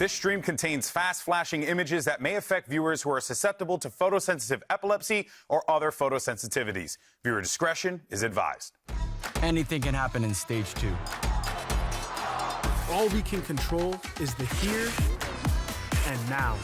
This stream contains fast flashing images that may affect viewers who are susceptible to photosensitive epilepsy or other photosensitivities. Viewer discretion is advised. Anything can happen in stage 2. All we can control is the here and now.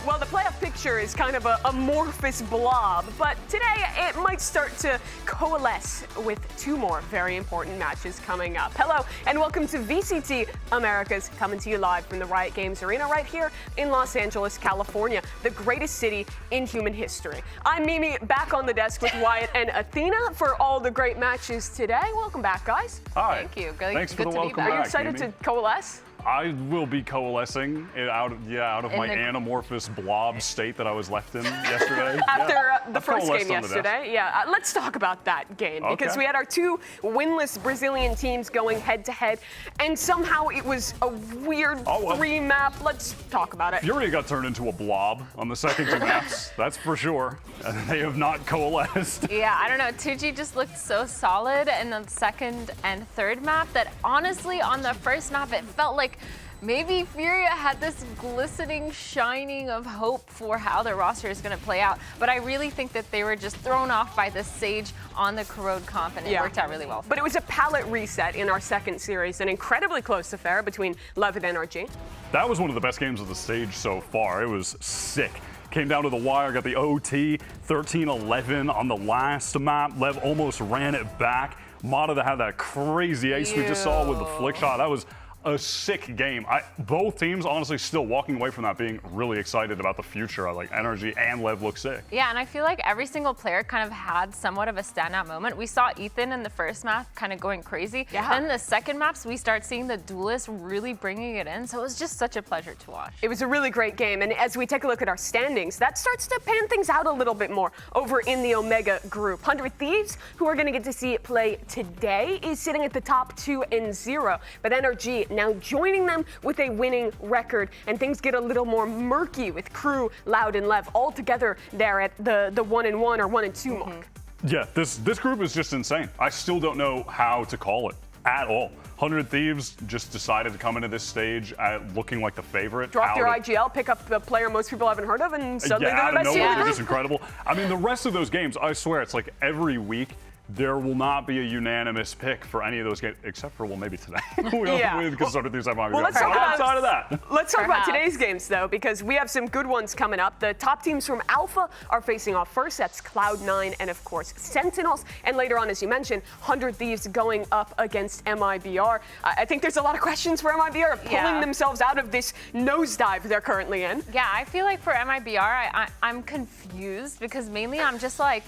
Well, the playoff picture is kind of a amorphous blob, but today it might start to coalesce with 2 more very important matches coming up. Hello, and welcome to VCT Americas, coming to you live from the Riot Games Arena right here in Los Angeles, California, the greatest city in human history. I'm Mimi, back on the desk with Wyatt and Athena for all the great matches today. Welcome back, guys. Hi. Thank you. Thanks for the welcome back, Are you excited Mimi. to coalesce? I will be coalescing it out of my anamorphous blob state that I was left in yesterday. After the I've first coalesced game on the yesterday, let's talk about that game because Okay. we had our 2 winless Brazilian teams going head to head, and somehow it was a weird 3-map. Let's talk about it. Fury got turned into a blob on the second 2 maps, that's for sure. And they have not coalesced. Yeah, I don't know. 2G just looked so solid in the second and third map that honestly on the first map it felt like maybe Furia had this glistening shining of hope for how their roster is going to play out. But I really think that they were just thrown off by the Sage on the Corrode comp, and it worked out really well. But it was a palette reset in our second series, an incredibly close affair between Lev and NRG. That was one of the best games of the stage so far. It was sick. Came down to the wire, got the OT, 13-11 on the last map. Lev almost ran it back. Mata had that crazy ace we just saw with the flick shot. That was a sick game. Both teams, honestly, still walking away from that being really excited about the future. Like, NRG and Lev look sick. Yeah, and I feel like every single player kind of had somewhat of a standout moment. We saw Ethan in the first map kind of going crazy. Yeah. Then the second maps, we start seeing the duelists really bringing it in. So it was just such a pleasure to watch. It was a really great game, and as we take a look at our standings, that starts to pan things out a little bit more over in the Omega group. 100 Thieves, who are going to get to see it play today, is sitting at the top 2-0, but NRG now joining them with a winning record, and things get a little more murky with Crew, Loud, and Lev all together there at the 1-1 or 1-2 mark. Yeah, this group is just insane. I still don't know how to call it at all. 100 Thieves just decided to come into this stage looking like the favorite. Drop their IGL, pick up the player most people haven't heard of, and suddenly they're out the of best team in nowhere, the they're just group. incredible. I mean, the rest of those games, I swear, it's like every week there will not be a unanimous pick for any of those games, except for, well, maybe today. Because sort of things I might be Well, let's going. talk Outside of that. Let's talk about Perhaps. today's games, though, because we have some good ones coming up. The top teams from Alpha are facing off first. That's Cloud9 and, of course, Sentinels. And later on, as you mentioned, 100 Thieves going up against MIBR. I think there's a lot of questions for MIBR pulling themselves out of this nosedive they're currently in. Yeah, I feel like for MIBR, I'm confused because mainly I'm just like,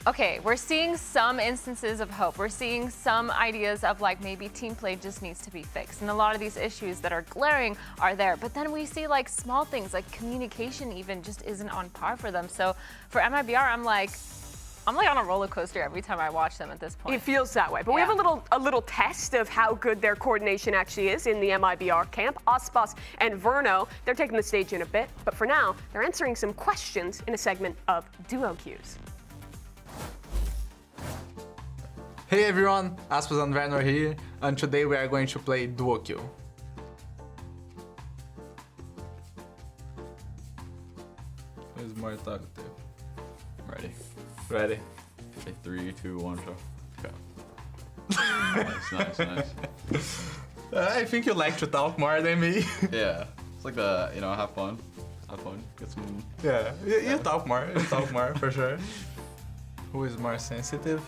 okay, we're seeing some instances of hope. We're seeing some ideas of like maybe team play just needs to be fixed. And a lot of these issues that are glaring are there. But then we see like small things like communication even just isn't on par for them. So for MIBR, I'm like on a roller coaster every time I watch them at this point. It feels that way. But we have a little test of how good their coordination actually is in the MIBR camp. Ospas and Verno, they're taking the stage in a bit. But for now, they're answering some questions in a segment of Duo Queues. Hey everyone, Aspas and Verno here, and today we are going to play Duo Queue. Who's more talkative? Ready. Ready. Okay, 3, 2, 1, show. Okay. Nice. I think you like to talk more than me. Yeah. It's like the, have fun. Get some. Yeah, you talk more. You talk more for sure. Who is more sensitive?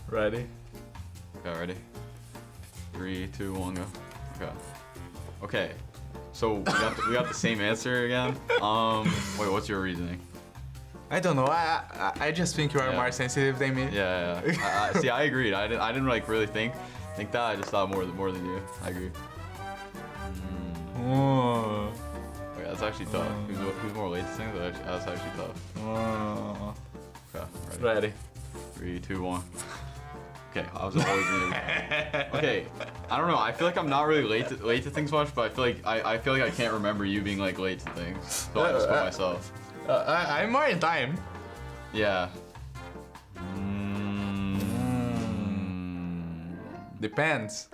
Ready. Okay, ready. 3, 2, 1, go. Okay. Okay. So we got the same answer again. Wait, what's your reasoning? I don't know. I just think you are more sensitive than me. Yeah. See, I agreed. I didn't like really think that. I just thought more than you. I agree. Oh. Okay, that's actually tough. Who's more late to sing? That's actually tough. Oh. Okay, Ready. 3, 2, 1. Okay, I was always new. Okay, I don't know. I feel like I'm not really late to things much, but I feel like I can't remember you being like late to things. So I just put myself. I'm more in time. Yeah. Depends.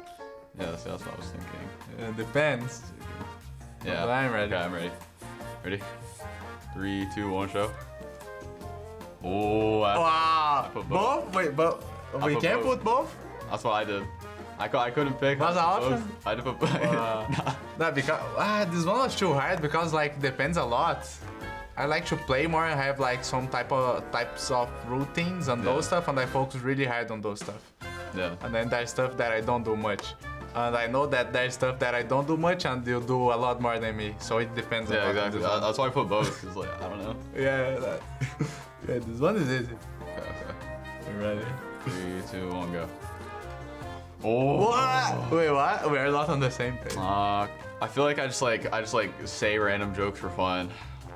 Yeah, that's what I was thinking. Depends. Yeah. But I'm ready. Okay, I'm ready. Ready? 3, 2, 1, show. Oh, Wow. put Both? Wait, but we put can't both. put both? that's what I did. I couldn't pick. What's the I had to put option? both. I had to put both. No, because this one was too hard because like depends a lot. I like to play more and have like some types of routines and those stuff, and I focus really hard on those stuff. Yeah. And then there's stuff that I don't do much. And I know that there's stuff that I don't do much and you do a lot more than me. So it depends Yeah, on exactly. this one. That's why I put both, because, like, I don't know. Yeah, yeah, this one is easy. Okay. You ready? 3, 2, 1, go. Oh. What? Wait, what? We're not on the same page. I feel like I just say random jokes for fun.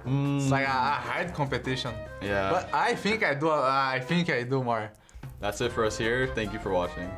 It's like a hard competition. Yeah. But I think I do more. That's it for us here. Thank you for watching.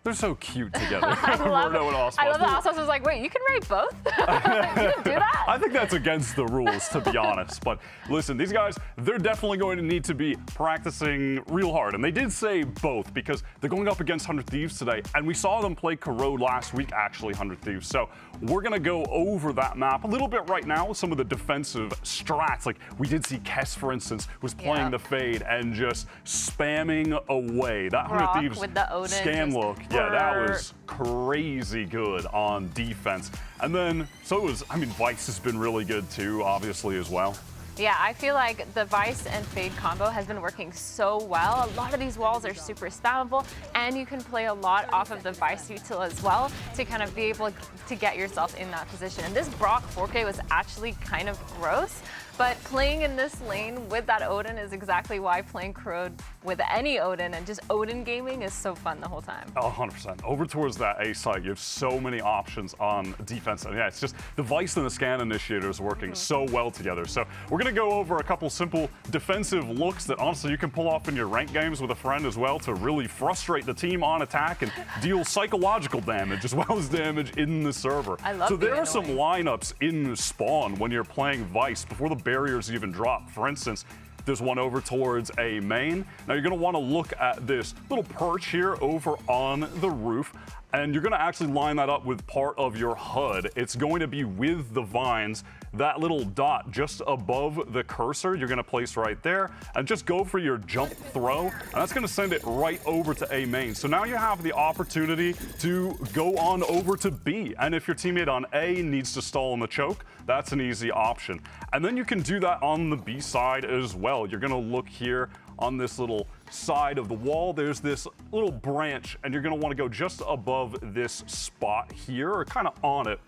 They're so cute together. I love know what Osmos I love do. that Osmos was like, wait, you can write both? You can do that? I think that's against the rules, to be honest. But listen, these guys, they're definitely going to need to be practicing real hard. And they did say both because they're going up against 100 Thieves today. And we saw them play Corrode last week, actually, 100 Thieves. So we're going to go over that map a little bit right now with some of the defensive strats. Like we did see Kess, for instance, was playing the fade and just spamming away. That 100 Rock Thieves with the Odin scan just look. Yeah, that was crazy good on defense. And then, so it was, I mean, Vice has been really good too, obviously, as well. Yeah, I feel like the Vice and Fade combo has been working so well. A lot of these walls are super spammable, and you can play a lot off of the Vice util as well to kind of be able to get yourself in that position. And this Brock 4K was actually kind of gross, but playing in this lane with that Odin is exactly why playing Corrode with any Odin and just Odin gaming is so fun the whole time. 100%. Over towards that A side, you have so many options on defense. And yeah, it's just the Vice and the Scan Initiators working so well together. So we're going to go over a couple simple defensive looks that honestly you can pull off in your ranked games with a friend as well to really frustrate the team on attack and deal psychological damage as well as damage in the server. I love so there being are some lineups in spawn when you're playing Vice before the barriers even drop. For instance, there's one over towards A main. Now you're going to want to look at this little perch here over on the roof, and you're going to actually line that up with part of your HUD. It's going to be with the vines. That little dot just above the cursor, you're going to place right there, and just go for your jump throw, and that's going to send it right over to A main. So now you have the opportunity to go on over to B, and if your teammate on A needs to stall in the choke, that's an easy option. And then you can do that on the B side as well. You're going to look here on this little side of the wall. There's this little branch, and you're going to want to go just above this spot here, or kind of on it.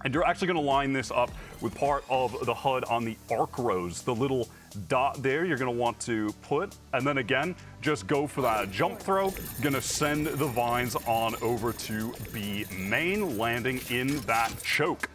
And you're actually going to line this up with part of the HUD on the arc rows, the little dot there you're going to want to put. And then again, just go for that jump throw. Going to send the vines on over to B main, landing in that choke.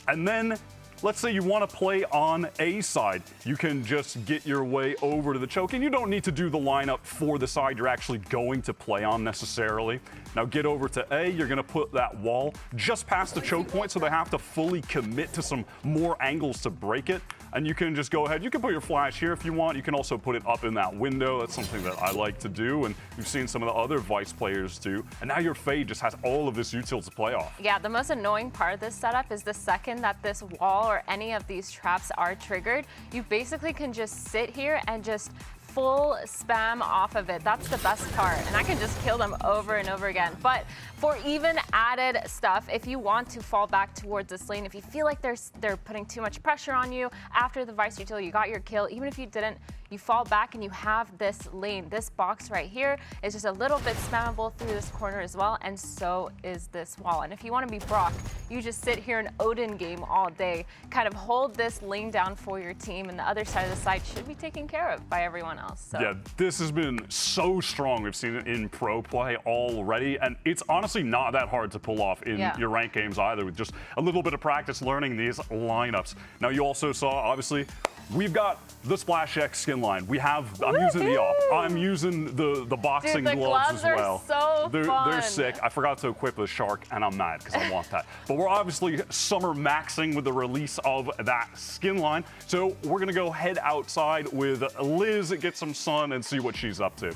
And then let's say you want to play on A side. You can just get your way over to the choke, and you don't need to do the lineup for the side you're actually going to play on necessarily. Now get over to A, you're going to put that wall just past the choke point so they have to fully commit to some more angles to break it. And you can just go ahead, you can put your flash here if you want. You can also put it up in that window. That's something that I like to do, and we've seen some of the other Vice players do. And now your Fade just has all of this util to play off. Yeah, the most annoying part of this setup is the second that this wall or any of these traps are triggered, you basically can just sit here and just full spam off of it. That's the best part, and I can just kill them over and over again. But for even added stuff, if you want to fall back towards this lane, if you feel like they're putting too much pressure on you after the Vice util, you got your kill, even if you didn't, you fall back and you have this lane. This box right here is just a little bit spammable through this corner as well, and so is this wall. And if you want to be Brock, you just sit here and Odin game all day, kind of hold this lane down for your team, and the other side of the site should be taken care of by everyone else. So. Yeah, this has been so strong. We've seen it in pro play already, and it's honestly not that hard to pull off in your ranked games either, with just a little bit of practice learning these lineups. Now you also saw, obviously, we've got the Splash X skin line. We have, I'm using the AWP. I'm using the boxing Dude, the gloves as well. So They're sick. I forgot to equip the shark, and I'm mad because I want that. But we're obviously summer maxing with the release of that skin line. So we're gonna go head outside with Liz, get some sun, and see what she's up to.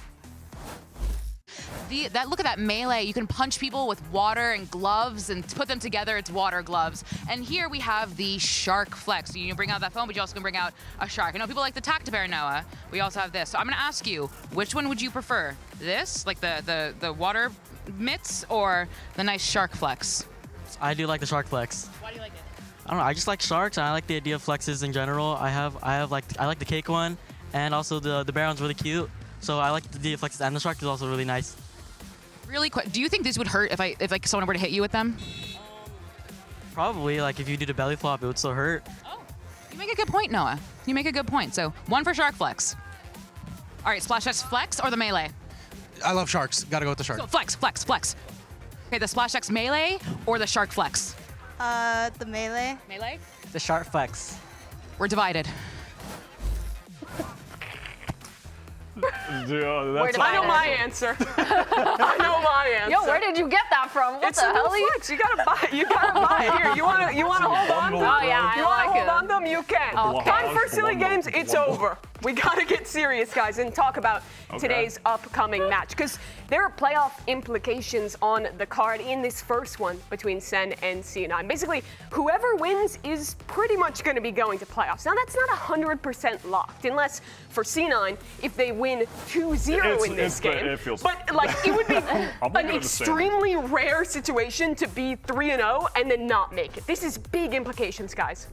look at that melee. You can punch people with water and gloves and put them together. It's water gloves. And here we have the shark flex. You bring out that phone, but you also can bring out a shark. I know people like the Tactibear, Noah. We also have this. So I'm gonna ask you, which one would you prefer? This, like the water mitts, or the nice shark flex? I do like the shark flex. Why do you like it? I don't know. I just like sharks. And I like the idea of flexes in general. I like the cake one, and also the bear one's really cute. So I like the idea of flexes, and the shark is also really nice. Really quick, do you think this would hurt if like someone were to hit you with them? Probably, like if you do the belly flop, it would still hurt. Oh, you make a good point, Noah. You make a good point. So 1 for shark flex. All right, Splash X flex or the melee? I love sharks. Gotta go with the shark. So flex. Okay, the Splash X melee or the shark flex? The melee. Melee? The shark flex. We're divided. That's I know my answer. I know my answer. Yo, where did you get that from? What It's the a hell? new flex. You gotta buy it. You gotta buy it. Here, you wanna hold on to them? Oh, yeah, You I wanna like hold it. on to them? You can. Okay. Time for silly games. It's over. We gotta get serious, guys, and talk about today's upcoming match, because there are playoff implications on the card in this first one between Sen and C9. Basically, whoever wins is pretty much going to be going to playoffs. Now, that's not 100% locked, unless for C9, if they win 2-0 in this game. It feels But like, it would be an looking at the extremely rare situation to be 3-0 and then not make it. This is big implications, guys.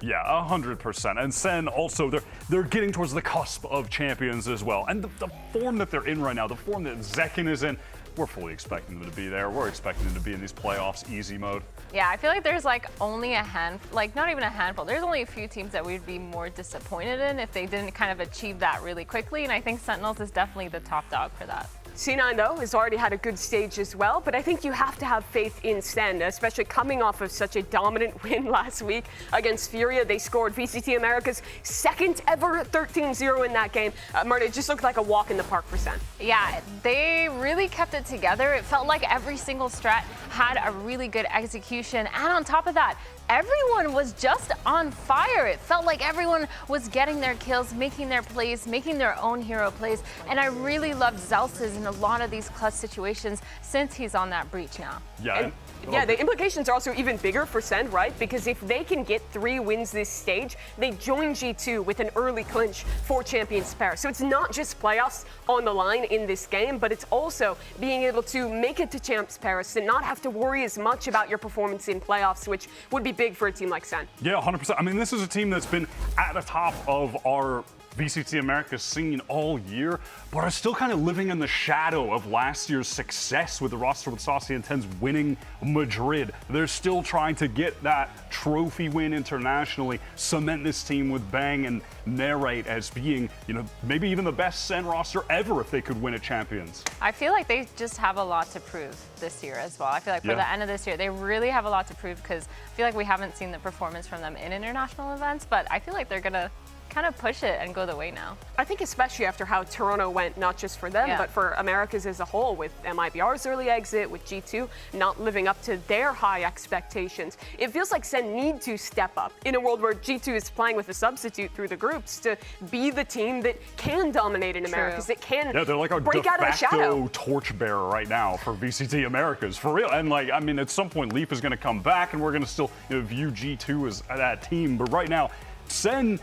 Yeah, 100%. And Sen also, they're getting towards the cusp of champions as well. And the form that they're in right now, the form that Zekken is in, we're fully expecting them to be there. We're expecting them to be in these playoffs easy mode. Yeah, I feel like there's like only a handful, like not even a handful. There's only a few teams that we'd be more disappointed in if they didn't kind of achieve that really quickly. And I think Sentinels is definitely the top dog for that. C9, though, has already had a good stage as well, but I think you have to have faith in Sen, especially coming off of such a dominant win last week against Furia. They scored VCT Americas' second ever 13-0 in that game. Marta, it just looked like a walk in the park for Sen. Yeah, they really kept it together. It felt like every single strat had a really good execution. And on top of that, everyone was just on fire. It felt like everyone was getting their kills, making their plays, making their own hero plays. And I really loved Zels's in a lot of these clutch situations since he's on that breach now. Yeah. Yeah, the implications are also even bigger for Sen, right? Because if they can get 3 wins this stage, they join G2 with an early clinch for Champions Paris. So it's not just playoffs on the line in this game, but it's also being able to make it to Champs Paris and not have to worry as much about your performance in playoffs, which would be big for a team like Sen. Yeah, 100%. I mean, this is a team that's been at the top of our VCT Americas scene all year, but are still kind of living in the shadow of last year's success with the roster with Saucy and Tens winning Madrid. They're still trying to get that trophy win internationally, cement this team with Bang and narrate as being, you know, maybe even the best Sen roster ever if they could win at Champions. I feel like they just have a lot to prove this year as well. I feel like for the end of this year, they really have a lot to prove, because I feel like we haven't seen the performance from them in international events, but I feel like they're gonna kind of push it and go the way now. I think especially after how Toronto went, not just for them, but for Americas as a whole, with MIBR's early exit, with G2 not living up to their high expectations. It feels like Sen need to step up in a world where G2 is playing with a substitute through the groups to be the team that can dominate in Americas, that can they're like a break out of the shadow. Torchbearer right now for VCT Americas, for real. And like, I mean, at some point Leaf is going to come back and we're going to still, you know, view G2 as that team. But right now, Sen,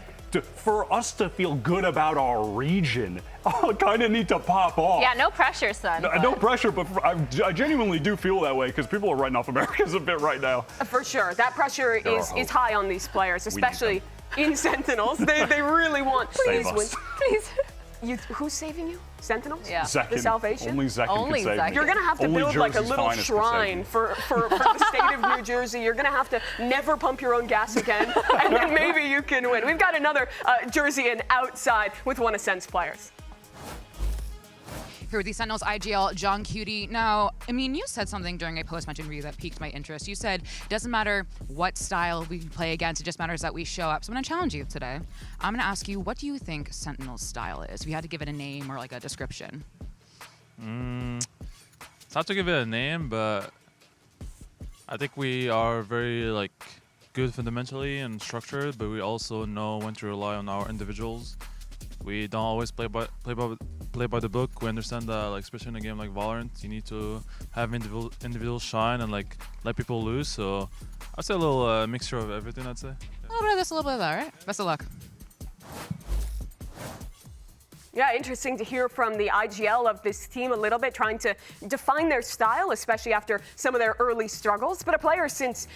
for us to feel good about our region, kind of need to pop off. Yeah, no pressure, son. No pressure, but I genuinely do feel that way, because people are writing off Americas a bit right now. For sure. That pressure is high on these players, especially in Sentinels. They really want. Please win. Please. Who's saving you? Sentinels? Yeah. Zekken. The salvation? Only Zekken can save me. You're going to have to Only build like a Jersey's little finest can save shrine me. for the state of New Jersey. You're going to have to never pump your own gas again, and then maybe you can win. We've got another Jerseyan outside with one of Sen's players. Here with the Sentinels IGL, Johnqt. Now, I mean, you said something during a post-match interview that piqued my interest. You said, it doesn't matter what style we play against, it just matters that we show up. So I'm gonna challenge you today. I'm gonna ask you, what do you think Sentinels' style is? If you had to give it a name or like a description. It's hard to give it a name, but I think we are very like good fundamentally and structured, but we also know when to rely on our individuals. We don't always play by play by the book. We understand that, like, especially in a game like Valorant, you need to have individual shine and like let people lose. So I'd say a little mixture of everything. I'd say. A little bit of this, a little bit of that, right? Best of luck. Yeah, interesting to hear from the IGL of this team a little bit, trying to define their style, especially after some of their early struggles. But a player since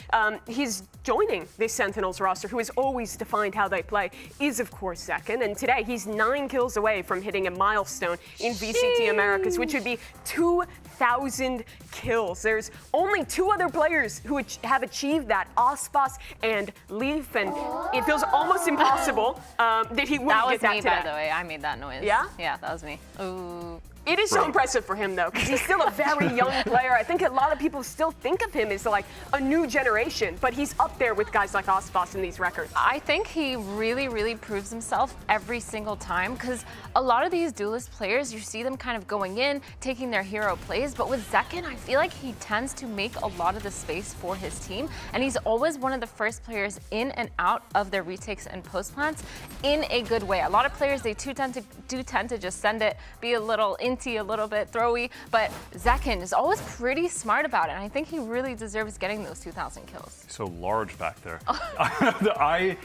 he's joining this Sentinels roster, who has always defined how they play, is of course Zekken. And today he's 9 kills away from hitting a milestone in VCT Americas, which would be 2,000 kills. There's only 2 other players who have achieved that, Ospas and Leaf, and it feels almost impossible that he wouldn't get that me, today. by the way. I made that noise. Yeah? Yeah, that was me. Ooh. It is so impressive for him, though, because he's still a very young player. I think a lot of people still think of him as like a new generation, but he's up there with guys like Ospas in these records. I think he really, really proves himself every single time, because a lot of these duelist players, you see them kind of going in, taking their hero plays, but with Zekken, I feel like he tends to make a lot of the space for his team, and he's always one of the first players in and out of their retakes and post plants in a good way. A lot of players, they do tend to just send it, be a little a little bit throwy, but Zekken is always pretty smart about it, and I think he really deserves getting those 2,000 kills. So large back there. I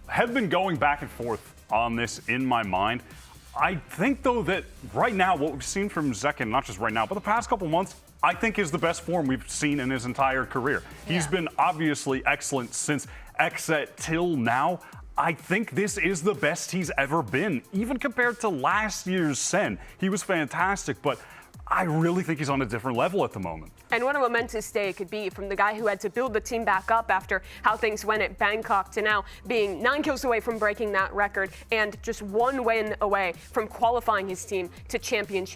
have been going back and forth on this in my mind. I think, though, that right now, what we've seen from Zekken, not just right now, but the past couple months, I think is the best form we've seen in his entire career. He's been obviously excellent since XSET till now. I think this is the best he's ever been, even compared to last year's Sen. He was fantastic, but I really think he's on a different level at the moment. And what a momentous day it could be from the guy who had to build the team back up after how things went at Bangkok to now being 9 kills away from breaking that record and just 1 win away from qualifying his team to champions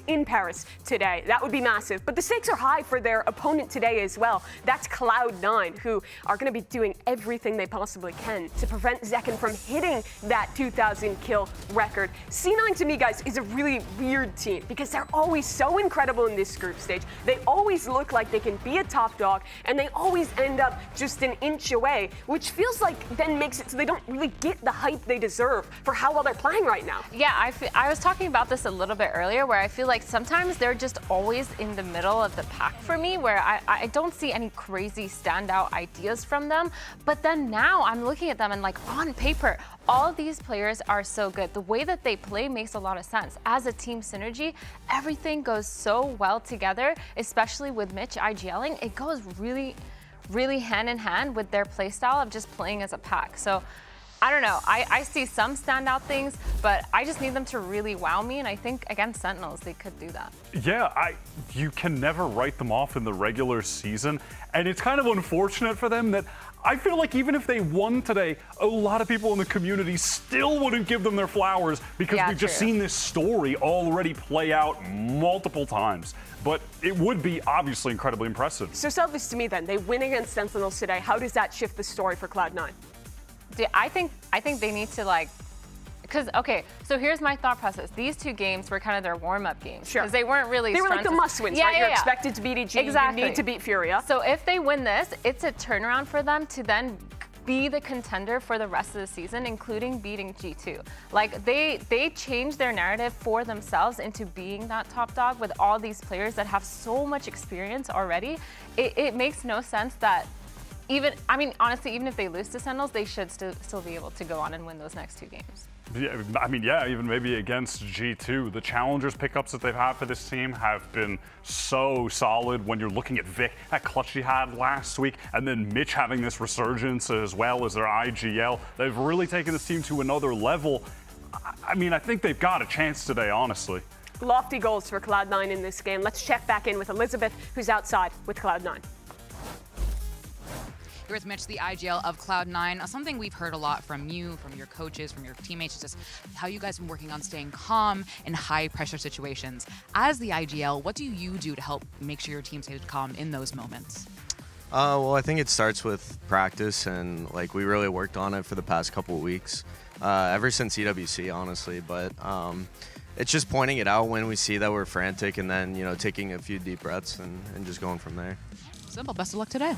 in Paris today. That would be massive. But the stakes are high for their opponent today as well. That's Cloud9, who are going to be doing everything they possibly can to prevent Zekken from hitting that 2,000 kill record. C9 to me, guys, is a really weird team because they're always so incredible in this group stage. They always look like they can be a top dog, and they always end up just an inch away, which feels like then makes it so they don't really get the hype they deserve for how well they're playing right now. Yeah, I was talking about this a little bit earlier, where I feel like sometimes they're just always in the middle of the pack for me, where I don't see any crazy standout ideas from them. But then now I'm looking at them and, like, on paper, all of these players are so good. The way that they play makes a lot of sense. As a team synergy, everything goes so well together, especially with Mitch IGLing. It goes really, really hand in hand with their playstyle of just playing as a pack. So I don't know. I see some standout things, but I just need them to really wow me, and I think against Sentinels they could do that. Yeah, you can never write them off in the regular season, and it's kind of unfortunate for them that I feel like even if they won today, a lot of people in the community still wouldn't give them their flowers because we've just seen this story already play out multiple times. But it would be obviously incredibly impressive. So sell this to me then. They win against Sentinels today. How does that shift the story for Cloud9? I think they need to, like, because, okay, so here's my thought process. These 2 games were kind of their warm-up games. Sure. Because they weren't really They were like the must-wins, right? You're expected to beat EG, exactly. You need to beat Furia. So if they win this, it's a turnaround for them to then be the contender for the rest of the season, including beating G2. Like, they changed their narrative for themselves into being that top dog with all these players that have so much experience already. It makes no sense that honestly, even if they lose to Sentinels, they should still be able to go on and win those next 2 games. Yeah, even maybe against G2. The challengers pickups that they've had for this team have been so solid when you're looking at Vic, that clutch he had last week, and then Mitch having this resurgence as well as their IGL. They've really taken this team to another level. I think they've got a chance today, honestly. Lofty goals for Cloud9 in this game. Let's check back in with Elizabeth, who's outside with Cloud9. Here with Mitch, the IGL of Cloud9. Something we've heard a lot from you, from your coaches, from your teammates, is just how you guys have been working on staying calm in high-pressure situations. As the IGL, what do you do to help make sure your team stays calm in those moments? Well, I think it starts with practice, and we really worked on it for the past couple of weeks, ever since EWC, honestly. But it's just pointing it out when we see that we're frantic, and then taking a few deep breaths and just going from there. Simple. Best of luck today.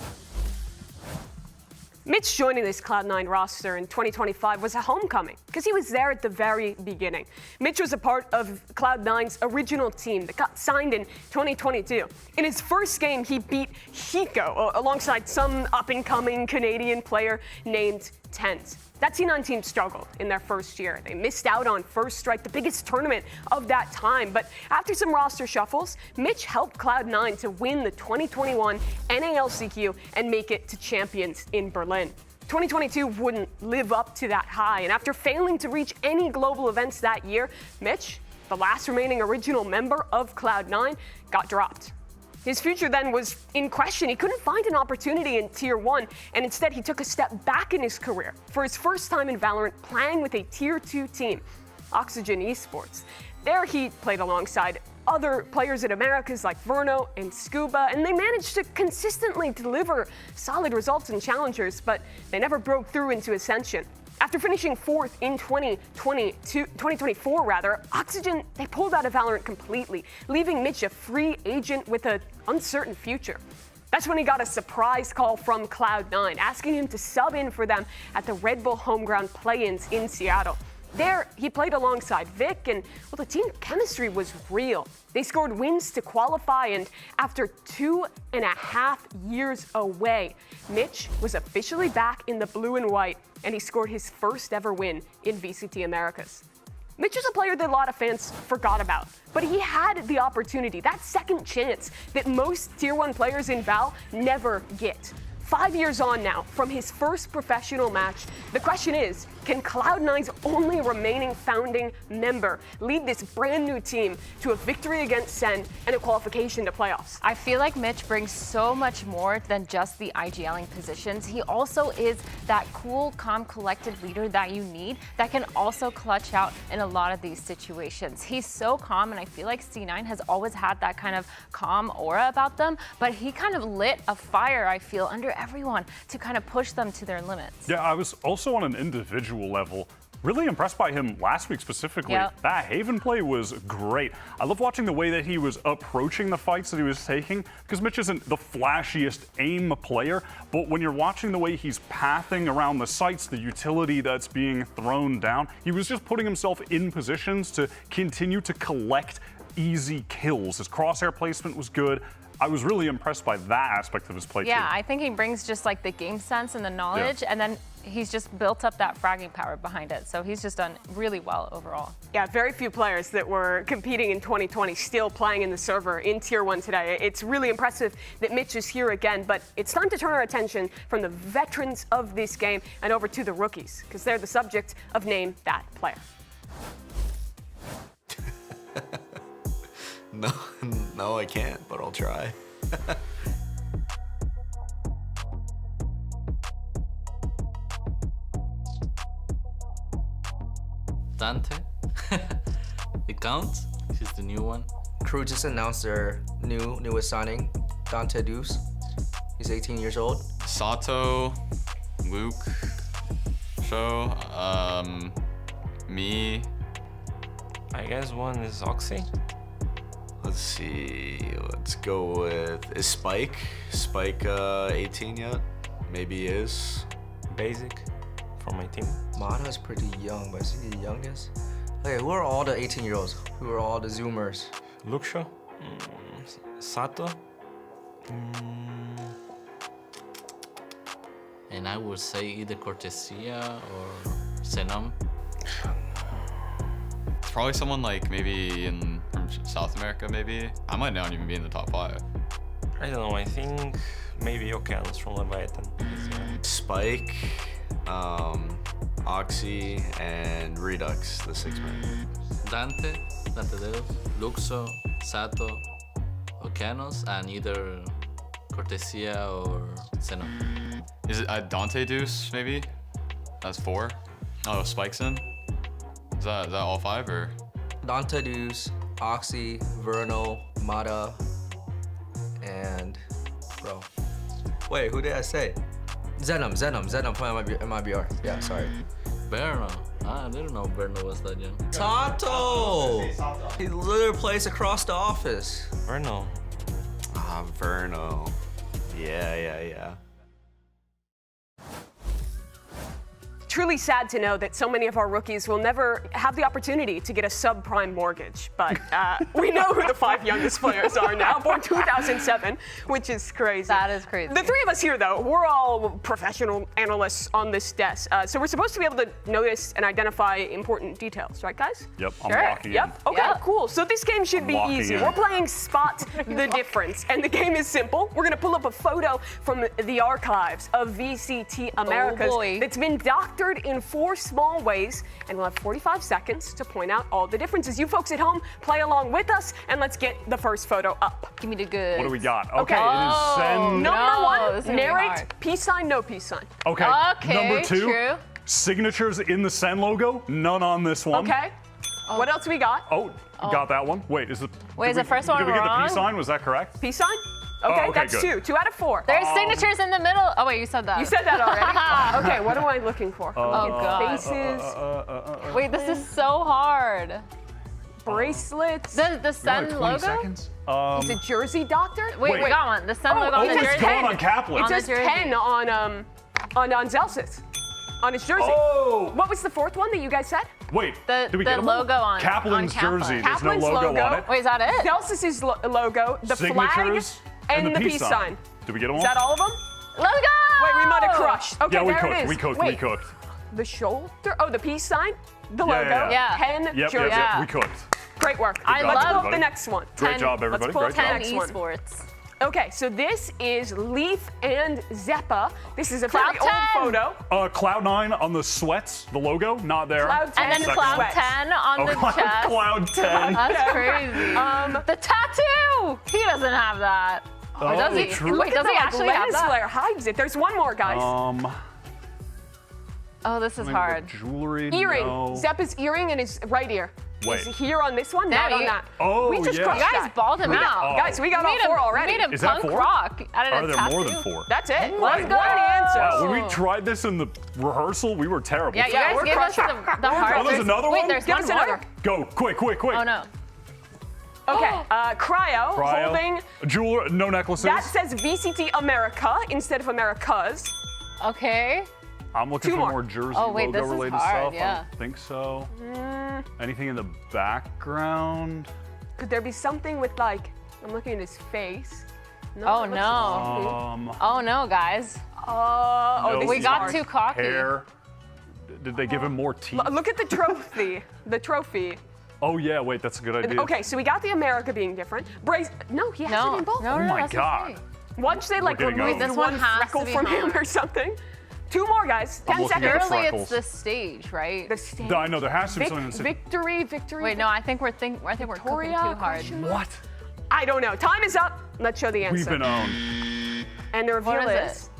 Mitch joining this Cloud9 roster in 2025 was a homecoming because he was there at the very beginning. Mitch was a part of Cloud9's original team that got signed in 2022. In his first game, he beat Hiko alongside some up-and-coming Canadian player named Tent. That T9 team struggled in their first year. They missed out on First Strike, the biggest tournament of that time. But after some roster shuffles, Mitch helped Cloud9 to win the 2021 NALCQ and make it to champions in Berlin. 2022 wouldn't live up to that high, and after failing to reach any global events that year, Mitch, the last remaining original member of Cloud9, got dropped. His future then was in question. He couldn't find an opportunity in Tier 1, and instead he took a step back in his career for his first time in VALORANT playing with a Tier 2 team, Oxygen Esports. There he played alongside other players at Americas like Verno and Scuba, and they managed to consistently deliver solid results in challengers, but they never broke through into Ascension. After finishing 4th in 2024, Oxygen, they pulled out of VALORANT completely, leaving Mitch a free agent with an uncertain future. That's when he got a surprise call from Cloud9, asking him to sub in for them at the Red Bull Homeground play-ins in Seattle. There, he played alongside Vic, and the team chemistry was real. They scored wins to qualify, and after 2.5 years away, Mitch was officially back in the blue and white, and he scored his first ever win in VCT Americas. Mitch is a player that a lot of fans forgot about, but he had the opportunity, that second chance that most Tier 1 players in VAL never get. 5 years on now from his first professional match, the question is, can Cloud9's only remaining founding member lead this brand new team to a victory against Sen and a qualification to playoffs? I feel like Mitch brings so much more than just the IGLing positions. He also is that cool, calm, collected leader that you need that can also clutch out in a lot of these situations. He's so calm, and I feel like C9 has always had that kind of calm aura about them, but he kind of lit a fire, I feel, under everyone to kind of push them to their limits. Yeah, I was also on an individual level really impressed by him last week specifically. Yep. That Haven play was great. I love watching the way that he was approaching the fights that he was taking, because Mitch isn't the flashiest aim player, but when you're watching the way he's pathing around the sites, the utility that's being thrown down, he was just putting himself in positions to continue to collect easy kills. His crosshair placement was good. I was really impressed by that aspect of his play too. Yeah, I think he brings just like the game sense and the knowledge, and then he's just built up that fragging power behind it. So he's just done really well overall. Yeah, very few players that were competing in 2020 still playing in the server in Tier 1 today. It's really impressive that Mitch is here again, but it's time to turn our attention from the veterans of this game and over to the rookies, because they're the subject of Name That Player. No, I can't, but I'll try. Dante. It counts. He's the new one. Crew just announced their newest signing, Dante Deuce. He's 18 years old. Sato, Luke, Show, me. I guess one is Oxy. Let's see, let's go with, is Spike 18 yet? Maybe he is. Basic from my team. Mata's pretty young, but is he the youngest? Okay, who are all the 18-year-olds? Who are all the Zoomers? Luxo, Sato. And I would say either Cortesia or Shenum. Probably someone like maybe from South America, maybe. I might not even be in the top 5. I don't know, I think maybe Okeanos from Leviathan. Spike, Oxy, and Redux, the 6-man. Dante Deus, Luxo, Sato, Okeanos, and either Cortesia or Shenum. Is it Dante Deuce, maybe? That's 4. Oh, Spike's in? Is that all 5 or? Dante Deuce, Oxy, Verno, Mata, and bro. Wait, who did I say? Zenom from MIBR. Yeah, sorry. Verno. I didn't know Verno was that young. Tato! He literally plays across the office. Verno. Verno. Yeah. truly sad to know that so many of our rookies will never have the opportunity to get a subprime mortgage. But we know who the 5 youngest players are now, born 2007, which is crazy. That is crazy. The 3 of us here, though, we're all professional analysts on this desk. So we're supposed to be able to notice and identify important details, right, guys? Yep, I'm Sure. locking in. Yep. Okay, cool. So this game should be locking easy. in. We're playing Spot the Difference, and the game is simple. We're gonna pull up a photo from the archives of VCT Americas boy. that's been doctored in 4 small ways, and we'll have 45 seconds to point out all the differences. You folks at home, play along with us, and let's get the first photo up. Give me the good. What do we got? Okay. It is send. Number No, 1, this is gonna be narrate, hard. peace sign, no peace sign. Okay. Okay, Number 2, true. signatures in the send logo. None on this one. Okay. What else we got? Oh, got that one. Wait, is the Wait, is the first one Did we get the wrong? peace sign? Was that correct? Peace sign? Okay, okay, that's good. 2 out of 4. There's signatures in the middle. Oh wait, you said that. You said that already? Okay, what am I looking for? Oh, God. Faces, Wait, this is so hard. bracelets. The Sun 20 logo? seconds. Is it jersey doctor? Wait, we got one. The Sun logo on it the says jersey. 10. on Kaplan. It On the says jersey. 10 on Zelsis. On his jersey. Oh! What was the 4th one that you guys said? Wait, The did we get them all? logo on Kaplan's Kaplan. jersey. There's Kaplan's no logo, logo. on it. Wait, is that it? Zelsis' logo, the flag, Signatures and the peace sign. Did we get them all? Is that all of them? Let's go! Wait, we might have crushed. Okay, yeah, we there cooked. it is. We cooked. Wait, We cooked. the shoulder? Oh, the peace sign? The Yeah, logo? yeah, yeah. 10 Yep, jersey. yep. We cooked. Great work. I job, Let's pull up everybody. the next one. Great job, everybody. Let's pull up Great the job. next 10 one. esports. Okay, so this is Leaf and Zeppa. This is a very Cloud 10. old photo. Cloud9 on the sweats, the logo, not there. Cloud 10 And then Second Cloud one. 10 on the chest. Cloud 10. That's crazy. The tattoo! He doesn't have that. Or does he? true. Wait, does he actually have lens that? flare hides it. There's one more, guys. Oh, this is maybe hard. the jewelry. Earring. No. Zeppa's earring and his right ear. Wait. Is here on this one, Damn, not on you- that. Oh, we just yeah. crushed You guys that. balled him We got- out. Guys, we got You all made 4 him- already. You made him Is that punk 4? rock out of Are a there tattoo. more than 4? That's it. Let's One go. answer. Wow, when we tried this in the rehearsal, we were terrible. Yeah, you Yeah, guys we're gave us crushing. the hard. Oh, there's another Wait, one? there's Give one us more? another. Go, quick. Oh no. Okay, Cryo, Cryo. holding. Jewelry, no necklaces. That says VCT America instead of Americas. Okay. I'm looking 2 for more. more jersey Oh, wait, this is logo related hard, stuff. yeah. I don't think so. Anything in the background? Could there be something with like, I'm looking at his face. No, Oh it looks no. Oh no, guys. Oh, No. this We is got hard. too cocky. Hair. Did they give him more teeth? Look at the trophy. The trophy. Oh yeah, wait, that's a good idea. Okay, so we got the America being different. No, he has No, it in both. no, Oh no, my that's God. okay. Once they like We're getting remove old. This one one has to freckle be from him hard. or something. 2 more, guys. I'm 10 looking at seconds. the Surely it's freckles. the stage, right? The stage. I know there has to be something. Victory. Wait, no, I think we're cooking Victoria, too hard. question mark? What? I don't know. Time is up. Let's show the answer. We've been owned. And the reveal What is is.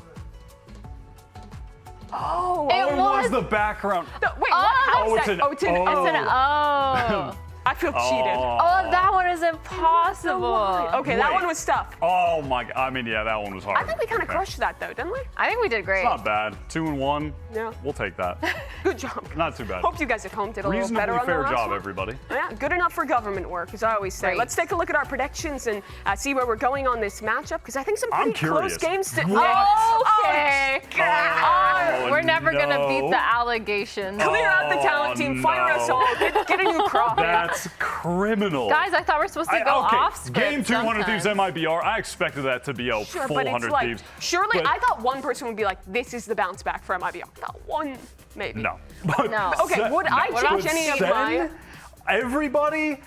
Oh, It It was- was the background. Wait, Oh, what? How oh, is it's that? an Oh, it's an O. It's an O. I feel cheated. Oh, that one is impossible. Okay, that Wait. one was tough. Oh my! I mean, yeah, that one was hard. I think we kind of Okay. crushed that though, didn't we? I think we did great. It's not bad. 2 and 1. Yeah. We'll take that. Good job. Not too bad. Hope you guys at home did a little Reasonably better on fair the last job, one. everybody. Yeah, good enough for government work, as I always say. Great. Let's take a look at our predictions and see where we're going on this matchup, because I think some I'm pretty close curious. games to. What? Okay. Oh, We're never gonna no. beat the allegations. Clear out the talent team, fire us no. all, get a new crop. That's criminal. Guys, I thought we were supposed to go okay. off script. Game 2, 100 Thieves sometimes. MIBR. I expected that to be a Sure, full but it's 100 like, Thieves. surely But I thought one person would be like, this is the bounce back for MIBR. I thought one, maybe. No. No. Okay, would I change any of mine? Everybody?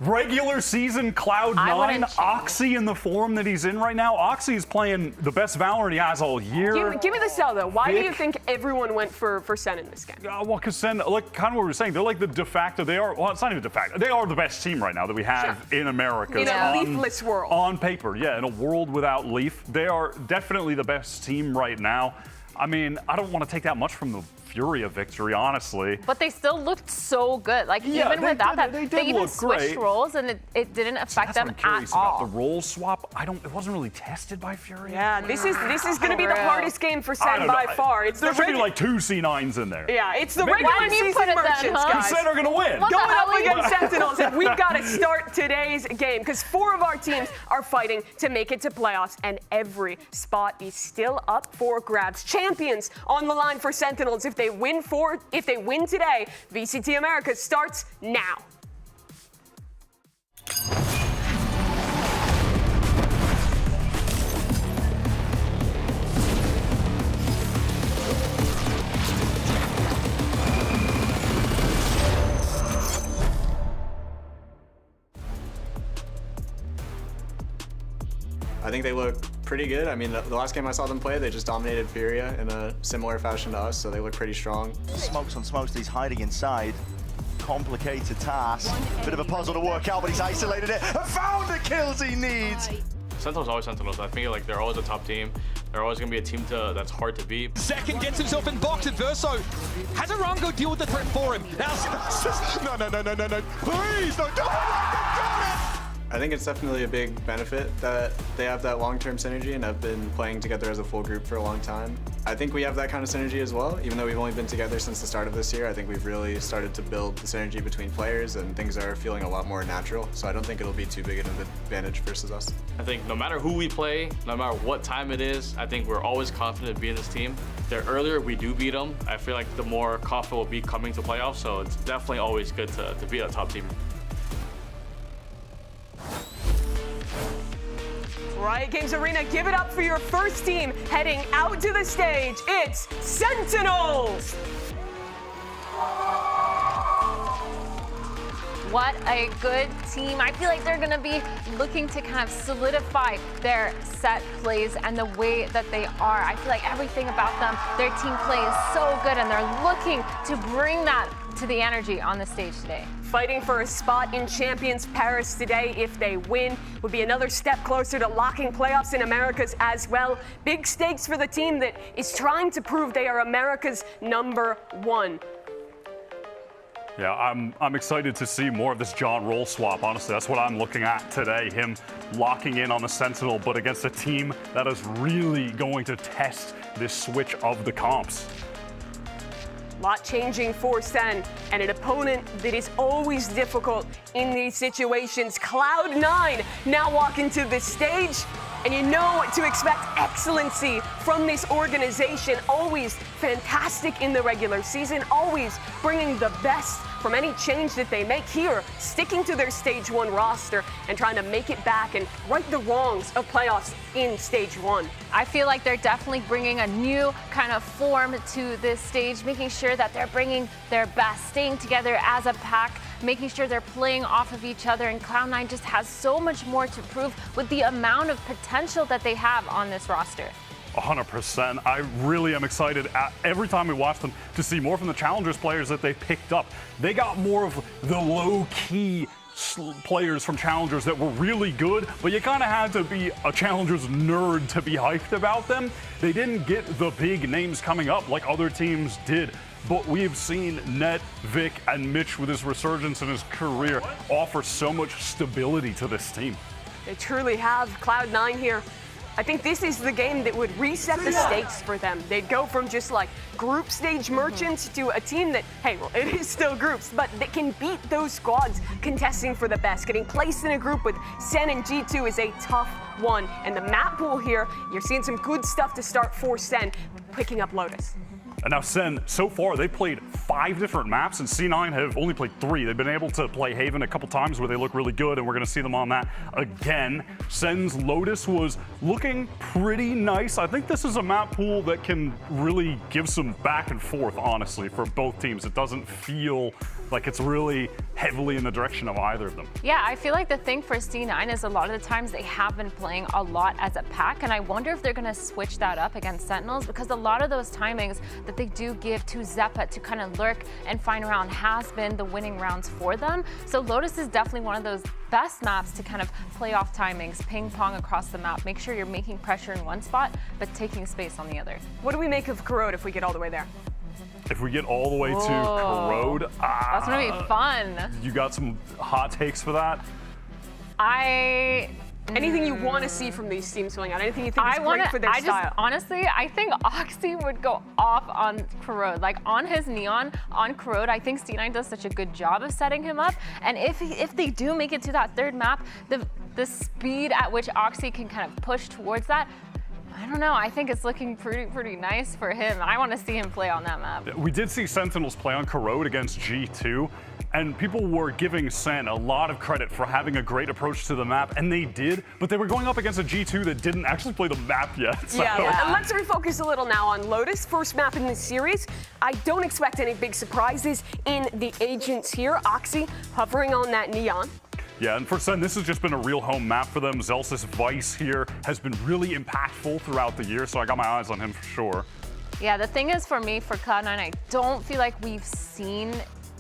Regular season I wouldn't Cloud9, change. Oxy in the form that he's in right now. Oxy is playing the best Valorant he has all year. Give me the sell though. Why do you Vic. think everyone went for Sen in this game? Well, because then, like, kind of what we were saying, they're like the de facto. They are. Well, it's not even de facto. They are the best team right now that we have in America. In a on- leafless world. On paper, yeah, in a world without Leaf, they are definitely the best team right now. I mean, I don't want to take that much from the Furia victory, honestly. But they still looked so good. Like, Yeah, even they without did- that, they did even look switched great. roles and it didn't affect That's what them I'm curious at all. about. The role swap, it wasn't really tested by Furia. Yeah, this is going to be the real. hardest game for I Sen don't by know. far. It's There the should be regu- like 2 C9s in there. Yeah, it's the Maybe- regular Why didn't you season put it then, merchants, huh? guys. Sen are gonna win. What the Going hell up are you- against Sentinels, and we've got to start today's game because 4 of our teams are fighting to make it to playoffs, and every spot is still up for grabs. Champions on the line for Sentinels. If they win today, VCT Americas starts now. I think they look pretty good. I mean, the last game I saw them play, they just dominated Furia in a similar fashion to us, so they look pretty strong. Smokes on smokes, he's hiding inside. Complicated task. Bit of a puzzle to work out, but he's isolated it and found the kills he needs. Sentinels are always Sentinels. I think like they're always a top team. They're always going to be a team that's hard to beat. Zekken gets himself in box at Verso. Has Arango deal with the threat for him? Now, no. Please, don't do it. I think it's definitely a big benefit that they have that long-term synergy and have been playing together as a full group for a long time. I think we have that kind of synergy as well. Even though we've only been together since the start of this year, I think we've really started to build the synergy between players and things are feeling a lot more natural. So I don't think it'll be too big an advantage versus us. I think no matter who we play, no matter what time it is, I think we're always confident in beating this team. The earlier we do beat them, I feel like the more confident we'll be coming to playoffs. So it's definitely always good to beat a top team. Riot Games Arena, give it up for your first team heading out to the stage. It's Sentinels! What a good team. I feel like they're going to be looking to kind of solidify their set plays and the way that they are. I feel like everything about them, their team play is so good, and they're looking to bring that to the energy on the stage today. Fighting for a spot in Champions Paris today. If they win, would be another step closer to locking playoffs in Americas as well. Big stakes for the team that is trying to prove they are America's #1. Yeah, I'm excited to see more of this John role swap. Honestly, that's what I'm looking at today. Him locking in on the Sentinel, but against a team that is really going to test this switch of the comps. Lot changing for Sen, and an opponent that is always difficult in these situations. Cloud9 now walk into the stage, and you know what to expect. Excellency from this organization. Always fantastic in the regular season, always bringing the best from any change that they make here, sticking to their Stage 1 roster and trying to make it back and right the wrongs of playoffs in Stage 1. I feel like they're definitely bringing a new kind of form to this stage, making sure that they're bringing their best, staying together as a pack, making sure they're playing off of each other, and Cloud9 just has so much more to prove with the amount of potential that they have on this roster. 100%. I really am excited every time we watch them to see more from the Challengers players that they picked up. They got more of the low-key players from Challengers that were really good, but you kind of had to be a Challengers nerd to be hyped about them. They didn't get the big names coming up like other teams did. But we've seen Net, Vic, and Mitch with his resurgence in his career offer so much stability to this team. They truly have. Cloud9 here. I think this is the game that would reset the stakes for them. They'd go from just like group stage merchants to a team that, hey, well, it is still groups, but that can beat those squads contesting for the best. Getting placed in a group with Sen and G2 is a tough one. And the map pool here, you're seeing some good stuff to start for Sen, picking up Lotus. And now Sen, so far, they played 5 different maps, and C9 have only played 3. They've been able to play Haven a couple times where they look really good, and we're going to see them on that again. Sen's Lotus was looking pretty nice. I think this is a map pool that can really give some back and forth, honestly, for both teams. It doesn't feel like it's really heavily in the direction of either of them. Yeah, I feel like the thing for C9 is a lot of the times they have been playing a lot as a pack, and I wonder if they're going to switch that up against Sentinels, because a lot of those timings that they do give to Zeppa to kind of lurk and find around has been the winning rounds for them. So Lotus is definitely one of those best maps to kind of play off timings, ping pong across the map, make sure you're making pressure in one spot, but taking space on the other. What do we make of Corrode if we get all the way there? If we get all the way to Corrode, that's gonna be fun. You got some hot takes for that? Anything you want to see from these teams going out? Anything you think is great for their style? Honestly, I think Oxy would go off on Corrode. Like on his Neon, on Corrode, I think C9 does such a good job of setting him up. And if they do make it to that third map, the speed at which Oxy can kind of push towards that, I don't know. I think it's looking pretty nice for him. I want to see him play on that map. We did see Sentinels play on Corrode against G2, and people were giving Sen a lot of credit for having a great approach to the map, and they did, but they were going up against a G2 that didn't actually play the map yet. So. Yeah, let's refocus a little now on Lotus. First map in this series. I don't expect any big surprises in the agents here. Oxy hovering on that neon. Yeah, and for Sen, this has just been a real home map for them. Zelsis Vice here has been really impactful throughout the year, so I got my eyes on him for sure. Yeah, the thing is for me, for Cloud9, I don't feel like we've seen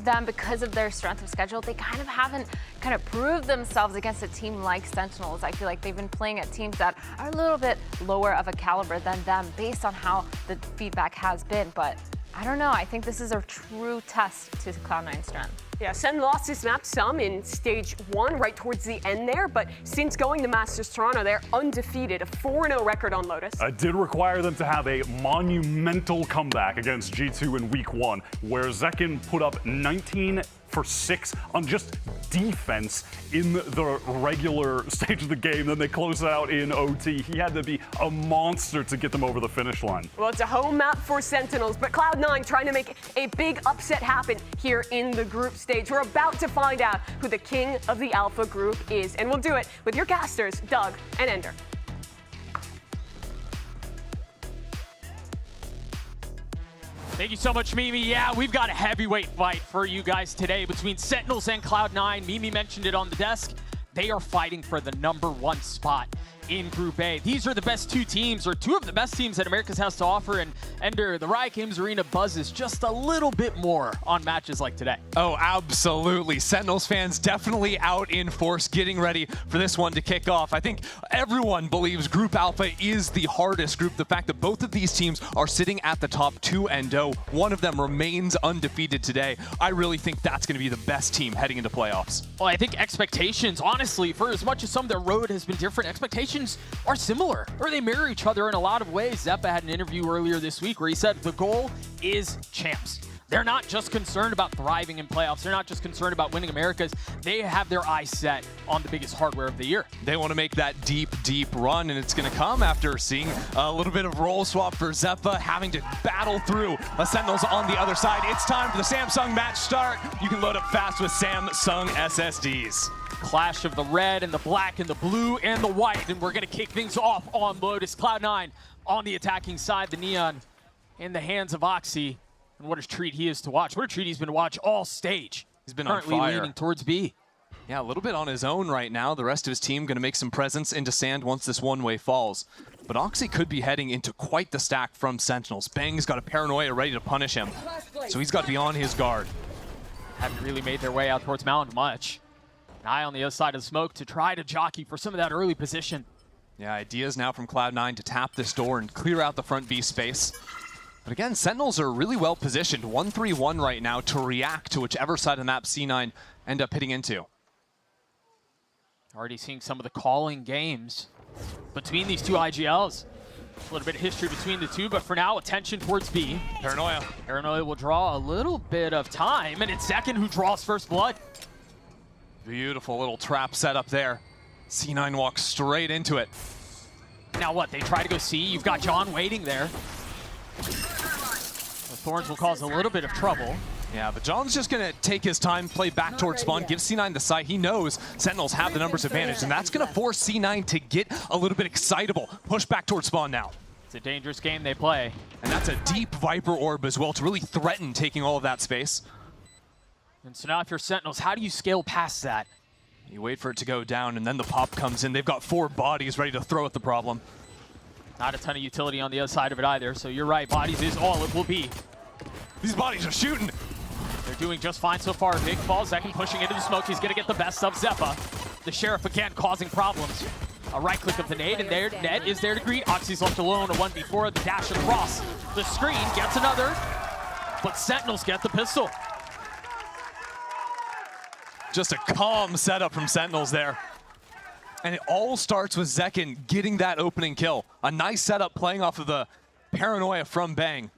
them because of their strength of schedule. They kind of haven't kind of proved themselves against a team like Sentinels. I feel like they've been playing at teams that are a little bit lower of a caliber than them based on how the feedback has been. But I don't know. I think this is a true test to Cloud9's strength. Yeah, Sen lost his map some in stage 1 right towards the end there, but since going to Masters Toronto, they're undefeated, a 4-0 record on Lotus. It did require them to have a monumental comeback against G2 in week 1, where Zekken put up 19 for 6 on just defense in the regular stage of the game. Then they closed it out in OT. He had to be a monster to get them over the finish line. Well, it's a home map for Sentinels, but Cloud9 trying to make a big upset happen here in the group stage. We're about to find out who the king of the Alpha group is, and we'll do it with your casters, Doug and Ender. Thank you so much, Mimi. Yeah, we've got a heavyweight fight for you guys today between Sentinels and Cloud9. Mimi mentioned it on the desk. They are fighting for the #1 spot in Group A. These are the best two teams, or two of the best teams that Americas has to offer, and Ender, the Riot Games Arena buzzes just a little bit more on matches like today. Oh, absolutely. Sentinels fans definitely out in force, getting ready for this one to kick off. I think everyone believes Group Alpha is the hardest group. The fact that both of these teams are sitting at the top 2-0, one of them remains undefeated today. I really think that's going to be the best team heading into playoffs. Well, I think expectations, honestly, for as much as some of their road has been different, expectations are similar, or they mirror each other in a lot of ways. Zeppa had an interview earlier this week where he said the goal is champs. They're not just concerned about thriving in playoffs. They're not just concerned about winning Americas. They have their eyes set on the biggest hardware of the year. They want to make that deep run, and it's going to come after seeing a little bit of role swap for Zeppa, having to battle through Sentinels on the other side. It's time for the Samsung match start. You can load up fast with Samsung SSDs. Clash of the red and the black and the blue and the white, and we're going to kick things off on Lotus. Cloud9 on the attacking side, the neon in the hands of Oxy. And what a treat he is to watch. What a treat he's been to watch all stage. He's been currently on fire. Leaning towards B. Yeah, a little bit on his own right now. The rest of his team going to make some presence into sand once this one-way falls. But Oxy could be heading into quite the stack from Sentinels. Bang's got a paranoia ready to punish him, so he's got to be on his guard. Haven't really made their way out towards Mountain much. An eye on the other side of the smoke to try to jockey for some of that early position. Yeah, ideas now from Cloud9 to tap this door and clear out the front B space. But again, Sentinels are really well positioned, 1-3-1 right now, to react to whichever side of the map C9 end up hitting into. Already seeing some of the calling games between these two IGLs. A little bit of history between the two, but for now, attention towards B. Paranoia. Paranoia will draw a little bit of time, and it's Zekken who draws first blood. Beautiful little trap set up there. C9 walks straight into it. Now what, they try to go C. You've got John waiting there. The Thorns will cause a little bit of trouble. Yeah, but John's just going to take his time, play back towards spawn, give C9 the sight. He knows Sentinels have the numbers advantage, and that's going to force C9 to get a little bit excitable. Push back towards spawn now. It's a dangerous game they play. And that's a deep Viper orb as well to really threaten taking all of that space. And so now if you're Sentinels, how do you scale past that? You wait for it to go down, and then the pop comes in. They've got 4 bodies ready to throw at the problem. Not a ton of utility on the other side of it either, so you're right. Bodies is all it will be. These bodies are shooting. They're doing just fine so far. Big fall, Zekken pushing into the smoke. He's going to get the best of Zeppa. The Sheriff again causing problems. A right click of the nade, and there, Ned is there to greet. Oxy's left alone, a 1v4, the dash across the screen, gets another, but Sentinels get the pistol. Just a calm setup from Sentinels there. And it all starts with Zekken getting that opening kill. A nice setup playing off of the paranoia from Bang.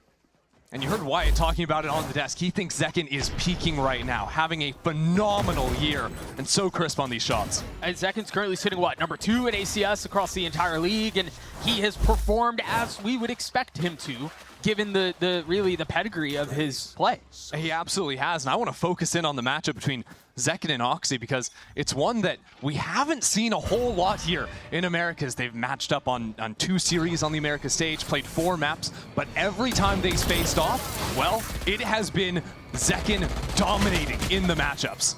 And you heard Wyatt talking about it on the desk. He thinks Zekken is peaking right now, having a phenomenal year, and so crisp on these shots. And Zekken's currently sitting, what, #2 at ACS across the entire league, and he has performed as we would expect him to, given really the pedigree of his play. He absolutely has, and I want to focus in on the matchup between Zekken and Oxy because it's one that we haven't seen a whole lot here in Americas. They've matched up on 2 series on the Americas stage, played 4 maps, but every time they faced off, well, it has been Zekken dominating in the matchups.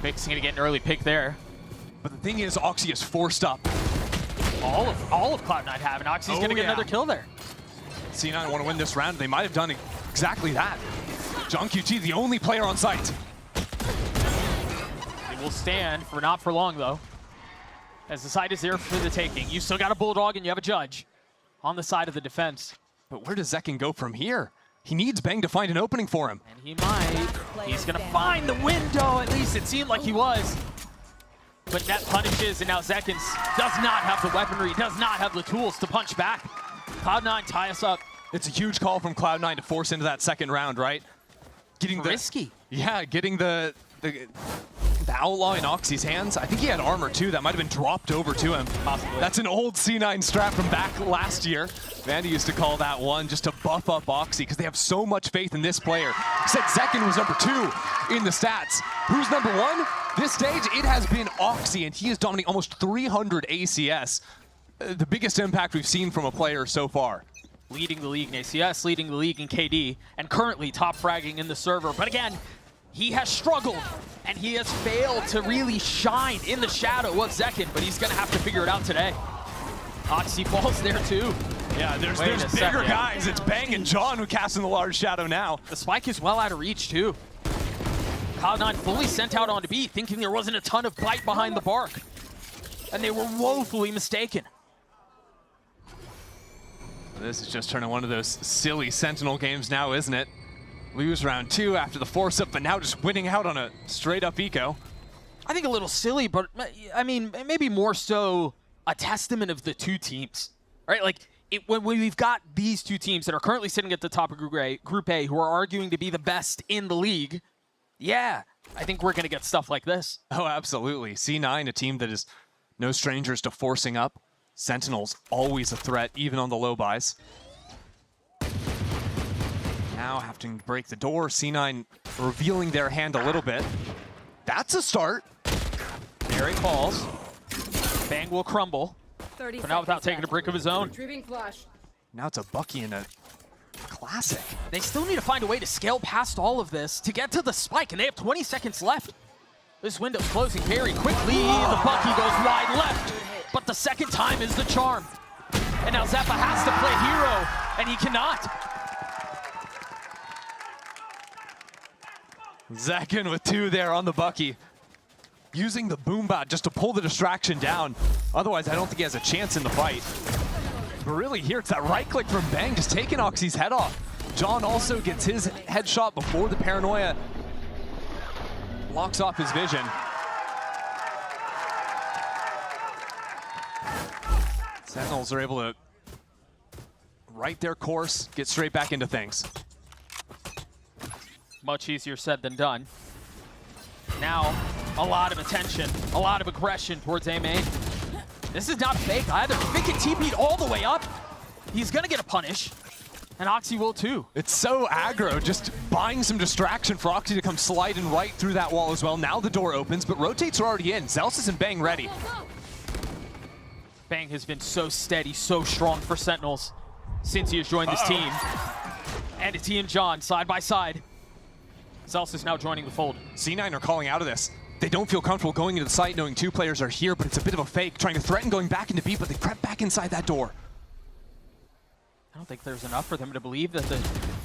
Mixing to get an early pick there. But the thing is, Oxy is forced up. All of Cloud9 have, and Oxy's going to get another kill there. C9 want to win this round. They might have done exactly that. Johnqt, the only player on site. It will stand for not for long, though, as the side is there for the taking. You still got a Bulldog, and you have a Judge on the side of the defense. But where does Zekken go from here? He needs Bang to find an opening for him. And he might. He's going to find the window, at least it seemed like he was. But net punishes, and now Zekken does not have the weaponry, does not have the tools to punch back. Cloud9 tie us up. It's a huge call from Cloud9 to force into that second round, right? Getting risky. Yeah, getting the Outlaw in Oxy's hands. I think he had armor too. That might have been dropped over to him. Possibly. That's an old C9 strat from back last year. Vandy used to call that one just to buff up Oxy because they have so much faith in this player. Said Zekken was #2 in the stats. Who's #1? This stage, it has been Oxy, and he is dominating almost 300 ACS. The biggest impact we've seen from a player so far. Leading the league in ACS, leading the league in KD, and currently top fragging in the server. But again, he has struggled, and he has failed to really shine in the shadow of Zekken, but he's gonna have to figure it out today. Oxy falls there too. Yeah, there's bigger guys. It's Bang and John who cast in the large shadow now. The spike is well out of reach too. Cloud9 fully sent out onto B, thinking there wasn't a ton of bite behind the bark. And they were woefully mistaken. This is just turning one of those silly Sentinel games now, isn't it? Lose round 2 after the force up, but now just winning out on a straight up eco. I think a little silly, but I mean, maybe more so a testament of the 2 teams, right? Like, when we've got these 2 teams that are currently sitting at the top of Group A who are arguing to be the best in the league, yeah, I think we're going to get stuff like this. Oh, absolutely. C9, a team that is no strangers to forcing up. Sentinels, always a threat, even on the low buys. Now having to break the door. C9 revealing their hand a little bit. That's a start. There he falls. Bang will crumble. But now without taking a brick of his own. Now it's a Bucky and a classic. They still need to find a way to scale past all of this to get to the spike, and they have 20 seconds left. This window's closing very quickly. The Bucky goes wide left, but the second time is the charm. And now Zeppa has to play hero, and he cannot. Zekken with 2 there on the Bucky. Using the Boombot just to pull the distraction down. Otherwise, I don't think he has a chance in the fight. But really here, it's that right click from Bang, just taking Oxy's head off. John also gets his headshot before the paranoia blocks off his vision. Sentinels are able to right their course, get straight back into things. Much easier said than done. Now, a lot of attention, a lot of aggression towards A main. This is not fake either. Vic can TP'd all the way up. He's gonna get a punish, and Oxy will too. It's so aggro, just buying some distraction for Oxy to come sliding right through that wall as well. Now the door opens, but rotates are already in. Zelsis and Bang ready. Bang has been so steady, so strong for Sentinels since he has joined this team. And it's he and John side by side. Zelsis is now joining the fold. C9 are calling out of this. They don't feel comfortable going into the site knowing 2 players are here, but it's a bit of a fake, trying to threaten going back into B, but they prep back inside that door. I don't think there's enough for them to believe that the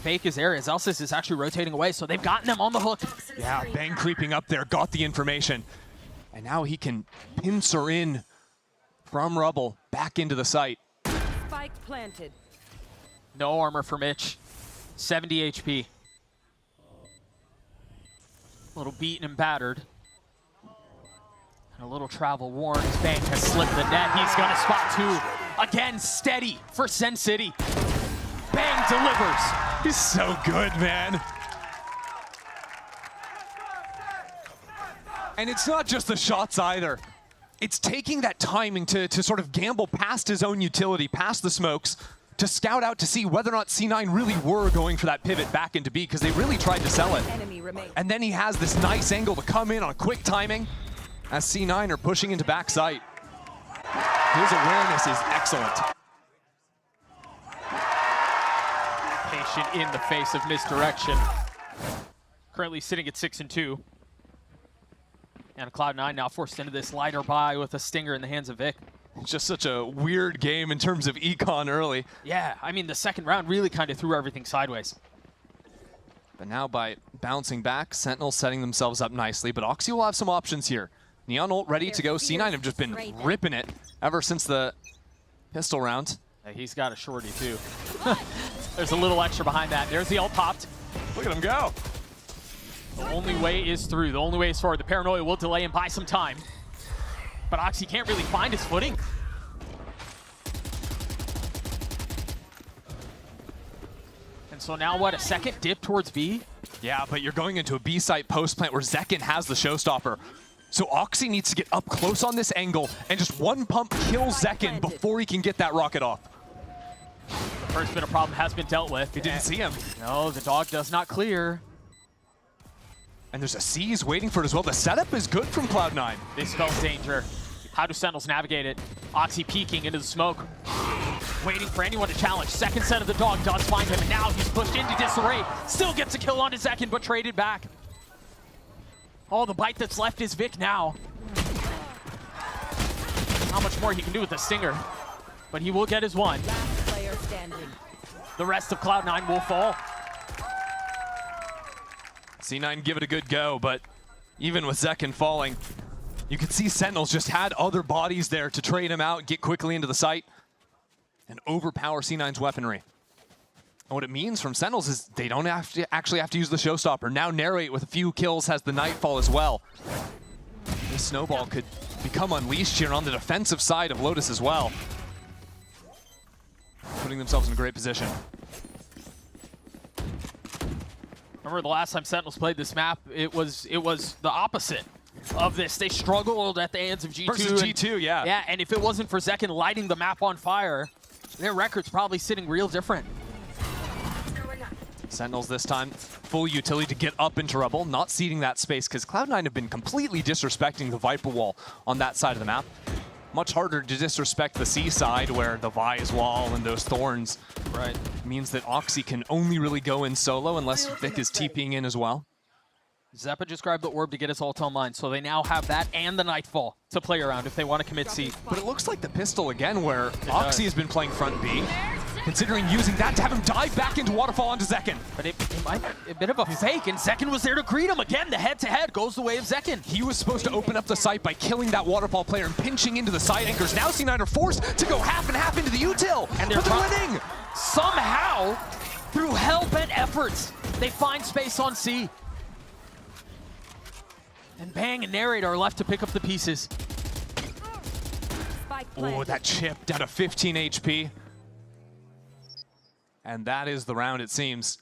fake is there. Zelsis is actually rotating away, so they've gotten them on the hook. Yeah, Bang creeping up there, got the information. And now he can pincer in from rubble back into the site. Spike planted. No armor for Mitch. 70 HP. A little beaten and battered. And a little travel worn as Bang has slipped the net. He's gonna spot 2. Again, steady for Sen City. Bang C9 delivers. He's so good, man. And it's not just the shots either. It's taking that timing to sort of gamble past his own utility, past the smokes, to scout out to see whether or not C9 really were going for that pivot back into B, because they really tried to sell it. And then he has this nice angle to come in on quick timing as C9 are pushing into back sight. His awareness is excellent. Patient in the face of misdirection. Currently sitting at 6-2. And Cloud9 now forced into this lighter buy with a stinger in the hands of Vic. Just such a weird game in terms of econ early. Yeah, I mean, the second round really kind of threw everything sideways. But now by bouncing back, Sentinels setting themselves up nicely, but Oxy will have some options here. Neon ult ready to go. C9 have just been ripping it ever since the pistol round. Yeah, he's got a shorty too. There's a little extra behind that. There's the ult popped. Look at him go. The only way is through. The only way is forward. The paranoia will delay and buy some time. But Oxy can't really find his footing. And so now what, a second dip towards B? Yeah, but you're going into a B site post plant where Zekken has the showstopper. So Oxy needs to get up close on this angle and just one pump kills Zekken before he can get that rocket off. The first bit of problem has been dealt with. He didn't see him. No, the dog does not clear. And there's a C's waiting for it as well. The setup is good from Cloud9. They spell danger. How do Sentinels navigate it? Oxy peeking into the smoke. Waiting for anyone to challenge. Second set of the dog does find him, and now he's pushed into disarray. Still gets a kill onto Zekken, but traded back. Oh, the bite that's left is Vic now. How much more he can do with the stinger. But he will get his one. Last player standing. The rest of Cloud9 will fall. C9 give it a good go, but even with Zekken falling, you can see Sentinels just had other bodies there to trade him out, get quickly into the site, and overpower C9's weaponry. And what it means from Sentinels is they don't actually have to use the showstopper. Now Narrate with a few kills has the Nightfall as well. This snowball could become unleashed here on the defensive side of Lotus as well. Putting themselves in a great position. Remember the last time Sentinels played this map, it was the opposite of this. They struggled at the hands of G2. Versus G2, yeah. Yeah, and if it wasn't for Zekken lighting the map on fire, their record's probably sitting real different. Sentinels this time, full utility to get up into rubble, not ceding that space because Cloud9 have been completely disrespecting the Viper wall on that side of the map. Much harder to disrespect the C side where the Vi's wall and those thorns means that Oxy can only really go in solo unless Vic is TPing in as well. Zeppa just grabbed the orb to get his ult online, so they now have that and the Nightfall to play around if they want to commit C. But it looks like the pistol again where Oxy has been playing front B, considering using that to have him dive back into Waterfall onto Zekken. But it might be a bit of a fake, and Zekken was there to greet him. Again, the head-to-head goes the way of Zekken. He was supposed to open up the site by killing that Waterfall player and pinching into the side anchors. Now C9 are forced to go half and half into the util, and they're winning! Somehow, through hell-bent efforts, they find space on C. And Bang and Narrate are left to pick up the pieces. Oh, that chip down to 15 HP. And that is the round, it seems.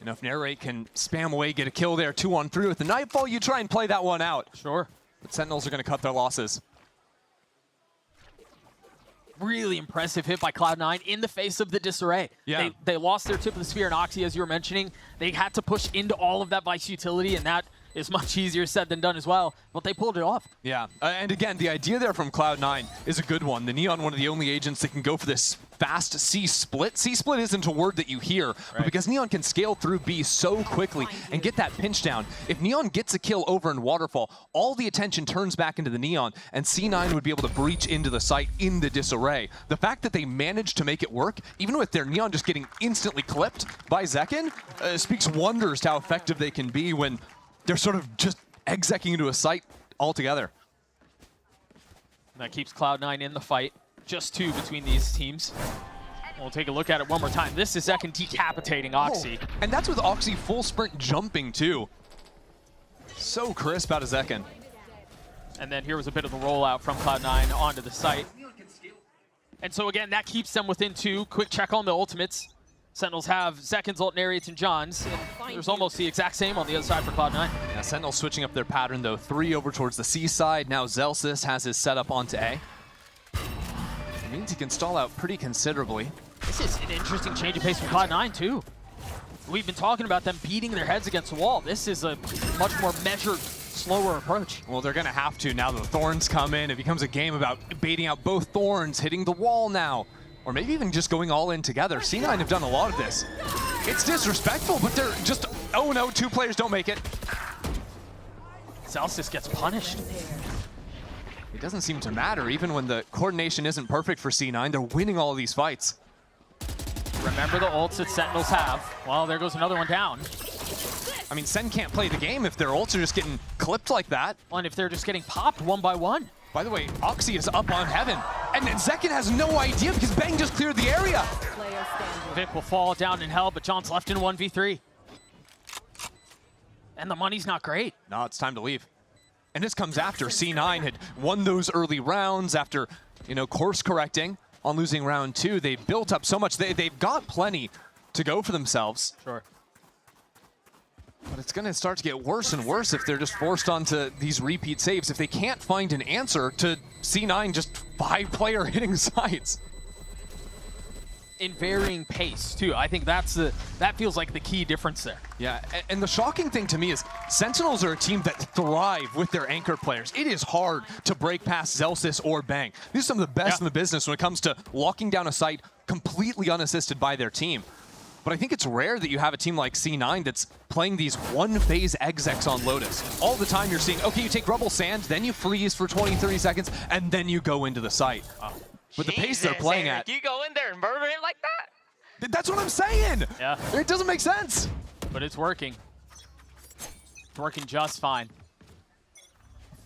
And if Narrate can spam away, get a kill there, 2-on-3 with the Nightfall, you try and play that one out. Sure. But Sentinels are going to cut their losses. Really impressive hit by Cloud9 in the face of the disarray. Yeah. They lost their tip of the spear, and Oxy, as you were mentioning, they had to push into all of that Vice utility, and that is much easier said than done as well, but they pulled it off. Yeah, and again, the idea there from Cloud9 is a good one. The Neon, one of the only agents that can go for this fast C-split. C-split isn't a word that you hear, but because Neon can scale through B so quickly and get that pinch down, if Neon gets a kill over in Waterfall, all the attention turns back into the Neon, and C9 would be able to breach into the site in the disarray. The fact that they managed to make it work, even with their Neon just getting instantly clipped by Zekken, speaks wonders to how effective they can be when they're sort of just execing into a site altogether. That keeps Cloud9 in the fight. Just two between these teams. We'll take a look at it one more time. This is Zekken decapitating Oxy. Oh, and that's with Oxy full sprint jumping too. So crisp out of Zekken. And then here was a bit of a rollout from Cloud9 onto the site. And so again, that keeps them within two. Quick check on the ultimates. Sentinels have Zekken's ult narrates and John's. And there's almost the exact same on the other side for Cloud9. Yeah, Sentinels switching up their pattern though. 3 over towards the C side. Now Zelsis has his setup onto A. It means he can stall out pretty considerably. This is an interesting change of pace from Cloud9 too. We've been talking about them beating their heads against the wall. This is a much more measured, slower approach. Well, they're gonna have to now that the Thorns come in. It becomes a game about baiting out both Thorns, hitting the wall now. Or maybe even just going all in together. C9 have done a lot of this. It's disrespectful, but they're just, oh no, 2 players don't make it. Zelsis gets punished. It doesn't seem to matter, even when the coordination isn't perfect for C9, they're winning all of these fights. Remember the ults that Sentinels have. Well, there goes another one down. I mean, Sen can't play the game if their ults are just getting clipped like that. And if they're just getting popped one by one. By the way, Oxy is up on heaven. And Zekken has no idea because Bang just cleared the area. Vic will fall down in hell, but John's left in 1v3. And the money's not great. No, it's time to leave. And this comes after C9 had won those early rounds after, you know, course correcting on losing round 2. They built up so much. They've got plenty to go for themselves. Sure. But it's going to start to get worse and worse if they're just forced onto these repeat saves. If they can't find an answer to C9 just 5-player hitting sites. In varying pace, too. I think that feels like the key difference there. Yeah, and the shocking thing to me is Sentinels are a team that thrive with their anchor players. It is hard to break past Zelsis or Bang. These are some of the best in the business when it comes to locking down a site completely unassisted by their team. But I think it's rare that you have a team like C9 that's playing these one-phase execs on Lotus. All the time you're seeing, okay, you take Rubble Sand, then you freeze for 20, 30 seconds, and then you go into the site. With the pace they're playing Eric, at. You go in there and murder it like that? That's what I'm saying! Yeah. It doesn't make sense! But it's working. It's working just fine.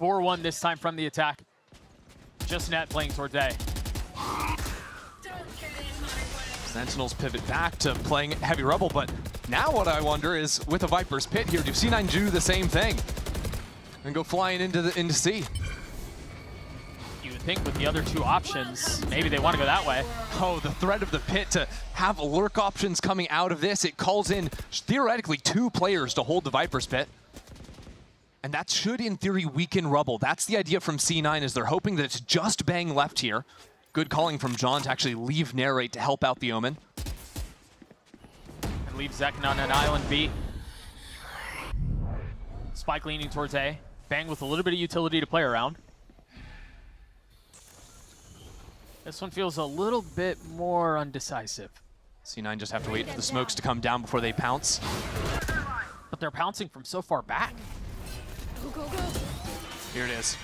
4-1 this time from the attack. Just net playing towards A. Sentinels pivot back to playing heavy rubble, but now what I wonder is, with a Viper's Pit here, do C9 do the same thing? And go flying into C? You would think with the other 2 options, maybe they want to go that way. Oh, the threat of the pit to have lurk options coming out of this. It calls in, theoretically, 2 players to hold the Viper's Pit. And that should, in theory, weaken Rubble. That's the idea from C9, is they're hoping that it's just Bang left here. Good calling from John to actually leave Narrate to help out the Omen. And leave Zekken on an island B. Spike leaning towards A. Bang with a little bit of utility to play around. This one feels a little bit more undecisive. C9 just have to wait for the smokes to come down before they pounce. But they're pouncing from so far back. Go, go, go. Here it is.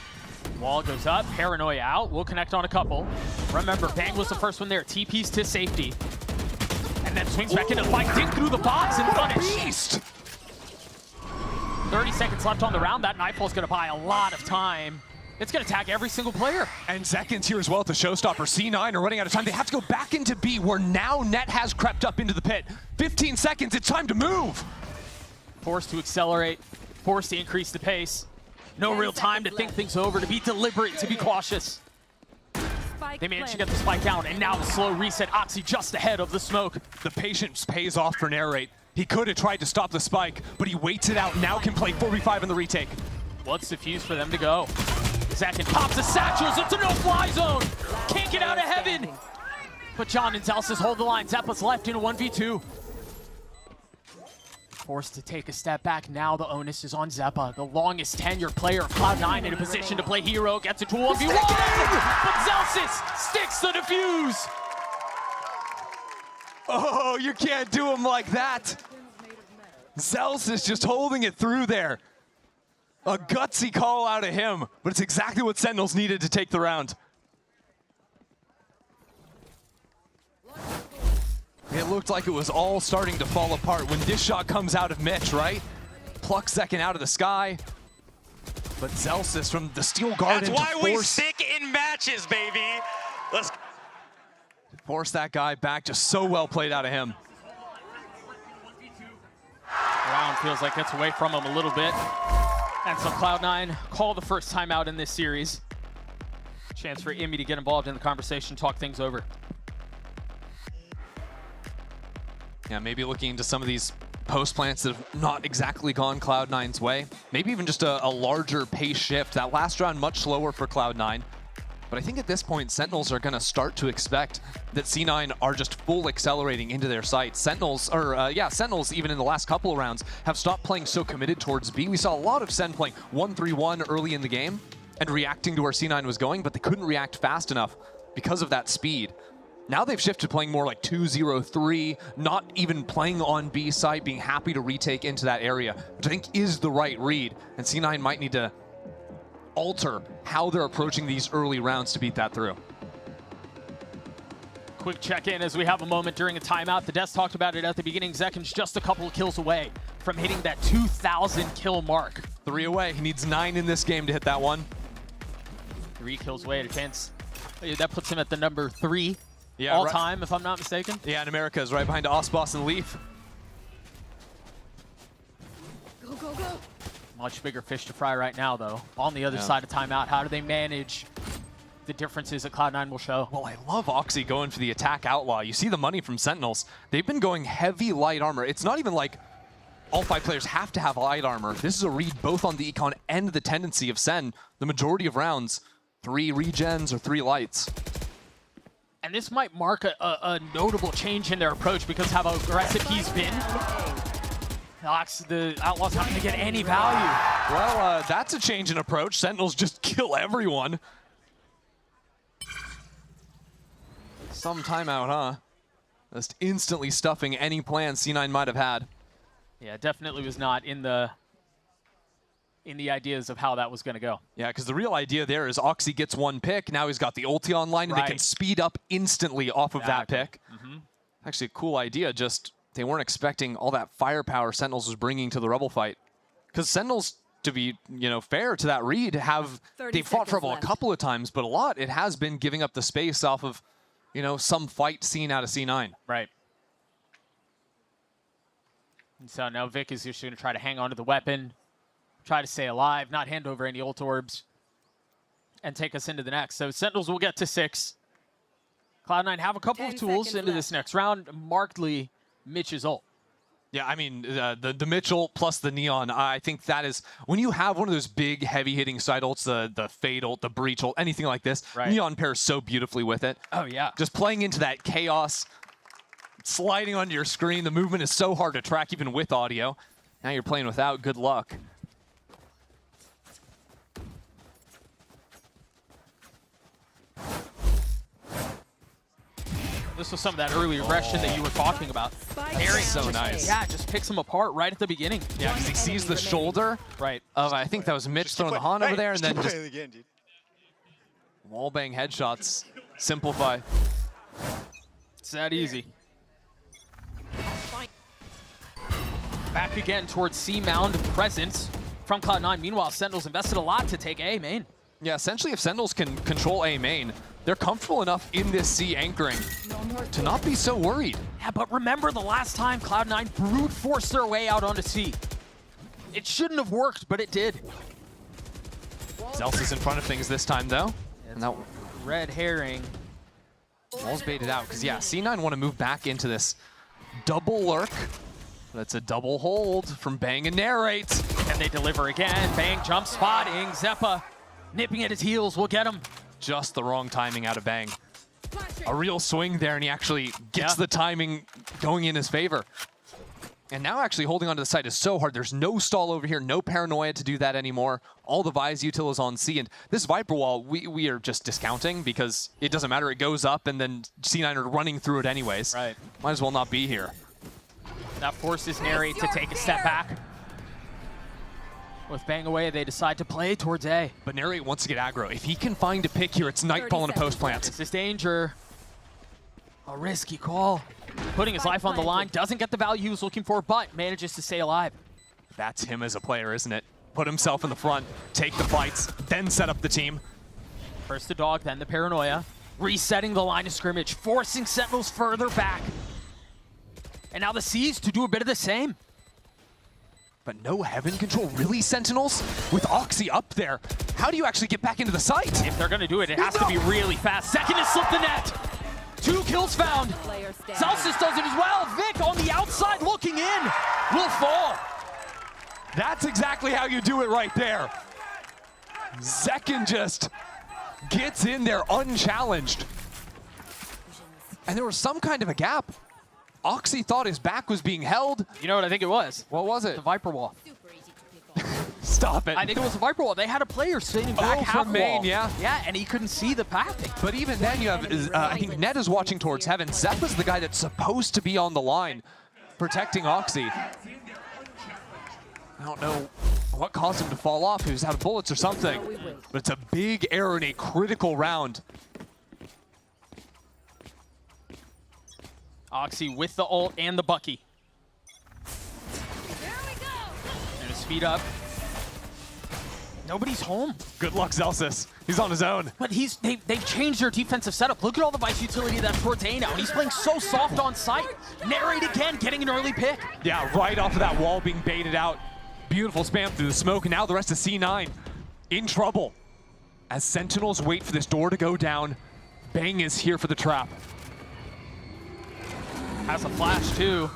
Wall goes up, Paranoia out. We'll connect on a couple. Remember, Bang was the first one there. TP's to safety. And then swings back into the fight, dig through the box and punish. Beast! 30 seconds left on the round. That Nightfall's gonna buy a lot of time. It's gonna tag every single player. And Zekken's here as well at the showstopper. C9 are running out of time. They have to go back into B, where now Net has crept up into the pit. 15 seconds, it's time to move. Forced to accelerate, forced to increase the pace. No real time to think things over, to be deliberate, to be cautious. They managed to get the spike down, and now the slow reset. Oxy just ahead of the smoke. The patience pays off for Narrate. He could have tried to stop the spike, but he waits it out. Now can play 4v5 in the retake. What's the fuse for them to go? Zekken pops the satchels. It's a no-fly zone. Can't get out of heaven. But John and Zelsis hold the line. Zeppa's left in a 1v2. Forced to take a step back. Now the onus is on Zeppa, the longest tenure player of Cloud9, in a position to play hero. Gets it to 1v1, but Zelsis sticks the defuse. Oh, you can't do him like that. Zelsis just holding it through there. A gutsy call out of him, but it's exactly what Sentinels needed to take the round. It looked like it was all starting to fall apart when this shot comes out of Mitch, right? Plucks Zekken out of the sky. But Zelsis from the Steel Garden. That's why we stick in matches, baby. Let's force that guy back. Just so well played out of him. Round feels like it's away from him a little bit. And so Cloud9 call the first timeout in this series. Chance for Immy to get involved in the conversation, talk things over. Yeah, maybe looking into some of these post plants that have not exactly gone Cloud9's way. Maybe even just a larger pace shift. That last round much slower for Cloud9. But I think at this point, Sentinels are going to start to expect that C9 are just full accelerating into their sights. Sentinels even in the last couple of rounds have stopped playing so committed towards B. We saw a lot of Sen playing 1-3-1 early in the game and reacting to where C9 was going, but they couldn't react fast enough because of that speed. Now they've shifted playing more like 2-0-3, not even playing on B site, being happy to retake into that area, which I think is the right read. And C9 might need to alter how they're approaching these early rounds to beat that through. Quick check-in as we have a moment during a timeout. The Desk talked about it at the beginning. Zekken's just a couple of kills away from hitting that 2,000 kill mark. 3 away. He needs 9 in this game to hit that one. 3 kills away at a chance. That puts him at the number 3 yeah, all right. time, if I'm not mistaken. Yeah, in Americas, right behind Osboss and Leaf. Go, go, go. Much bigger fish to fry right now, though. On the other side of timeout, how do they manage the differences that Cloud9 will show? Well, I love Oxy going for the attack outlaw. You see the money from Sentinels. They've been going heavy light armor. It's not even like all 5 players have to have light armor. This is a read both on the econ and the tendency of Sen. The majority of rounds, 3 regens or 3 lights. And this might mark a notable change in their approach because how aggressive he's been. The Outlaw's not going to get any value. Well, that's a change in approach. Sentinels just kill everyone. Some timeout, huh? Just instantly stuffing any plan C9 might have had. Yeah, definitely was not in the ideas of how that was going to go. Yeah, because the real idea there is Oxy gets 1 pick. Now he's got the ulti online, and they can speed up instantly off of that pick. Actually, a cool idea. Just they weren't expecting all that firepower Sentinels was bringing to the Rebel fight. Because Sentinels, to be fair to that read, they've fought Rebel a couple of times, but a lot it has been giving up the space off of some fight seen out of C9. Right. And so now Vic is just going to try to hang on to the weapon, try to stay alive, not hand over any ult orbs, and take us into the next. So Sentinels will get to 6. Cloud9 have a couple of tools into this next round, markedly Mitch's ult. Yeah, I mean, the Mitch ult plus the Neon, I think that is, when you have one of those big, heavy-hitting side ults, the Fade ult, the Breach ult, anything like this, Neon pairs so beautifully with it. Oh, yeah. Just playing into that chaos, sliding onto your screen, the movement is so hard to track even with audio. Now you're playing without, good luck. This was some of that early aggression that you were talking about. Very so nice. Yeah, just picks him apart right at the beginning. Yeah, because he sees the shoulder of, I think that was Mitch throwing the Han over there, and then just wallbang headshots. Simplify. It's that easy. Back again towards C mound presence from Cloud9. Meanwhile, Sentinels invested a lot to take A main. Yeah, essentially if Sentinels can control A main, they're comfortable enough in this C anchoring to not be so worried. Yeah, but remember the last time Cloud9 brute forced their way out onto C. It shouldn't have worked, but it did. Zels is in front of things this time, though. And that red herring. Wall's baited out, because yeah, C9 want to move back into this double lurk. That's a double hold from Bang and Narrate. And they deliver again. Bang jump spotting. Zeppa nipping at his heels will get him. Just the wrong timing out of Bang. A real swing there, and he actually gets the timing going in his favor. And now actually holding onto the side is so hard. There's no stall over here, no paranoia to do that anymore. All the Vise util is on C, and this Viper wall, we are just discounting because it doesn't matter. It goes up, and then C9 are running through it anyways. Right. Might as well not be here. That forces Narrate to take a step back. With Bang away, they decide to play towards A. But Narrate wants to get aggro. If he can find a pick here, it's Nightfall in a post plant. This is danger. A risky call. Putting his life on the line, doesn't get the value he was looking for, but manages to stay alive. That's him as a player, isn't it? Put himself in the front, take the fights, then set up the team. First the dog, then the paranoia. Resetting the line of scrimmage, forcing Sentinels further back. And now the C's to do a bit of the same. But no heaven control, really, Sentinels? With Oxy up there, how do you actually get back into the site? If they're gonna do it, it has to be really fast. Zekken has slipped the net. 2 kills found. Celsius does it as well. Vic on the outside looking in. Will fall. That's exactly how you do it right there. Zekken just gets in there unchallenged. And there was some kind of a gap. Oxy thought his back was being held. You know what I think it was? What was it? The Viper wall. Stop it. I think it was a Viper wall. They had a player sitting back half from main, wall. yeah. Yeah, and he couldn't see the path. But even then, you have, I think Ned is watching towards heaven. Zeppa's the guy that's supposed to be on the line, protecting Oxy. I don't know what caused him to fall off. He was out of bullets or something. But it's a big error in a critical round. Oxy with the ult and the Bucky. And a speed up. Nobody's home. Good luck, Celsius. He's on his own. But they've changed their defensive setup. Look at all the Vice utility that's towards A now. And he's playing so soft on sight. Narrate again, getting an early pick. Yeah, right off of that wall being baited out. Beautiful spam through the smoke, and now the rest of C9 in trouble. As Sentinels wait for this door to go down, Bang is here for the trap. Has a flash too.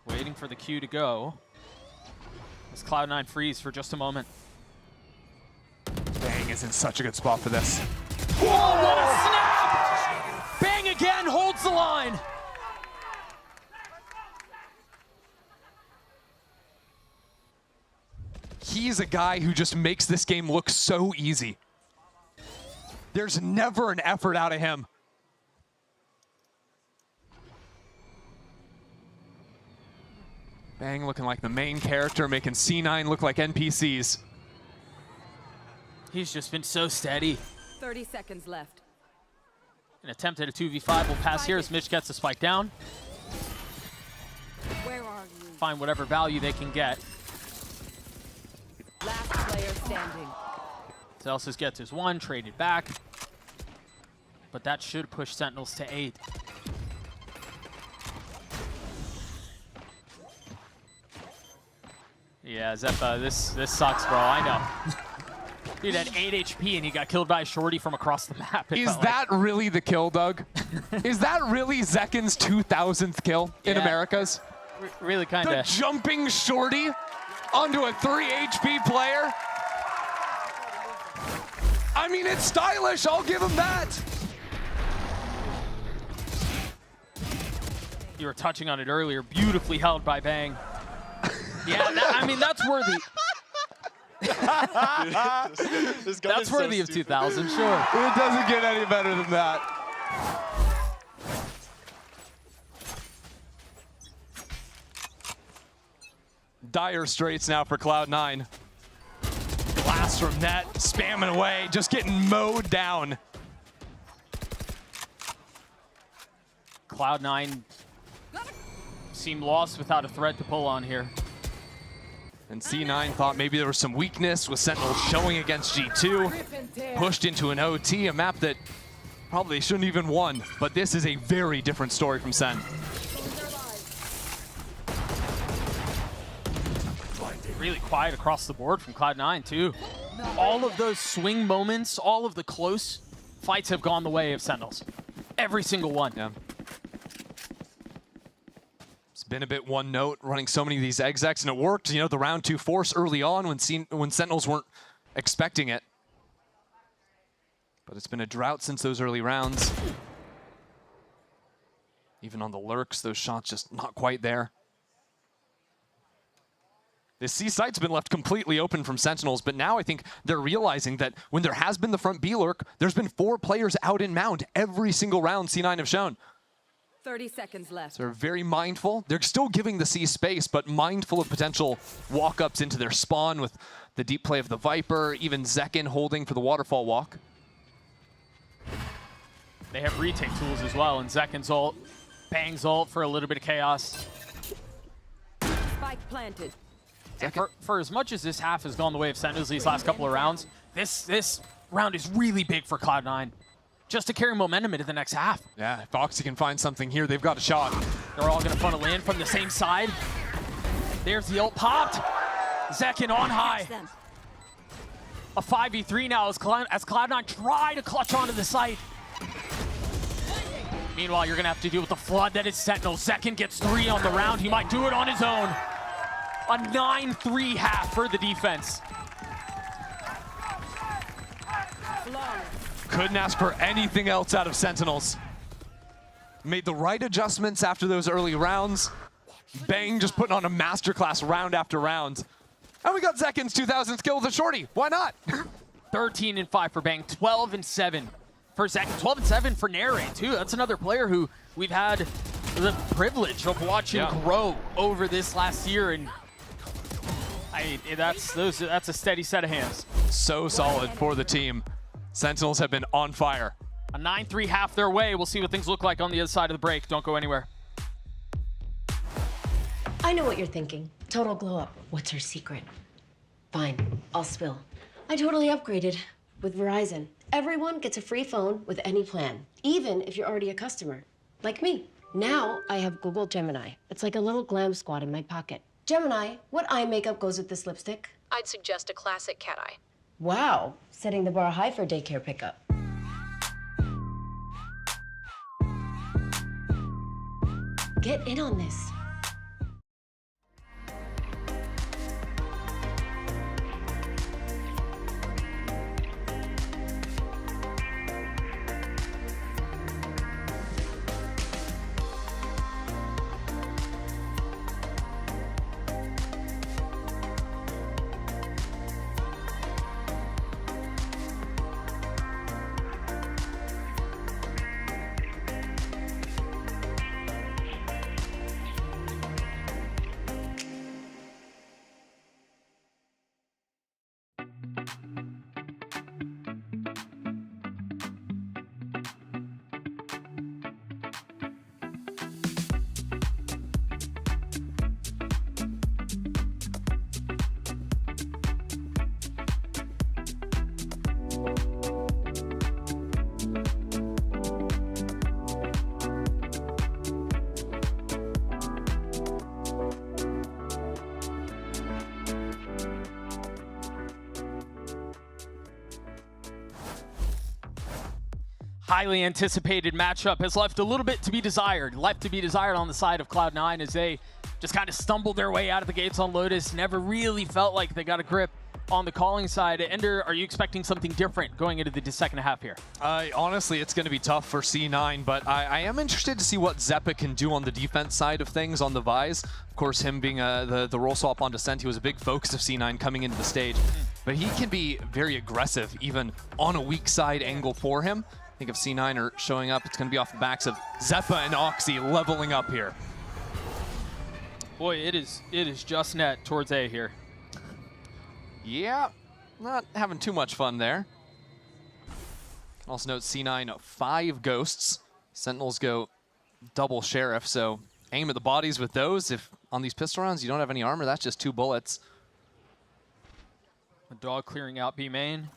Waiting for the Q to go. As Cloud9 freeze for just a moment. Bang is in such a good spot for this. Whoa, what a snap! Bang again, holds the line. He's a guy who just makes this game look so easy. There's never an effort out of him. Bang looking like the main character, making C9 look like NPCs. He's just been so steady. 30 seconds left. An attempt at a 2v5 will pass here as Mitch gets the spike down. Where are you? Find whatever value they can get. Last player standing. Celsius gets his 1, traded back. But that should push Sentinels to 8. Yeah, Zeppa, this sucks, bro. I know. Dude had 8 HP and he got killed by a shorty from across the map. Is that really the kill, Doug? Is that really Zekken's 2,000th kill in Americas? Really kind of. The jumping shorty onto a 3 HP player? I mean, it's stylish. I'll give him that. You were touching on it earlier. Beautifully held by Bang. Yeah, I mean, that's worthy. That's worthy of 2,000, sure. It doesn't get any better than that. Dire straits now for Cloud9. Blast from net, spamming away, just getting mowed down. Cloud9 seemed lost without a threat to pull on here. And C9 thought maybe there was some weakness with Sentinels showing against G2. Pushed into an OT, a map that probably shouldn't even won. But this is a very different story from Sen. Really quiet across the board from Cloud9 too. All of those swing moments, all of the close fights have gone the way of Sentinels. Every single one. Yeah. It's been a bit one note running so many of these execs, and it worked. You know, the round 2 force early on when Sentinels weren't expecting it. But it's been a drought since those early rounds. Even on the lurks, those shots just not quite there. This C site's been left completely open from Sentinels, but now I think they're realizing that when there has been the front B lurk, there's been 4 players out in mound every single round C9 have shown. 30 seconds left. So they're very mindful. They're still giving the C space, but mindful of potential walk-ups into their spawn with the deep play of the Viper, even Zekken holding for the waterfall walk. They have retake tools as well, and Zekken's ult, Bang's ult for a little bit of chaos. Spike planted. And for as much as this half has gone the way of Sentinels these last couple of rounds, this round is really big for Cloud9. Just to carry momentum into the next half. Yeah, if Oxy can find something here, they've got a shot. They're all going to funnel in from the same side. There's the ult popped. Zekken on high. a 5v3 now as Cloud9 try to clutch onto the site. Meanwhile, you're gonna have to deal with the flood that is Sentinels. Zekken gets 3 on the round. He might do it on his own. A 9-3 half for the defense. Couldn't ask for anything else out of Sentinels. Made the right adjustments after those early rounds. Bang, just putting on a masterclass round after round. And we got Zekken's 2000 skill with a shorty. Why not? 13-5 for Bang, 12-7 for Zekken, 12-7 for Narrate too. That's another player who we've had the privilege of watching grow over this last year, and that's a steady set of hands. So solid for the team. Sentinels have been on fire. A 9-3 half their way. We'll see what things look like on the other side of the break. Don't go anywhere. I know what you're thinking. Total glow up. What's her secret? Fine, I'll spill. I totally upgraded with Verizon. Everyone gets a free phone with any plan, even if you're already a customer, like me. Now I have Google Gemini. It's like a little glam squad in my pocket. Gemini, what eye makeup goes with this lipstick? I'd suggest a classic cat eye. Wow, setting the bar high for daycare pickup. Get in on this. Highly anticipated matchup has left a little bit to be desired. Left to be desired on the side of Cloud9 as they just kind of stumbled their way out of the gates on Lotus. Never really felt like they got a grip on the calling side. Ender, are you expecting something different going into the second half here? Honestly, it's going to be tough for C9, but I am interested to see what Zeppa can do on the defense side of things on the Vise. Of course, him being the role swap on Descent, he was a big focus of C9 coming into the stage. But he can be very aggressive, even on a weak side angle for him. I think if C9 are showing up, it's going to be off the backs of Zeppa and Oxy leveling up here. Boy, it is just net towards A here. Yeah, not having too much fun there. Can also note C9 5 ghosts. Sentinels go double sheriff, so aim at the bodies with those. If on these pistol rounds you don't have any armor, that's just 2 bullets. A dog clearing out B main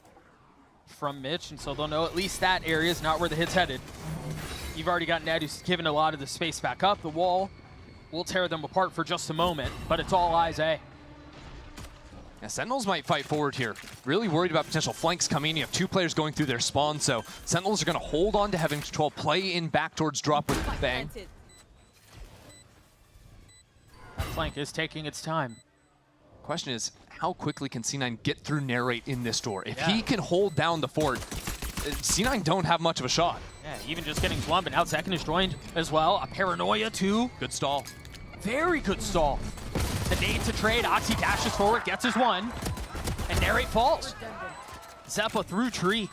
from Mitch, and so they'll know at least that area is not where the hit's headed. You've already got Ned who's given a lot of the space back up. The wall will tear them apart for just a moment, but it's all eyes A. Yeah, Sentinels might fight forward here. Really worried about potential flanks coming. You have 2 players going through their spawn, so Sentinels are going to hold on to having control, play in back towards drop with Bang. That flank is taking its time. Question is, how quickly can C9 get through Narrate in this door? If he can hold down the fort, C9 don't have much of a shot. Yeah, even just getting one, but now Zekken is joined as well. A Paranoia too. Good stall. Very good stall. The nade to trade. Oxy dashes forward, gets his one, and Narrate falls. Zeppa through tree,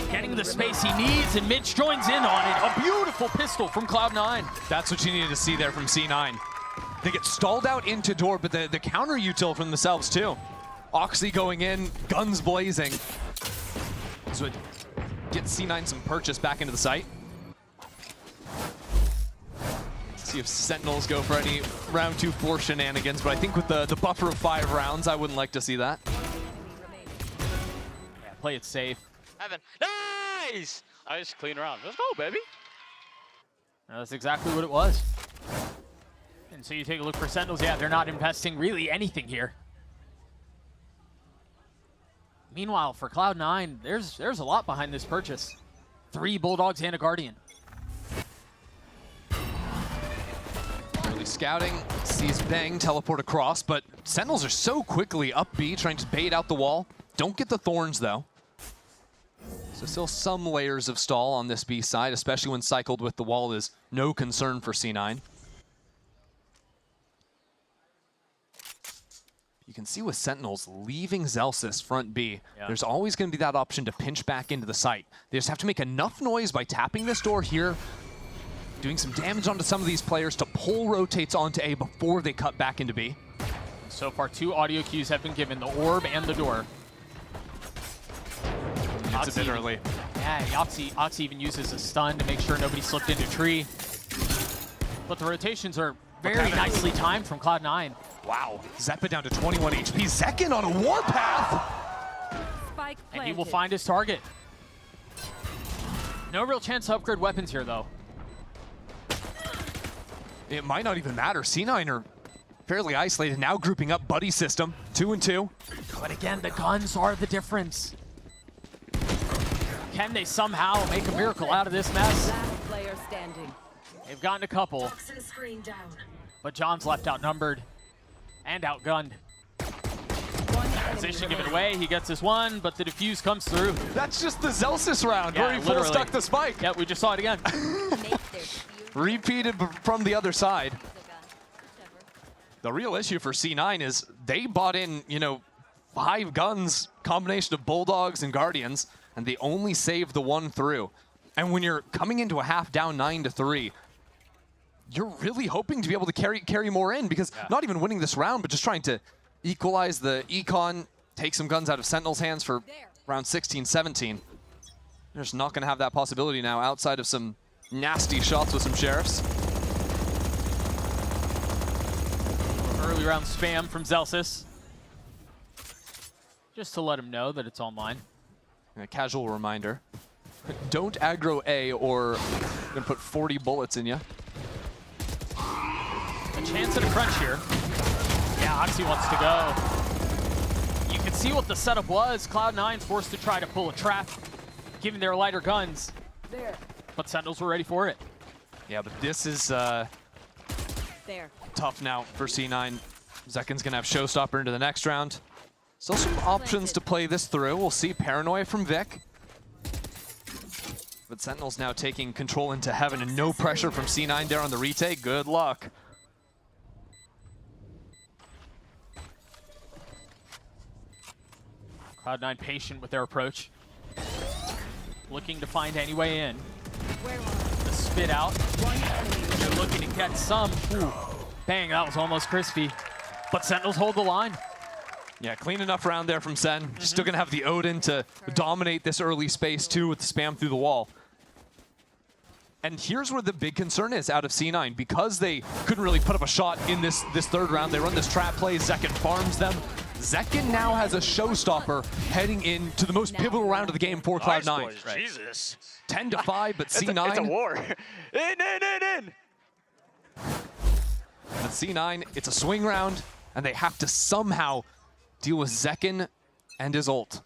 getting the space he needs, and Mitch joins in on it. A beautiful pistol from Cloud9. That's what you needed to see there from C9. They get stalled out into door, but the counter util from themselves too. Oxy going in, guns blazing. So it gets C9 some purchase back into the site. See if Sentinels go for any round 2 4 shenanigans, but I think with the buffer of 5 rounds, I wouldn't like to see that. Yeah, play it safe. Evan, nice! Nice, clean round. Let's go, baby. That's exactly what it was. And so you take a look for Sentinels. Yeah, they're not investing really anything here. Meanwhile, for Cloud9, there's a lot behind this purchase. 3 Bulldogs and a Guardian. Early scouting, sees Bang teleport across, but Sentinels are so quickly up B, trying to bait out the wall. Don't get the Thorns, though. So still some layers of stall on this B side, especially when cycled with the wall is no concern for C9. You can see with Sentinels leaving Zelsis front B, there's always going to be that option to pinch back into the site. They just have to make enough noise by tapping this door here, doing some damage onto some of these players to pull rotates onto A before they cut back into B. So far, 2 audio cues have been given, the orb and the door. It's a bit early. Yeah, Oxy even uses a stun to make sure nobody slipped into tree. But the rotations are very nicely timed from Cloud9. Wow, Zeppa down to 21 HP. Zekken on a warpath! Spike planted. And he will find his target. No real chance to upgrade weapons here, though. It might not even matter. C9 are fairly isolated, now grouping up buddy system, 2 and 2. But again, the guns are the difference. Can they somehow make a miracle out of this mess? Last player standing. They've gotten a couple, but John's left outnumbered and outgunned. Position given away, he gets this one, but the defuse comes through. That's just the Zelsis round where he full stuck the spike. Yeah, we just saw it again. Repeated from the other side. The real issue for C9 is they bought in, 5 guns, combination of Bulldogs and Guardians, and they only saved the one through. And when you're coming into a half down 9-3, you're really hoping to be able to carry more in, because not even winning this round, but just trying to equalize the econ, take some guns out of Sentinel's hands for round 16, 17. They're just not going to have that possibility now outside of some nasty shots with some Sheriffs. Early round spam from Zelsis. Just to let him know that it's online. A casual reminder. Don't aggro A or I'm going to put 40 bullets in you. A chance at a crunch here. Yeah, Oxy wants to go. You can see what the setup was. Cloud9's forced to try to pull a trap, given their lighter guns. But Sentinels were ready for it. Yeah, but this is tough now for C9. Zekken's going to have Showstopper into the next round. Still some options to play this through. We'll see Paranoia from Vic. But Sentinels now taking control into heaven and no pressure from C9 there on the retake. Good luck. Cloud9 patient with their approach. Looking to find any way in. The spit out. They're looking to catch some. Ooh. Bang, that was almost crispy. But Sentinels hold the line. Yeah, clean enough round there from Sen. Still going to have the Odin to dominate this early space, too, with the spam through the wall. And here's where the big concern is out of C9. Because they couldn't really put up a shot in this third round, they run this trap play. Zekken farms them. Zekken now has a showstopper heading into the most pivotal round of the game for Cloud9. Right. Jesus. 10-5, but C9... It's a war. In. But C9, it's a swing round, and they have to somehow deal with Zekken and his ult.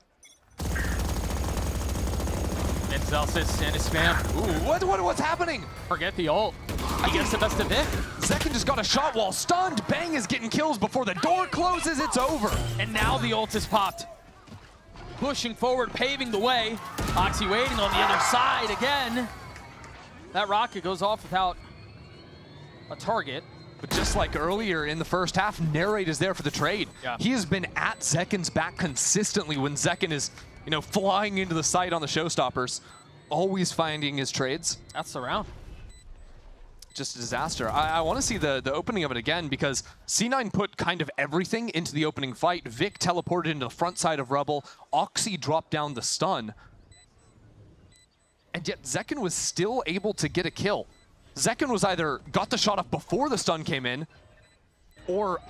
And Zelsis and his spam. Ooh, what's happening? Forget the ult. He gets the best of Vic. Zekken just got a shot while stunned. Bang is getting kills before the door closes. It's over. And now the ult is popped. Pushing forward, paving the way. Oxy waiting on the other side again. That rocket goes off without a target. But just like earlier in the first half, Narrate is there for the trade. Yeah. He has been at Zekken's back consistently when Zekken is, flying into the site on the showstoppers, always finding his trades. That's the round. Just a disaster. I want to see the opening of it again, because C9 put kind of everything into the opening fight. Vic teleported into the front side of Rebel. Oxy dropped down the stun. And yet Zekken was still able to get a kill. Zekken was either got the shot off before the stun came in, or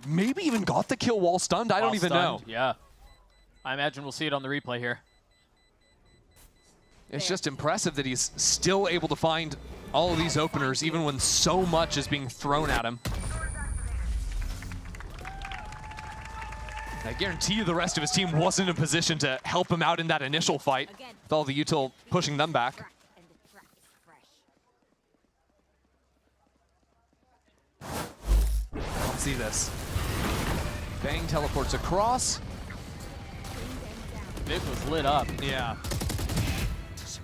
maybe even got the kill while stunned. I don't even know. Yeah. I imagine we'll see it on the replay here. It's just impressive that he's still able to find all of these openers, even when so much is being thrown at him. I guarantee you the rest of his team wasn't in a position to help him out in that initial fight, with all the util pushing them back. Let's see this. Bang teleports across. Mitch was lit up. Yeah.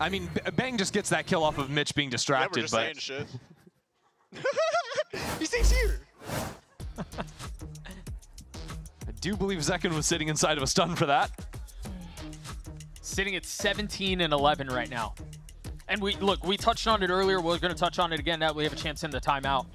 I mean, Bang just gets that kill off of Mitch being distracted, we're just but... saying shit. He stays here. I do believe Zekken was sitting inside of a stun for that. Sitting at 17 and 11 right now. And we touched on it earlier. We're going to touch on it again now that we have a chance in the timeout.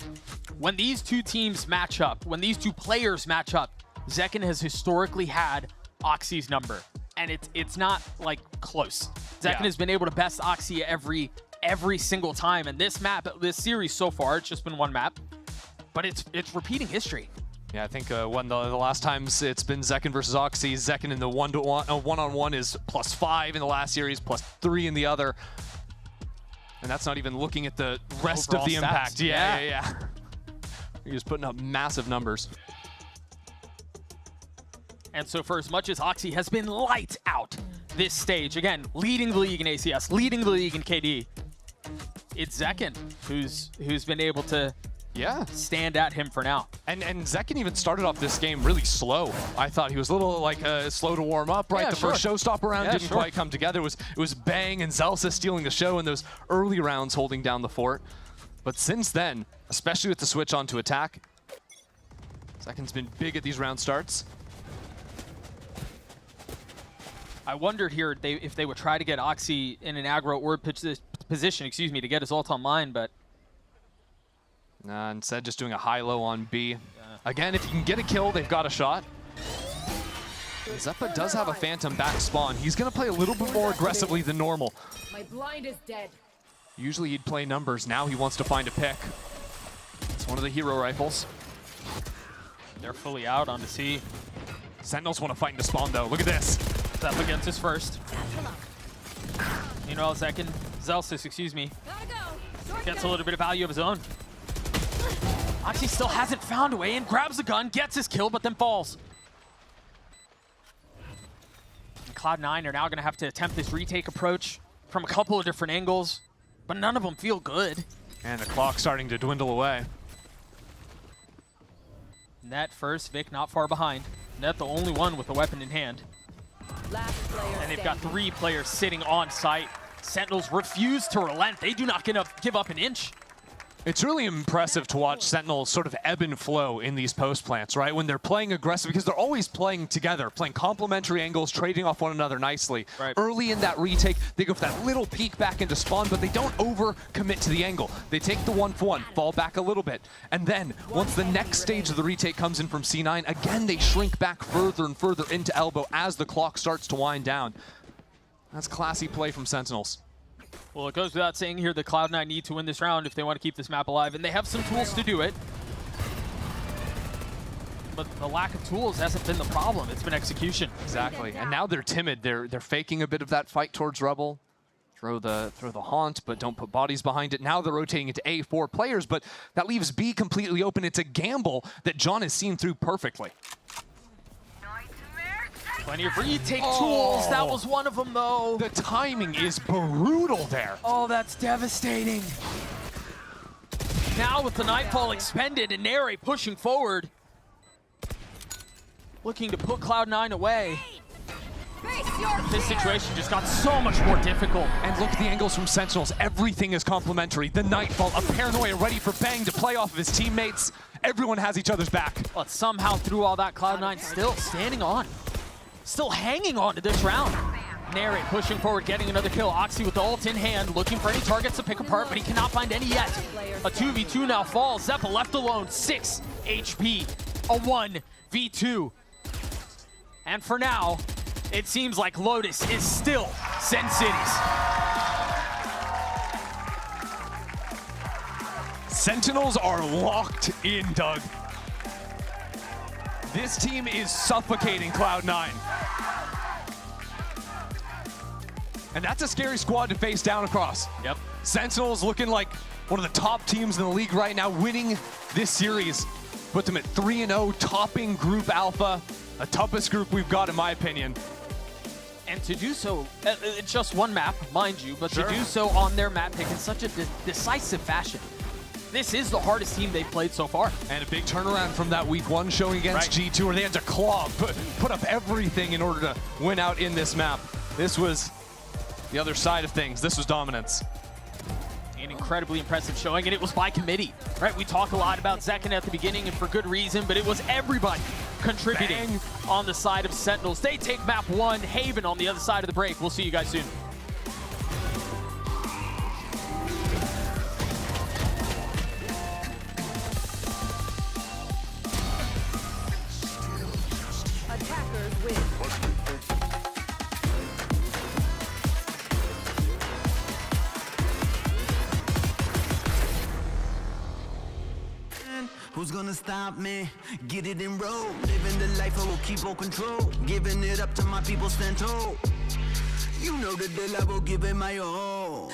When these two teams match up, when these two players match up, Zekken has historically had Oxy's number. And it's not like close. Zekken has been able to best Oxy every single time. And this map, this series so far, it's just been one map. But it's repeating history. Yeah, I think one the last times it's been Zekken versus Oxy, Zekken in the one-on-one is +5 in the last series, +3 in the other. And that's not even looking at the rest Overall of the stats. impact. Yeah. He's just putting up massive numbers. And so for as much as Oxy has been light out this stage, again, leading the league in ACS, leading the league in KD, it's Zekken who's been able to stand at him for now. And Zekken even started off this game really slow. I thought he was a little like slow to warm up, right? Yeah, the first showstopper round didn't sure. quite come together. It was Bang and Zelsa stealing the show in those early rounds, holding down the fort. But since then, especially with the switch onto attack, Zekken's been big at these round starts. I wondered here if they would try to get Oxy in an aggro or position, to get his ult online, but instead just doing a high-low on B. Again, if you can get a kill, they've got a shot. Zeppa does have a Phantom back spawn. He's going to play a little bit more aggressively than normal. My blind is dead. Usually he'd play numbers. Now he wants to find a pick. It's one of the hero rifles. They're fully out onto C. Sentinels want to fight into spawn, though. Look at this. Zeppa gets his first. Meanwhile, Zelsis, gets a little bit of value of his own. Oxy still hasn't found a way in, grabs a gun, gets his kill, but then falls. And Cloud9 are now going to have to attempt this retake approach from a couple of different angles, but none of them feel good. And the clock's starting to dwindle away. Net first, Vic not far behind. Net the only one with a weapon in hand. And they've got 3 players sitting on site. Sentinels refuse to relent. They do not give up an inch. It's really impressive to watch Sentinels sort of ebb and flow in these post plants, right? When they're playing aggressive, because they're always playing together, playing complementary angles, trading off one another nicely. Right. Early in that retake, they go for that little peek back into spawn, but they don't over commit to the angle. They take the 1-for-1, fall back a little bit, and then once the next stage of the retake comes in from C9, again they shrink back further and further into elbow as the clock starts to wind down. That's classy play from Sentinels. Well, it goes without saying here that Cloud9 need to win this round if they want to keep this map alive, and they have some tools to do it. But the lack of tools hasn't been the problem. It's been execution. Exactly. And now they're timid. They're faking a bit of that fight towards Rebel. Throw the haunt, but don't put bodies behind it. Now they're rotating into A, 4 players, but that leaves B completely open. It's a gamble that John has seen through perfectly. Plenty of retake tools. That was one of them, though. The timing is brutal there. Oh, that's devastating. Now with the Nightfall expended and Nere pushing forward, looking to put Cloud9 away. This situation just got so much more difficult. And look at the angles from Sentinels. Everything is complementary. The Nightfall, a paranoia ready for Bang to play off of his teammates. Everyone has each other's back. But somehow through all that, Cloud9 still standing on. Still hanging on to this round. Nere pushing forward, getting another kill. Oxy with the ult in hand, looking for any targets to pick apart, but he cannot find any yet. A 2v2 now falls. Zeppa left alone, 6 HP, a 1v2. And for now, it seems like Lotus is still Sen Cities. Sentinels are locked in, Doug. This team is suffocating Cloud9. And that's a scary squad to face down across. Yep. Sentinels looking like one of the top teams in the league right now, winning this series. Put them at 3-0, topping Group Alpha. The toughest group we've got, in my opinion. And to do so, it's just one map, mind you, but Sure. to do so on their map pick in such a decisive fashion. This is the hardest team they've played so far. And a big turnaround from that week 1 showing against G2, where they had to claw, put up everything in order to win out in this map. This was the other side of things. This was dominance. An incredibly impressive showing, and it was by committee, right? We talk a lot about Zekken at the beginning, and for good reason, but it was everybody contributing on the side of Sentinels. They take map 1, Haven on the other side of the break. We'll see you guys soon. Attackers win. Who's gonna stop me? Get it in road. Living the life I will keep on control. Giving it up to my people stand tall. You know the deal, I will give it my all.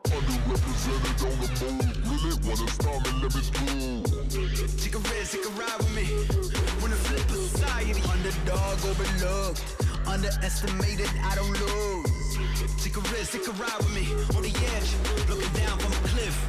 Underrepresented on the move. Really wanna start me, let me through. Take a risk, take a ride with me. Wanna flip society. Underdog overlooked. Underestimated, I don't lose. Take a risk, take a ride with me. On the edge, looking down from a cliff.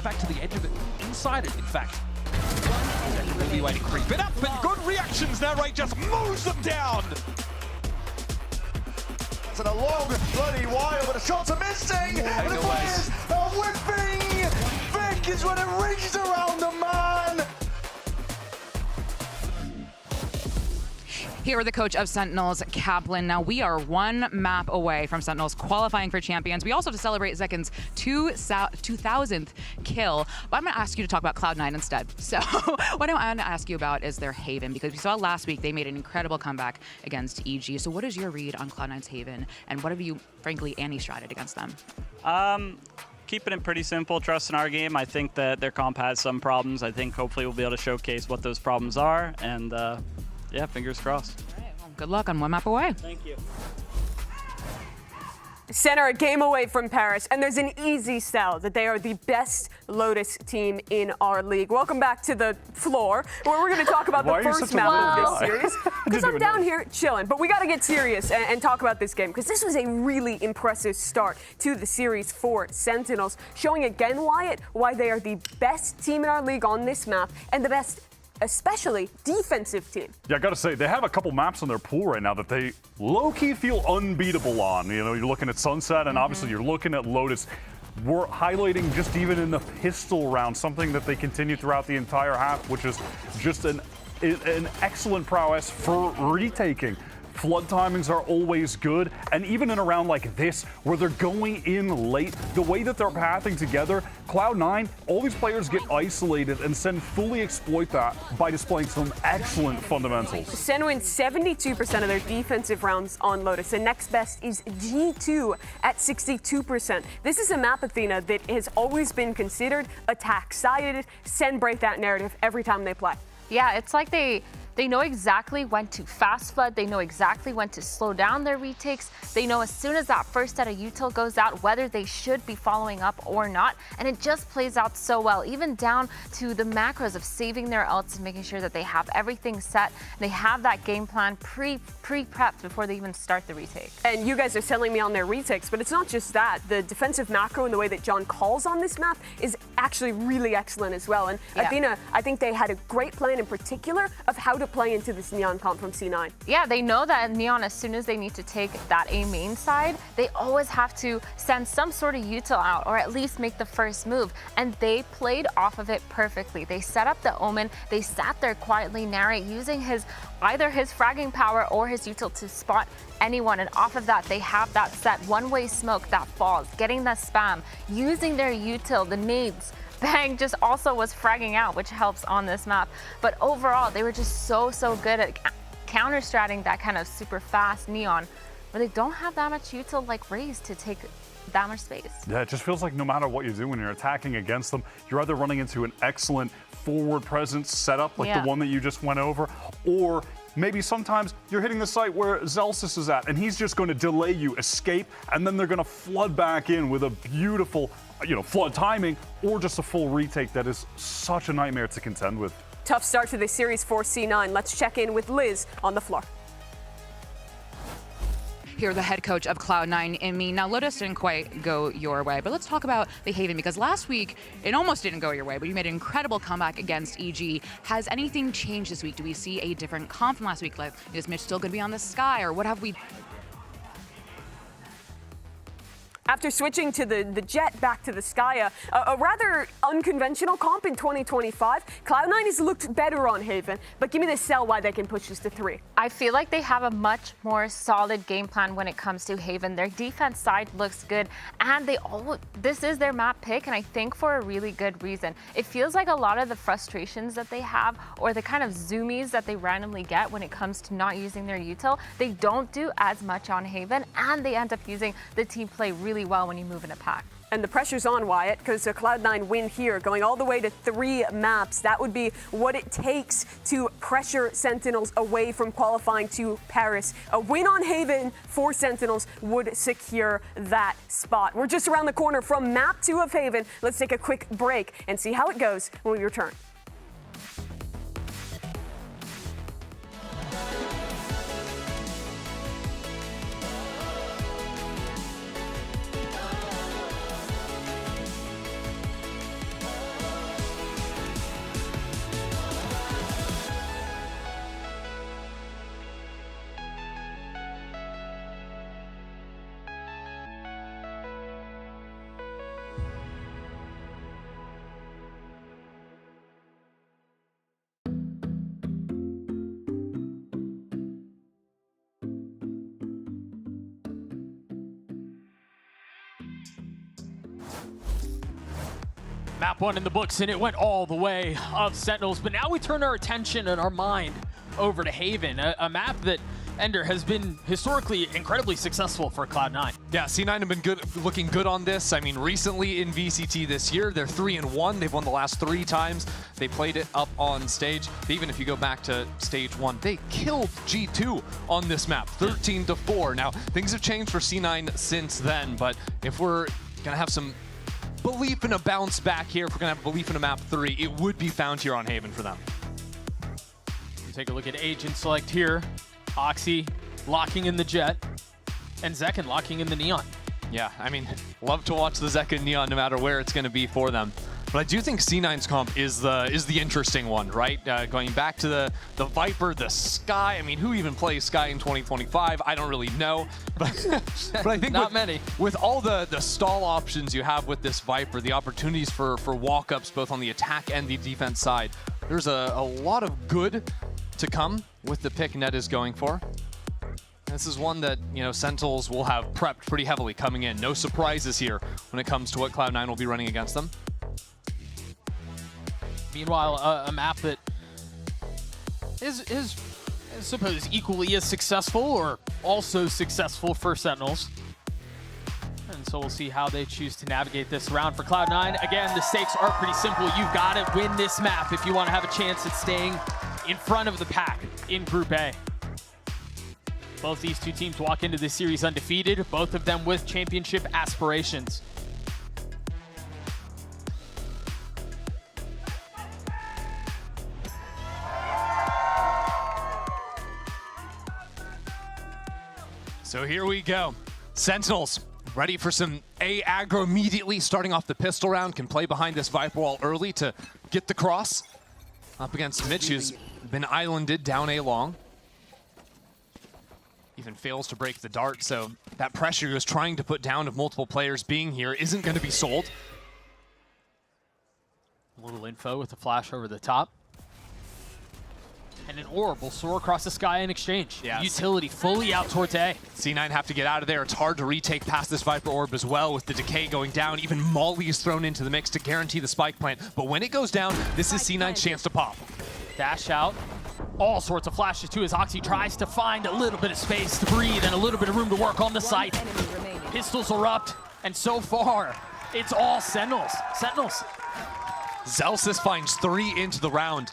Back to the edge of it, inside it, in fact. Really way to creep it up, but good reactions now, right? Just mows them down. It's in a long bloody while, but the shots are missing. And the players are whipping. Vic is when it rings around the man. Here with the coach of Sentinels, Kaplan. Now we are one map away from Sentinels qualifying for champions. We also have to celebrate Zekken's 2000th kill. But I'm going to ask you to talk about Cloud9 instead. So what I want to ask you about is their Haven, because we saw last week they made an incredible comeback against EG. So what is your read on Cloud9's Haven, and what have you, frankly, anti-stratted against them? Keeping it pretty simple, trust in our game. I think that their comp has some problems. I think hopefully we'll be able to showcase what those problems are, and yeah, fingers crossed. All right, well, good luck on one map away. Thank you. Sen are a game away from Paris, and there's an easy sell that they are the best Lotus team in our league. Welcome back to the floor, where we're going to talk about the first map of this series. Because I'm down here chilling, but we got to get serious and talk about this game, because this was a really impressive start to the series for Sentinels, showing again, Wyatt, why they are the best team in our league on this map, and the best especially defensive team. Yeah, I gotta say, they have a couple maps in their pool right now that they low-key feel unbeatable on. You know, you're looking at Sunset, and obviously you're looking at Lotus. We're highlighting just even in the pistol round, something that they continue throughout the entire half, which is just an excellent prowess for retaking. Flood timings are always good, and even in a round like this, where they're going in late, the way that they're pathing together, Cloud9, all these players get isolated, and Sen fully exploit that by displaying some excellent fundamentals. Sen wins 72% of their defensive rounds on Lotus, and next best is G2 at 62%. This is a map, Athena, that has always been considered attack-sided. Sen break that narrative every time they play. Yeah, it's like they know exactly when to fast flood. They know exactly when to slow down their retakes. They know as soon as that first set of util goes out, whether they should be following up or not. And it just plays out so well, even down to the macros of saving their ults and making sure that they have everything set. They have that game plan pre-prepped before they even start the retake. And you guys are selling me on their retakes, but it's not just that. The defensive macro and the way that John calls on this map is actually really excellent as well. And Athena, I think they had a great plan in particular of how to play into this Neon comp from C9. Yeah, they know that Neon, as soon as they need to take that A main side, they always have to send some sort of util out, or at least make the first move. And they played off of it perfectly. They set up the Omen, they sat there quietly narrate, using either his fragging power or his util to spot anyone, and off of that they have that set one-way smoke that falls, getting that spam, using their util, the nades. Bang just also was fragging out, which helps on this map. But overall, they were just so good at counter-stratting that kind of super fast Neon, where they don't have that much util like Raze to take that much space. Yeah, it just feels like no matter what you do when you're attacking against them, you're either running into an excellent forward presence setup like the one that you just went over, or maybe sometimes you're hitting the site where Zelsis is at, and he's just going to delay you, escape, and then they're going to flood back in with a beautiful, flood timing, or just a full retake that is such a nightmare to contend with. Tough start to this series for C9. Let's check in with Liz on the floor. Here, the head coach of Cloud9 in me. Now, Lotus didn't quite go your way, but let's talk about the Haven, because last week, it almost didn't go your way, but you made an incredible comeback against EG. Has anything changed this week? Do we see a different comp from last week? Like, is Mitch still going to be on the Sky, or what have we... After switching to the Jet back to the Skya, a rather unconventional comp in 2025, Cloud9 has looked better on Haven, but give me the sell why they can push this to 3. I feel like they have a much more solid game plan when it comes to Haven. Their defense side looks good, and this is their map pick, and I think for a really good reason. It feels like a lot of the frustrations that they have, or the kind of zoomies that they randomly get when it comes to not using their util, they don't do as much on Haven, and they end up using the team play really well when you move in a pack. And the pressure's on, Wyatt, because a Cloud9 win here, going all the way to 3 maps. That would be what it takes to pressure Sentinels away from qualifying to Paris. A win on Haven for Sentinels would secure that spot. We're just around the corner from map 2 of Haven. Let's take a quick break and see how it goes when we return. Map 1 in the books, and it went all the way of Sentinels. But now we turn our attention and our mind over to Haven, a map that Ender has been historically incredibly successful for Cloud9. Yeah, C9 have been looking good on this. I mean, recently in VCT this year, they're 3-1. They've won the last 3 times. They played it up on stage. Even if you go back to stage 1, they killed G2 on this map, 13-4. Now, things have changed for C9 since then, but if we're gonna have some belief in a bounce back here, if we're gonna have belief in a map 3, it would be found here on Haven for them. Take a look at agent select here. Oxy locking in the Jet, and Zekken locking in the Neon. Yeah, I mean, love to watch the Zekken Neon no matter where it's going to be for them. But I do think C9's comp is the interesting one, right? Going back to the Viper, the Sky. I mean, who even plays Sky in 2025? I don't really know. But I think not many. With all the stall options you have with this Viper, the opportunities for walk-ups both on the attack and the defense side, there's a lot of good to come with the pick Ned is going for. This is one that, you know, Sentinels will have prepped pretty heavily coming in. No surprises here when it comes to what Cloud9 will be running against them. Meanwhile, a map that is I suppose equally as successful or also successful for Sentinels. And so we'll see how they choose to navigate this round. For Cloud9, again, the stakes are pretty simple. You've got to win this map if you want to have a chance at staying in front of the pack in Group A. Both these two teams walk into this series undefeated, both of them with championship aspirations. So here we go. Sentinels ready for some A aggro immediately, starting off the pistol round, can play behind this Viper wall early to get the cross. Up against Mitch, who's been islanded down A long. Even fails to break the dart, so that pressure he was trying to put down of multiple players being here isn't going to be sold. A little info with a flash over the top. And an orb will soar across the sky in exchange. Yes. Utility fully out towards A. C9 have to get out of there. It's hard to retake past this Viper orb as well with the decay going down. Even Molly is thrown into the mix to guarantee the spike plant. But when it goes down, this is C9's chance to pop. Dash out. All sorts of flashes too as Oxy tries to find a little bit of space to breathe and a little bit of room to work on the site. Pistols erupt, and so far, it's all Sentinels. Zelsis finds 3 into the round.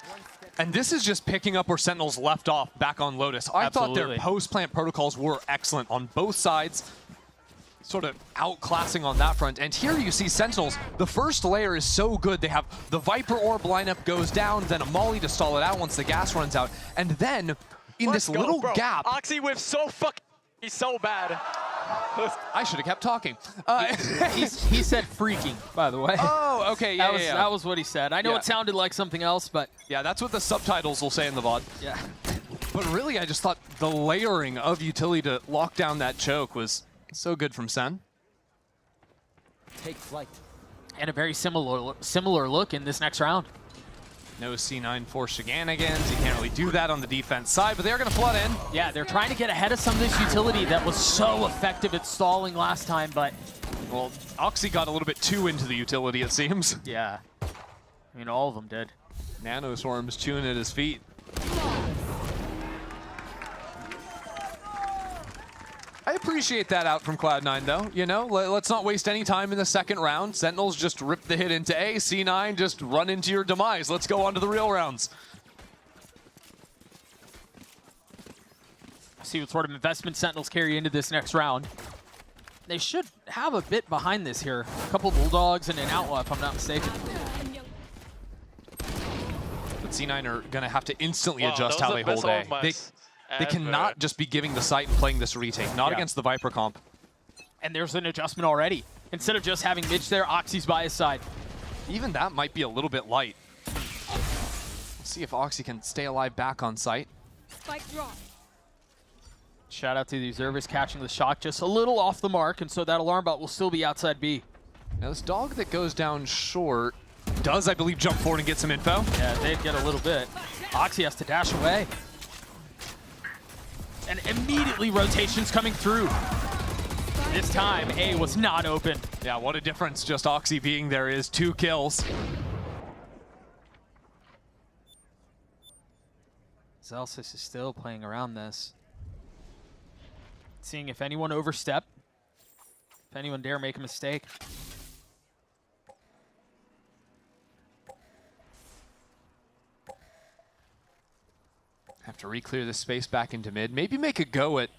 And this is just picking up where Sentinels left off back on Lotus. I thought their post-plant protocols were excellent on both sides, sort of outclassing on that front. And here you see Sentinels, the first layer is so good. They have the Viper orb lineup goes down, then a Molly to stall it out once the gas runs out. And then, in this little gap... Oxy whiff he's so bad. I should have kept talking. He said freaking, by the way. Oh, okay, yeah, That was what he said. I know it sounded like something else, but... Yeah, that's what the subtitles will say in the VOD. Yeah. But really, I just thought the layering of utility to lock down that choke was so good from Sen. Take flight. And a very similar look in this next round. No C9 for shenanigans. You can't really do that on the defense side, but they're going to flood in. Yeah, they're trying to get ahead of some of this utility that was so effective at stalling last time, but... Well, Oxy got a little bit too into the utility, it seems. Yeah. I mean, all of them did. Nanoswarm's chewing at his feet. I appreciate that out from Cloud9, though. You know, let's not waste any time in the second round. Sentinels just rip the hit into A. C9 just run into your demise. Let's go on to the real rounds. See what sort of investment Sentinels carry into this next round. They should have a bit behind this here. A couple Bulldogs and an Outlaw, if I'm not mistaken. But C9 are going to have to instantly adjust how they hold A. They cannot just be giving the site and playing this retake, not against the Viper comp. And there's an adjustment already. Instead of just having Mitch there, Oxy's by his side. Even that might be a little bit light. Let's see if Oxy can stay alive back on site. Spike drop. Shout out to the observers catching the shock just a little off the mark, and so that alarm bot will still be outside B. Now this dog that goes down short does, I believe, jump forward and get some info. Yeah, they'd get a little bit. Oxy has to dash away. And immediately rotations coming through. This time, A was not open. Yeah, what a difference just Oxy being there is. 2 kills. Zelsis is still playing around this. Seeing if anyone overstep, if anyone dare make a mistake. Have to re-clear the space back into mid. Maybe make a go at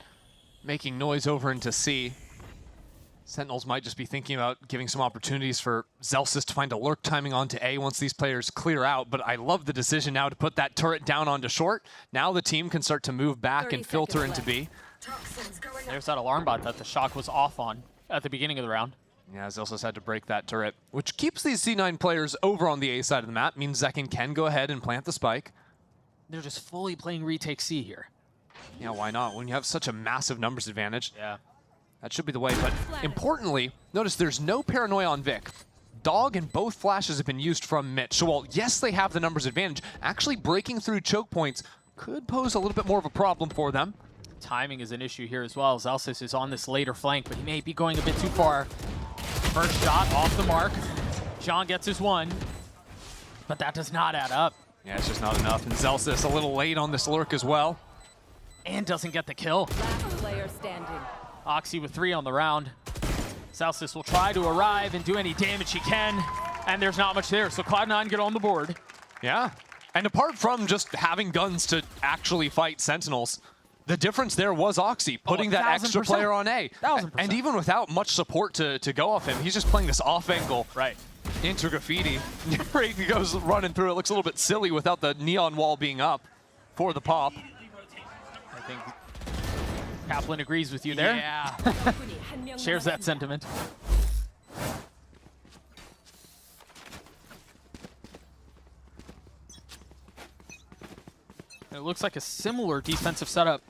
making noise over into C. Sentinels might just be thinking about giving some opportunities for Zellsis to find a lurk timing onto A once these players clear out, but I love the decision now to put that turret down onto short. Now the team can start to move back and filter into B. There's that alarm bot that the shock was off on at the beginning of the round. Yeah, Zellsis had to break that turret, which keeps these C9 players over on the A side of the map, means Zekken can go ahead and plant the spike. They're just fully playing retake C here. Yeah, why not? When you have such a massive numbers advantage. Yeah. That should be the way, but importantly, notice there's no paranoia on Vic. Dog and both flashes have been used from Mitch. So while, yes, they have the numbers advantage, actually breaking through choke points could pose a little bit more of a problem for them. Timing is an issue here as well. Zellsis is on this later flank, but he may be going a bit too far. First shot off the mark. John gets his one, but that does not add up. Yeah, it's just not enough. And Zellsis a little late on this lurk as well. And doesn't get the kill. Last player standing. Oxy with 3 on the round. Zellsis will try to arrive and do any damage he can, and there's not much there, so Cloud9 get on the board. Yeah, and apart from just having guns to actually fight Sentinels, the difference there was Oxy putting that extra player on A. 1000%. And even without much support to go off him, he's just playing this off angle. Right. Into graffiti. He goes running through. It looks a little bit silly without the neon wall being up for the pop. I think Kaplan agrees with you there. Yeah. Shares that sentiment. And it looks like a similar defensive setup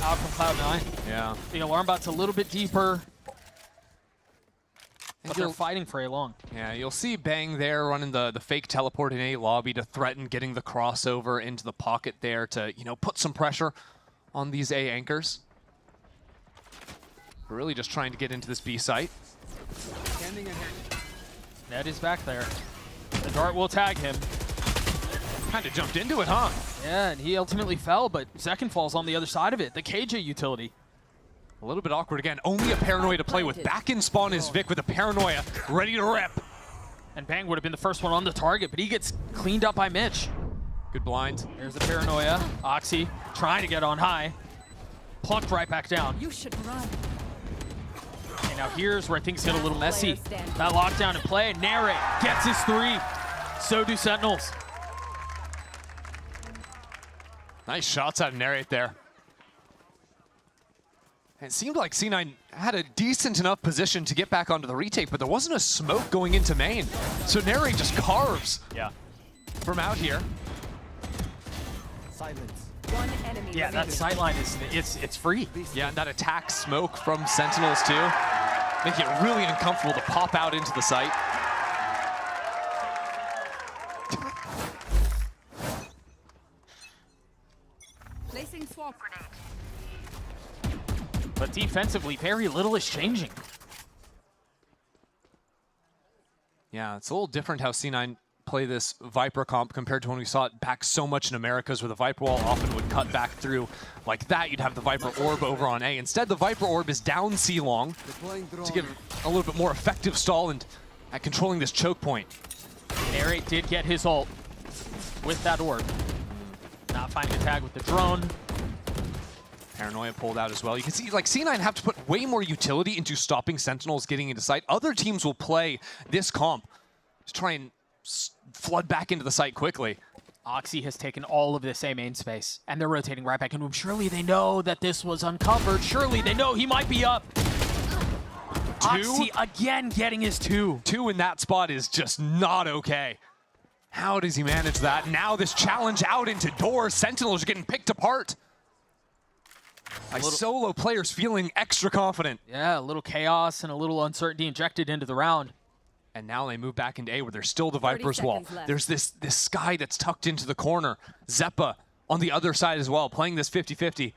out from Cloud9. Yeah. The alarm bot's a little bit deeper, but they're fighting for A long. Yeah, you'll see Bang there running the fake teleport in A lobby to threaten getting the crossover into the pocket there to, you know, put some pressure on these A anchors. We're really just trying to get into this B site. Ned is back there. The dart will tag him. Kind of jumped into it, huh? Yeah, and he ultimately fell, but Zekken falls on the other side of it. The KJ utility. A little bit awkward again. Only a paranoia to play with. Back in spawn is Vic with a paranoia, ready to rip. And Bang would have been the first one on the target, but he gets cleaned up by Mitch. Good blind. There's the paranoia. Oxy trying to get on high. Plunked right back down. You should run. And now here's where things get a little messy. That lockdown in play. Narrate gets his 3. So do Sentinels. Nice shots out of Narrate there. It seemed like C9 had a decent enough position to get back onto the retake, but there wasn't a smoke going into main. So Narrate just carves from out here. Silence. One enemy. Yeah, that sightline is it's free. Yeah, and that attack smoke from Sentinels too. Make it really uncomfortable to pop out into the site. Placing swap grenade. But defensively, very little is changing. Yeah, it's a little different how C9 play this Viper comp compared to when we saw it back so much in Americas, where the Viper wall often would cut back through like that. You'd have the Viper orb over on A. Instead, the Viper orb is down C long to give a little bit more effective stall and at controlling this choke point. Narrate did get his ult with that orb. Not finding a tag with the drone. Paranoia pulled out as well. You can see, like, C9 have to put way more utility into stopping Sentinels getting into sight. Other teams will play this comp to try and flood back into the site quickly. Oxy has taken all of this A main space, and they're rotating right back into him. Surely they know that this was uncovered. Surely they know he might be up. Oxy again getting his 2. 2 in that spot is just not okay. How does he manage that? Now this challenge out into doors. Sentinels are getting picked apart. Solo players feeling extra confident. Yeah, a little chaos and a little uncertainty injected into the round. And now they move back into A, where there's still the Viper's wall. There's this Sky that's tucked into the corner. Zeppa on the other side as well, playing this 50-50.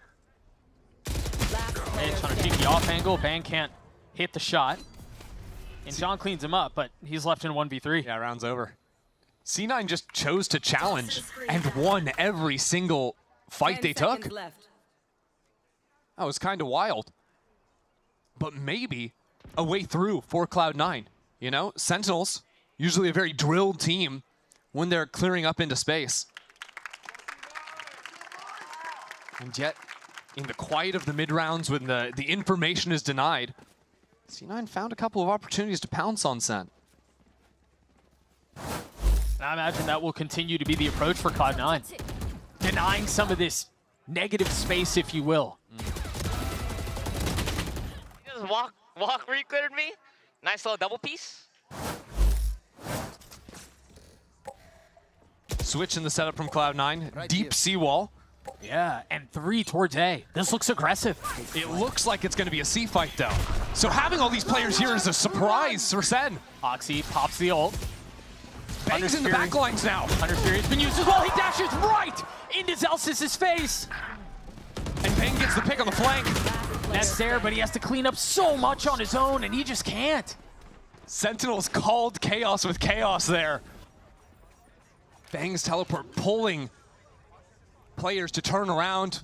Mitch trying to take the off angle. Bang can't hit the shot. And John cleans him up, but he's left in 1v3. Yeah, round's over. C9 just chose to challenge and won every single fight they took. That was kind of wild. But maybe a way through for Cloud9. You know, Sentinels, usually a very drilled team when they're clearing up into space. And yet, in the quiet of the mid-rounds, when the information is denied, C9 found a couple of opportunities to pounce on Sen. I imagine that will continue to be the approach for Cloud9. Denying some of this negative space, if you will. Just walk re-cleared me. Nice little double piece. Switch in the setup from Cloud9. Deep seawall. Yeah, and 3 towards A. This looks aggressive. It looks like it's going to be a C fight, though. So having all these players here is a surprise for Sen. Oxy pops the ult. Bangs in the backlines now. Hunter Fury's been used as well. He dashes right into Zelsis's face. And Bang gets the pick on the flank. That's there, but he has to clean up so much on his own, and he just can't. Sentinels called chaos with chaos there. Bang's teleport pulling players to turn around,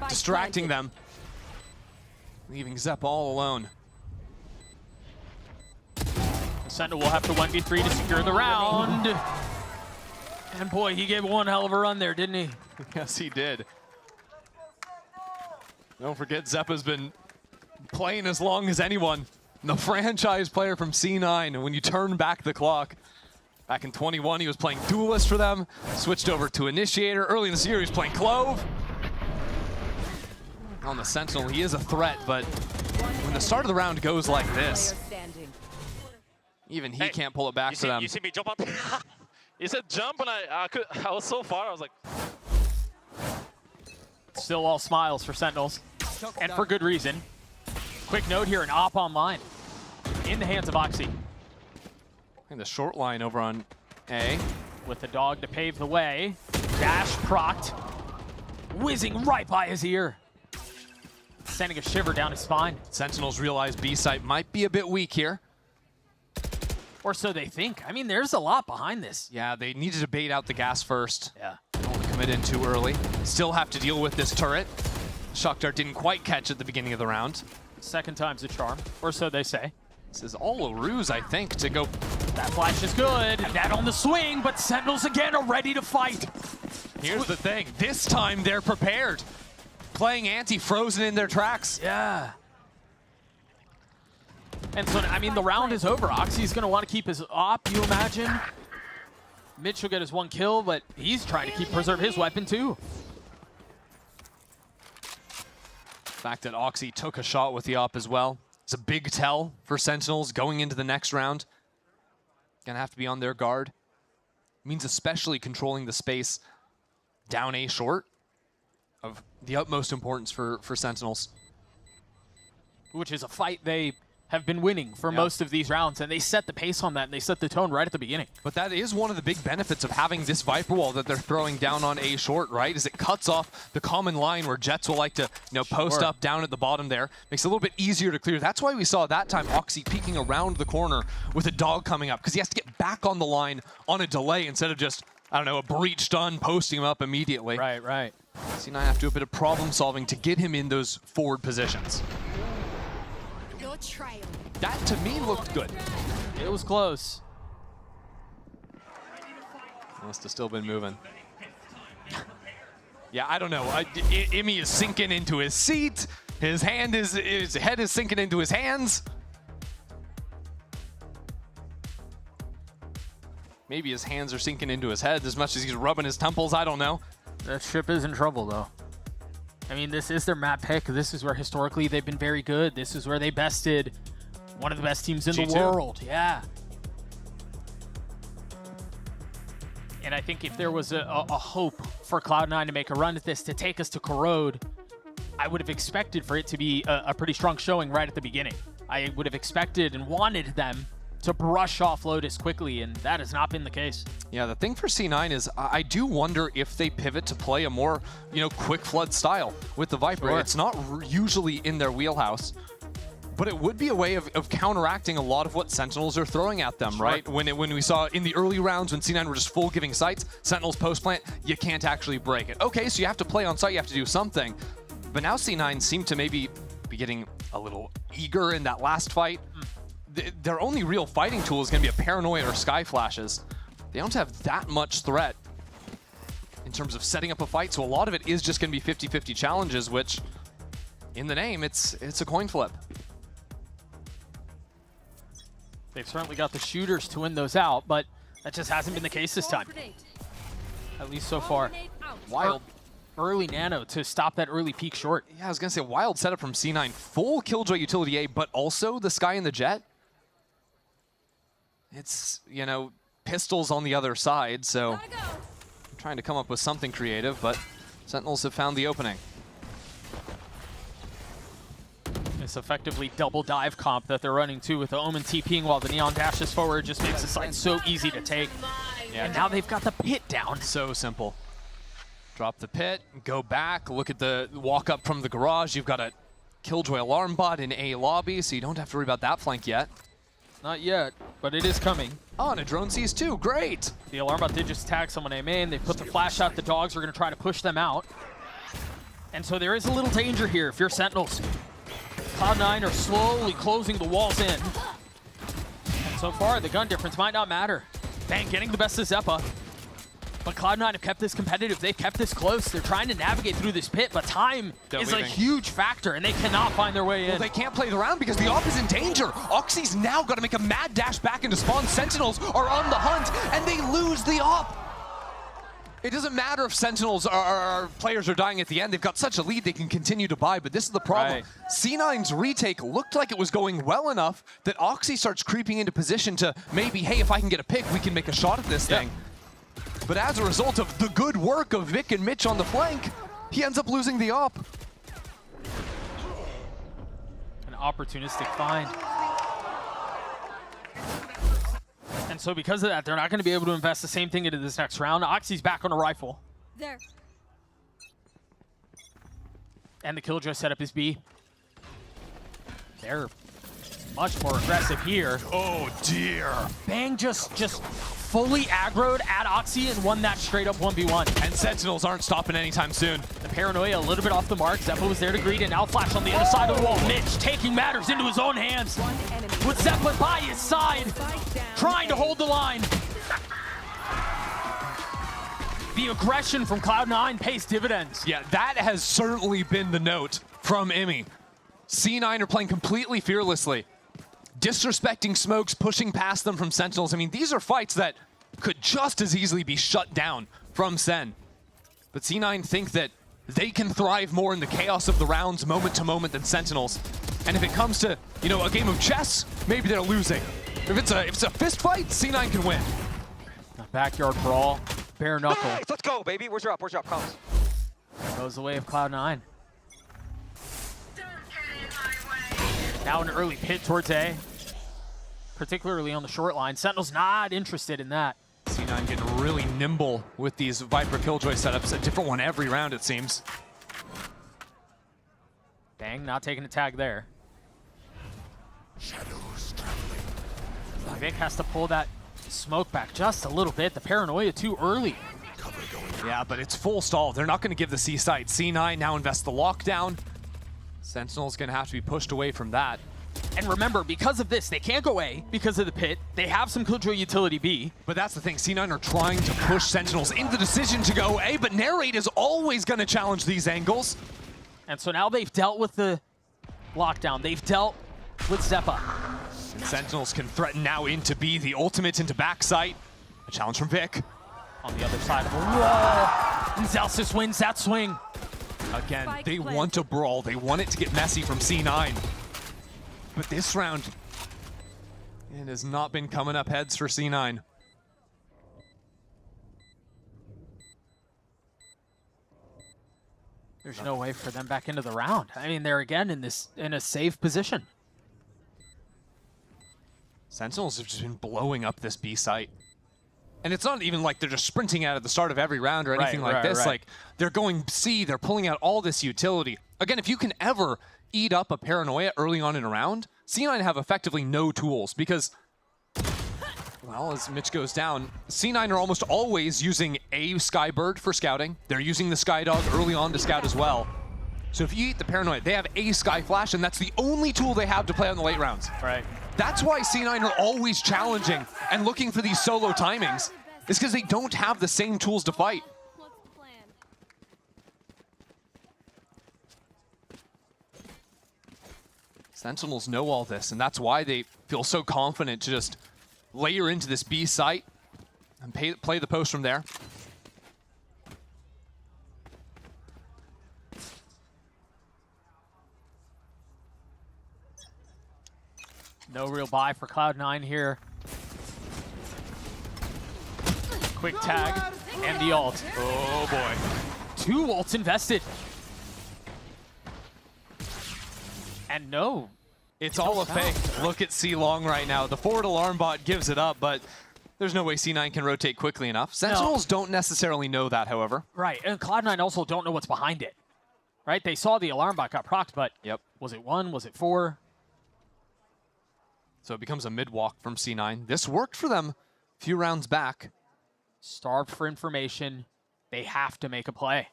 distracting them, leaving Zepp all alone. Sentinel will have to 1v3 to secure the round. And boy, he gave one hell of a run there, didn't he? Yes, he did. Don't forget, Zepp has been playing as long as anyone. The franchise player from C9, and when you turn back the clock, back in 21, he was playing Duelist for them, switched over to Initiator. Early in the year, he was playing Clove. On the Sentinel, he is a threat, but when the start of the round goes like this, even he can't pull it back to them. You see me jump up? He said jump, and I was so far, I was like... Still all smiles for Sentinels, and for good reason. Quick note here, an op online in the hands of Oxy. And the short line over on A. With the dog to pave the way. Dash procced. Whizzing right by his ear. Sending a shiver down his spine. Sentinels realize B site might be a bit weak here. Or so they think. I mean, there's a lot behind this. Yeah, they needed to bait out the gas first. Yeah. Don't want to commit in too early. Still have to deal with this turret. Shockdart didn't quite catch at the beginning of the round. Second time's a charm, or so they say. This is all a ruse, I think, to go... That flash is good. And that on the swing, but Sentinels again are ready to fight. Here's the thing. This time they're prepared. Playing anti-frozen in their tracks. Yeah. And so, I mean, the round is over. Oxy's going to want to keep his op, you imagine. Mitch will get his 1 kill, but he's trying to preserve his weapon, too. The fact that Oxy took a shot with the op as well. It's a big tell for Sentinels going into the next round. Gonna have to be on their guard. Means especially controlling the space down A short of the utmost importance for Sentinels. Which is a fight they have been winning for most of these rounds, and they set the pace on that, and they set the tone right at the beginning. But that is one of the big benefits of having this Viper wall that they're throwing down on A short, right? Is it cuts off the common line where Jets will like to, post up down at the bottom there. Makes it a little bit easier to clear. That's why we saw that time Oxy peeking around the corner with a dog coming up, because he has to get back on the line on a delay instead of just, I don't know, a breach done, posting him up immediately. Right, right. C9 have to do a bit of problem solving to get him in those forward positions. Your trail. That, to me, looked good. It was close. Must have still been moving. Yeah, I don't know. Imi is sinking into his seat. His head is sinking into his hands. Maybe his hands are sinking into his head as much as he's rubbing his temples. I don't know. That ship is in trouble, though. I mean, this is their map pick. This is where historically they've been very good. This is where they bested one of the best teams in the world. Yeah. And I think if there was a hope for Cloud9 to make a run at this, to take us to Corrode, I would have expected for it to be a pretty strong showing right at the beginning. I would have expected and wanted them to brush off Lotus quickly, and that has not been the case. Yeah, the thing for C9 is I do wonder if they pivot to play a more, quick flood style with the Viper. Sure. It's not usually in their wheelhouse, but it would be a way of counteracting a lot of what Sentinels are throwing at them, right? When we saw in the early rounds when C9 were just full giving sites, Sentinels post plant, you can't actually break it. Okay, so you have to play on site, you have to do something, But now C9 seem to maybe be getting a little eager in that last fight. Their only real fighting tool is going to be a Paranoia or Sky Flashes. They don't have that much threat in terms of setting up a fight, so a lot of it is just going to be 50-50 challenges, which, in the name, it's a coin flip. They've certainly got the shooters to win those out, but that just hasn't been the case this time. At least so far. Wild early nano to stop that early peak short. Yeah, I was going to say, wild setup from C9. Full Killjoy utility A, but also the Sky and the Jet. It's, you know, pistols on the other side, so I'm trying to come up with something creative, but Sentinels have found the opening. This effectively double dive comp that they're running too, with the Omen TPing while the Neon dashes forward, just makes the site so easy to take. Yeah, and now they've got the pit down. So simple. Drop the pit, go back, look at the walk up from the garage. You've got a Killjoy alarm bot in A lobby, so you don't have to worry about that flank yet. Not yet, but it is coming. Oh, and a drone sees too, great. The alarm bot did just tag someone A main. They put the flash out, the dogs are gonna try to push them out. And so there is a little danger here if you're Sentinels. Cloud9 are slowly closing the walls in. And so far, the gun difference might not matter. Bang, getting the best of Zeppa. But Cloud9 have kept this competitive. They've kept this close. They're trying to navigate through this pit, but time is a huge factor, and they cannot find their way in. Well, they can't play the round because the AWP is in danger. Oxy's now got to make a mad dash back into spawn. Sentinels are on the hunt, and they lose the AWP. It doesn't matter if Sentinels players are dying at the end. They've got such a lead they can continue to buy, but this is the problem. Right. C9's retake looked like it was going well enough that Oxy starts creeping into position to maybe, hey, if I can get a pick, we can make a shot at this thing. But as a result of the good work of Vic and Mitch on the flank, he ends up losing the AWP. An opportunistic find. And so because of that, they're not going to be able to invest the same thing into this next round. Oxy's back on a rifle. There. And the Killjoy setup is B. They're much more aggressive here. Oh dear. Bang just fully aggroed at Oxy and won that straight up 1v1. And Sentinels aren't stopping anytime soon. The Paranoia a little bit off the mark. Zeppa was there to greet and now flash on the other side of the wall. Mitch taking matters into his own hands. With Zeppa by his side, trying to hold the line. The aggression from Cloud9 pays dividends. Yeah, that has certainly been the note from Emmy. C9 are playing completely fearlessly. Disrespecting smokes, pushing past them from Sentinels. I mean, these are fights that could just as easily be shut down from Sen. But C9 think that they can thrive more in the chaos of the rounds moment to moment than Sentinels. And if it comes to, you know, a game of chess, maybe they're losing. If it's a fist fight, C9 can win. A backyard brawl, bare knuckle. Nice, let's go, baby. Where's your up? Where's your up? Comes. Goes the way of Cloud9. Now an early pit towards A, particularly on the short line. Sentinel's not interested in that. C9 getting really nimble with these Viper Killjoy setups. A different one every round, it seems. Bang, not taking a tag there. Vic has to pull that smoke back just a little bit. The Paranoia too early. Yeah, but it's full stall. They're not going to give the C site. C9 now invests the lockdown. Sentinel's going to have to be pushed away from that. And remember, because of this, they can't go A because of the pit. They have some Killjoy utility B. But that's the thing. C9 are trying to push Sentinels into the decision to go A, but Narrate is always going to challenge these angles. And so now they've dealt with the lockdown. They've dealt with Zeppa. And Sentinels can threaten now into B, the ultimate into backside. A challenge from Vic. On the other side of the wall. And Zelsis wins that swing. Again, they want a brawl. They want it to get messy from C9. But this round, it has not been coming up heads for C9. There's no way for them back into the round. I mean, they're again in a safe position. Sentinels have just been blowing up this B site. And it's not even like they're just sprinting out at the start of every round or anything like this. Like, they're going C, they're pulling out all this utility. Again, if you can ever eat up a Paranoia early on in a round, C9 have effectively no tools because, well, as Mitch goes down, C9 are almost always using a Skybird for scouting. They're using the Skydog early on to scout as well. So if you eat the paranoia, they have a Sky Flash, and that's the only tool they have to play on the late rounds. Right. That's why C9 are always challenging and looking for these solo timings, is because they don't have the same tools to fight. Sentinels know all this, and that's why they feel so confident to just layer into this B site and play the post from there. No real buy for Cloud9 here. Quick tag and the ult. Oh boy. 2 ults invested. And no. It's all a fake. Look at C Long right now. The forward alarm bot gives it up, but there's no way C9 can rotate quickly enough. Sentinels don't necessarily know that, however. Right, and Cloud9 also don't know what's behind it. Right, they saw the alarm bot got procced, but was it 1? Was it 4? So it becomes a mid-walk from C9. This worked for them a few rounds back. Starved for information. They have to make a play.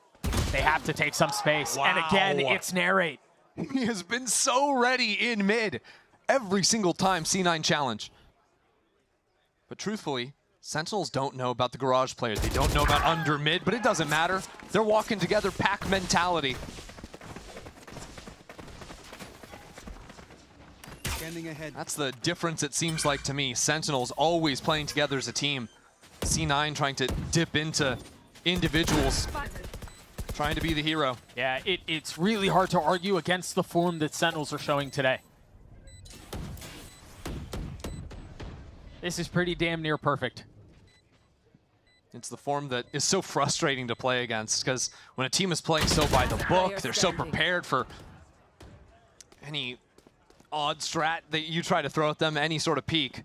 They have to take some space. Wow. And again, it's narrate. He has been so ready in mid every single time C9 challenge. But truthfully, Sentinels don't know about the garage players. They don't know about under mid, but it doesn't matter. They're walking together, pack mentality. Ahead. That's the difference, it seems like to me. Sentinels always playing together as a team. C9 trying to dip into individuals, trying to be the hero. Yeah, it's really hard to argue against the form that Sentinels are showing today. This is pretty damn near perfect. It's the form that is so frustrating to play against, because when a team is playing so by the book, they're so prepared for any odd strat that you try to throw at them, any sort of peek.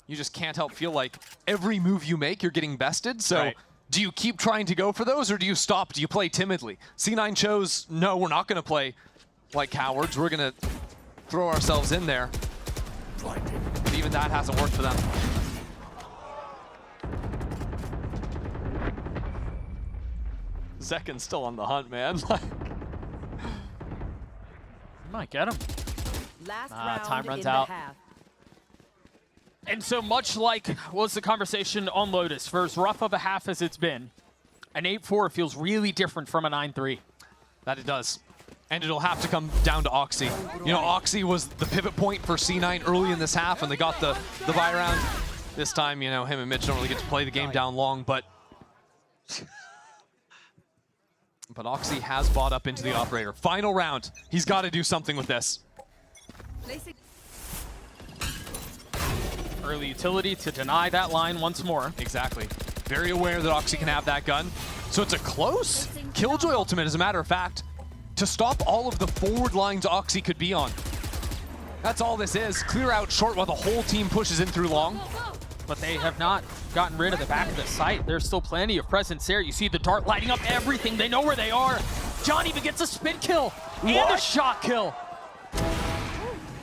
You just can't help feel like every move you make, you're getting bested. So do you keep trying to go for those, or do you stop? Do you play timidly? C9 chose, no, we're not going to play like cowards. We're going to throw ourselves in there. But even that hasn't worked for them. Zekken's still on the hunt, man. Might get him. Last round time runs in out. The half. And so much like was the conversation on Lotus, for as rough of a half as it's been, an 8-4 feels really different from a 9-3. That it does. And it'll have to come down to Oxy. You know, Oxy was the pivot point for C9 early in this half, and they got the buy round. This time, you know, him and Mitch don't really get to play the game down long, but Oxy has bought up into the operator. Final round. He's got to do something with this. Early utility to deny that line once more. Exactly. Very aware that Oxy can have that gun. So it's a close Killjoy ultimate, as a matter of fact, to stop all of the forward lines Oxy could be on. That's all this is. Clear out short while the whole team pushes in through long. But they have not gotten rid of the back of the site. There's still plenty of presence there. You see the dart lighting up everything. They know where they are. John even gets a spin kill and a shot kill.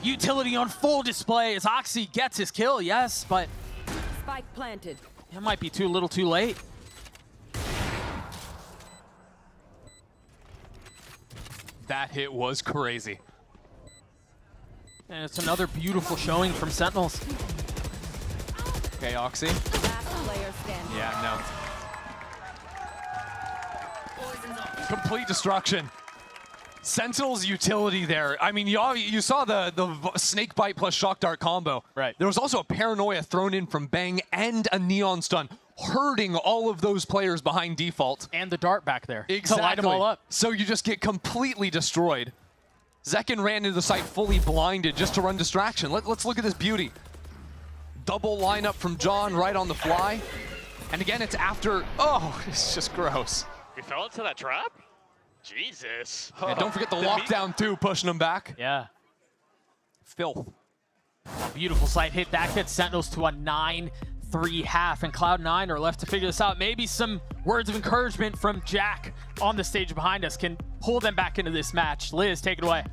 Utility on full display as Oxy gets his kill, yes, but Spike planted. It might be a little too late. That hit was crazy. And it's another beautiful showing from Sentinels. Okay, Oxy. Last player standing. Yeah, no. Complete destruction. Sentinel's utility there. I mean, you saw the snake bite plus shock dart combo. Right. There was also a paranoia thrown in from Bang and a neon stun, hurting all of those players behind default. And the dart back there. Exactly. To light them all up. So you just get completely destroyed. Zekken ran into the site fully blinded just to run distraction. Let's look at this beauty. Double lineup from John right on the fly. And again, it's after, oh, it's just gross. We fell into that trap? Jesus. And don't forget the lockdown too, pushing them back. Yeah. Filth. Beautiful side hit. That gets Sentinels to a 9-3 half, and Cloud9 are left to figure this out. Maybe some words of encouragement from Jack on the stage behind us can pull them back into this match. Liz, take it away.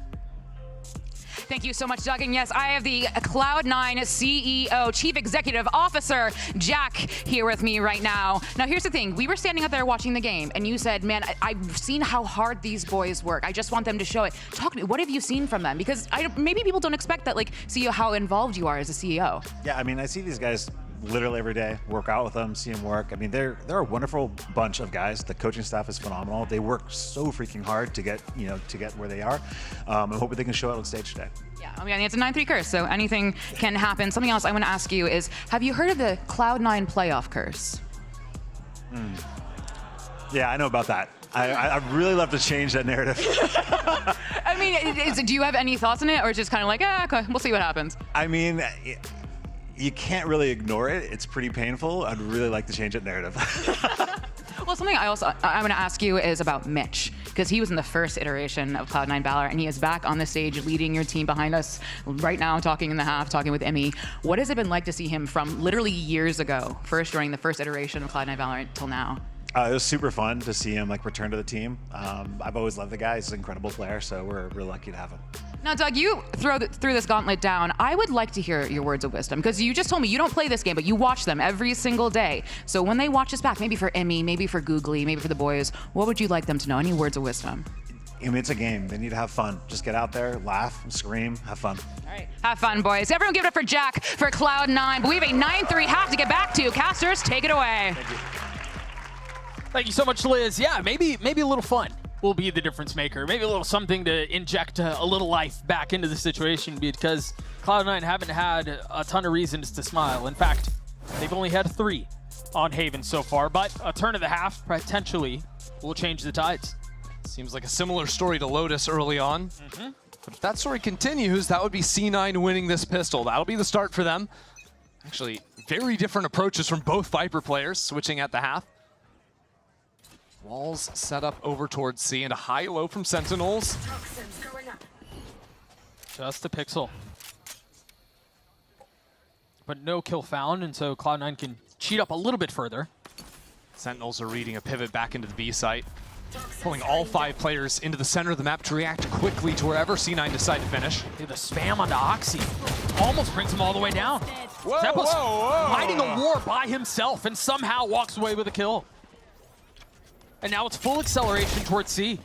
Thank you so much, Doug. And yes, I have the Cloud9 CEO, Chief Executive Officer, Jack, here with me right now. Now, here's the thing. We were standing out there watching the game, and you said, man, I've seen how hard these boys work. I just want them to show it. Talk to me. What have you seen from them? Because maybe people don't expect that, like, see how involved you are as a CEO. Yeah, I mean, I see these guys literally every day, work out with them, see them work. I mean, they're a wonderful bunch of guys. The coaching staff is phenomenal. They work so freaking hard to get, to get where they are. I'm hoping they can show it on stage today. Yeah, I mean, it's a 9-3 curse, so anything can happen. Something else I want to ask you is, have you heard of the Cloud9 playoff curse? Yeah, I know about that. I'd really love to change that narrative. I mean, do you have any thoughts on it, or it's just kind of like, okay, we'll see what happens? I mean, you can't really ignore it. It's pretty painful. I'd really like to change that narrative. Well, something I want to ask you is about Mitch, because he was in the first iteration of Cloud9 Valor, and he is back on the stage leading your team behind us right now, talking in the half, talking with Emmy. What has it been like to see him from literally years ago, first during the first iteration of Cloud9 Valor till now? It was super fun to see him return to the team. I've always loved the guy. He's an incredible player, so we're really lucky to have him. Now, Doug, you threw this gauntlet down. I would like to hear your words of wisdom, because you just told me you don't play this game, but you watch them every single day. So when they watch this back, maybe for Emmy, maybe for Googly, maybe for the boys, what would you like them to know? Any words of wisdom? I mean, it's a game. They need to have fun. Just get out there, laugh, scream, have fun. All right. Have fun, boys. Everyone give it up for Jack for Cloud9. But we have a 9-3 half to get back to. Casters, take it away. Thank you. Thank you so much, Liz. Yeah, maybe a little fun will be the difference maker. Maybe a little something to inject a little life back into the situation, because Cloud9 haven't had a ton of reasons to smile. In fact, they've only had 3 on Haven so far, but a turn of the half potentially will change the tides. Seems like a similar story to Lotus early on. But if that story continues, that would be C9 winning this pistol. That'll be the start for them. Actually, very different approaches from both Viper players, switching at the half. Walls set up over towards C, and a high-low from Sentinels. Just a pixel. But no kill found, and so Cloud9 can cheat up a little bit further. Sentinels are reading a pivot back into the B site, pulling all 5 players into the center of the map to react quickly to wherever C9 decide to finish. The spam onto Oxy almost brings him all the way down. Zeppa's fighting a war by himself and somehow walks away with a kill. And now it's full acceleration towards C.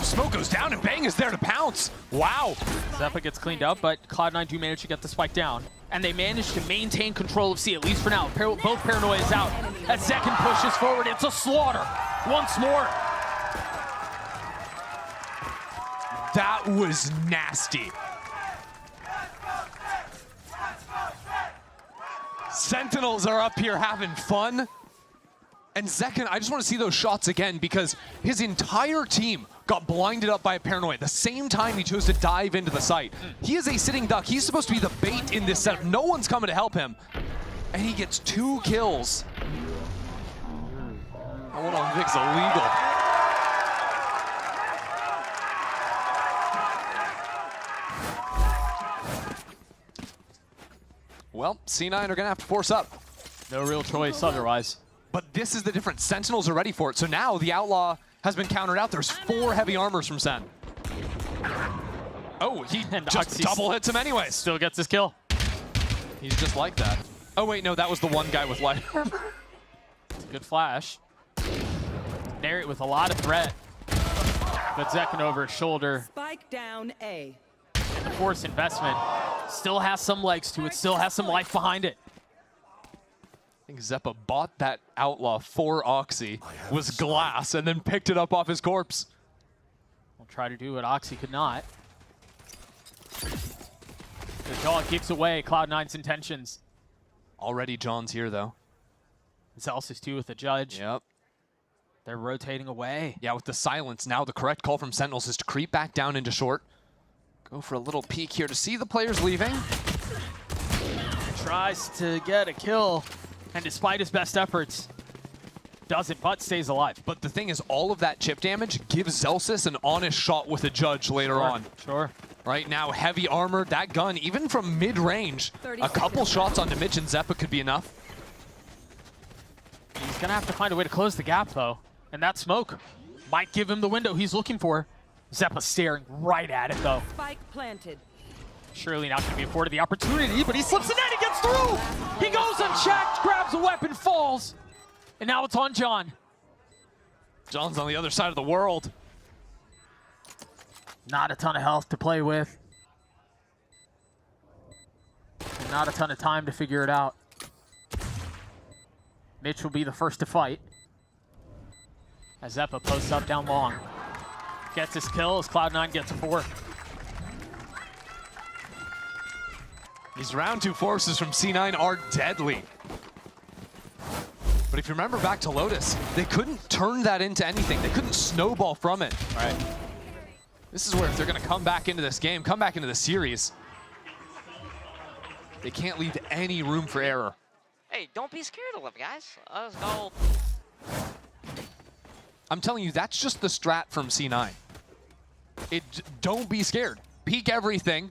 Smoke goes down and Bang is there to pounce. Wow. Zeppa gets cleaned up, but Cloud9 do manage to get the spike down. And they manage to maintain control of C, at least for now. Both Paranoia is out. As Zekken pushes forward, it's a slaughter. Once more. That was nasty. Sentinels are up here having fun. And Zekken, I just want to see those shots again, because his entire team got blinded up by a Paranoia the same time he chose to dive into the site. He is a sitting duck. He's supposed to be the bait in this setup. No one's coming to help him. And he gets 2 kills. Hold on, Vic's illegal. Well, C9 are going to have to force up. No real choice otherwise. But this is the difference. Sentinels are ready for it. So now the Outlaw has been countered out. There's 4 heavy armors from Sen. Oh, he just double hits him anyways. Still gets his kill. He's just like that. Oh, wait, no, that was the one guy with light armor. Good flash. Narrate with a lot of threat. But Zekken over his shoulder. Spike down A. And the force investment still has some legs to it, still has some life behind it. I think Zeppa bought that Outlaw for Oxy, was glass, and then picked it up off his corpse. We'll try to do what Oxy could not. The John keeps away Cloud9's intentions. Already John's here, though. Zelsis too with the judge. Yep. They're rotating away. Yeah, with the silence, now the correct call from Sentinels is to creep back down into short. Go for a little peek here to see the players leaving. Tries to get a kill. And despite his best efforts, doesn't, but stays alive. But the thing is, all of that chip damage gives Zelsis an honest shot with a judge later on. Sure. Right now, heavy armor, that gun, even from mid-range, a couple shots onto Mitch and Zeppa could be enough. He's going to have to find a way to close the gap, though. And that smoke might give him the window he's looking for. Zeppa staring right at it, though. Spike planted. Surely not going to be afforded the opportunity, but he slips it in, he gets through! He goes unchecked, grabs a weapon, falls. And now it's on John. John's on the other side of the world. Not a ton of health to play with. And not a ton of time to figure it out. Mitch will be the first to fight. As Zeppa posts up down long. Gets his kill as Cloud9 gets a 4. These round 2 forces from C9 are deadly. But if you remember back to Lotus, they couldn't turn that into anything. They couldn't snowball from it. Right. This is where if they're going to come back into this game, come back into the series, they can't leave any room for error. Hey, don't be scared of them, guys. Let's go. I'm telling you, that's just the strat from C9. Don't be scared. Peek everything.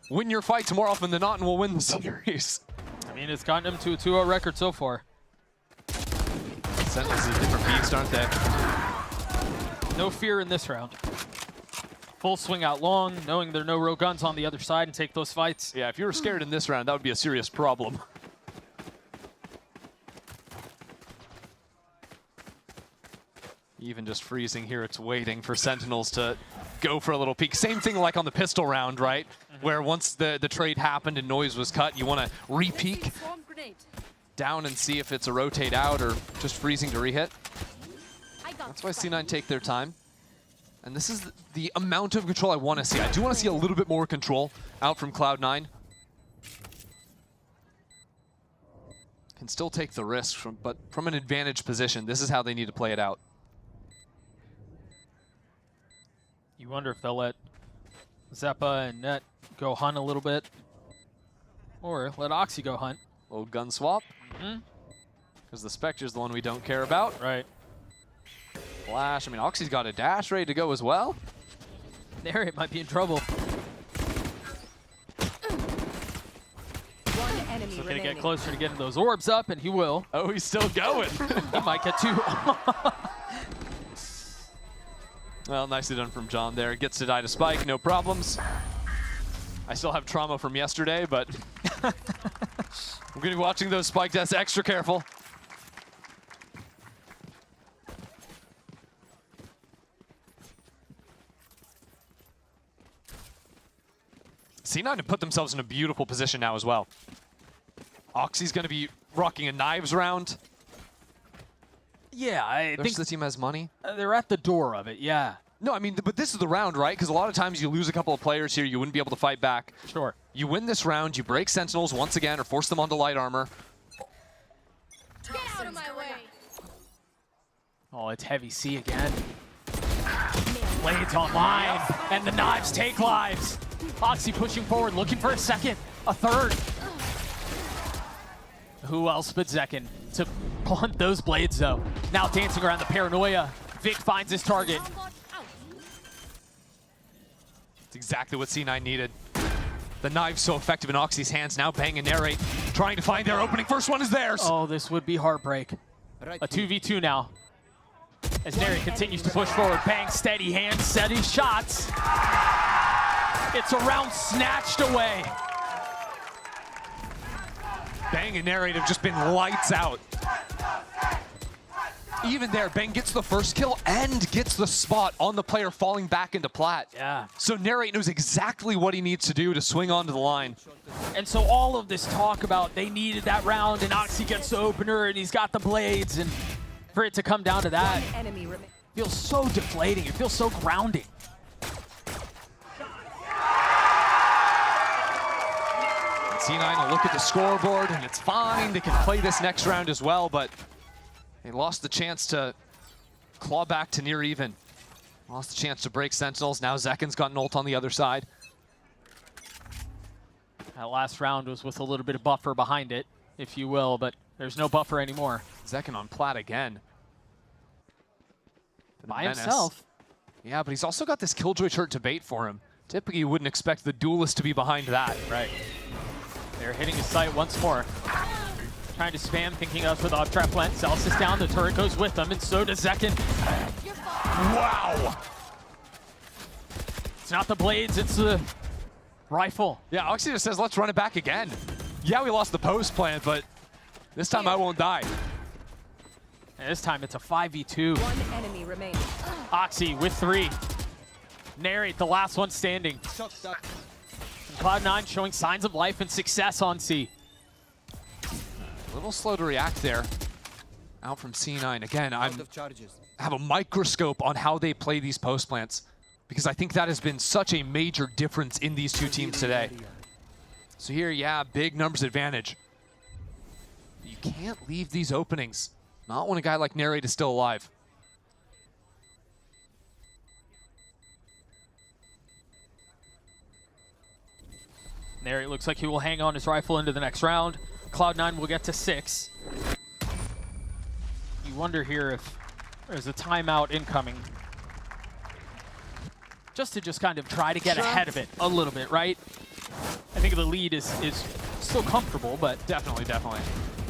Win your fights more often than not, and we'll win the series. I mean, it's gotten them to a 2-0 record so far. Sentinels is a different beast, aren't they? No fear in this round. Full swing out long, knowing there are no real guns on the other side and take those fights. Yeah, if you were scared in this round, that would be a serious problem. Even just freezing here, it's waiting for Sentinels to go for a little peek. Same thing like on the pistol round, right? Where once the trade happened and noise was cut, you want to re-peek down and see if it's a rotate out or just freezing to re-hit. That's why C9 take their time. And this is the amount of control I want to see. I do want to see a little bit more control out from Cloud9. Can still take the risk, but from an advantage position, this is how they need to play it out. You wonder if they'll let Zeppa and Net go hunt a little bit. Or let Oxy go hunt. Little gun swap. Because the Spectre's the one we don't care about. Right. Flash. I mean, Oxy's got a dash ready to go as well. There, it might be in trouble. One enemy He's looking remaining. to get closer to getting those orbs up, and he will. Oh, he's still going. He might get 2. Well, nicely done from John there. Gets to die to Spike, no problems. I still have trauma from yesterday, but we're going to be watching those Spike deaths extra careful. C9 have put themselves in a beautiful position now as well. Oxy's going to be rocking a knives round. Yeah, I think the team has money. They're at the door of it, yeah. No, I mean, but this is the round, right? Because a lot of times you lose a couple of players here, you wouldn't be able to fight back. Sure. You win this round, you break Sentinels once again, or force them onto light armor. Get out of my way. Oh, it's heavy C again. Blades online, and the knives take lives. Oxy pushing forward, looking for a second, a third. Who else but Zekken to blunt those blades, though? Now dancing around the paranoia. Vic finds his target. It's exactly what C9 needed. The knive's so effective in Oxy's hands. Now Bang and Narrate trying to find their opening. First one is theirs. Oh, this would be heartbreak. A 2v2 now. As Narrate continues to push forward. Bang, steady hands, steady shots. It's a round snatched away. Bang and Narrate have just been lights out. Even there, Bang gets the first kill and gets the spot on the player falling back into plat. Yeah. So Narrate knows exactly what he needs to do to swing onto the line. And so all of this talk about they needed that round and Oxy gets the opener and he's got the blades, and for it to come down to that feels so deflating. It feels so grounding. C9 will look at the scoreboard and it's fine. They can play this next round as well, but they lost the chance to claw back to near even. Lost the chance to break Sentinels. Now Zekken's got an ult on the other side. That last round was with a little bit of buffer behind it, if you will, but there's no buffer anymore. Zekken on plat again. By himself. Yeah, but he's also got this Killjoy shirt to bait for him. Typically, you wouldn't expect the duelist to be behind that. Right. They're hitting his sight once more. Trying to spam, thinking of with off trap plant. Celsius down, the turret goes with them, and so does Zekken. Wow! It's not the blades, it's the rifle. Yeah, Oxy just says, let's run it back again. Yeah, we lost the post plant, but this time I won't die. And this time it's a 5v2. One enemy remaining. Oxy with 3. Narrate, the last one standing. And Cloud9 showing signs of life and success on C. A little slow to react there. Out from C9. Again, I have a microscope on how they play these post plants because I think that has been such a major difference in these two teams today. So here, yeah, big numbers advantage. You can't leave these openings. Not when a guy like Narrate is still alive. Narrate looks like he will hang on his rifle into the next round. Cloud9 will get to 6. You wonder here if there's a timeout incoming. Just to kind of try to get ahead of it a little bit, right? I think the lead is still comfortable, but definitely. I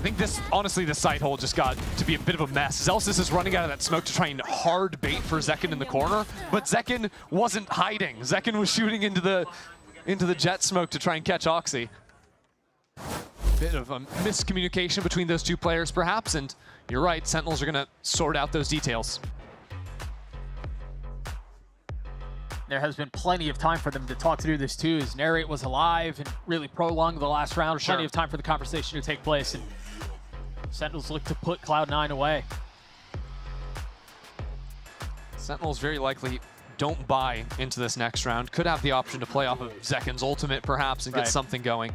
think this, honestly, the side hole just got to be a bit of a mess. Zelsis is running out of that smoke to try and hard bait for Zekken in the corner, but Zekken wasn't hiding. Zekken was shooting into the jet smoke to try and catch Oxy. Bit of a miscommunication between those two players, perhaps, and you're right, Sentinels are gonna sort out those details. there has been plenty of time for them to talk through this too, as Narrate was alive and really prolonged the last round. Sure. Plenty of time for the conversation to take place, and Sentinels look to put Cloud9 away. Sentinels very likely don't buy into this next round. Could have the option to play off of Zekken's ultimate perhaps and get something going.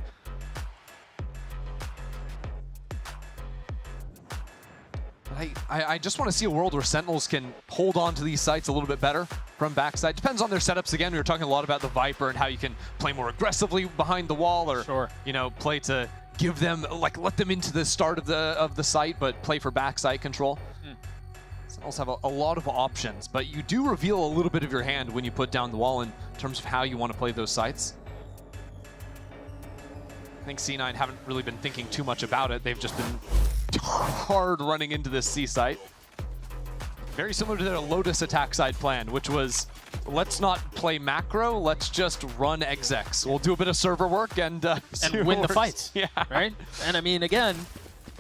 I just want to see a world where Sentinels can hold on to these sites a little bit better from backside. Depends on their setups. Again, we were talking a lot about the Viper and how you can play more aggressively behind the wall, or you know, play to give them, like, let them into the start of the site, but play for backside control. Sentinels have a lot of options, but you do reveal a little bit of your hand when you put down the wall in terms of how you want to play those sites. I think C9 haven't really been thinking too much about it. They've just been hard running into this C site. Very similar to their Lotus attack side plan, which was, let's not play macro, let's just run execs. We'll do a bit of server work and win the fights, right? And I mean, again,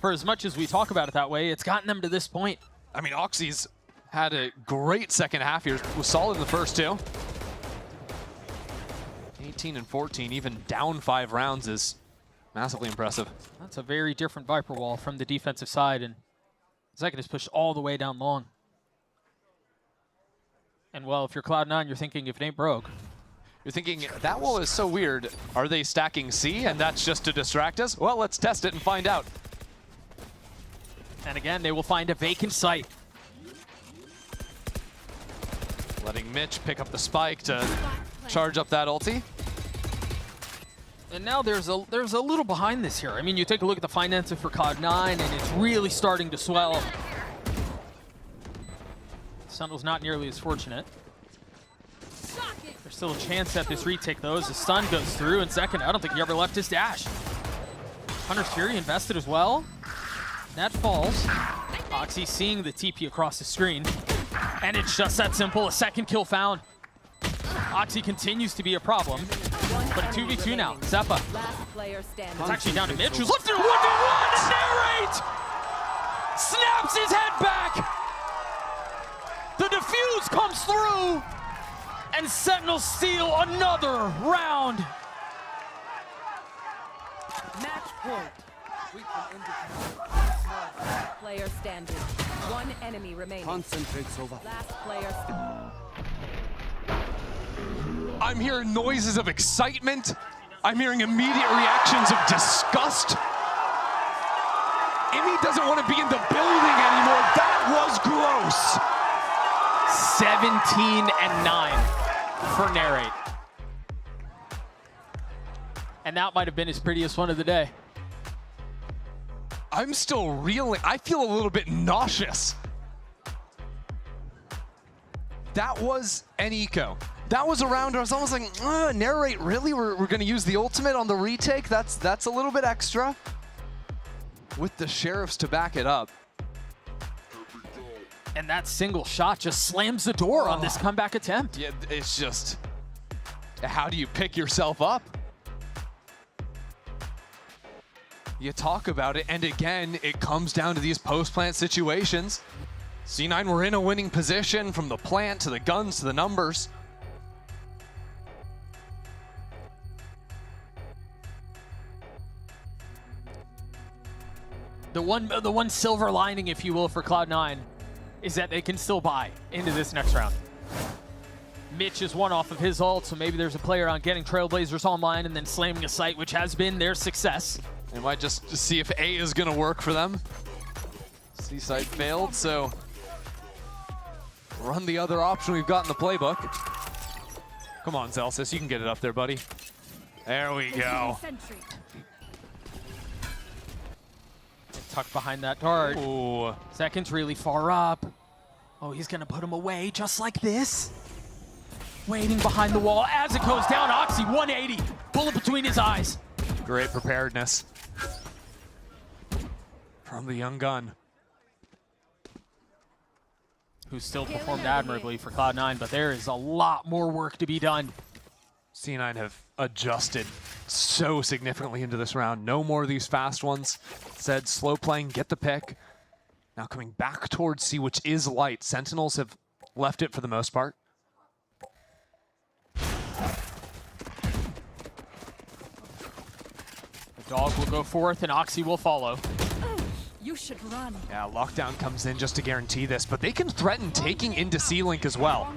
for as much as we talk about it that way, it's gotten them to this point. I mean, Oxy's had a great second half here. Was solid in the first two. 18 and 14, even down 5 rounds is massively impressive. That's a very different Viper wall from the defensive side, and Zekken is pushed all the way down long. And well, if you're Cloud9, you're thinking if it ain't broke. You're thinking, that wall is so weird. Are they stacking C and that's just to distract us? Well, let's test it and find out. And again, they will find a vacant site. Letting Mitch pick up the spike to charge up that ulti. And now there's a little behind this here. I mean, you take a look at the finances for Cloud9, and it's really starting to swell. Sentinel's not nearly as fortunate. There's still a chance at this retake, though, as the stun goes through. And Zekken, I don't think he ever left his dash. Hunter's Fury invested as well. That falls. Oxy seeing the TP across the screen. And it's just that simple. A second kill found. Oxy continues to be a problem. But a 2v2 now. Zeppa. It's actually down to Mitch, who's lifted 1v1 and Narrate snaps his head back. The defuse comes through. And Sentinels steal another round. Match point. Player standing. One enemy remaining. Concentrate's over. Last player standing. I'm hearing noises of excitement. I'm hearing immediate reactions of disgust. Amy doesn't want to be in the building anymore. That was gross. 17 and 9 for Narrate. And that might have been his prettiest one of the day. I'm still reeling. I feel a little bit nauseous. That was an eco. That was a round where I was almost like, Narrate, really? We're going to use the ultimate on the retake? That's a little bit extra. With the Sheriffs to back it up. And that single shot just slams the door on this comeback attempt. Yeah, it's just How do you pick yourself up? You talk about it, and again, it comes down to these post-plant situations. C9 were in a winning position from the plant to the guns to the numbers. The one silver lining, if you will, for Cloud9 is that they can still buy into this next round. Mitch is one off of his ult, so maybe there's a player on getting Trailblazers online and then slamming a site, which has been their success. They might just see if A is going to work for them. C-side failed, so run the other option we've got in the playbook. Come on, Zelsis, you can get it up there, buddy. There we go. Tucked behind that dart. Ooh. Zekken's really far up. Oh, he's going to put him away just like this. Waiting behind the wall as it goes down. Oxy, 180. Bullet between his eyes. Great preparedness from the young gun. Who still performed admirably for Cloud9, but there is a lot more work to be done. C9 have adjusted so significantly into this round. No more of these fast ones. Said slow playing, get the pick. Now coming back towards C, which is light. Sentinels have left it for the most part. The dog will go forth and Oxy will follow. You should run. Yeah, lockdown comes in just to guarantee this, but they can threaten taking into C-Link as well.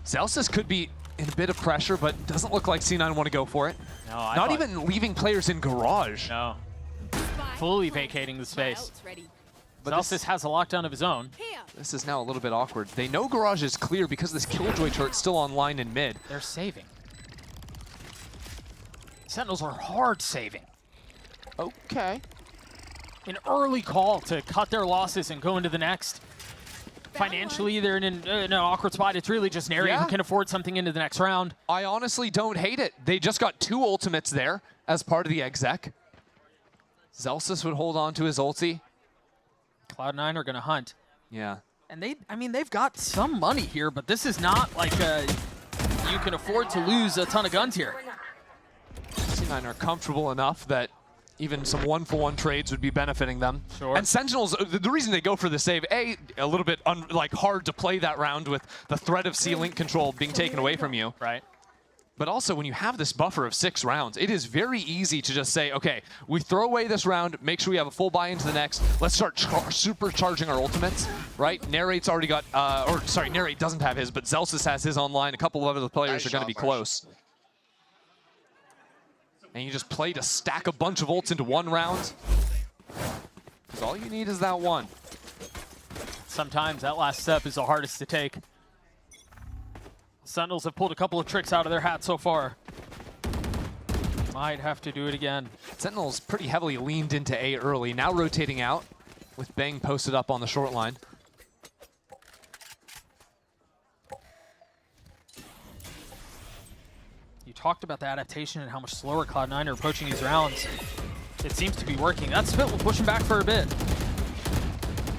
Zelsis could be in a bit of pressure, but doesn't look like C9 want to go for it. No, Not even leaving players in garage. No. Fully vacating the space. But Zelsis has a lockdown of his own. This is now a little bit awkward. They know garage is clear because this Killjoy turret's still online in mid. They're saving. Sentinels are hard saving. Okay. An early call to cut their losses and go into the next. Financially, they're in an awkward spot. It's really just Nary who can afford something into the next round. I honestly don't hate it. They just got 2 ultimates there as part of the exec. Zelsis would hold on to his ulti. Cloud9 are going to hunt. Yeah. And they've got some money here, but this is not like you can afford to lose a ton of guns here. C9 are comfortable enough that even some 1-for-1 trades would be benefiting them. Sure. And Sentinels, the reason they go for the save, a little bit hard to play that round with the threat of C-Link control being taken away from you. Right. But also, when you have this buffer of 6 rounds, it is very easy to just say, okay, we throw away this round, make sure we have a full buy into the next, let's start supercharging our ultimates, right? Narrate's already got, Narrate doesn't have his, but Zelsis has his online. A couple of other players are going to be close. And you just play to stack a bunch of ults into one round. Because all you need is that one. Sometimes that last step is the hardest to take. Sentinels have pulled a couple of tricks out of their hat so far. Might have to do it again. Sentinels pretty heavily leaned into A early, now rotating out with Bang posted up on the short line. You talked about the adaptation and how much slower Cloud9 are approaching these rounds. It seems to be working. That spit will push him back for a bit.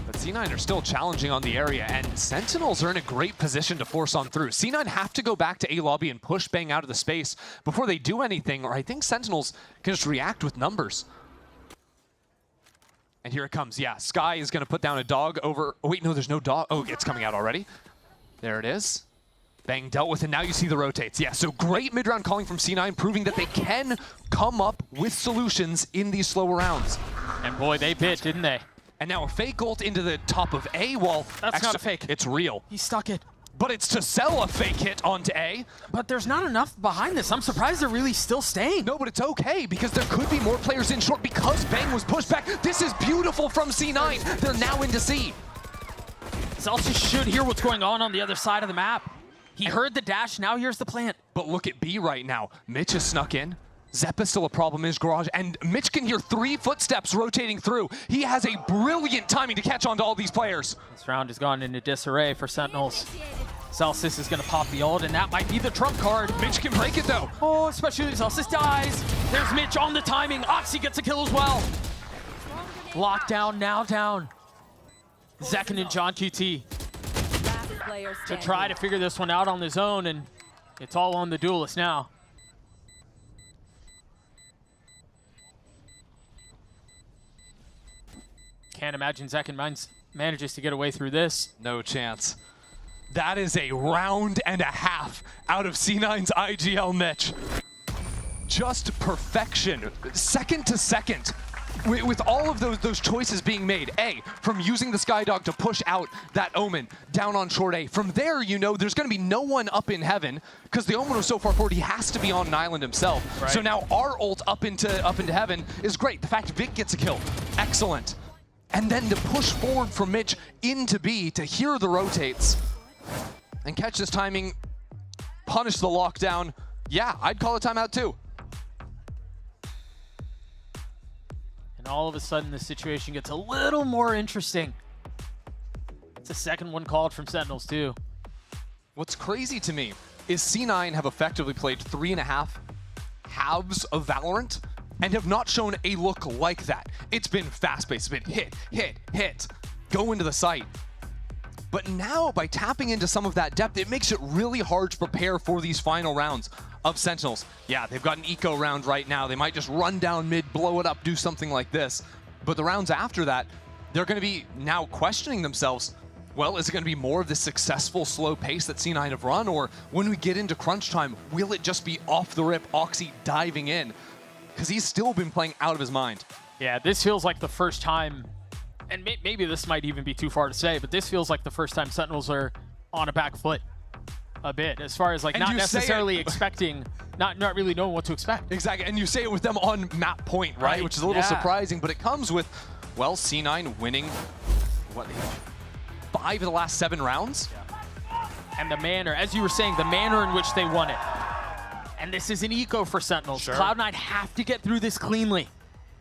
But C9 are still challenging on the area, and Sentinels are in a great position to force on through. C9 have to go back to A lobby and push Bang out of the space before they do anything, or I think Sentinels can just react with numbers. And here it comes. Yeah, Sky is going to put down a dog over... Oh, wait, no, there's no dog. Oh, it's coming out already. There it is. Bang dealt with, and now you see the rotates. Yeah, so great mid-round calling from C9, proving that they can come up with solutions in these slower rounds. And boy, they bit, didn't they? And now a fake ult into the top of A. Well, that's not a fake. It's real. He stuck it. But it's to sell a fake hit onto A. But there's not enough behind this. I'm surprised they're really still staying. No, but it's okay, because there could be more players in short because Bang was pushed back. This is beautiful from C9. They're now into C. Zelsis should hear what's going on the other side of the map. He heard the dash, now here's the plant. But look at B right now. Mitch has snuck in. Zeppa's still a problem in his garage, and Mitch can hear 3 footsteps rotating through. He has a brilliant timing to catch on to all these players. This round has gone into disarray for Sentinels. Zelsis is going to pop the ult, and that might be the trump card. Mitch can break it, though. Oh, especially if Zelsis dies. There's Mitch on the timing. Oxy gets a kill as well. Lockdown, now down. Zekken and Johnqt to try to figure this one out on his own, and it's all on the duelist now. Can't imagine Zekken manages to get away through this. No chance. That is a round and a half out of C9's IGL, Mitch. Just perfection, second to second. With all of those choices being made, A, from using the Skydog to push out that Omen down on short A. From there, you know, there's going to be no one up in heaven because the Omen was so far forward, he has to be on an island himself. Right. So now our ult up into heaven is great. The fact Vic gets a kill, excellent. And then the push forward from Mitch into B to hear the rotates and catch this timing, punish the lockdown. Yeah, I'd call a timeout too. And all of a sudden, the situation gets a little more interesting. It's a second one called from Sentinels, too. What's crazy to me is C9 have effectively played 3.5 halves of Valorant and have not shown a look like that. It's been fast-paced, it's been hit, hit, hit, go into the site. But now, by tapping into some of that depth, it makes it really hard to prepare for these final rounds of Sentinels. Yeah, they've got an eco round right now. They might just run down mid, blow it up, do something like this. But the rounds after that, they're going to be now questioning themselves, well, is it going to be more of the successful slow pace that C9 have run, or when we get into crunch time, will it just be off the rip, Oxy diving in? Because he's still been playing out of his mind. Yeah, this feels like the first time, and maybe this might even be too far to say, but this feels like the first time Sentinels are on a back foot a bit, as far as like not necessarily expecting, not really knowing what to expect. Exactly, and you say it with them on map point, right? Which is a little surprising, but it comes with, well, C9 winning, what, 5 of the last 7 rounds? And the manner, as you were saying, the manner in which they won it. And this is an eco for Sentinels. Sure. Cloud9 have to get through this cleanly.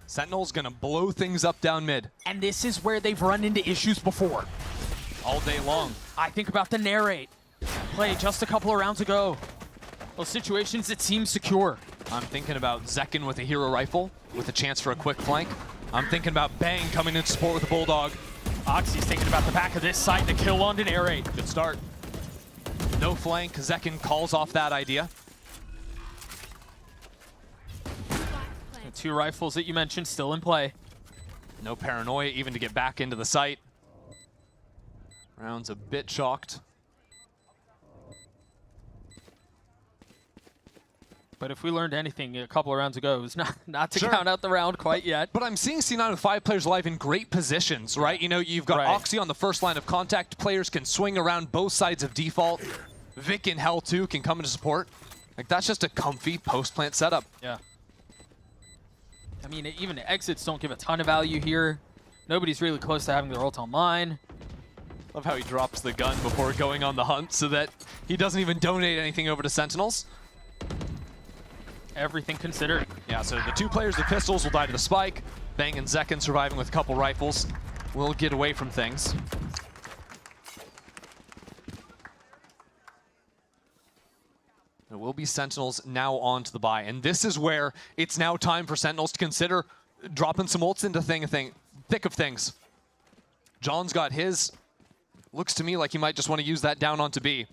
Sentinel's gonna blow things up down mid. And this is where they've run into issues before. All day long. I think about the narrate play just a couple of rounds ago. Those situations that seem secure. I'm thinking about Zekken with a hero rifle with a chance for a quick flank. I'm thinking about Bang coming in support with a Bulldog. Oxy's thinking about the back of this side to kill on an air raid. Good start. No flank, Zekken calls off that idea. The 2 rifles that you mentioned still in play. No paranoia even to get back into the site. Round's a bit shocked. But if we learned anything a couple of rounds ago, it was not to count out the round quite yet. But I'm seeing C9 with 5 players live in great positions, right? You know, you've got Oxy on the first line of contact. Players can swing around both sides of default. Vic in Hell, too, can come into support. Like, that's just a comfy post-plant setup. Yeah. I mean, even exits don't give a ton of value here. Nobody's really close to having their ult online. Love how he drops the gun before going on the hunt so that he doesn't even donate anything over to Sentinels. Everything considered. Yeah, so the 2 players with pistols will die to the spike. Bang and Zekken surviving with a couple rifles will get away from things. It will be Sentinels now on to the buy, and this is where it's now time for Sentinels to consider dropping some ults into thick of things. John's got his. Looks to me like he might just want to use that down onto B.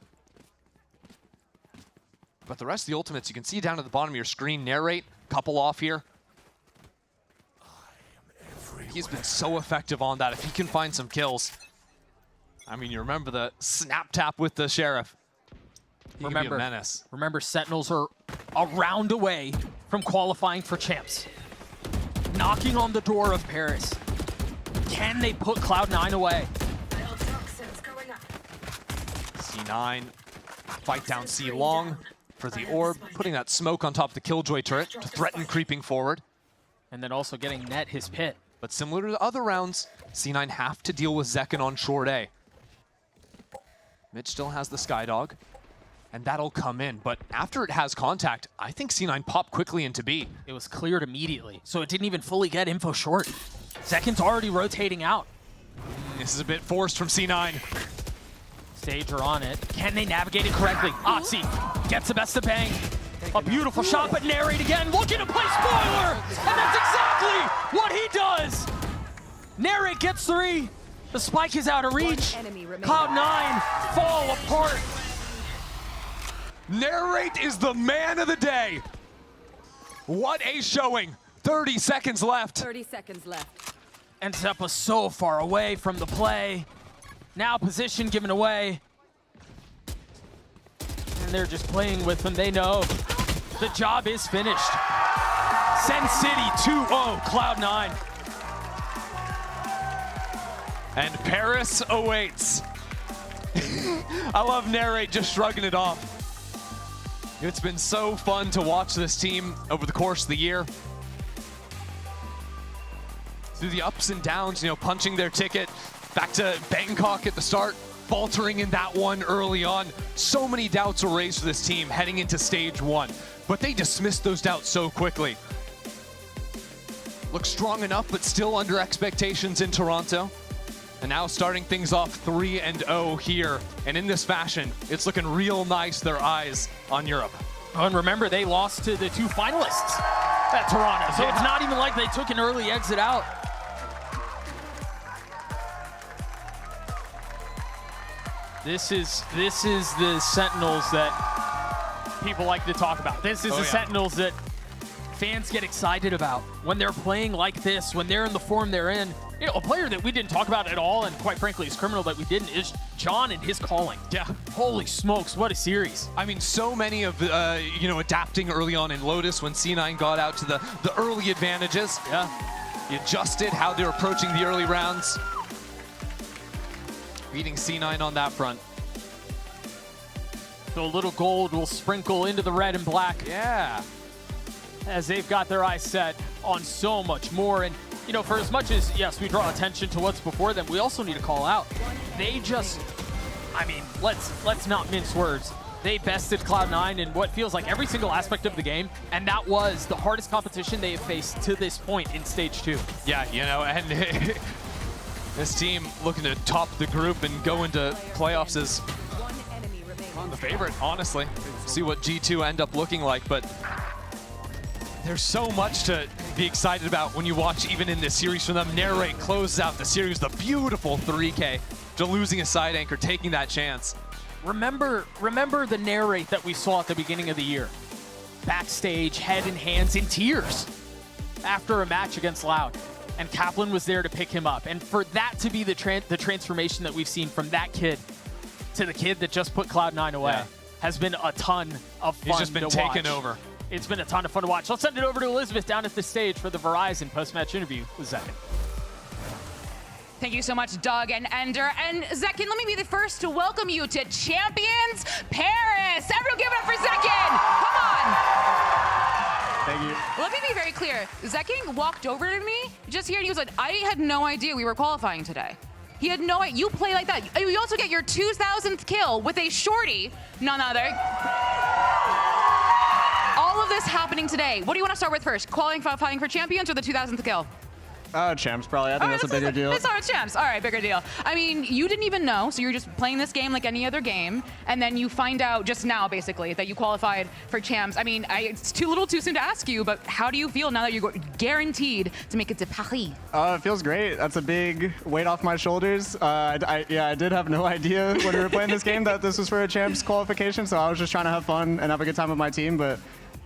But the rest of the ultimates, you can see down at the bottom of your screen, narrate, couple off here. He's been so effective on that. If he can find some kills. I mean, you remember the snap tap with the Sheriff. He can be a menace. Remember, Sentinels are a round away from qualifying for champs. Knocking on the door of Paris. Can they put Cloud9 away? C9, fight down C long for the orb, putting that smoke on top of the Killjoy turret to threaten creeping forward. And then also getting net his pit. But similar to the other rounds, C9 have to deal with Zekken on short A. Mitch still has the Skydog, and that'll come in. But after it has contact, I think C9 popped quickly into B. It was cleared immediately, so it didn't even fully get info short. Zekken's already rotating out. This is a bit forced from C9. Stage are on it. Can they navigate it correctly? Oxy gets the best of Bang. A beautiful shot, but narrate again, looking to play spoiler! And that's exactly what he does! Narrate gets 3. The spike is out of reach. Cloud9 fall apart. Narrate is the man of the day. What a showing. 30 seconds left. 30 seconds left. And Zeppa's so far away from the play. Now position given away. And they're just playing with him. They know the job is finished. Sen City 2-0, Cloud9. And Paris awaits. I love Narrate just shrugging it off. It's been so fun to watch this team over the course of the year. Through the ups and downs, punching their ticket back to Bangkok at the start, faltering in that one early on. So many doubts were raised for this team heading into stage 1, but they dismissed those doubts so quickly. Looks strong enough, but still under expectations in Toronto. And now starting things off 3-0 here. And in this fashion, it's looking real nice, their eyes on Europe. Oh, and remember, they lost to the 2 finalists at Toronto. So it's not even like they took an early exit out. This is the Sentinels that people like to talk about. This is the Sentinels that fans get excited about when they're playing like this, when they're in the form they're in. A player that we didn't talk about at all, and quite frankly, is criminal that we didn't, is John and his calling. Yeah. Holy smokes, what a series. I mean, so many of, adapting early on in Lotus when C9 got out to the early advantages. Yeah. He adjusted how they're approaching the early rounds. Beating C9 on that front. So a little gold will sprinkle into the red and black. Yeah. As they've got their eyes set on so much more. And for as much as, yes, we draw attention to what's before them, we also need to call out. They just, let's not mince words. They bested Cloud9 in what feels like every single aspect of the game, and that was the hardest competition they have faced to this point in Stage 2. Yeah, and this team looking to top the group and go into playoffs is the favorite, honestly. See what G2 end up looking like, but there's so much to be excited about when you watch even in this series from them. Narrate closes out the series, the beautiful 3K to losing a side anchor, taking that chance. Remember the Narrate that we saw at the beginning of the year. Backstage, head in hands, in tears after a match against Loud. And Kaplan was there to pick him up. And for that to be the transformation that we've seen from that kid to the kid that just put Cloud9 away has been a ton of fun. He's just been taken over. It's been a ton of fun to watch. Let's send it over to Elizabeth down at the stage for the Verizon post-match interview with Zekken. Thank you so much, Doug and Ender. And Zekken, let me be the first to welcome you to Champions Paris. Everyone give it up for Zekken. Come on. Thank you. Let me be very clear. Zekken walked over to me just here and he was like, I had no idea we were qualifying today. He had no idea. You play like that. You also get your 2,000th kill with a shorty, none other. All of this happening today. What do you want to start with first? Qualifying for champions or the 2,000th kill? Champs, probably. I think that's a bigger deal. Let's start with champs. All right, bigger deal. I mean, you didn't even know, so you're just playing this game like any other game, and then you find out just now, basically, that you qualified for champs. I mean, it's too little too soon to ask you, but how do you feel now that you're guaranteed to make it to Paris? It feels great. That's a big weight off my shoulders. I did have no idea when we were playing this game that this was for a champs qualification, so I was just trying to have fun and have a good time with my team, but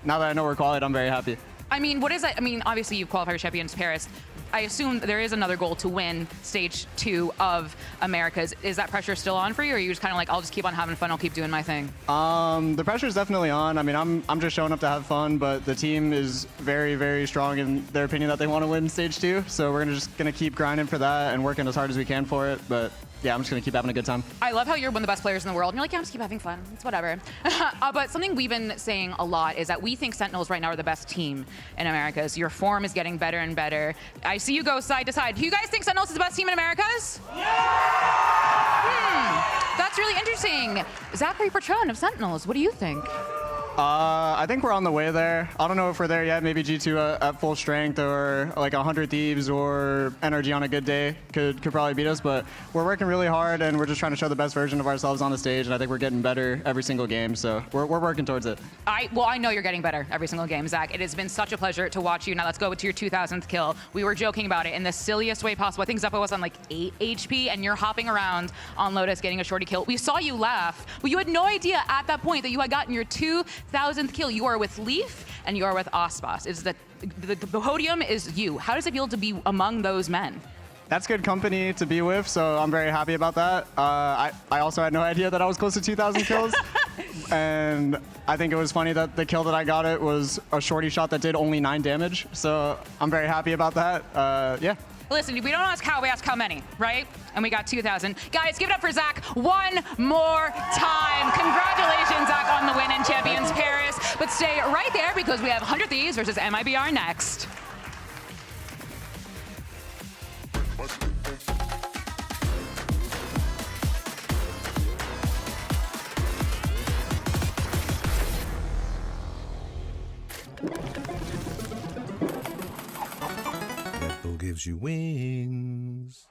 now that I know we're qualified, I'm very happy. I mean, what is that? I mean, obviously you've qualified for Champions Paris. I assume there is another goal to win Stage 2 of Americas. Is that pressure still on for you, or are you just kind of like, I'll just keep on having fun, I'll keep doing my thing? The pressure is definitely on. I mean, I'm just showing up to have fun, but the team is very, very strong in their opinion that they want to win Stage 2, so we're just going to keep grinding for that and working as hard as we can for it, but yeah, I'm just going to keep having a good time. I love how you're one of the best players in the world, and you're like, yeah, I'm just keep having fun. It's whatever. But something we've been saying a lot is that we think Sentinels right now are the best team in Americas. Your form is getting better and better. I see you go side to side. Do you guys think Sentinels is the best team in Americas? Yeah! That's really interesting. Zachary Bertrand of Sentinels, what do you think? I think we're on the way there. I don't know if we're there yet. Maybe G2 at full strength or like 100 Thieves or NRG on a good day could probably beat us, but we're working really hard and we're just trying to show the best version of ourselves on the stage, and I think we're getting better every single game, so we're working towards it. Well, I know you're getting better every single game, Zach. It has been such a pleasure to watch you. Now let's go to your 2,000th kill. We were joking about it in the silliest way possible. I think Zeppo was on like 8 HP and you're hopping around on Lotus getting a shorty kill. We saw you laugh, but you had no idea at that point that you had gotten your 2,000th kill. You are with Leaf and you are with Ospas. The podium is you. How does it feel to be among those men? that's good company to be with, so I'm very happy about that. I also had no idea that I was close to 2,000 kills. And I think it was funny that the kill that I got was a shorty shot that did only 9 damage. So I'm very happy about that. Yeah. Listen, we don't ask how, we ask how many, right? And we got 2,000. Guys, give it up for Zach one more time. Congratulations, Zach, on the win in Champions Paris. But stay right there because we have 100 Thieves versus MIBR next. Red Bull gives you wings.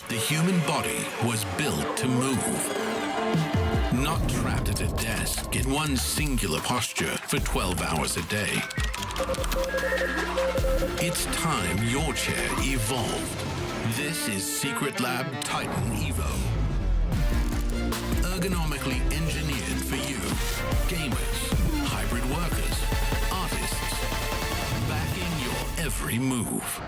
The human body was built to move, not trapped at a desk in one singular posture for 12 hours a day. It's time your chair evolved. This is Secret Lab Titan Evo. Ergonomically engineered for you, gamers, hybrid workers, artists, backing your every move.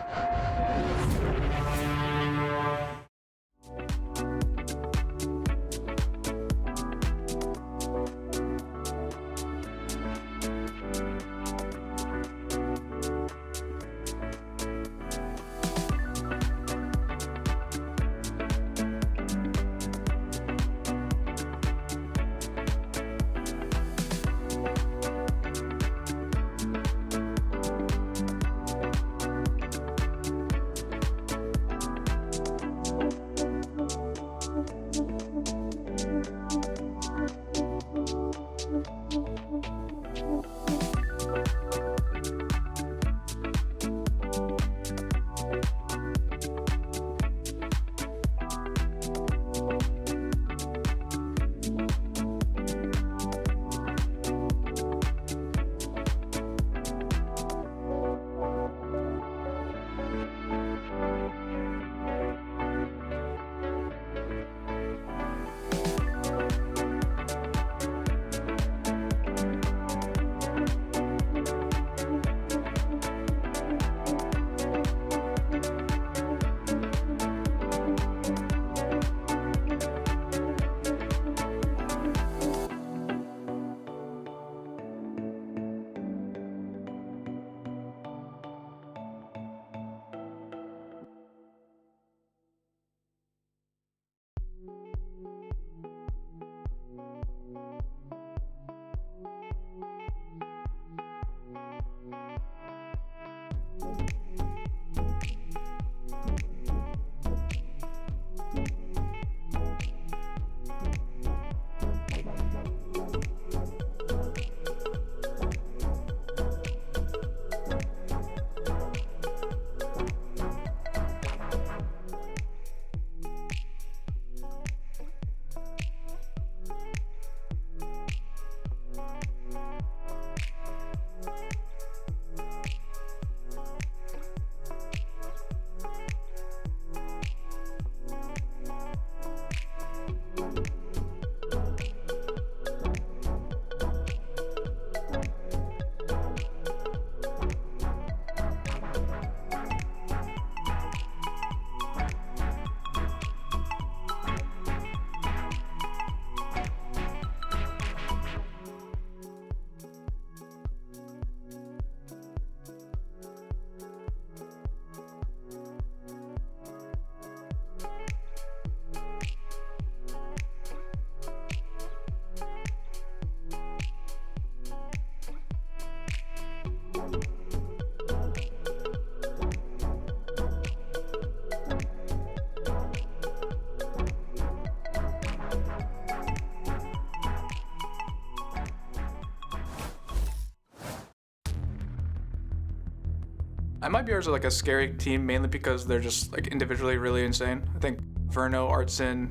MIBRs are like a scary team mainly because they're just like individually really insane. I think Verno, Artsin,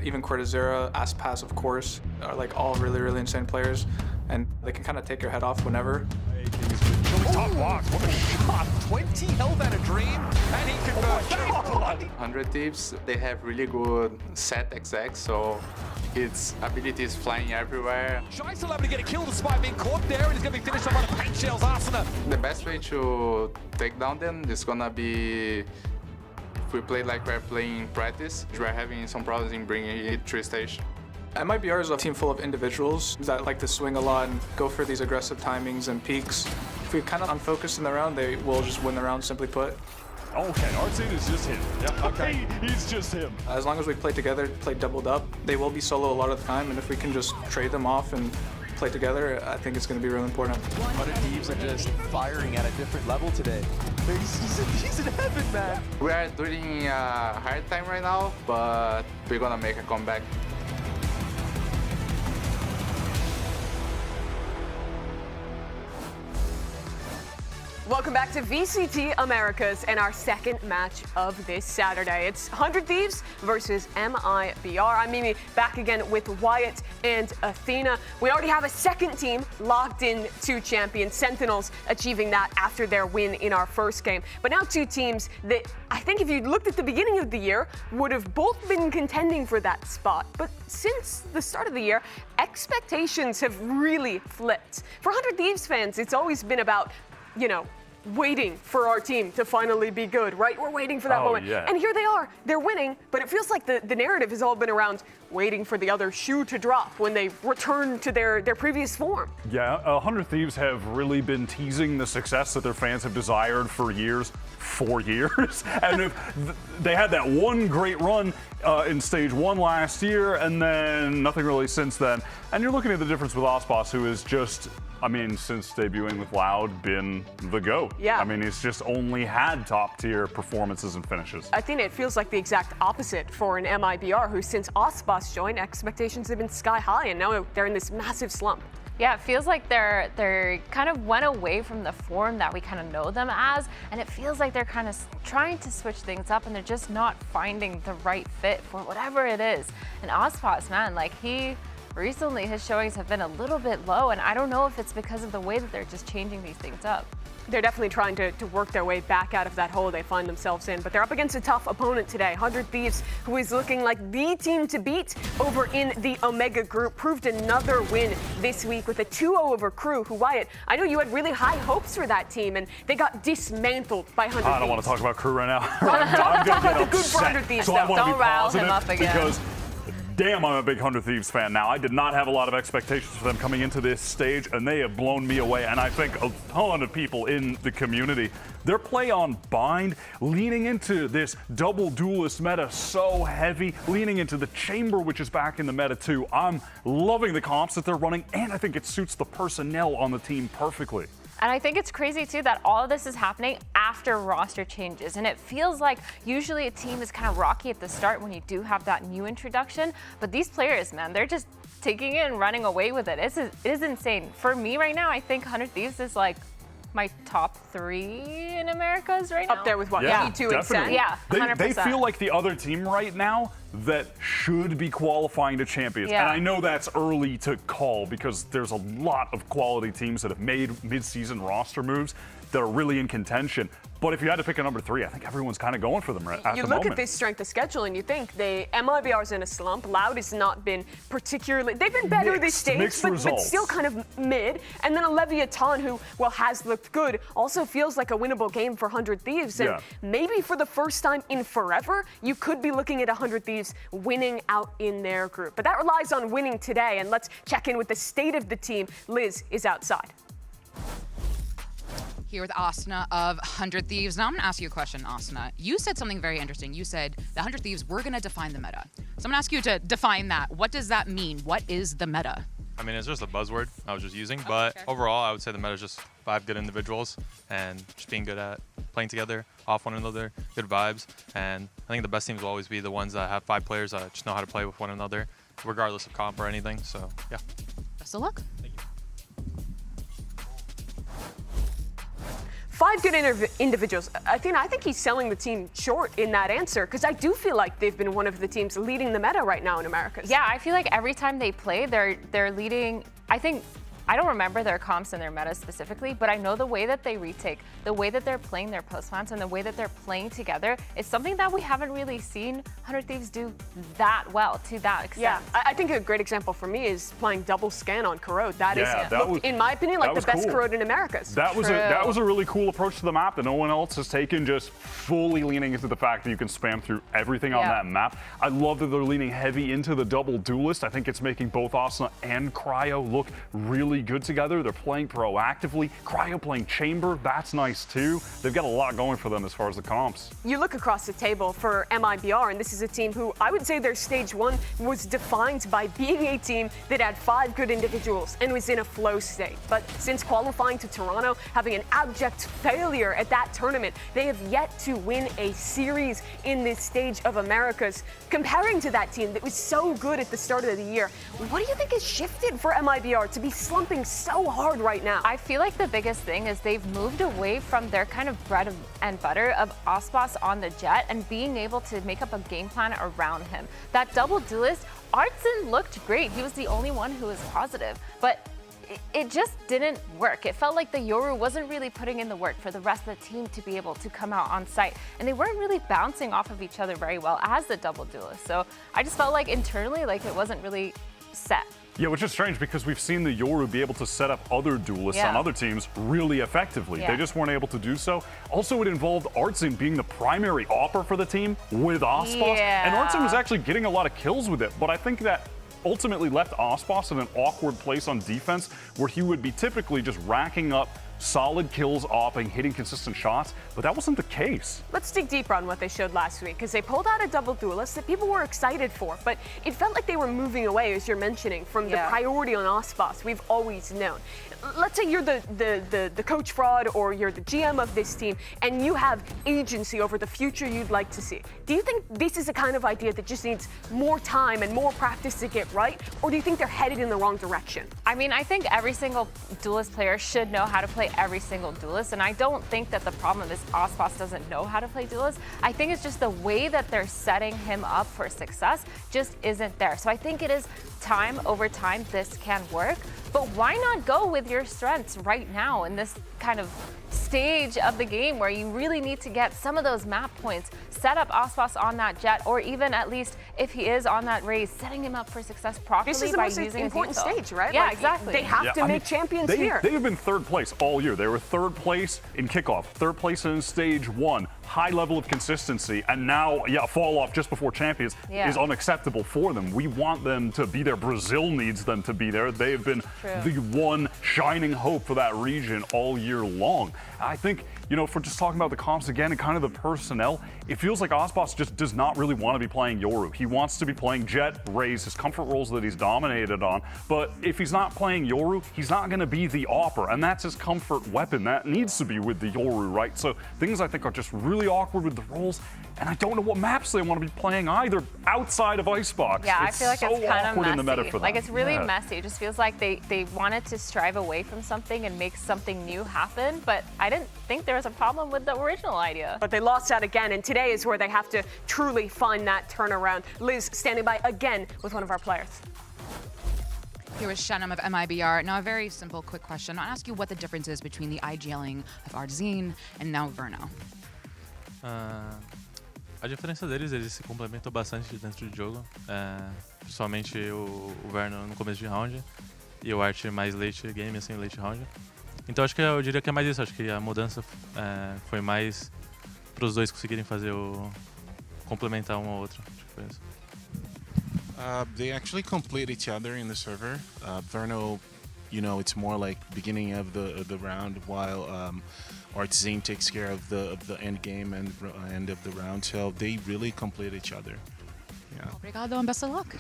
even Corrode, Aspas of course, are like all really insane players, and they can kind of take your head off whenever. Top box, what a shot! 20 health and a dream, and he converts. 100 Thieves, they have really good set execs, so his ability is flying everywhere. Shy's still able to get a kill despite being caught there, and he's going to be finished up by the paint shells, Asuna. The best way to take down them is gonna be if we play like we're playing in practice. We're having some problems in bringing it to station. MIBR is a team full of individuals that like to swing a lot and go for these aggressive timings and peaks. If we kind of unfocus in the round, they will just win the round, simply put. Okay, Artsin is just him. Yeah, okay, he's just him. As long as we play together, play doubled up, they will be solo a lot of the time, and if we can just trade them off and play together, I think it's going to be really important. 100 Thieves are just firing at a different level today. He's in heaven, man. We are doing a hard time right now, but we're gonna make a comeback. Welcome back to VCT Americas and our second match of this Saturday. It's 100 Thieves versus MIBR. I'm Mimi, back again with Wyatt and Athena. We already have a second team locked in to champion, Sentinels achieving that after their win in our first game. But now two teams that I think if you looked at the beginning of the year would have both been contending for that spot. But since the start of the year, expectations have really flipped. For 100 Thieves fans, it's always been about, you know, waiting for our team to finally be good, right? We're waiting for that moment. Yeah. And here they are. They're winning, but it feels like the narrative has all been around waiting for the other shoe to drop when they return to their previous form. Yeah, 100 Thieves have really been teasing the success that their fans have desired for years. 4 years. And if they had that one great run in stage 1 last year, and then nothing really since then. And you're looking at the difference with Aspas, who is just, I mean, since debuting with Loud, been the GOAT. Yeah. I mean, he's just only had top-tier performances and finishes. I think it feels like the exact opposite for an MIBR, who since Aspas joined, expectations have been sky high, and now they're in this massive slump. Yeah, it feels like they're kind of went away from the form that we kind of know them as, and it feels like they're kind of trying to switch things up, and they're just not finding the right fit for whatever it is. And Aspas, man, like recently his showings have been a little bit low, and I don't know if it's because of the way that they're just changing these things up. They're definitely trying to work their way back out of that hole they find themselves in, but they're up against a tough opponent today. 100 Thieves, who is looking like the team to beat over in the Omega group, proved another win this week with a 2-0 over Crew, who, Wyatt, I know you had really high hopes for that team, and they got dismantled by 100 Thieves. I don't want to talk about Crew right now. I'm going to get upset. Good for 100 Thieves, so I want to Don't be rile positive him up again. Because damn, I'm a big 100 Thieves fan now. I did not have a lot of expectations for them coming into this stage, and they have blown me away. And I think a ton of people in the community, their play on Bind, leaning into this double duelist meta so heavy, leaning into the Chamber, which is back in the meta too. I'm loving the comps that they're running, and I think it suits the personnel on the team perfectly. And I think it's crazy too that all of this is happening after roster changes. And it feels like usually a team is kind of rocky at the start when you do have that new introduction. But these players, man, they're just taking it and running away with it. It is insane. For me right now, I think 100 Thieves is like my top 3 in Americas right now. Up there with what? Yeah, G2 and Sen? Yeah, 100%. They feel like the other team right now that should be qualifying to champions. Yeah. And I know that's early to call because there's a lot of quality teams that have made mid-season roster moves that are really in contention. But if you had to pick a number 3, I think everyone's kind of going for them at the moment. You look at this strength of schedule and you think MIBR's in a slump. Loud has not been particularly, they've been better this stage, but still kind of mid. And then a Leviathan who, well, has looked good, also feels like a winnable game for 100 Thieves. And maybe for the first time in forever, you could be looking at 100 Thieves winning out in their group. But that relies on winning today. And let's check in with the state of the team. Liz is outside. Here with Asuna of 100 Thieves. Now I'm gonna ask you a question, Asuna. You said something very interesting. You said the 100 Thieves, we're gonna define the meta. So I'm gonna ask you to define that. What does that mean? What is the meta? I mean, it's just a buzzword I was just using, but overall, I would say the meta is just 5 good individuals and just being good at playing together, off one another, good vibes. And I think the best teams will always be the ones that have 5 players that just know how to play with one another, regardless of comp or anything. So, yeah. Best of luck. 5 good individuals. I think he's selling the team short in that answer, because I do feel like they've been one of the teams leading the meta right now in Americas. Yeah, I feel like every time they play, they're leading. I don't remember their comps and their meta specifically, but I know the way that they retake, the way that they're playing their post plants, and the way that they're playing together is something that we haven't really seen 100 Thieves do that well, to that extent. Yeah, I think a great example for me is playing double scan on Corrode. That was, in my opinion, like the best cool. Corrode in Americas. That was a really cool approach to the map that no one else has taken, just fully leaning into the fact that you can spam through everything on that map. I love that they're leaning heavy into the double duelist. I think it's making both Asuna and Cryo look really good together. They're playing proactively. Cryo playing chamber, that's nice too. They've got a lot going for them as far as the comps. You look across the table for MIBR, and this is a team who I would say their stage 1 was defined by being a team that had 5 good individuals and was in a flow state. But since qualifying to Toronto, having an abject failure at that tournament, they have yet to win a series in this stage of Americas. Comparing to that team that was so good at the start of the year, what do you think has shifted for MIBR to be slumping so hard right now? I feel like the biggest thing is they've moved away from their kind of bread and butter of Ospas on the Jet and being able to make up a game plan around him. That double duelist, Artson looked great. He was the only one who was positive, but it just didn't work. It felt like the Yoru wasn't really putting in the work for the rest of the team to be able to come out on site, and they weren't really bouncing off of each other very well as the double duelist. So I just felt like internally, like it wasn't really set. Yeah, which is strange because we've seen the Yoru be able to set up other duelists on other teams really effectively. They just weren't able to do so. Also, it involved Artson being the primary opper for the team with Ospas, and Artson was actually getting a lot of kills with it, but I think that ultimately left Ospas in an awkward place on defense where he would be typically just racking up solid kills, opping, hitting consistent shots, but that wasn't the case. Let's dig deeper on what they showed last week, because they pulled out a double duelist that people were excited for, but it felt like they were moving away, as you're mentioning, from the priority on Ospas we've always known. Let's say you're the coach fraud or you're the GM of this team and you have agency over the future you'd like to see. Do you think this is a kind of idea that just needs more time and more practice to get right, or do you think they're headed in the wrong direction? I mean, I think every single duelist player should know how to play every single duelist, and I don't think that the problem is Ospas doesn't know how to play duelist. I think it's just the way that they're setting him up for success just isn't there. So I think it is time over time this can work, but why not go with your strengths right now in this kind of stage of the game where you really need to get some of those map points, set up Ospas on that Jet, or even at least if he is on that Raze, setting him up for success properly this is the by most using important stage, right? Yeah, like, exactly. They have to make champions here. They have been third place all year. They were third place in kickoff, third place in stage 1, high level of consistency, and now, fall off just before champions is unacceptable for them. We want them to be there. Brazil needs them to be there. They have been the one shining hope for that region all year long. I think, if we're just talking about the comps again and kind of the personnel, it feels like Ospas just does not really want to be playing Yoru. He wants to be playing Jet, Raze, his comfort roles that he's dominated on. But if he's not playing Yoru, he's not going to be the opper, and that's his comfort weapon. That needs to be with the Yoru, right? So things I think are just really awkward with the roles, and I don't know what maps they want to be playing either outside of Icebox. Yeah, I feel like it's kind of messy. In the meta for them. Like, it's really messy. It just feels like they wanted to strive away from something and make something new happen, but I didn't think there was a problem with the original idea. But they lost out again, and today is where they have to truly find that turnaround. Liz standing by again with one of our players. Here was Shenum of MIBR. Now, a very simple, quick question. I'll ask you what the difference is between the IGLing of Artzin and now Verno. A diferença deles, eles se complementam bastante dentro do jogo, principalmente o Verno no começo de round e o Art mais late game, assim, late round. Então acho que eu diria que é mais isso, acho que a mudança foi mais para os dois conseguirem fazer complementar um ao outro. Acho que foi isso. They actually complete each other in the server. Verno, it's more like beginning of the round, while Artzin takes care of the end game and end of the round. So they really complete each other. Yeah. Obrigado and best of luck.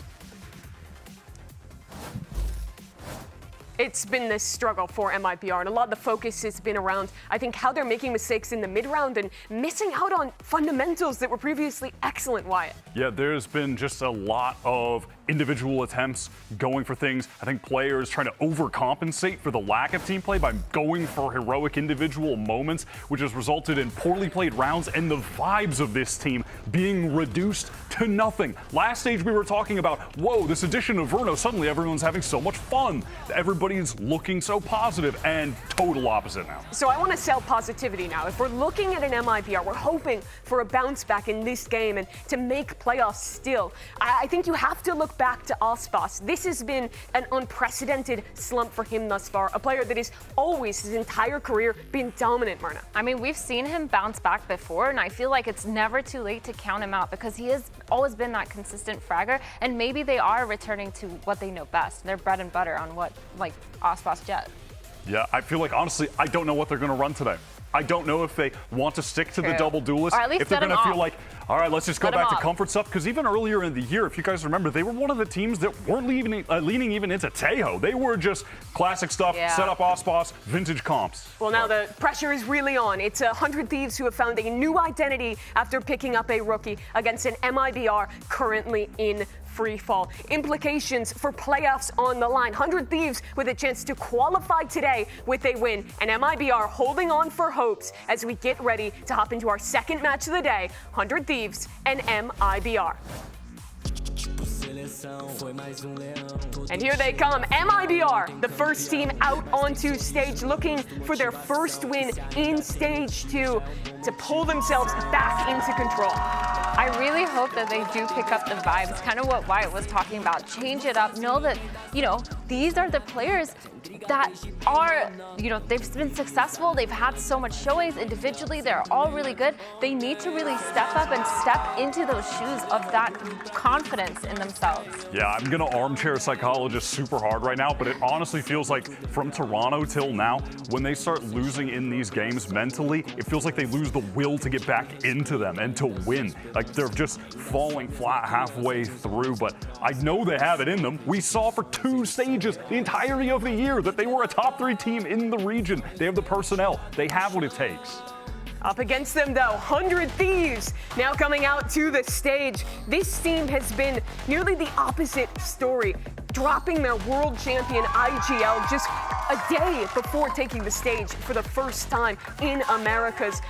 It's been this struggle for MIBR, and a lot of the focus has been around, I think, how they're making mistakes in the mid-round and missing out on fundamentals that were previously excellent, Wyatt. Yeah, there's been just a lot of individual attempts, going for things. I think players trying to overcompensate for the lack of team play by going for heroic individual moments, which has resulted in poorly played rounds and the vibes of this team being reduced to nothing. Last stage we were talking about, whoa, this edition of Verno, suddenly everyone's having so much fun. Everybody's looking so positive, and total opposite now. So I want to sell positivity now. If we're looking at an MIBR, we're hoping for a bounce back in this game and to make playoffs still. I think you have to look back to Ospas. This has been an unprecedented slump for him thus far. A player that has always, his entire career, been dominant, Myrna. I mean, we've seen him bounce back before, and I feel like it's never too late to count him out because he has always been that consistent fragger, and maybe they are returning to what they know best, their bread and butter on what, like, Ospas Jet. Yeah, I feel like, honestly, I don't know what they're going to run today. I don't know if they want to stick to the double duelist, or at least if they're going to feel like, all right, let's just go back to comfort stuff. Because even earlier in the year, if you guys remember, they were one of the teams that weren't leaning even into Tejo. They were just classic stuff, set up Ospas, vintage comps. Well, now the pressure is really on. It's 100 Thieves who have found a new identity after picking up a rookie against an MIBR currently in free fall. Implications for playoffs on the line. 100 Thieves with a chance to qualify today with a win, and MIBR holding on for hopes as we get ready to hop into our second match of the day, 100 Thieves and MIBR. And here they come, MIBR, the first team out onto stage, looking for their first win in stage 2 to pull themselves back into control. I really hope that they do pick up the vibes, kind of what Wyatt was talking about. Change it up. Know that, you know, these are the players that are, you know, they've been successful. They've had so much showings individually. They're all really good. They need to really step up and step into those shoes of that confidence in themselves. Yeah, I'm going to armchair psychologist super hard right now, but it honestly feels like from Toronto till now, when they start losing in these games mentally, it feels like they lose the will to get back into them and to win. Like they're just falling flat halfway through, but I know they have it in them. We saw for 2 stages the entirety of the year that they were a top 3 team in the region. They have the personnel. They have what it takes. Up against them, though, 100 Thieves now coming out to the stage. This team has been nearly the opposite story, dropping their world champion IGL just a day before taking the stage for the first time in Americas.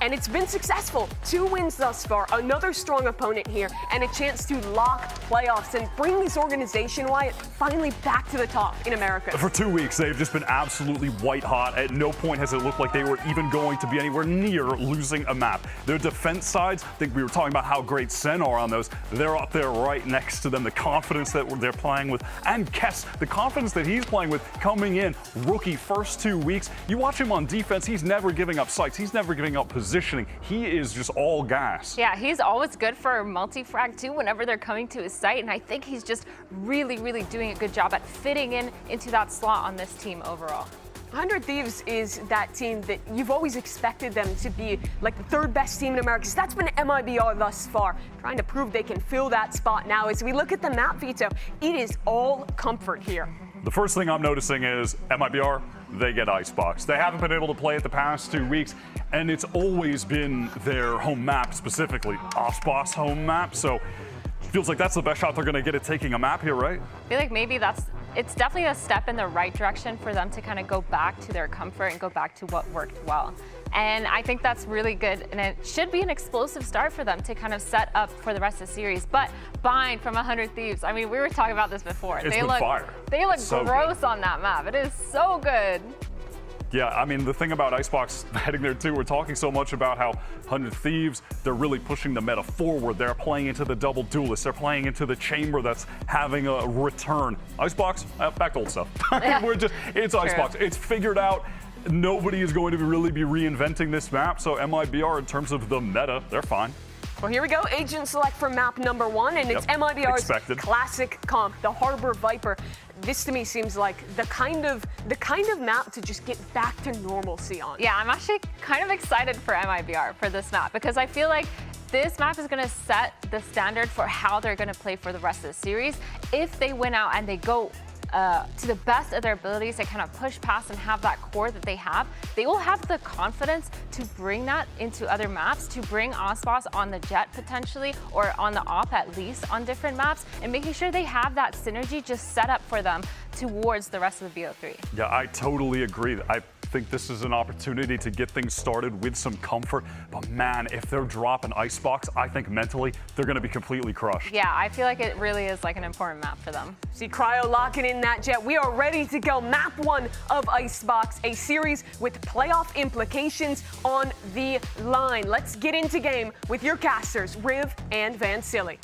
And it's been successful. 2 wins thus far, another strong opponent here, and a chance to lock playoffs and bring this organization, Wyatt, finally back to the top in America. For 2 weeks, they've just been absolutely white hot. At no point has it looked like they were even going to be anywhere near losing a map. Their defense sides, I think we were talking about how great Sen are on those. They're up there right next to them. The confidence that they're playing with, and Kess, the confidence that he's playing with coming in, rookie first 2 weeks. You watch him on defense, he's never giving up sights. He's never giving up positioning. He is just all gas. Yeah, he's always good for multi-frag too whenever they're coming to his site, and I think he's just really, really doing a good job at fitting into that slot on this team overall. 100 Thieves is that team that you've always expected them to be like the 3rd best team in America. So that's been MIBR thus far, trying to prove they can fill that spot now. As we look at the map, Vito, it is all comfort here. The first thing I'm noticing is MIBR, they get Icebox. They haven't been able to play it the past 2 weeks, and it's always been their home map, specifically Ospas home map. So feels like that's the best shot they're going to get at taking a map here, right? I feel like maybe it's definitely a step in the right direction for them to kind of go back to their comfort and go back to what worked well. And I think that's really good, and it should be an explosive start for them to kind of set up for the rest of the series. But Bind from 100 Thieves, I mean, we were talking about this before. It's been fire. They look so gross good on that map. It is so good. Yeah, I mean, the thing about Icebox heading there too, we're talking so much about how 100 Thieves, they're really pushing the meta forward. They're playing into the double duelist. They're playing into the chamber that's having a return. Icebox, back to old stuff. It's Icebox. It's figured out. Nobody is going to really be reinventing this map, so MIBR, in terms of the meta, they're fine. Well, here we go. Agent select for map number 1, and it's MIBR's classic comp, the Harbor Viper. This to me seems like the kind of map to just get back to normalcy on. Yeah, I'm actually kind of excited for MIBR for this map because I feel like this map is going to set the standard for how they're going to play for the rest of the series. If they win out and they go to the best of their abilities to kind of push past and have that core that they have, they will have the confidence to bring that into other maps, to bring Osboss on the Jet potentially, or on the Op at least on different maps, and making sure they have that synergy just set up for them towards the rest of the BO3. Yeah, I totally agree. I think this is an opportunity to get things started with some comfort. But man, if they're dropping Icebox, I think mentally they're going to be completely crushed. Yeah, I feel like it really is like an important map for them. See Cryo locking in that Jet. We are ready to go. Map 1 of Icebox, a series with playoff implications on the line. Let's get into game with your casters, Riv and Van Silly.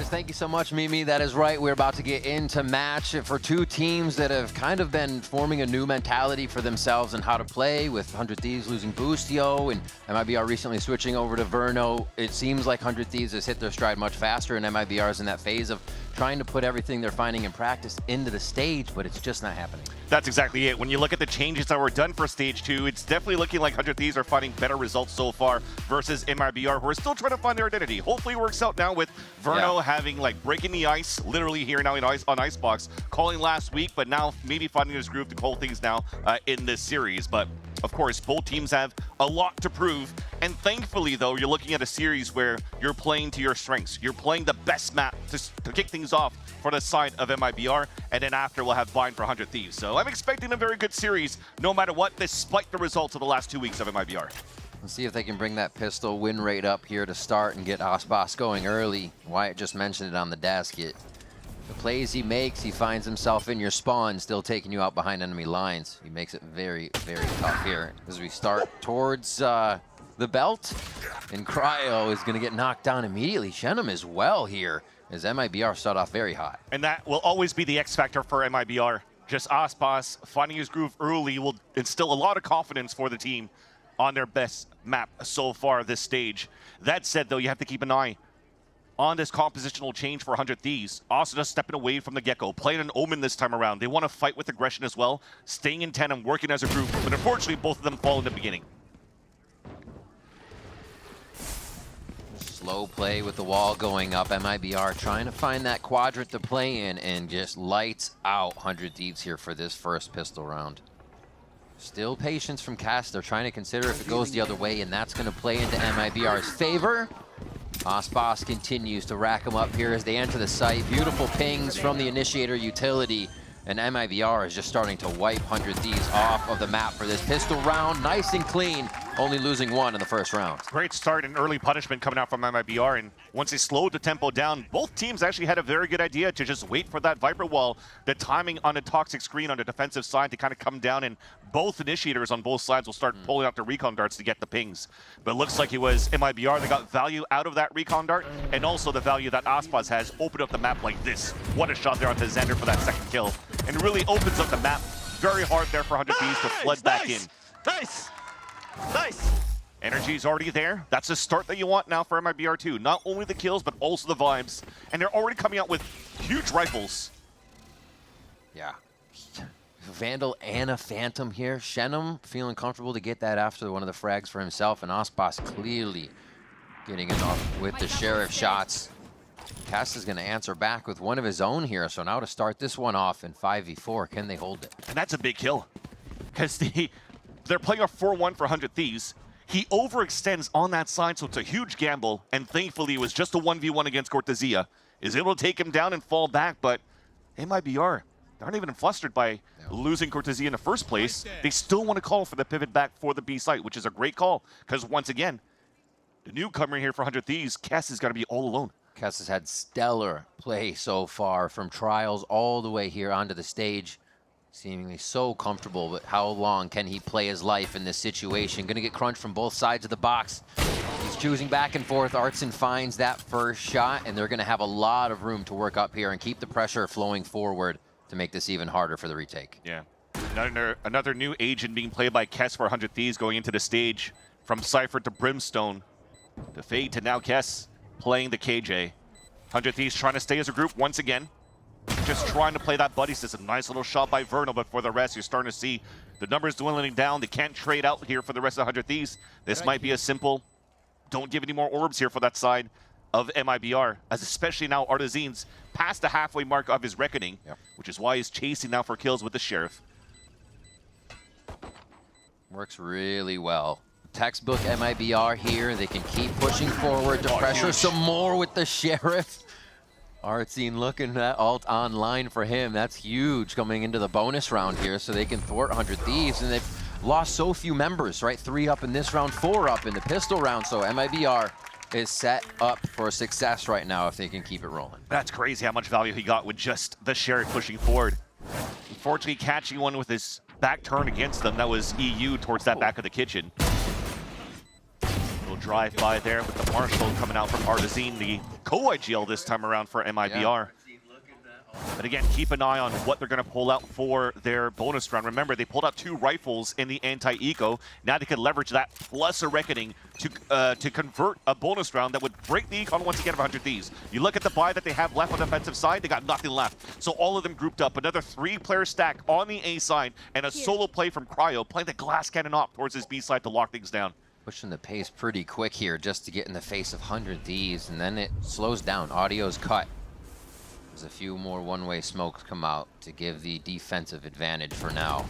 Thank you so much, Mimi. That is right. We're about to get into match for two teams that have kind of been forming a new mentality for themselves and how to play, with 100 Thieves losing Boostio and MIBR recently switching over to Verno. It seems like 100 Thieves has hit their stride much faster, and MIBR is in that phase of trying to put everything they're finding in practice into the stage, but it's just not happening. That's exactly it. When you look at the changes that were done for Stage 2, it's definitely looking like 100 Thieves are finding better results so far versus MIBR, who are still trying to find their identity. Hopefully it works out now with Verno having, like, breaking the ice, literally here now on Icebox, calling last week, but now maybe finding his groove to call things now in this series. But of course, both teams have a lot to prove, and thankfully, though, you're looking at a series where you're playing to your strengths. You're playing the best map to kick things off for the side of MIBR, and then after we'll have Bind for 100 Thieves. So I'm expecting a very good series, no matter what, despite the results of the last 2 weeks of MIBR. Let's see if they can bring that pistol win rate up here to start and get Osboss going early. Wyatt just mentioned it on the desk. The plays he makes, he finds himself in your spawn, still taking you out behind enemy lines. He makes it very, very tough here as we start towards the belt. And Cryo is going to get knocked down immediately. Shenum as well here, as MIBR start off very hot. And that will always be the X factor for MIBR. Just Osboss finding his groove early will instill a lot of confidence for the team on their best map so far this stage. That said, though, you have to keep an eye on this compositional change for 100 Thieves. Also just stepping away from the get-go, playing an Omen this time around. They want to fight with aggression as well, staying in tandem, working as a group, but unfortunately both of them fall in the beginning. Slow play with the wall going up. MIBR trying to find that quadrant to play in, and just lights out 100 Thieves here for this first pistol round. Still patience from Cass. They're trying to consider if it goes the other way, and that's going to play into MIBR's favor. Osboss continues to rack them up here as they enter the site. Beautiful pings from the initiator utility, and MIBR is just starting to wipe 100 Thieves off of the map for this pistol round. Nice and clean, only losing one in the first round. Great start and early punishment coming out from MIBR, and once they slowed the tempo down, both teams actually had a very good idea to just wait for that Viper wall, the timing on the toxic screen on the defensive side to kind of come down, and both initiators on both sides will start pulling out the recon darts to get the pings. But it looks like it was MIBR that got value out of that recon dart, and also the value that Osboss has opened up the map like this. What a shot there onto Xander for that second kill, and really opens up the map very hard there for 100 Thieves to flood back in. Nice! Nice! Energy's already there. That's the start that you want now for MIBR too. Not only the kills, but also the vibes. And they're already coming out with huge rifles. Yeah. Vandal and a Phantom here. Shenum feeling comfortable to get that after one of the frags for himself, and Osboss clearly getting enough with the Sheriff shots. Cass is going to answer back with one of his own here, so now to start this one off in 5v4, can they hold it? And that's a big kill, because they're playing a 4-1 for 100 Thieves. He overextends on that side, so it's a huge gamble, and thankfully it was just a 1v1 against Cortezia. Is able to take him down and fall back, but MIBR, they aren't even flustered by losing Cortezia in the first place. They still want to call for the pivot back for the B site, which is a great call, because once again, the newcomer here for 100 Thieves, Cass is going to be all alone. Cass has had stellar play so far, from trials all the way here onto the stage. Seemingly so comfortable, but how long can he play his life in this situation? Gonna get crunched from both sides of the box. He's choosing back and forth. Artson finds that first shot, and they're gonna have a lot of room to work up here and keep the pressure flowing forward to make this even harder for the retake. Yeah. Another new agent being played by Kess for 100 Thieves going into the stage. From Cypher to Brimstone to Fade to now Kess playing the KJ. 100 Thieves trying to stay as a group once again. Just trying to play that buddy system. Nice little shot by Vernal, but for the rest, you're starting to see the numbers dwindling down. They can't trade out here for the rest of 100 Thieves. This might be a simple, don't give any more orbs here for that side. of MIBR, as especially now Artisan's past the halfway mark of his reckoning, which is why he's chasing now for kills with the Sheriff. Works really well. Textbook MIBR here. They can keep pushing forward to pressure some more with the Sheriff. Artsine looking at ult online for him. That's huge coming into the bonus round here, so they can thwart 100 Thieves, and they've lost so few members, right? 3 up in this round, 4 up in the pistol round, so MIBR is set up for success right now if they can keep it rolling. That's crazy how much value he got with just the Sheriff pushing forward. Unfortunately, catching one with his back turn against them, that was EU towards that back of the kitchen. Little drive by there with the Marshall coming out from Artisan, the co-IGL this time around for MIBR. But again, keep an eye on what they're going to pull out for their bonus round. Remember, they pulled out 2 rifles in the anti-eco. Now they can leverage that plus a reckoning to convert a bonus round that would break the econ once again of 100 Thieves. You look at the buy that they have left on the defensive side, they got nothing left. So all of them grouped up. Another 3-player stack on the A side and a solo play from Cryo, playing the glass cannon off towards his B side to lock things down. Pushing the pace pretty quick here just to get in the face of 100 Thieves, and then it slows down. Audio's cut. There's a few more one-way smokes come out to give the defensive advantage for now.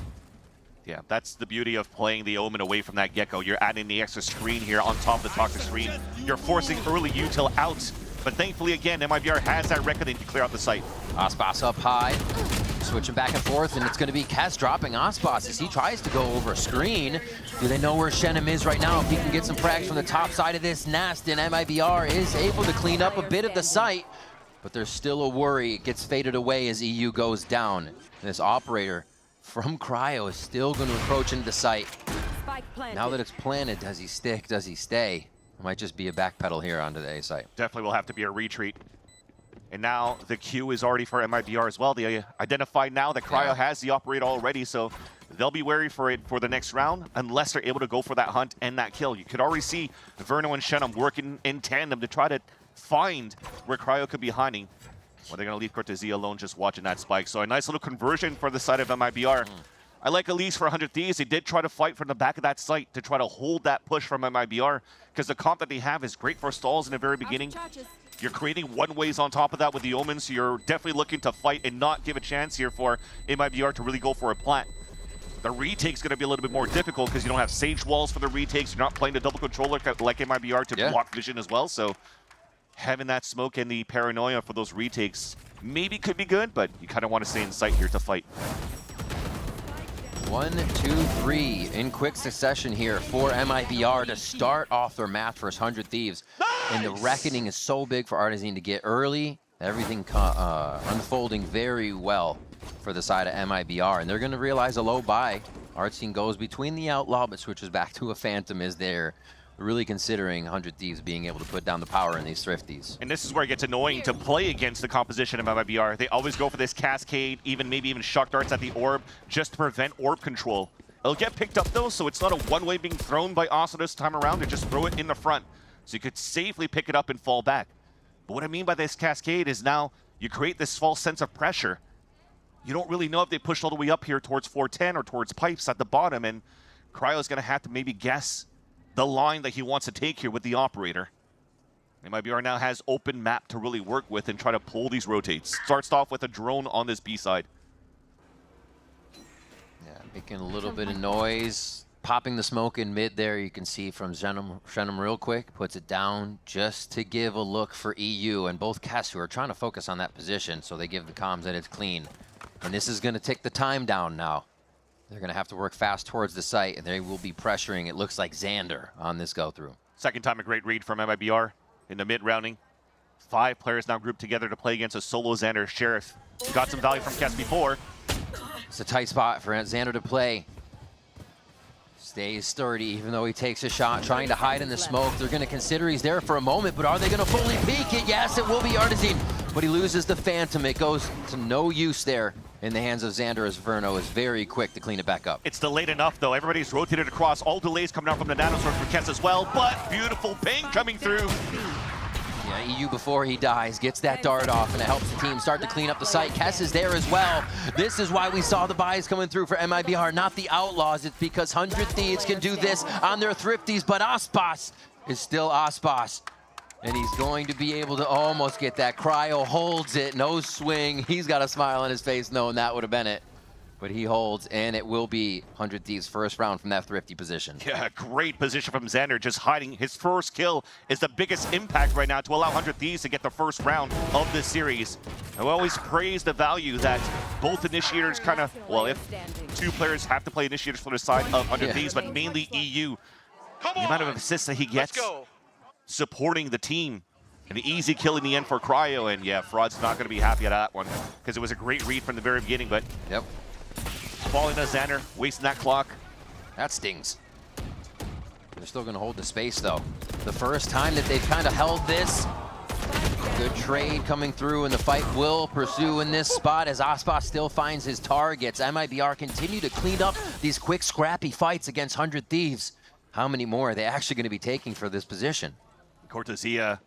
Yeah, that's the beauty of playing the Omen away from that Gecko. You're adding the extra screen here on top of the toxic screen. You're forcing early util out, but thankfully again, MIBR has that reckoning to clear out the site. Aspas up high, switching back and forth, and it's going to be Kess dropping Aspas as he tries to go over a screen. Do they know where Shenum is right now? If he can get some frags from the top side of this nest, and MIBR is able to clean up a bit of the site. But there's still a worry. It gets faded away as EU goes down. And this operator from Cryo is still going to approach into the site. Now that it's planted, does he stick? Does he stay? It might just be a backpedal here onto the A site. Definitely will have to be a retreat. And now the queue is already for MIBR as well. They identified now that Cryo has the operator already, so they'll be wary for it for the next round unless they're able to go for that hunt and that kill. You could already see Verno and Shenum working in tandem to try to find where Cryo could be hiding. Well, they're going to leave Cortezia alone just watching that spike. So a nice little conversion for the side of MIBR. I like at least for 100 Thieves, they did try to fight from the back of that site to try to hold that push from MIBR, because the comp that they have is great for stalls in the very beginning. You're creating one-ways on top of that with the Omens, so you're definitely looking to fight and not give a chance here for MIBR to really go for a plant. The retake's going to be a little bit more difficult because you don't have Sage Walls for the retakes. You're not playing the double controller like MIBR to block vision as well, so having that smoke and the paranoia for those retakes maybe could be good, but you kind of want to stay in sight here to fight. 1, 2, 3 in quick succession here for MIBR to start off their math versus 100 Thieves. Nice! And the reckoning is so big for Artisan to get early. Everything unfolding very well for the side of MIBR. And they're going to realize a low buy. Artisan goes between the Outlaw, but switches back to a Phantom as they're really considering 100 Thieves being able to put down the power in these Thrifties. And this is where it gets annoying to play against the composition of MIBR. They always go for this Cascade, maybe even Shock Darts at the Orb, just to prevent Orb control. It'll get picked up though, so it's not a one-way being thrown by Asa this time around. They just throw it in the front, so you could safely pick it up and fall back. But what I mean by this Cascade is now you create this false sense of pressure. You don't really know if they push all the way up here towards 410 or towards Pipes at the bottom, and Cryo's gonna have to maybe guess the line that he wants to take here with the operator. MIBR now has open map to really work with and try to pull these rotates. Starts off with a drone on this B side. Yeah, making a little bit of noise. Popping the smoke in mid there, you can see from Shenum real quick. Puts it down just to give a look for EU. And both Kess who are trying to focus on that position, so they give the comms that it's clean. And this is going to take the time down now. They're going to have to work fast towards the site, and they will be pressuring, it looks like, Xander on this go-through. Second time a great read from MIBR in the mid-rounding. 5 players now grouped together to play against a solo Xander Sheriff. Got some value from Kess before. It's a tight spot for Xander to play. Stays sturdy, even though he takes a shot, trying to hide in the smoke. They're going to consider he's there for a moment, but are they going to fully peek it? Yes, it will be Artisan, but he loses the Phantom. It goes to no use there in the hands of Xander as Verno is very quick to clean it back up. It's delayed enough, though. Everybody's rotated across. All delays coming out from the nanosword for Kess as well, but beautiful ping coming through. Yeah, EU before he dies gets that dart off, and it helps the team start to clean up the site. Kess is there as well. This is why we saw the buys coming through for MIBR, not the Outlaws. It's because 100 Thieves can do this on their Thrifties, but Aspas is still Aspas. And he's going to be able to almost get that. Cryo holds it, no swing. He's got a smile on his face knowing that would have been it. But he holds, and it will be 100 Thieves' first round from that thrifty position. Yeah, great position from Xander, just hiding. His first kill is the biggest impact right now to allow 100 Thieves to get the first round of this series. I always praise the value that both initiators kind of, well, if two players have to play initiators for the side of 100 Thieves, but mainly EU. The amount of assists that he gets supporting the team. An easy kill in the end for Cryo, and yeah, Fraud's not going to be happy at that one because it was a great read from the very beginning, but yep. Falling to Xander, wasting that clock. That stings. They're still going to hold the space, though. The first time that they've kind of held this. Good trade coming through, and the fight will pursue in this spot as Aspas still finds his targets. MIBR continue to clean up these quick, scrappy fights against 100 Thieves. How many more are they actually going to be taking for this position? Cortezia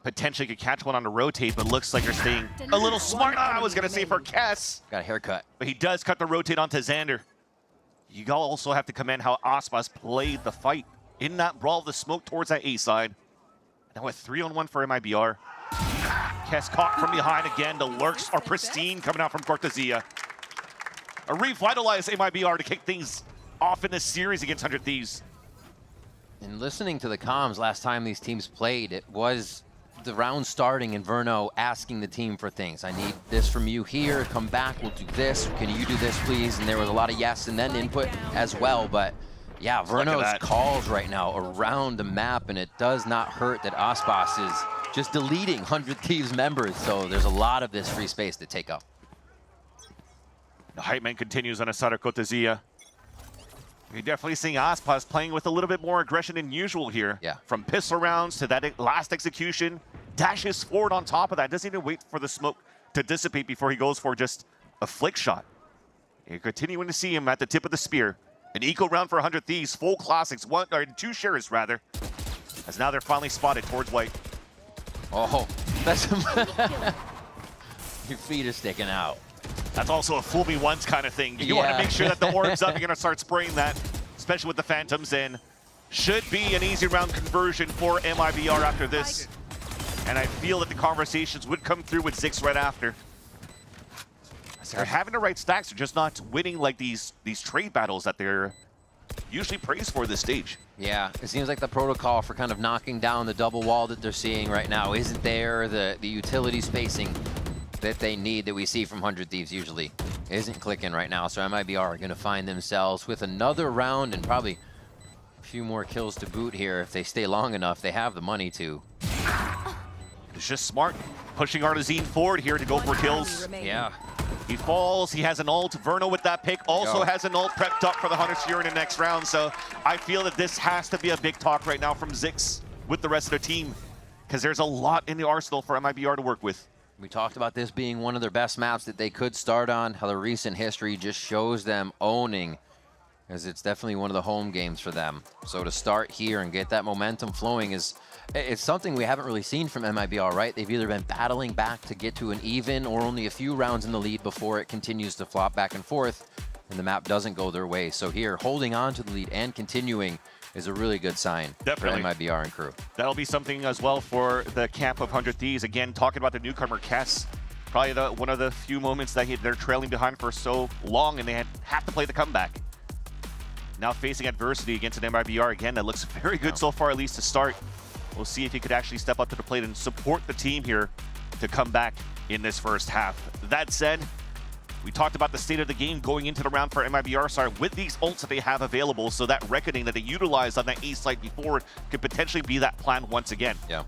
potentially could catch one on the rotate, but looks like they're staying a little smart. I was going to say for Kess. Got a haircut. But he does cut the rotate onto Xander. You also have to commend how Aspas played the fight in that brawl of the smoke towards that A side. Now with 3-on-1 for MIBR. Kess caught from behind again. The lurks are pristine coming out from Cortezia. A revitalized MIBR to kick things off in this series against 100 Thieves. And listening to the comms last time these teams played, it was the round starting and Verno asking the team for things. I need this from you here, come back, we'll do this. Can you do this, please? And there was a lot of yes and then input as well. But yeah, Verno's calls right now around the map, and it does not hurt that Aspas is just deleting 100 Thieves members. So there's a lot of this free space to take up. The hype man continues on the side of Cortezia. You're definitely seeing Aspas playing with a little bit more aggression than usual here. Yeah. From pistol rounds to that last execution, dashes forward on top of that. Doesn't even wait for the smoke to dissipate before he goes for just a flick shot. You're continuing to see him at the tip of the spear. An eco round for 100 Thieves, full classics, two shares rather. As now they're finally spotted towards white. Oh, that's your feet are sticking out. That's also a fool me once kind of thing. You want to make sure that the orb's up. You're going to start spraying that, especially with the Phantoms in. Should be an easy round conversion for MIBR after this. And I feel that the conversations would come through with Zix right after. As they're having the right stacks, they're just not winning like these trade battles that they're usually praised for this stage. Yeah, it seems like the protocol for kind of knocking down the double wall that they're seeing right now isn't there. The utility spacing that they need, that we see from 100 Thieves usually, isn't clicking right now. So MIBR are going to find themselves with another round and probably a few more kills to boot here. If they stay long enough, they have the money to. It's just smart, pushing Artezine forward here to go for kills. Yeah. He falls, he has an ult. Verno with that pick also has an ult prepped up for the Hunter's Fury in the next round. So I feel that this has to be a big talk right now from Zix with the rest of the team, because there's a lot in the arsenal for MIBR to work with. We talked about this being one of their best maps that they could start on, how the recent history just shows them owning, as it's definitely one of the home games for them. So to start here and get that momentum flowing it's something we haven't really seen from MIBR, right? They've either been battling back to get to an even or only a few rounds in the lead before it continues to flop back and forth and the map doesn't go their way. So here, holding on to the lead and continuing is a really good sign for MIBR and crew. That'll be something as well for the camp of 100 Thieves. Again, talking about the newcomer, Kess. Probably one of the few moments that they're trailing behind for so long and they have to play the comeback. Now facing adversity against an MIBR again that looks very good so far, at least to start. We'll see if he could actually step up to the plate and support the team here to come back in this first half. That said, we talked about the state of the game going into the round for MIBR side with these ults that they have available, so that reckoning that they utilized on that A site before could potentially be that plan once again. Yeah.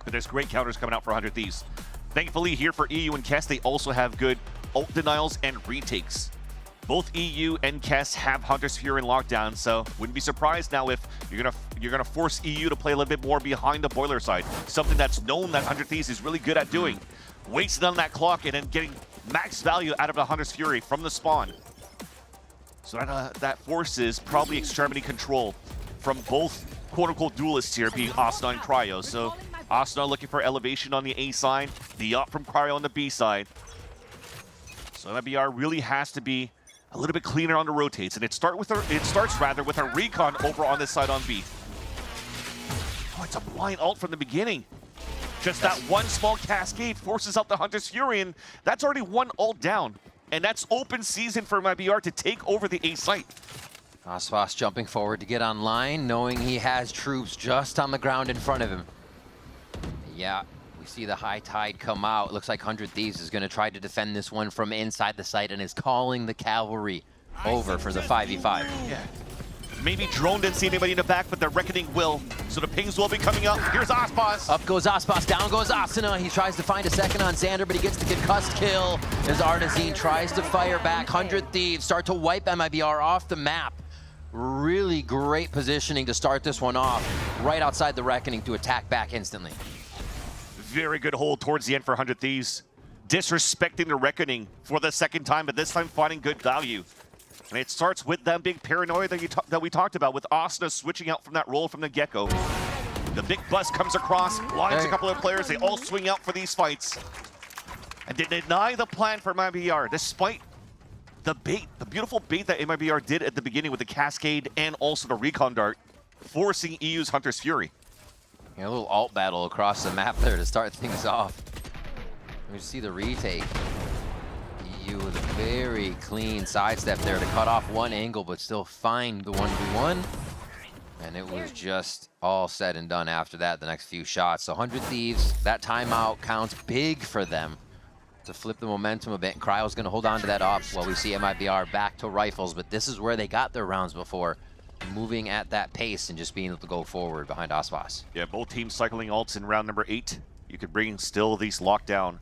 But there's great counters coming out for 100 Thieves. Thankfully here for EU and Kess, they also have good ult denials and retakes. Both EU and Kess have Hunter's Fury in lockdown, so wouldn't be surprised now if you're gonna force EU to play a little bit more behind the boiler side. Something that's known that 100 Thieves is really good at doing. Wasting on that clock and then getting max value out of the Hunter's Fury from the spawn. So that forces probably extremity control from both quote-unquote duelists here, being Asuna and Cryo. So Asuna looking for elevation on the A side, the up from Cryo on the B side. So MIBR really has to be a little bit cleaner on the rotates, and it starts with a recon over on this side on B. Oh, it's a blind ult from the beginning. Just that one small cascade forces out the Hunter's Fury, and that's already one ult down. And that's open season for MIBR to take over the A site. Aspas jumping forward to get online, knowing he has troops just on the ground in front of him. Yeah, we see the high tide come out. It looks like 100 Thieves is going to try to defend this one from inside the site and is calling the cavalry over for the 5v5. Yeah. Maybe drone didn't see anybody in the back, but the Reckoning will. So the pings will be coming up. Here's Aspas. Up goes Aspas, down goes Asuna. He tries to find a second on Xander, but he gets the concussed kill as Artizine tries to fire back. 100 Thieves start to wipe MIBR off the map. Really great positioning to start this one off, right outside the Reckoning to attack back instantly. Very good hold towards the end for 100 Thieves. Disrespecting the Reckoning for the second time, but this time finding good value. And it starts with them being paranoid that we talked about, with Asuna switching out from that role from the get-go. The big bus comes across, blinds a couple of players. They all swing out for these fights. And they deny the plan for MIBR, despite the bait, the beautiful bait that MIBR did at the beginning with the Cascade and also the Recon Dart, forcing EU's Hunter's Fury. Yeah, a little alt battle across the map there to start things off. We see the retake. EU with a very clean sidestep there to cut off one angle, but still find the 1v1. And it was just all said and done after that, the next few shots. So 100 Thieves, that timeout counts big for them to flip the momentum a bit. Cryo's going to hold on to that op while we see MIBR back to rifles, but this is where they got their rounds before, moving at that pace and just being able to go forward behind Aspas. Yeah, both teams cycling ults in round number 8. You could bring still these lockdown.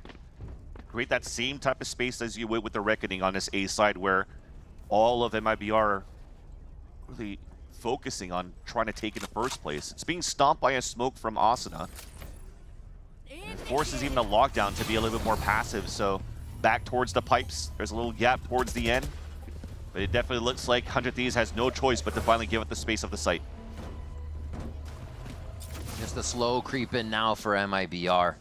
Create that same type of space as you would with the Reckoning on this A side, where all of MIBR are really focusing on trying to take in the first place. It's being stomped by a smoke from Asuna. It forces even a lockdown to be a little bit more passive, so back towards the pipes. There's a little gap towards the end, but it definitely looks like 100 Thieves has no choice but to finally give it the space of the site. Just a slow creep in now for MIBR.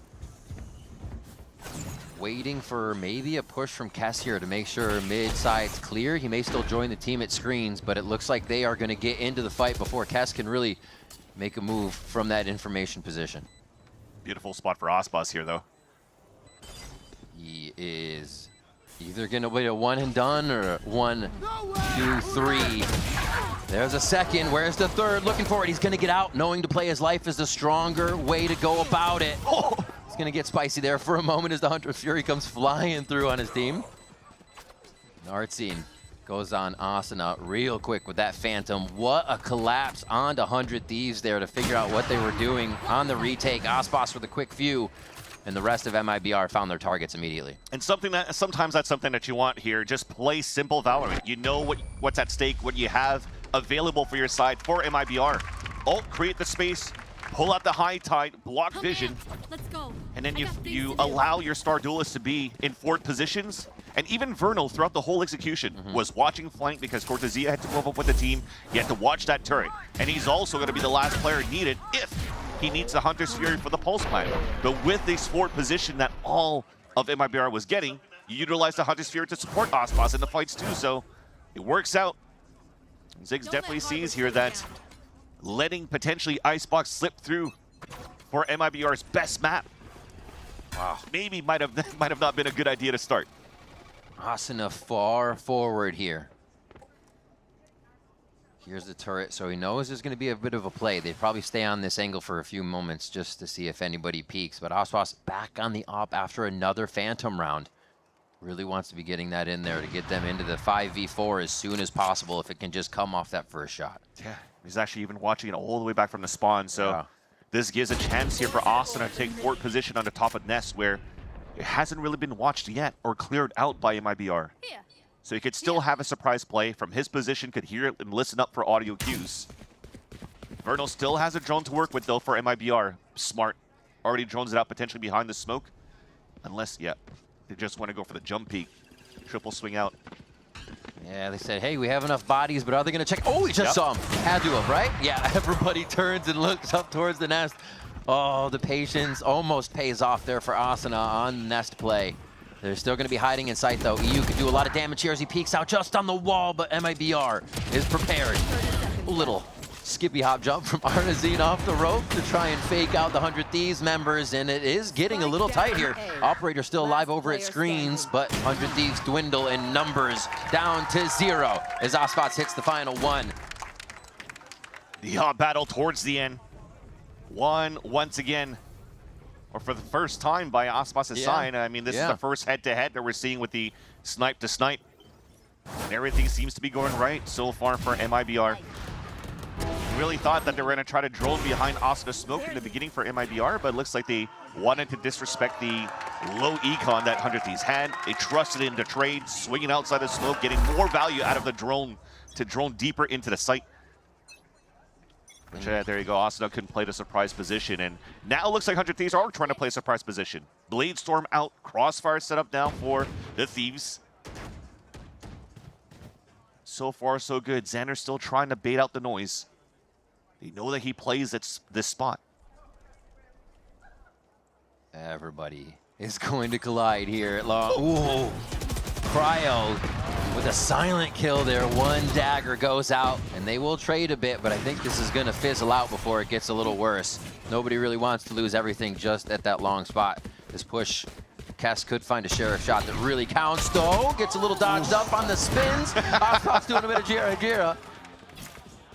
Waiting for maybe a push from Kess here to make sure mid side's clear. He may still join the team at screens, but it looks like they are going to get into the fight before Kess can really make a move from that information position. Beautiful spot for Aspas here, though. He is either going to wait a one and done or 1, 2, 3. There's a second. Where's the third? Looking for it. He's going to get out. Knowing to play his life is the stronger way to go about it. Oh, it's going to get spicy there for a moment as the Hunter's Fury comes flying through on his team. Artizine goes on Asuna real quick with that Phantom. What a collapse onto 100 Thieves there to figure out what they were doing on the retake. Aspas with a quick few, and the rest of MIBR found their targets immediately. And sometimes that's something that you want here. Just play simple Valorant. You know what's at stake, what you have available for your side for MIBR. Ult, create the space, pull out the high tide, block vision, and then you allow your star duelists to be in forward positions. And even Vernal, throughout the whole execution, was watching flank because Cortezia had to move up with the team. He had to watch that turret. And he's also going to be the last player needed if he needs the Hunter's Fury for the pulse plan. But with this forward position that all of MIBR was getting, you utilize the Hunter's Fury to support Aspas in the fights too, so it works out. Ziggs definitely sees here that letting potentially Icebox slip through for MIBR's best map, maybe might have not been a good idea to start. Asuna far forward here. Here's the turret, so he knows there's going to be a bit of a play. They probably stay on this angle for a few moments just to see if anybody peeks. But Aspas back on the op after another Phantom round. Really wants to be getting that in there to get them into the 5v4 as soon as possible if it can just come off that first shot. Yeah, he's actually even watching it all the way back from the spawn. So this gives a chance here for Asuna to take forward position on the top of Nest, where it hasn't really been watched yet or cleared out by MIBR. So he could still have a surprise play from his position, could hear it and listen up for audio cues. Vernal still has a drone to work with though for MIBR. Smart. Already drones it out potentially behind the smoke. Unless, they just want to go for the jump peek. Triple swing out. Yeah, they said, hey, we have enough bodies, but are they going to check? Oh, we just saw him. Had to have, right? Yeah, everybody turns and looks up towards the nest. Oh, the patience almost pays off there for Asuna on nest play. They're still going to be hiding in sight, though. EU could do a lot of damage here as he peeks out just on the wall, but MIBR is prepared. A little skippy hop jump from Artazine off the rope to try and fake out the 100 Thieves members, and it is getting a little tight here. Operator still alive over at screens, but 100 Thieves dwindle in numbers down to 0 as Ospots hits the final one. The hot battle towards the end. Won once again, or for the first time by Ospots' side. I mean, this is the first head-to-head that we're seeing with the snipe to snipe. And everything seems to be going right so far for MIBR. Really thought that they were going to try to drone behind Oscar Smoke in the beginning for MIBR, but it looks like they wanted to disrespect the low econ that 100 Thieves had. They trusted in the trade, swinging outside the smoke, getting more value out of the drone to drone deeper into the site. Which, there you go, Oscar couldn't play the surprise position, and now it looks like 100 Thieves are trying to play a surprise position. Blade Storm out, Crossfire set up now for the Thieves. So far, so good. Xander's still trying to bait out the noise. They know that he plays at this spot. Everybody is going to collide here at long. Ooh, Cryo with a silent kill there. One dagger goes out, and they will trade a bit, but I think this is going to fizzle out before it gets a little worse. Nobody really wants to lose everything just at that long spot. This push, Kess could find a sheriff shot that really counts, though. Gets a little dodged up on the spins. Ospots doing a bit of Jira.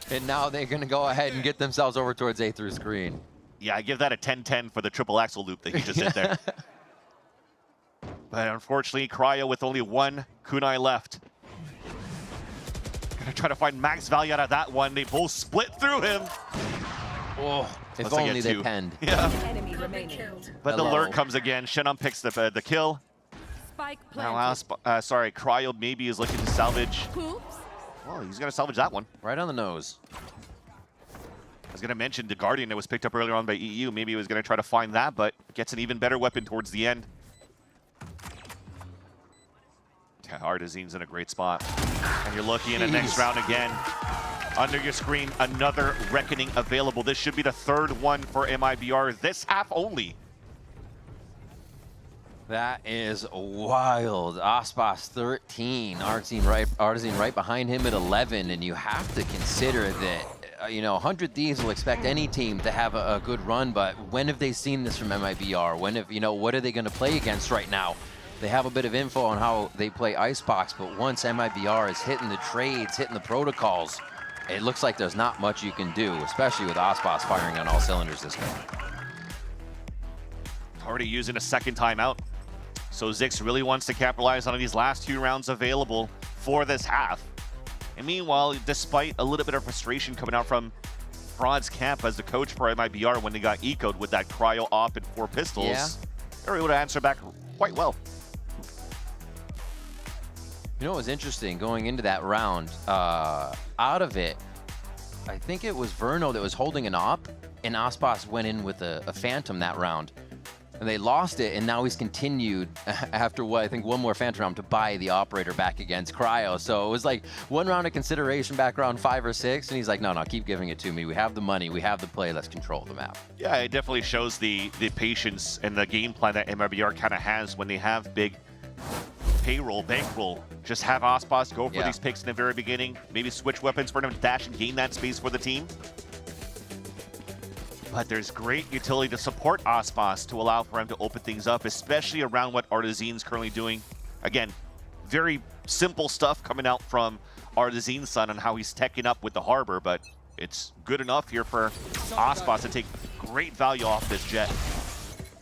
And now they're going to go ahead and get themselves over towards A through screen. Yeah, I give that a 10-10 for the triple axle loop that he just did there. But unfortunately, Cryo with only one kunai left. Gonna try to find max value out of that one. They both split through him. Oh, if only they penned. Yeah. Enemy remaining. But the lurk comes again. Shenum picks the kill. Spike Now, sorry, Cryo maybe is looking to salvage. Oops. Well, he's gonna salvage that one. Right on the nose. I was gonna mention the Guardian that was picked up earlier on by EU. Maybe he was gonna try to find that, but gets an even better weapon towards the end. Artazine's in a great spot. And you're looking in the next round again. Under your screen, another Reckoning available. This should be the third one for MIBR this half only. That is wild. Ospots 13, Artazine right behind him at 11, and you have to consider that, you know, 100 Thieves will expect any team to have a good run, but when have they seen this from MIBR? When have, you know, what are they going to play against right now? They have a bit of info on how they play Icebox, but once MIBR is hitting the trades, hitting the protocols, it looks like there's not much you can do, especially with Ospots firing on all cylinders this game. Already using a second timeout. So Zix really wants to capitalize on these last 2 rounds available for this half. And meanwhile, despite a little bit of frustration coming out from Fraud's camp as the coach for MIBR when they got ecoed with that cryo op and 4 pistols, they were able to answer back quite well. You know what was interesting going into that round? Out of it, I think it was Verno that was holding an op, and Ospots went in with a Phantom that round. And they lost it, and now he's continued after what I think one more Phantom round to buy the operator back against Cryo. So it was like 1 round of consideration back around 5 or 6, and he's like, no, keep giving it to me. We have the money, we have the play, let's control the map. Yeah, it definitely shows the patience and the game plan that MIBR kind of has when they have big payroll, bankroll. Just have Ospots go for these picks in the very beginning, maybe switch weapons for them to dash and gain that space for the team. But there's great utility to support Ospots to allow for him to open things up, especially around what Artazine's currently doing. Again, very simple stuff coming out from Artazine's son on how he's teching up with the Harbor, but it's good enough here for Ospots to take great value off this jet.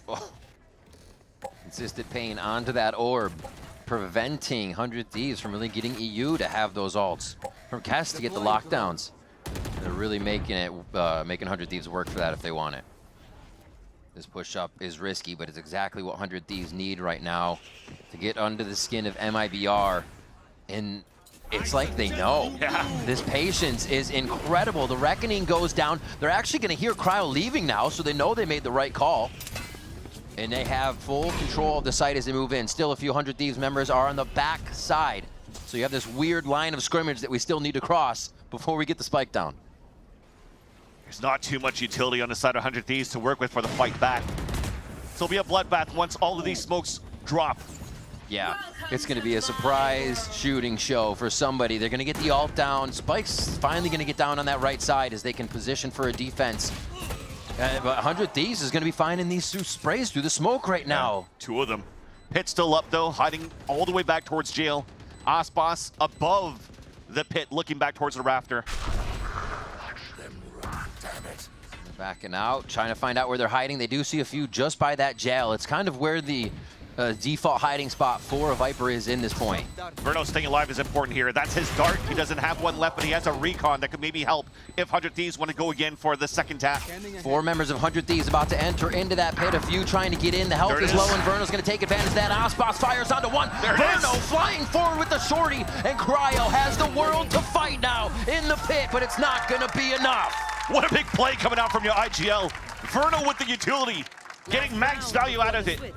Oh. Consistent pain onto that orb, preventing 100 Thieves from really getting EU to have those ults. From Kess to get the lockdowns. They're really making it, making 100 Thieves work for that if they want it. This push-up is risky, but it's exactly what 100 Thieves need right now to get under the skin of MIBR. And it's like they know. This patience is incredible. The Reckoning goes down. They're actually going to hear Cryo leaving now, so they know they made the right call. And they have full control of the site as they move in. Still, a few 100 Thieves members are on the back side. So you have this weird line of scrimmage that we still need to cross before we get the spike down. There's not too much utility on the side of 100 Thieves to work with for the fight back. So it'll be a bloodbath once all of these smokes drop. Yeah, it's going to be a surprise shooting show for somebody. They're going to get the ult down. Spike's finally going to get down on that right side as they can position for a defense. But 100 Thieves is going to be finding these sprays through the smoke right now. Two of them. Pit still up though, hiding all the way back towards jail. Aspas above the pit, looking back towards the rafter. Backing out, trying to find out where they're hiding. They do see a few just by that jail. It's kind of where the default hiding spot for a Viper is in this point. Verno staying alive is important here. That's his dart. He doesn't have one left, but he has a recon that could maybe help if 100 Thieves want to go again for the second tap. 4 members of 100 Thieves about to enter into that pit. A few trying to get in. The health is low, and Verno's going to take advantage of that. Aspas fires onto one. Verno flying forward with the shorty, and Cryo has the world to fight now in the pit, but it's not going to be enough. What a big play coming out from your IGL. Verno with the utility, getting max value out of it.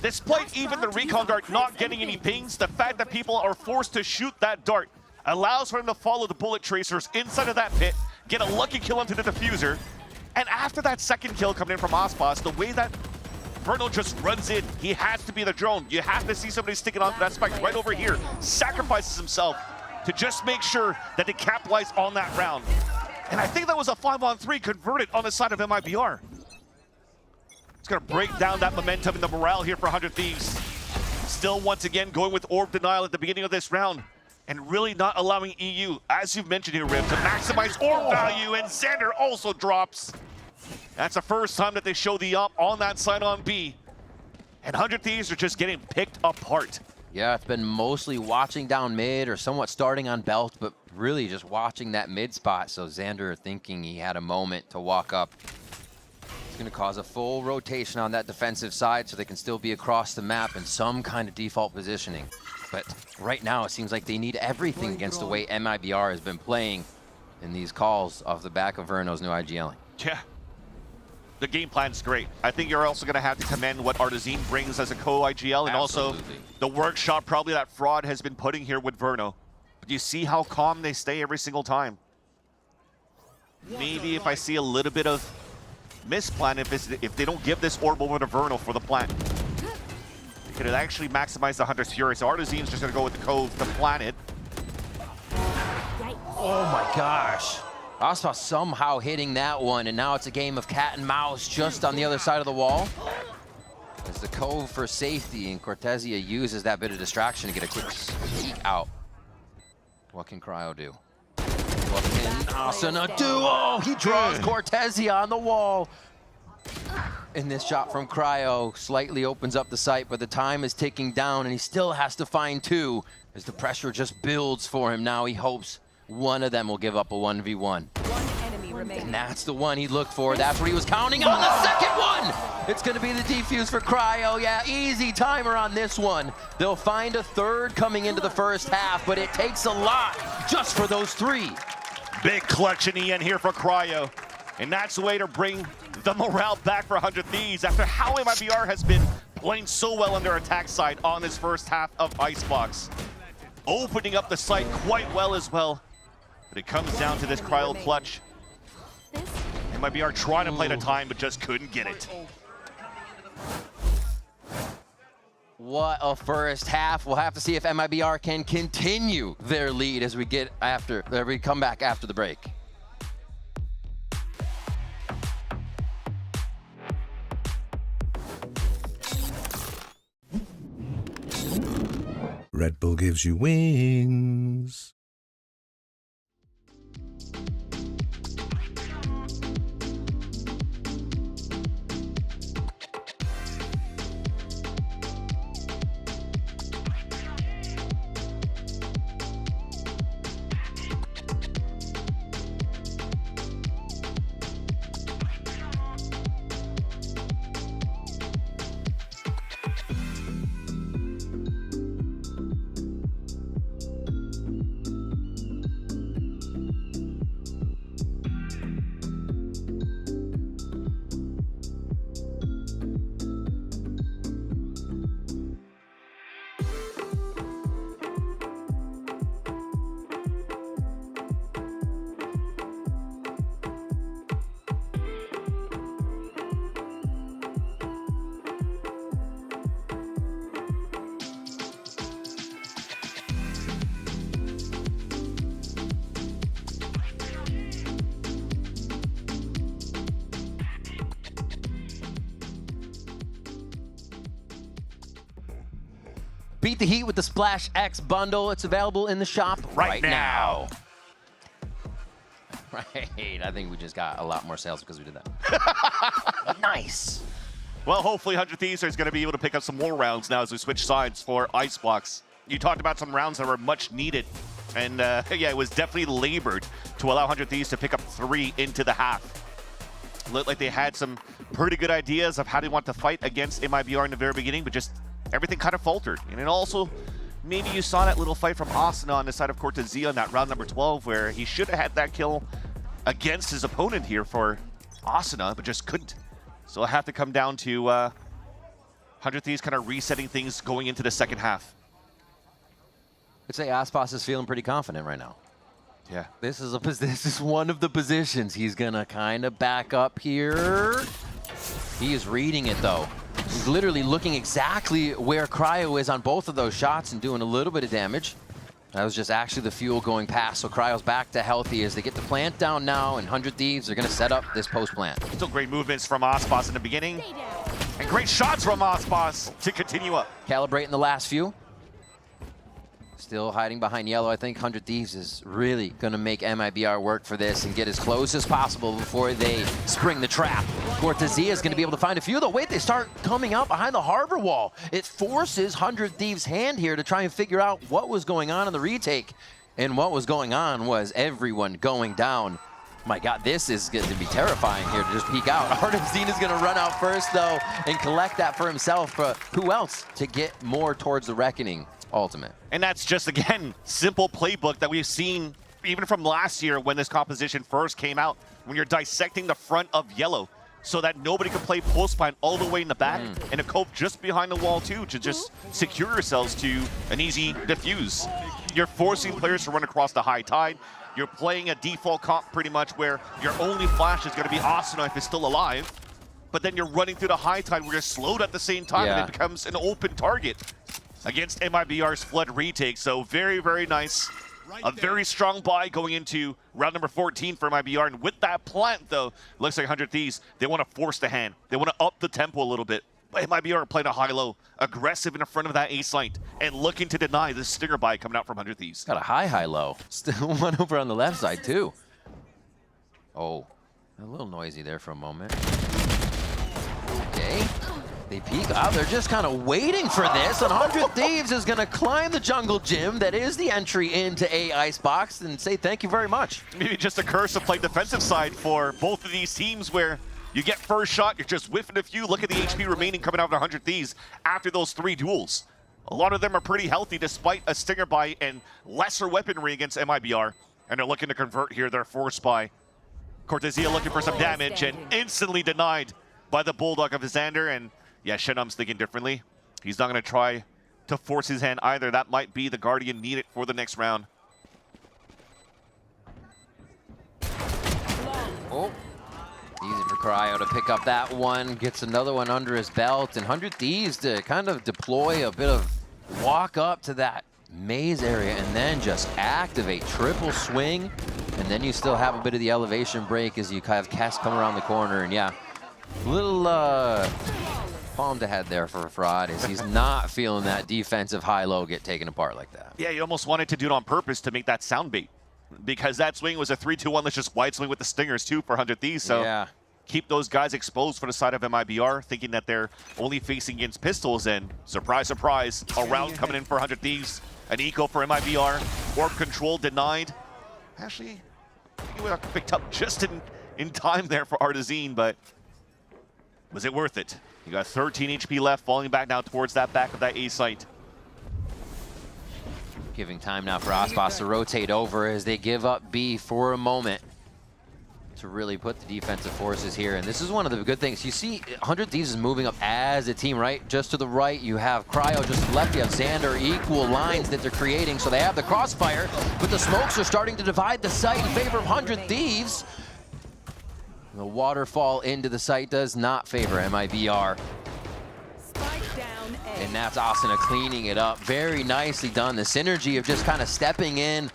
Despite even the recon dart not getting any pings, the fact that people are forced to shoot that dart allows for him to follow the bullet tracers inside of that pit, get a lucky kill onto the diffuser, and after that second kill coming in from Aspas, the way that Verno just runs in, he has to be the drone. You have to see somebody sticking onto that spike right over here, sacrifices himself to just make sure that they capitalize on that round. And I think that was a 5-on-3 converted on the side of MIBR. It's going to break down that momentum and the morale here for 100 Thieves. Still, once again, going with Orb Denial at the beginning of this round and really not allowing EU, as you've mentioned here, Rib, to maximize Orb value, and Xander also drops. That's the first time that they show the up on that side on B. And 100 Thieves are just getting picked apart. Yeah, it's been mostly watching down mid or somewhat starting on belt, but really just watching that mid spot. So Xander thinking he had a moment to walk up. It's going to cause a full rotation on that defensive side so they can still be across the map in some kind of default positioning. But right now, it seems like they need everything against the way MIBR has been playing in these calls off the back of Verno's new IGLing. Yeah. The game plan's great. I think you're also going to have to commend what Artazine brings as a co-IGL, and also the workshop probably that Fraud has been putting here with Verno. But you see how calm they stay every single time. Maybe if I see a little bit of misplan, if they don't give this orb over to Verno for the plant, they could actually maximize the Hunter's Fury. So Artazine's just going to go with the Cove to plant it. Oh my gosh. Aspas somehow hitting that one, and now it's a game of cat and mouse just on the other side of the wall. As the Cove for safety, and Cortezia uses that bit of distraction to get a quick peek out. What can Cryo do? What can Asuna do? Oh, he draws Cortezia on the wall. And this shot from Cryo slightly opens up the sight, but the time is ticking down, and he still has to find 2 as the pressure just builds for him. Now he hopes one of them will give up a 1v1. One enemy remaining. And that's the one he looked for. That's what he was counting on. The second one! It's going to be the defuse for Cryo. Yeah, easy timer on this one. They'll find a third coming into the first half, but it takes a lot just for those 3. Big clutch in the end here for Cryo. And that's the way to bring the morale back for 100 Thieves after how MIBR has been playing so well on their attack side on this first half of Icebox. Opening up the site quite well as well. But it comes down to this Cryo clutch. MIBR trying to play the time, but just couldn't get it. What a first half. We'll have to see if MIBR can continue their lead as we come back after the break. Red Bull gives you wings. Beat the heat with the Splash X bundle. It's available in the shop right now. Right, I think we just got a lot more sales because we did that. Nice. Well, hopefully 100 Thieves is going to be able to pick up some more rounds now as we switch sides for Icebox. You talked about some rounds that were much needed, and yeah, it was definitely labored to allow 100 Thieves to pick up 3 into the half. Looked like they had some pretty good ideas of how they want to fight against MIBR in the very beginning, but just everything kind of faltered. And it also, maybe you saw that little fight from Asuna on the side of Cortezia in that round number 12, where he should have had that kill against his opponent here for Asuna, but just couldn't. So it'll have to come down to 100 Thieves kind of resetting things going into the second half. I'd say Aspas is feeling pretty confident right now. Yeah. This is one of the positions he's gonna kind of back up here. He is reading it though. He's literally looking exactly where Cryo is on both of those shots and doing a little bit of damage. That was just actually the fuel going past, so Cryo's back to healthy as they get the plant down now, and 100 Thieves are going to set up this post plant. Still great movements from Aspas in the beginning, and great shots from Aspas to continue up. Calibrating the last few. Still hiding behind yellow. I think 100 Thieves is really going to make MIBR work for this and get as close as possible before they spring the trap. Cortezia is going to be able to find a few, though. Wait, they start coming out behind the harbor wall. It forces 100 Thieves' hand here to try and figure out what was going on in the retake. And what was going on was everyone going down. My God, this is going to be terrifying here to just peek out. Artezine is going to run out first, though, and collect that for himself. Who else to get more towards the Reckoning ultimate? And that's just, again, simple playbook that we've seen even from last year when this composition first came out, when you're dissecting the front of yellow so that nobody can play post plant all the way in the back and a cope just behind the wall too to just secure yourselves to an easy defuse. You're forcing players to run across the high tide. You're playing a default comp pretty much where your only flash is going to be Asuna if it's still alive, but then you're running through the high tide where you're slowed at the same time and it becomes an open target against MIBR's flood retake. So very, very nice. A very strong buy going into round number 14 for MIBR. And with that plant, though, looks like 100 Thieves, they want to force the hand. They want to up the tempo a little bit. But MIBR playing a high-low, aggressive in the front of that ace light, and looking to deny this stinger buy coming out from 100 Thieves. Got a high-low. Still one over on the left side, too. Oh, a little noisy there for a moment. Okay. They peek out. They're just kind of waiting for this. And 100 Thieves is going to climb the jungle gym that is the entry into a Icebox and say thank you very much. Maybe just a curse of play defensive side for both of these teams where you get first shot, you're just whiffing a few. Look at the HP remaining coming out of 100 Thieves after those 3 duels. A lot of them are pretty healthy despite a stinger buy and lesser weaponry against MIBR. And they're looking to convert here their force by Cortezia looking for some damage and instantly denied by the Bulldog of Xander. And yeah, Shenum's thinking differently. He's not going to try to force his hand either. That might be the Guardian needed for the next round. Oh, easy for Cryo to pick up that one. Gets another one under his belt. And 100 Thieves to kind of deploy a bit of walk up to that maze area and then just activate triple swing. And then you still have a bit of the elevation break as you kind of cast come around the corner. And yeah, little palmed ahead there for Fraud as he's not feeling that defensive high-low get taken apart like that. Yeah, you almost wanted to do it on purpose to make that sound bait because that swing was a 3-2-1. Let's just wide swing with the stingers too for 100 Thieves. So yeah, keep those guys exposed for the side of MIBR, thinking that they're only facing against pistols. And surprise, surprise, a round coming in for 100 Thieves. An eco for MIBR. Orb control denied. Actually, he would have picked up just in time there for Artezine, but was it worth it? You got 13 HP left, falling back now towards that back of that A site. Giving time now for Aspas to rotate over as they give up B for a moment to really put the defensive forces here. And this is one of the good things. You see 100 Thieves is moving up as a team, right? Just to the right, you have Cryo, just to the left, you have Xander, equal lines that they're creating. So they have the crossfire, but the smokes are starting to divide the site in favor of 100 Thieves. The waterfall into the site does not favor MIBR. And that's Asuna cleaning it up. Very nicely done. The synergy of just kind of stepping in,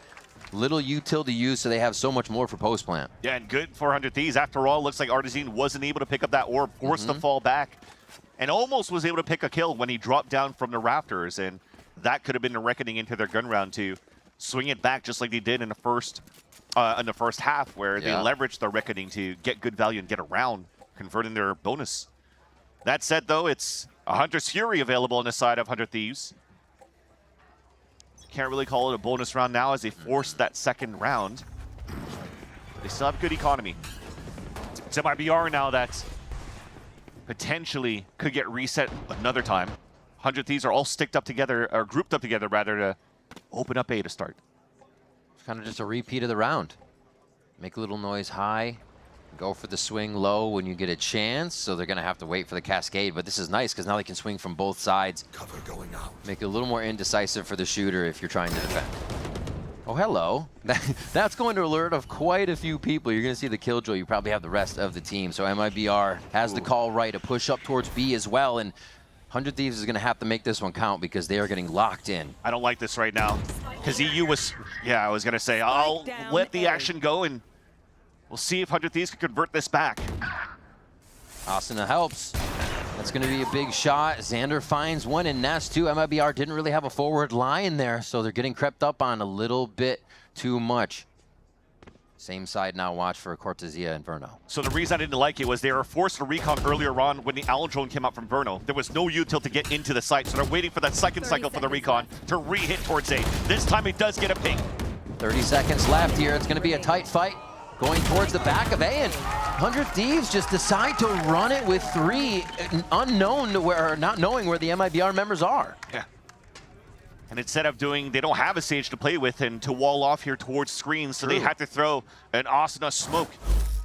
little util to use, so they have so much more for post plant. Yeah, and good for 100 Thieves. After all, looks like Artezine wasn't able to pick up that orb, forced to fall back, and almost was able to pick a kill when he dropped down from the rafters. And that could have been a reckoning into their gun round to swing it back just like they did in the first half, where they leveraged the reckoning to get good value and get around, converting their bonus. That said, though, it's a Hunter's Fury available on the side of 100 Thieves. Can't really call it a bonus round now as they forced that second round. But they still have good economy. It's MIBR now that potentially could get reset another time. 100 Thieves are all sticked up together, or grouped up together rather, to open up A to start. It's kind of just a repeat of the round. Make a little noise high, go for the swing low when you get a chance, so they're going to have to wait for the cascade, but this is nice because now they can swing from both sides. Cover going out. Make it a little more indecisive for the shooter if you're trying to defend. Oh, hello. That's going to alert of quite a few people. You're going to see the killjoy. You probably have the rest of the team. So MIBR has the call right, a push up towards B as well, and 100 Thieves is going to have to make this one count because they are getting locked in. I don't like this right now because EU was, I was going to say, I'll let the action go and we'll see if 100 Thieves can convert this back. Asuna helps. That's going to be a big shot. Xander finds one in Nest too. MIBR didn't really have a forward line there, so they're getting crept up on a little bit too much. Same side now, watch for Cortezia and Verno. So the reason I didn't like it was they were forced to recon earlier on when the Owl drone came out from Verno. There was no util to get into the site, so they're waiting for that second cycle for the recon to re-hit towards A. This time it does get a ping. 30 seconds left here. It's going to be a tight fight. Going towards the back of A, and 100 Thieves just decide to run it with 3, unknown to where, or not knowing where the MIBR members are. Yeah. And instead of they don't have a stage to play with and to wall off here towards screens, so they had to throw an Asuna smoke.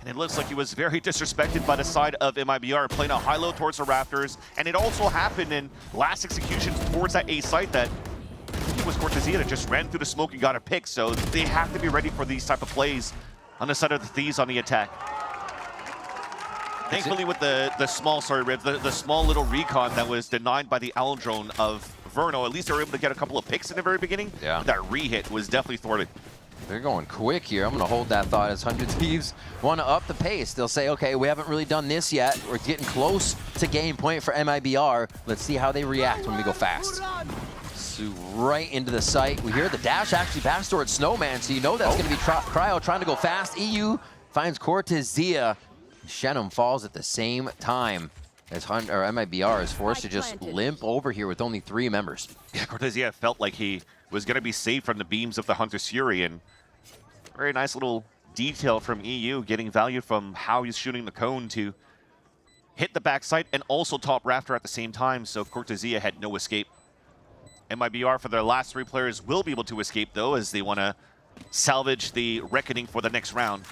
And it looks like he was very disrespected by the side of MIBR, playing a high-low towards the Raptors. And it also happened in last executions towards that A site that I think it was Cortezia that just ran through the smoke and got a pick. So they have to be ready for these type of plays on the side of the Thieves on the attack. Thankfully with the small, the small little recon that was denied by the Owl drone of Verno, at least they were able to get a couple of picks in the very beginning. Yeah. That re-hit was definitely thwarted. They're going quick here. I'm going to hold that thought as 100 Thieves want to up the pace. They'll say, okay, we haven't really done this yet. We're getting close to game point for MIBR. Let's see how they react when we go fast. Right into the site. We hear the dash actually pass towards Snowman, so you know that's going to be Cryo trying to go fast. EU finds Cortezia. Shenum falls at the same time as MIBR is forced to just limp over here with only 3 members. Yeah, Cortezia felt like he was going to be saved from the beams of the Hunter's Fury, and very nice little detail from EU, getting value from how he's shooting the cone to hit the backside and also top rafter at the same time, so Cortezia had no escape. MIBR for their last 3 players will be able to escape though, as they want to salvage the reckoning for the next round.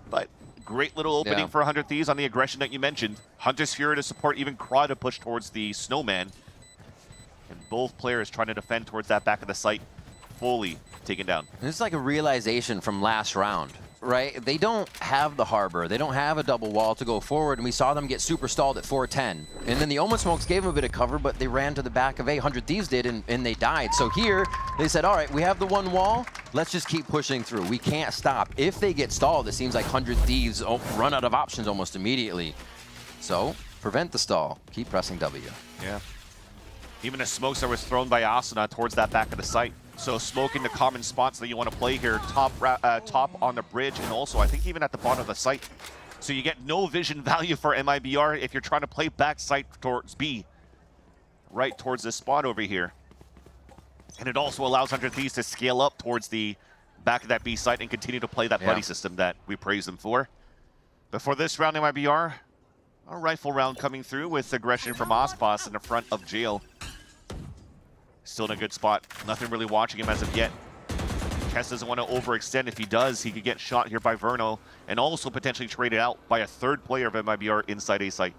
But great little opening for 100 Thieves on the aggression that you mentioned. Hunter's Fury to support even Corrode to push towards the Snowman. And both players trying to defend towards that back of the site, fully taken down. And it's like a realization from last round, right? They don't have the harbor. They don't have a double wall to go forward, and we saw them get super stalled at 410. And then the Omen Smokes gave them a bit of cover, but they ran to the back of A. 100 Thieves did, and they died. So here, they said, all right, we have the one wall. Let's just keep pushing through. We can't stop. If they get stalled, it seems like 100 Thieves run out of options almost immediately. So prevent the stall. Keep pressing W. Yeah. Even the smokes that was thrown by Asuna towards that back of the site. So smoking the common spots that you want to play here, top on the bridge, and also I think even at the bottom of the site. So you get no vision value for MIBR if you're trying to play back site towards B, right towards this spot over here. And it also allows 100 Thieves to scale up towards the back of that B site and continue to play that buddy system that we praise them for. But for this round, MIBR, a rifle round coming through with aggression from Ospas in the front of jail. Still in a good spot. Nothing really watching him as of yet. Kess doesn't want to overextend. If he does, he could get shot here by Verno and also potentially traded out by a 3rd player of MIBR inside A site.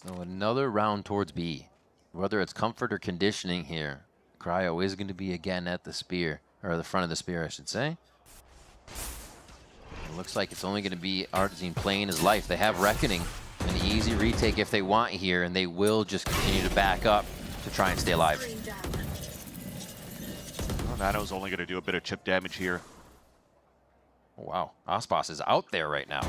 So another round towards B. Whether it's comfort or conditioning here, Cryo is going to be again at the spear, or the front of the spear, I should say. It looks like it's only going to be Artazine playing his life. They have Reckoning. An easy retake if they want here, and they will just continue to back up to try and stay alive. Well, Nano's only going to do a bit of chip damage here. Oh, wow. Ospas is out there right now.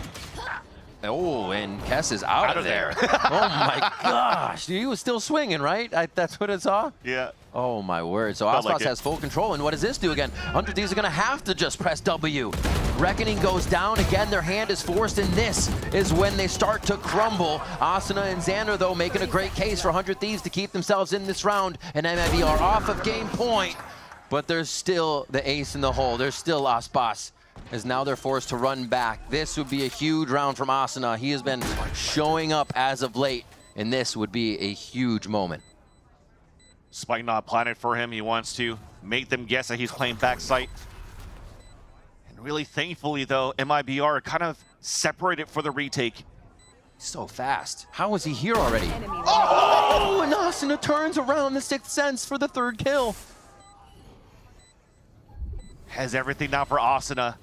Oh, and Kess is out of there. Oh my gosh, he was still swinging, right? That's what it saw? Yeah. Oh my word, so Felt Aspas like has full control, and what does this do again? 100 Thieves are gonna have to just press W. Reckoning goes down, again their hand is forced, and this is when they start to crumble. Asuna and Xander, though, making a great case for 100 Thieves to keep themselves in this round, and MIBR off of game point. But there's still the ace in the hole, there's still Aspas, as now they're forced to run back. This would be a huge round from Asuna. He has been showing up as of late, and this would be a huge moment. Spike not planted for him. He wants to make them guess that he's playing backside. And really, thankfully, though, MIBR kind of separated for the retake. So fast. How was he here already? Oh, and Asuna turns around the 6th sense for the 3rd kill. Has everything now for Asuna.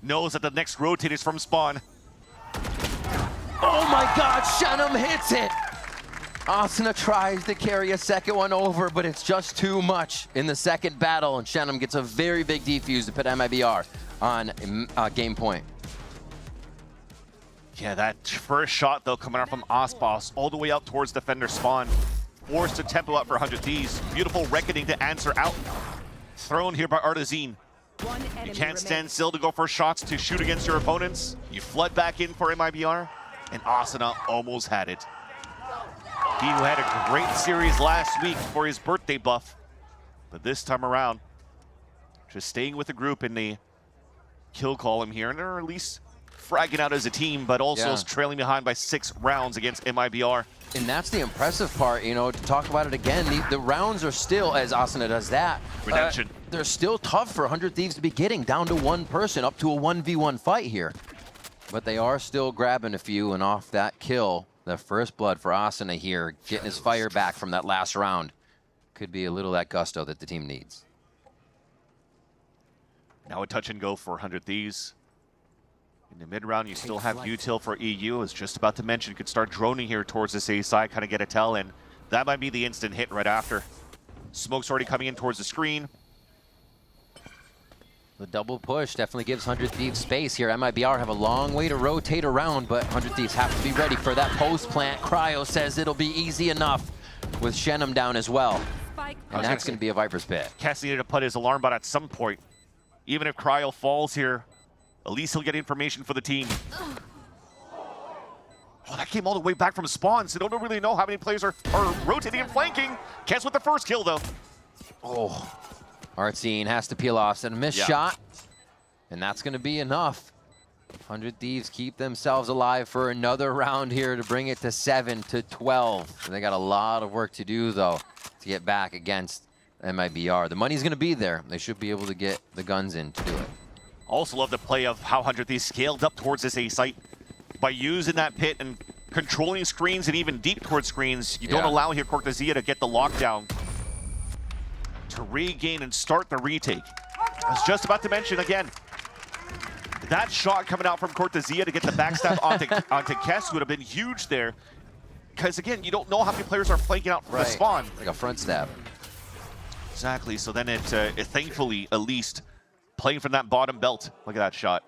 Knows that the next rotate is from spawn. Oh my god, Shenum hits it! Asuna tries to carry a second one over, but it's just too much in the second battle, and Shenum gets a very big defuse to put MIBR on game point. Yeah, that first shot, though, coming out from Aspas all the way out towards defender spawn. Forced to tempo out for 100 Thieves. Beautiful reckoning to answer out. Thrown here by Artazine. You can't stand still to go for shots to shoot against your opponents. You flood back in for MIBR, and Asuna almost had it. He had a great series last week for his birthday buff, but this time around, just staying with the group in the kill column here, and they're at least fragging out as a team, but also trailing behind by 6 rounds against MIBR. And that's the impressive part, you know, to talk about it again. The rounds are still, as Asuna does that, redemption. They're still tough for 100 Thieves to be getting down to 1 person, up to a 1v1 fight here. But they are still grabbing a few, and off that kill, the first blood for Asuna here, getting his fire back from that last round. Could be a little that gusto that the team needs. Now a touch and go for 100 Thieves. In the mid-round, you still have util for EU. I was just about to mention, you could start droning here towards this A side, kind of get a tell, and that might be the instant hit right after. Smoke's already coming in towards the screen. The double push definitely gives 100 Thieves space here. MIBR have a long way to rotate around, but 100 Thieves have to be ready for that post plant. Cryo says it'll be easy enough with Shenum down as well. And that's going to be a Viper's Pit. Cass needed to put his alarm bot at some point. Even if Cryo falls here, at least he'll get information for the team. Oh, that came all the way back from spawn, so don't really know how many players are rotating and flanking. Cass with the first kill, though. Oh, Artsine has to peel off, and a missed shot. And that's going to be enough. 100 Thieves keep themselves alive for another round here to bring it to 7-12. And they got a lot of work to do, though, to get back against MIBR. The money's going to be there. They should be able to get the guns in to do it. Also love the play of how 100 Thieves scaled up towards this A site. By using that pit and controlling screens and even deep towards screens, you don't allow here Cortezia to get the lockdown to regain and start the retake. I was just about to mention again, that shot coming out from Cortezia to get the backstab onto Kess would have been huge there. Because again, you don't know how many players are flanking out from the spawn. Like a front stab. Exactly, so then it thankfully, at least, playing from that bottom belt. Look at that shot.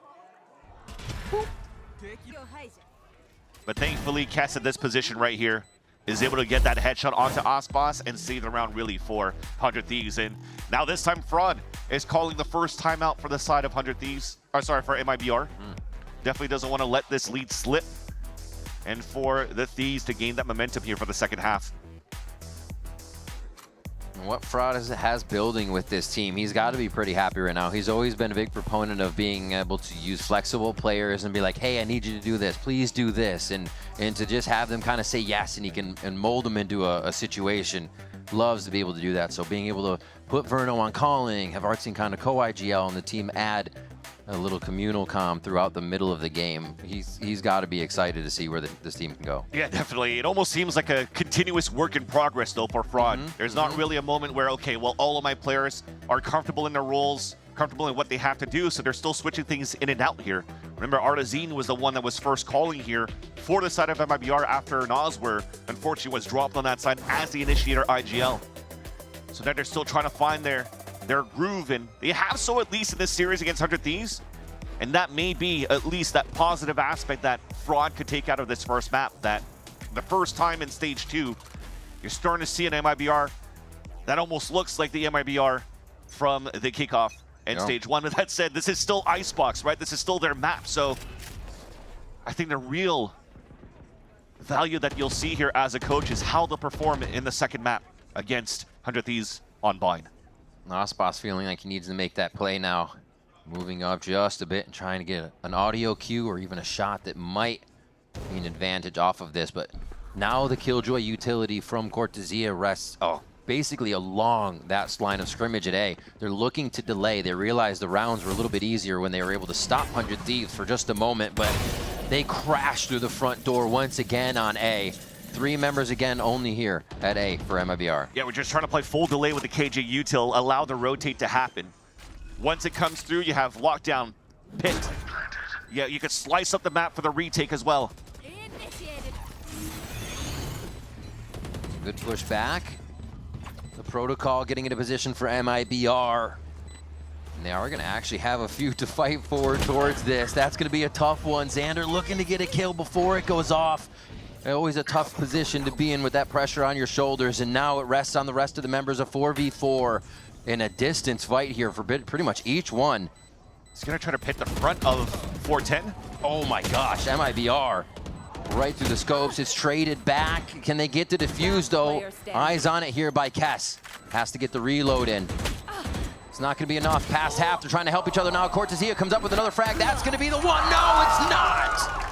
But thankfully, Kess at this position right here is able to get that headshot onto Aspas and save the round really for 100 Thieves. And now this time, Fraud is calling the first timeout for the side of 100 Thieves. Or sorry, for MIBR. Definitely doesn't want to let this lead slip. And for the Thieves to gain that momentum here for the second half. What Fraud has building with this team, he's got to be pretty happy right now. He's always been a big proponent of being able to use flexible players and be like, hey, I need you to do this, please do this, and to just have them kind of say yes, and he can mold them into a situation. Loves to be able to do that. So being able to put Verno on calling, have Artsine kind of co-IGL, and the team add a little communal comm throughout the middle of the game. He's got to be excited to see where this team can go. Yeah, definitely. It almost seems like a continuous work in progress, though, for Fraud. There's not really a moment where, okay, well, all of my players are comfortable in their roles, comfortable in what they have to do, so they're still switching things in and out here. Remember, Artazine was the one that was first calling here for the side of MIBR after Noswer, unfortunately, was dropped on that side as the initiator IGL. So now they're still trying to find their groove, and they have so at least in this series against 100 Thieves. And that may be at least that positive aspect that Fraud could take out of this first map, that the first time in Stage 2, you're starting to see an MIBR that almost looks like the MIBR from the kickoff and Stage 1. With that said, this is still Icebox, right? This is still their map. So I think the real value that you'll see here as a coach is how they'll perform in the second map against 100 Thieves on Bind. Icebox feeling like he needs to make that play now. Moving up just a bit and trying to get an audio cue or even a shot that might be an advantage off of this. But now the Killjoy utility from Cortezia rests basically along that line of scrimmage at A. They're looking to delay. They realized the rounds were a little bit easier when they were able to stop 100 Thieves for just a moment, but they crashed through the front door once again on A. 3 members again only here at A for MIBR. Yeah, we're just trying to play full delay with the KJ util, allow the rotate to happen. Once it comes through, you have lockdown, pit. Yeah, you can slice up the map for the retake as well. Good push back. The protocol getting into position for MIBR. And they are going to actually have a few to fight for towards this. That's going to be a tough one. Xander looking to get a kill before it goes off. Always a tough position to be in with that pressure on your shoulders. And now it rests on the rest of the members of 4v4 in a distance fight here for pretty much each one. He's going to try to pit the front of 410. Oh my gosh, MIBR. Right through the scopes, it's traded back. Can they get to defuse though? Eyes on it here by Kess. Has to get the reload in. It's not gonna be enough. Past half, they're trying to help each other now. Cortezia comes up with another frag. That's gonna be the one. No, it's not!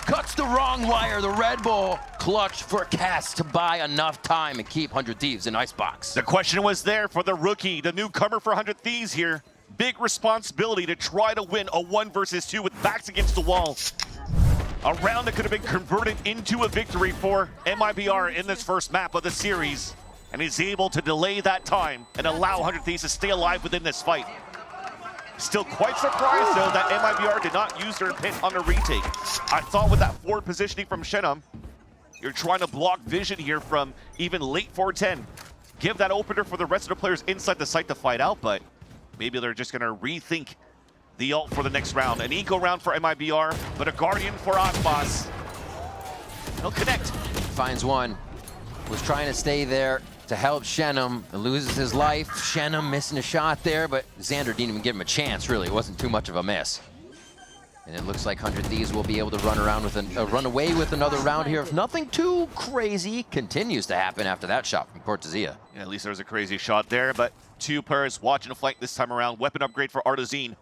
Cuts the wrong wire. The Red Bull clutch for Kess to buy enough time and keep 100 Thieves in Icebox. The question was there for the rookie, the newcomer for 100 Thieves here. Big responsibility to try to win a 1 versus 2 with backs against the wall. A round that could have been converted into a victory for MIBR in this first map of the series. And he's able to delay that time and allow 100 Thieves to stay alive within this fight. Still quite surprised though that MIBR did not use their pit on a retake. I thought with that forward positioning from Shenum, you're trying to block vision here from even late 410. Give that opener for the rest of the players inside the site to fight out, but maybe they're just gonna rethink the ult for the next round. An eco round for MIBR, but a Guardian for Akbas. He'll connect. Finds one. Was trying to stay there to help Shenum. Loses his life. Shenum missing a shot there, but Xander didn't even give him a chance, really. It wasn't too much of a miss. And it looks like 100 Thieves will be able to run around with run away with another round here if nothing too crazy continues to happen after that shot from Cortezia. Yeah, at least there was a crazy shot there, but 2 players watching a flank this time around. Weapon upgrade for Artazine.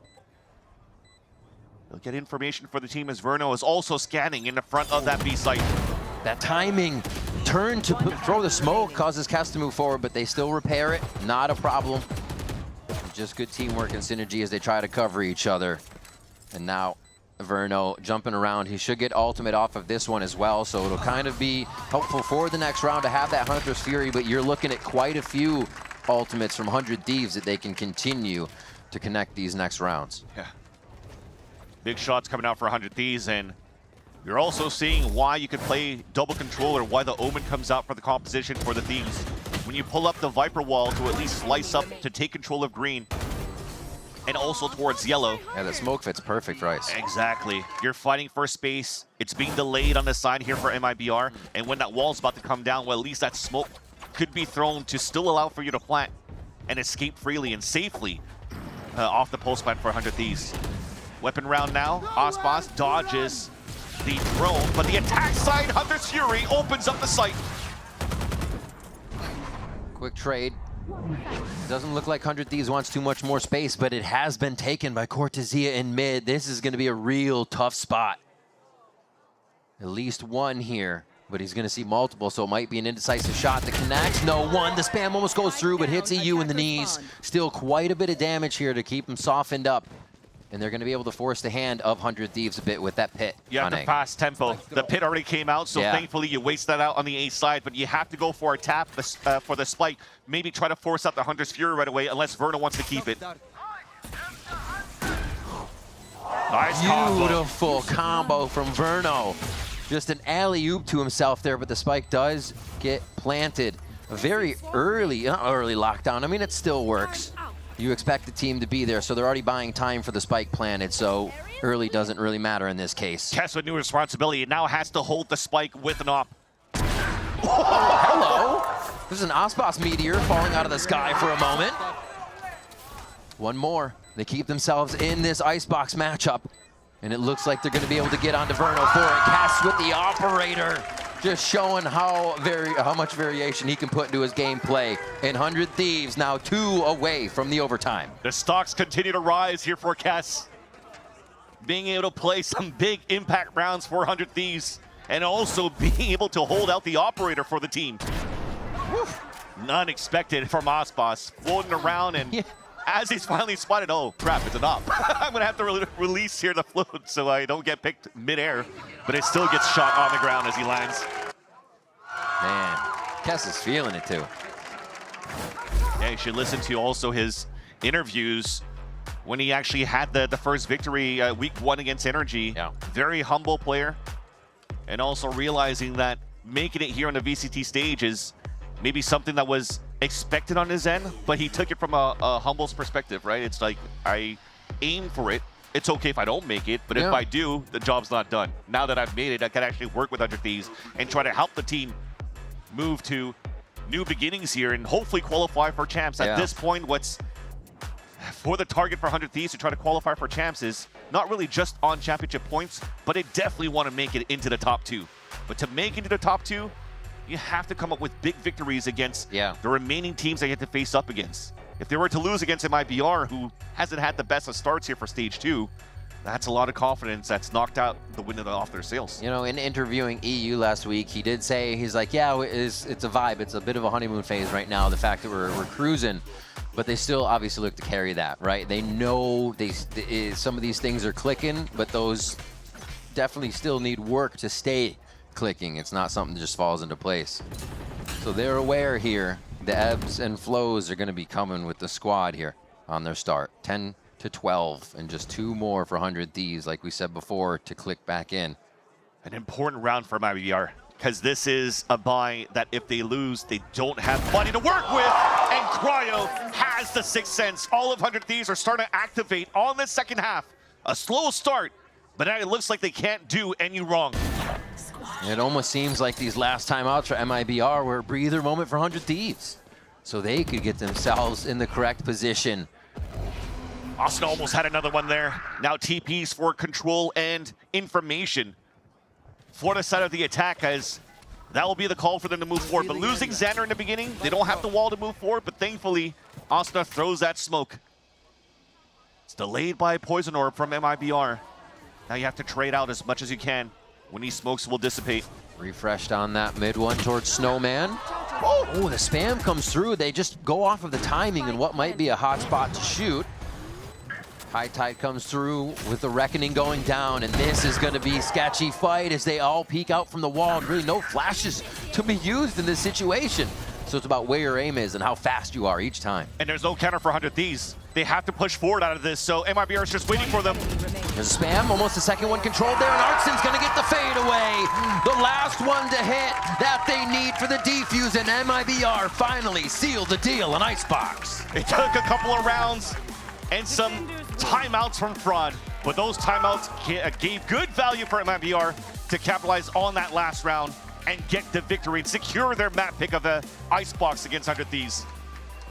They'll get information for the team as Verno is also scanning in the front of that B site. That timing turn to throw the smoke causes Kess to move forward, but they still repair it. Not a problem. Just good teamwork and synergy as they try to cover each other. And now Verno jumping around. He should get ultimate off of this one as well, so it'll kind of be helpful for the next round to have that Hunter's Fury, but you're looking at quite a few ultimates from 100 Thieves that they can continue to connect these next rounds. Yeah. Big shots coming out for 100 Thieves, and you're also seeing why you could play double controller, why the Omen comes out for the composition for the Thieves. When you pull up the Viper wall to at least slice up to take control of green, and also towards yellow. Yeah, the smoke fits perfect for Ice. Exactly. You're fighting for space. It's being delayed on the side here for MIBR, and when that wall's about to come down, well, at least that smoke could be thrown to still allow for you to plant and escape freely and safely off the post plant for 100 Thieves. Weapon round now. Aspas dodges the drone, but the attack side, Hunter's Fury, opens up the site. Quick trade. Doesn't look like 100 Thieves wants too much more space, but it has been taken by Cortezia in mid. This is going to be a real tough spot. At least one here, but he's going to see multiple, so it might be an indecisive shot that connects. No one. The spam almost goes through, but hits EU in the knees. Still quite a bit of damage here to keep him softened up. And they're going to be able to force the hand of 100 Thieves a bit with that pit. You have to fast tempo. The pit already came out, so thankfully you waste that out on the A side, but you have to go for a tap for the spike. Maybe try to force out the Hunter's Fury right away, unless Verno wants to keep it. Nice Beautiful combo from Verno. Just an alley-oop to himself there, but the spike does get planted. A very early, not early lockdown. I mean, it still works. You expect the team to be there, so they're already buying time for the spike planted, so early doesn't really matter in this case. Kess with new responsibility now has to hold the spike with an op. Oh, hello. There's an Ospas meteor falling out of the sky for a moment. One more. They keep themselves in this icebox matchup, and it looks like they're going to be able to get onto Verno for it. Kess with the operator, just showing how much variation he can put into his gameplay. And 100 Thieves now 2 away from the overtime. The stocks continue to rise here for Kess. Being able to play some big impact rounds for 100 Thieves, and also being able to hold out the operator for the team. None expected from Ospas, floating around, and as he's finally spotted, oh crap, it's an op. I'm gonna have to release here the float so I don't get picked midair, but it still gets shot on the ground as he lands. Man, Kess is feeling it too. Yeah, you should listen to also his interviews when he actually had the first victory week 1 against Energy. Yeah. Very Very humble player, and also realizing that making it here on the VCT stage is maybe something that was expected on his end, but he took it from a humble's perspective, right? It's like, I aim for it. It's okay if I don't make it, but if I do, the job's not done. Now that I've made it, I can actually work with 100 Thieves and try to help the team move to new beginnings here and hopefully qualify for champs. At this point, what's for the target for 100 Thieves to try to qualify for champs is not really just on championship points, but they definitely want to make it into the top 2. But to make it into the top 2, you have to come up with big victories against the remaining teams they get to face up against. If they were to lose against MIBR, who hasn't had the best of starts here for stage 2, that's a lot of confidence that's knocked out the wind off their sails. You know, in interviewing EU last week, he did say, he's like, yeah, it's a vibe. It's a bit of a honeymoon phase right now, the fact that we're cruising. But they still obviously look to carry that, right? They know some of these things are clicking, but those definitely still need work to stay clicking. It's not something that just falls into place. So they're aware here. The ebbs and flows are going to be coming with the squad here on their start. 10 to 12, and just 2 more for 100 Thieves, like we said before, to click back in. An important round for MIBR, because this is a buy that if they lose, they don't have money to work with, and Cryo has the 6th sense. All of 100 Thieves are starting to activate on the second half. A slow start, but now it looks like they can't do any wrong. It almost seems like these last timeouts for MIBR were a breather moment for 100 Thieves, so they could get themselves in the correct position. Austin almost had another one there. Now TPs for control and information for the side of the attack, as that will be the call for them to move forward. But losing Xander in the beginning, they don't have the wall to move forward, but thankfully, Austin throws that smoke. It's delayed by a Poison Orb from MIBR. Now you have to trade out as much as you can when these smokes will dissipate. Refreshed on that mid one towards Snowman. Oh, the spam comes through. They just go off of the timing and what might be a hot spot to shoot. High Tide comes through with the Reckoning going down, and this is going to be a sketchy fight as they all peek out from the wall, and really no flashes to be used in this situation. So it's about where your aim is and how fast you are each time. And there's no counter for 100 Thieves. They have to push forward out of this, so MIBR is just waiting for them. There's a spam, almost the second one controlled there, and Artson's going to get the fade away. The last one to hit that they need for the defuse, and MIBR finally sealed the deal in Icebox. It took a couple of rounds and some timeouts from Fraud, but those timeouts gave good value for MIBR to capitalize on that last round and get the victory and secure their map pick of the Icebox against 100 Thieves.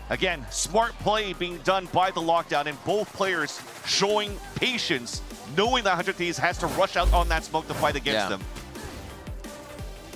Again, smart play being done by the lockdown, and both players showing patience, knowing that 100 Thieves has to rush out on that smoke to fight against them.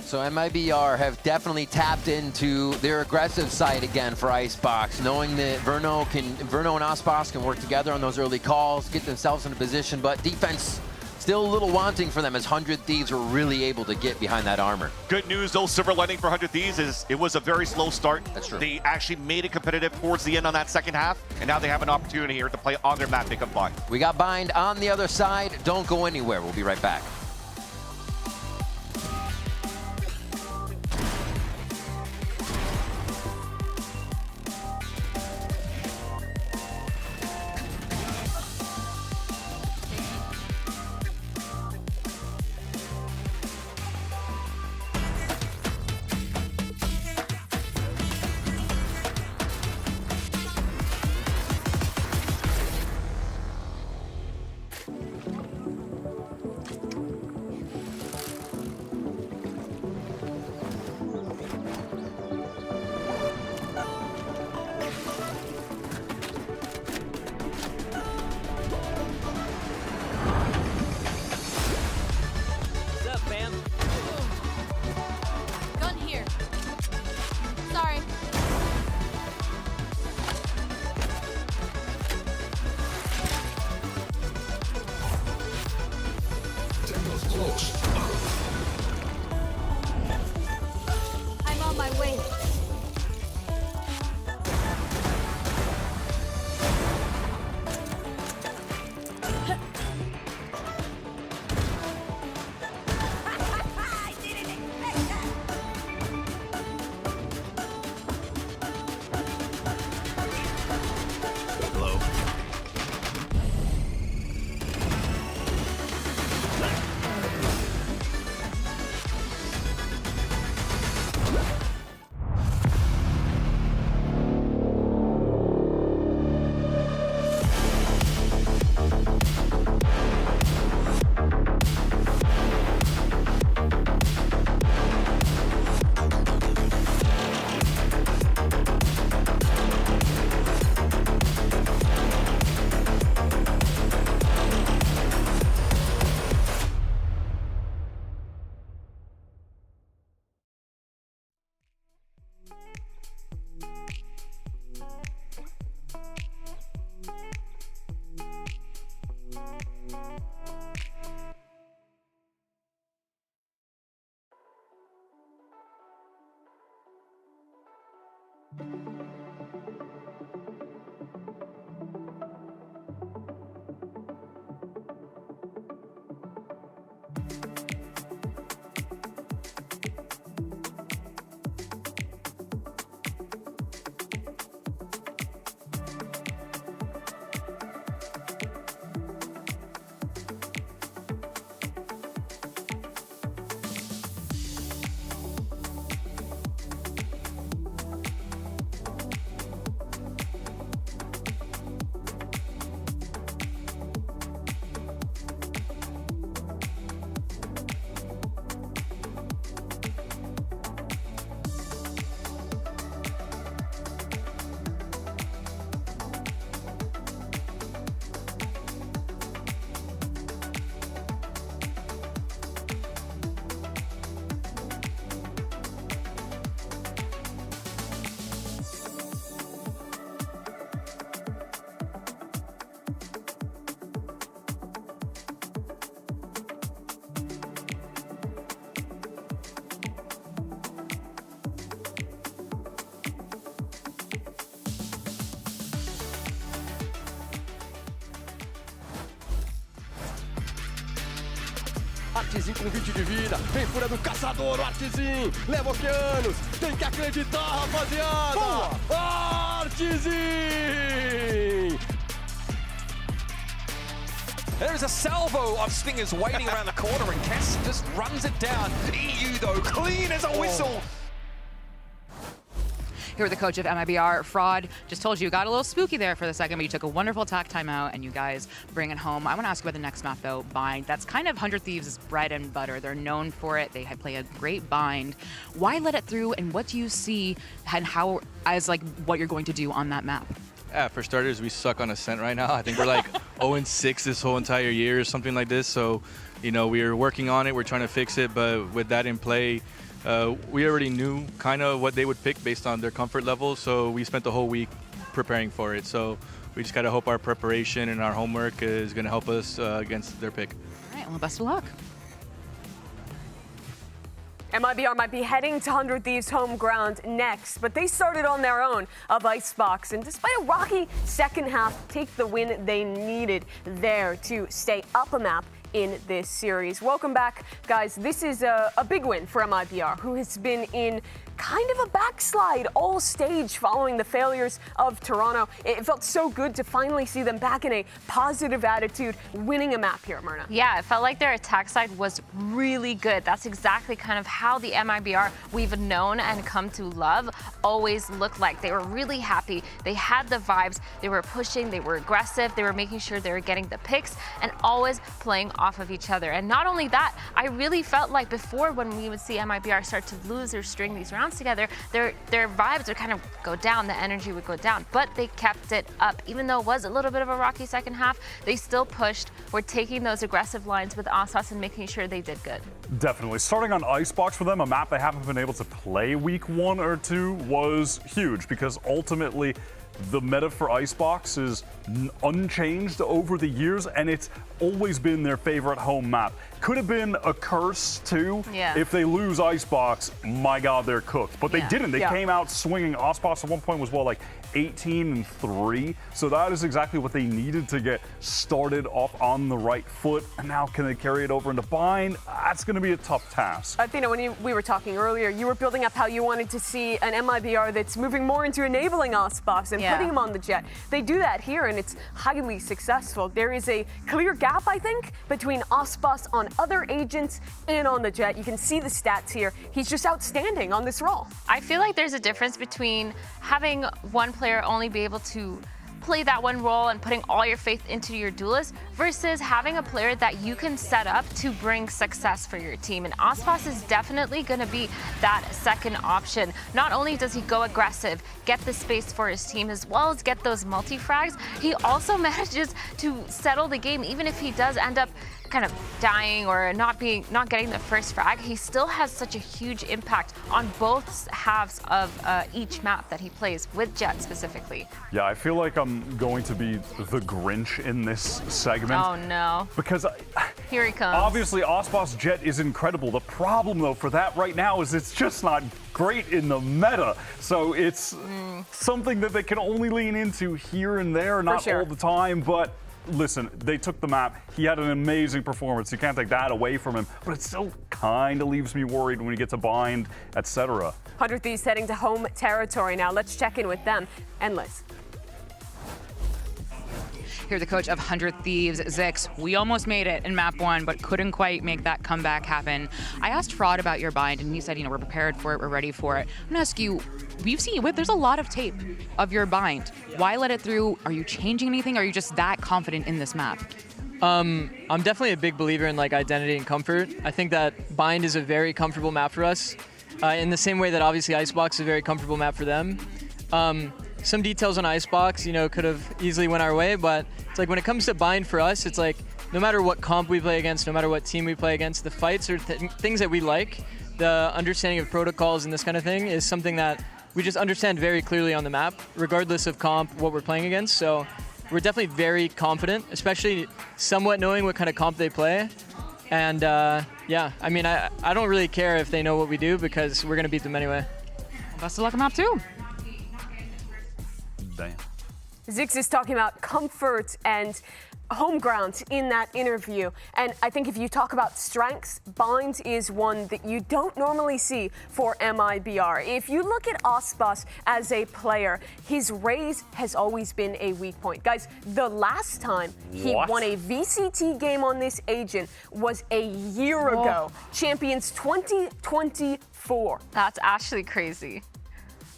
So MIBR have definitely tapped into their aggressive side again for Icebox, knowing that Verno and Ospas can work together on those early calls, get themselves in a position, but defense still a little wanting for them as 100 Thieves were really able to get behind that armor. Good news, though, silver lining for 100 Thieves is it was a very slow start. That's true. They actually made it competitive towards the end on that second half, and now they have an opportunity here to play on their map pick of buy. We got Bind on the other side. Don't go anywhere. We'll be right back. Artzinho com 20 de vida. Vem fúria do caçador, o Artzinho. Leva oceanos. Tem que acreditar, rapaziada. Boa! Artzinho! There's a salvo of stingers waiting around the corner, and Cass just runs it down. EU, though, clean as a whistle. Here with the coach of MIBR, Fraud. Just told you, got a little spooky there for the second, but you took a wonderful attack timeout, and you guys bring it home. I want to ask you about the next map, though, Bind. That's kind of 100 Thieves' bread and butter. They're known for it. They play a great Bind. Why let it through, and what do you see and how as like what you're going to do on that map? Yeah, for starters, we suck on Ascent right now. I think we're like 0-6 this whole entire year or something like this. So, you know, we're working on it. We're trying to fix it. But with that in play, we already knew kind of what they would pick based on their comfort level. So we spent the whole week preparing for it. So we just got to hope our preparation and our homework is going to help us against their pick. All right, well, best of luck. MIBR might be heading to 100 Thieves' home ground next, but they started on their own of Icebox, and despite a rocky second half, take the win they needed there to stay up a map in this series. Welcome back, guys. This is a big win for MIBR, who has been in kind of a backslide all stage following the failures of Toronto. It felt so good to finally see them back in a positive attitude, winning a map here, Myrna. Yeah, it felt like their attack side was really good. That's exactly kind of how the MIBR we've known and come to love always looked like. They were really happy. They had the vibes. They were pushing. They were aggressive. They were making sure they were getting the picks and always playing off of each other. And not only that, I really felt like before when we would see MIBR start to lose or string these rounds together, their vibes would kind of go down, the energy would go down, but they kept it up. Even though it was a little bit of a rocky second half, they still pushed, were taking those aggressive lines with Osas and making sure they did good. Definitely. Starting on Icebox for them, a map they haven't been able to play week 1 or 2 was huge because ultimately the meta for Icebox is unchanged over the years, and it's always been their favorite home map. Could have been a curse too. Yeah. If they lose Icebox, my God, they're cooked. But they didn't. They came out swinging. Icebox at one point was, well, like 18-3. So that is exactly what they needed to get started off on the right foot. And now can they carry it over into Bind? That's going to be a tough task. Athena, when we were talking earlier, you were building up how you wanted to see an MIBR that's moving more into enabling Icebox and putting him on the jet. They do that here, and it's highly successful. There is a clear gap, I think, between Icebox on other agents and on the jet. You can see the stats here. He's just outstanding on this role. I feel like there's a difference between having one player only be able to play that one role and putting all your faith into your duelist versus having a player that you can set up to bring success for your team. And Ospas is definitely going to be that second option. Not only does he go aggressive, get the space for his team, as well as get those multi-frags, he also manages to settle the game. Even if he does end up kind of dying or not getting the first frag, he still has such a huge impact on both halves of each map that he plays, with Jet specifically. Yeah, I feel like I'm going to be the Grinch in this segment. Oh no. Because here he comes. Obviously, Ospas Jet is incredible. The problem, though, for that right now is it's just not great in the meta. So it's something that they can only lean into here and there, not all the time, but listen, they took the map. He had an amazing performance. You can't take that away from him, but it still kind of leaves me worried when he gets a Bind, etc. 100 Thieves heading to home territory now. Let's check in with them and Liz. Here, the coach of 100 Thieves, Zix. We almost made it in map 1, but couldn't quite make that comeback happen. I asked Fraud about your Bind, and he said, we're prepared for it, we're ready for it. I'm gonna ask you, we've seen there's a lot of tape of your Bind. Why let it through? Are you changing anything? Are you just that confident in this map? I'm definitely a big believer in identity and comfort. I think that Bind is a very comfortable map for us, in the same way that obviously Icebox is a very comfortable map for them. Some details on Icebox, could have easily went our way, but it's like when it comes to Bind for us, it's like no matter what comp we play against, no matter what team we play against, the fights are things that we like. The understanding of protocols and this kind of thing is something that we just understand very clearly on the map, regardless of comp, what we're playing against. So we're definitely very confident, especially somewhat knowing what kind of comp they play. And yeah, I mean, I don't really care if they know what we do because we're going to beat them anyway. Best of luck on map 2. Damn. Ziggs is talking about comfort and home ground in that interview. And I think if you talk about strengths, Bind is one that you don't normally see for MIBR. If you look at Ospas as a player, his raise has always been a weak point. Guys, the last time he won a VCT game on this agent was a year ago. Champions 2024. That's actually crazy.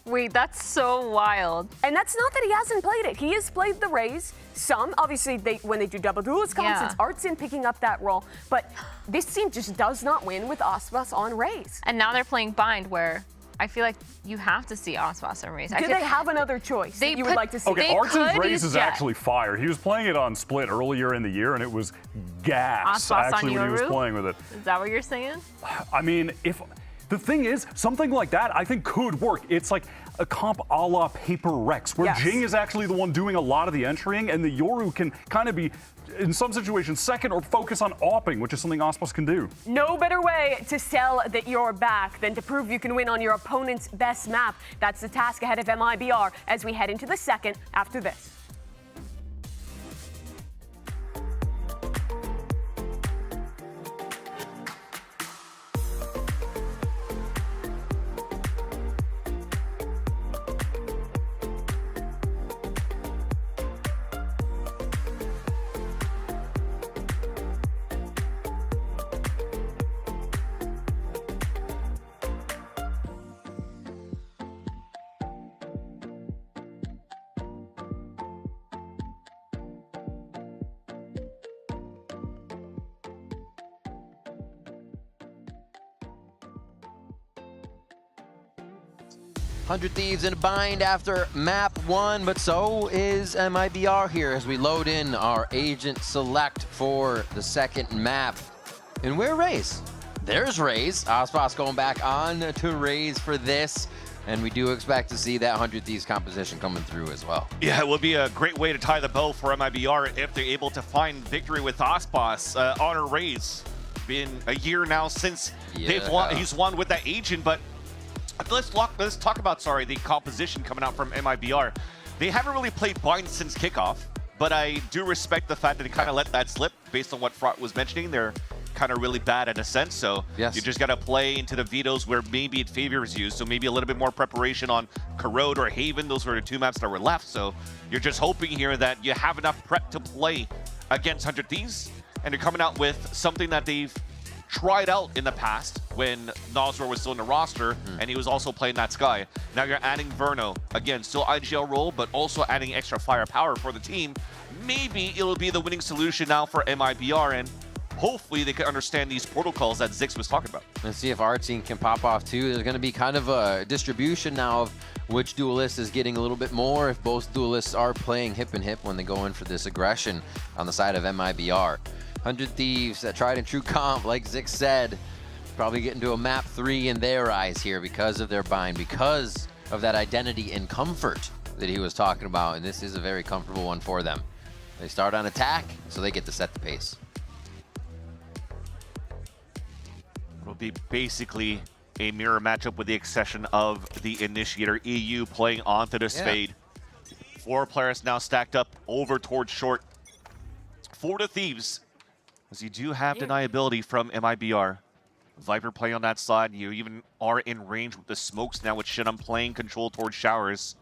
Wait, that's so wild. And that's not that he hasn't played it. He has played the Raze. Some, obviously, when they do double duelist comps, it's Artsin picking up that role. But this team just does not win with Ospas on Raze. And now they're playing Bind, where I feel like you have to see Ospas on Raze. Do they have another choice that you would like to see? Okay, Artsin's Raze is actually fire. He was playing it on Split earlier in the year, and it was gas, Ospas actually, on when he was Yoru? playing with it. Is that what you're saying? I mean, if the thing is, something like that I think could work. It's like a comp a la Paper Rex, where Jing is actually the one doing a lot of the entering, and the Yoru can kind of be, in some situations, second or focus on opping, which is something Ospas can do. No better way to sell that you're back than to prove you can win on your opponent's best map. That's the task ahead of MIBR as we head into the second after this. Hundred Thieves in a bind after map 1, but so is MIBR here as we load in our agent select for the second map. And where Raze? There's Raze. Ospas going back on to Raze for this. And we do expect to see that 100 Thieves composition coming through as well. Yeah, it would be a great way to tie the bow for MIBR if they're able to find victory with Ospas on a Raze. Been a year now since he's won with that agent, but let's talk about the composition coming out from MIBR. They haven't really played Bind since kickoff, but I do respect the fact that they kind of let that slip based on what Fraught was mentioning. They're kind of really bad at Ascent, so you just got to play into the vetoes where maybe it favors you. So maybe a little bit more preparation on Corrode or Haven. Those were the two maps that were left. So you're just hoping here that you have enough prep to play against 100 Thieves, and they're coming out with something that they've tried out in the past when Noswar was still in the roster, and he was also playing that Sky. Now you're adding Verno. Again, still IGL role, but also adding extra firepower for the team. Maybe it'll be the winning solution now for MIBR, and hopefully they can understand these protocols that Ziggs was talking about. Let's see if Artsin can pop off too. There's going to be kind of a distribution now of which duelist is getting a little bit more if both duelists are playing hip and hip when they go in for this aggression on the side of MIBR. 100 Thieves, that tried and true comp, like Ziggs said, probably getting to a map 3 in their eyes here because of their bind, because of that identity and comfort that he was talking about, and this is a very comfortable one for them. They start on attack, so they get to set the pace. It'll be basically a mirror matchup with the exception of the initiator EU playing onto this fade. 4 players now stacked up over towards short. For the Thieves, as you do have deniability from MIBR. Viper playing on that side. You even are in range with the smokes now with Shenum playing control towards showers.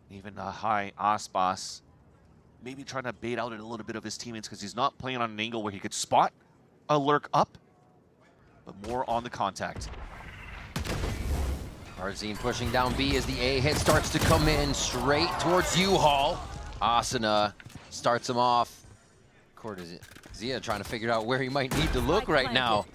Even a high Ospas. Maybe trying to bait out a little bit of his teammates because he's not playing on an angle where he could spot a lurk up, but more on the contact. Arzine pushing down B as the A hit starts to come in straight towards U-Haul. Asuna starts him off. Zia trying to figure out where he might need to look right now.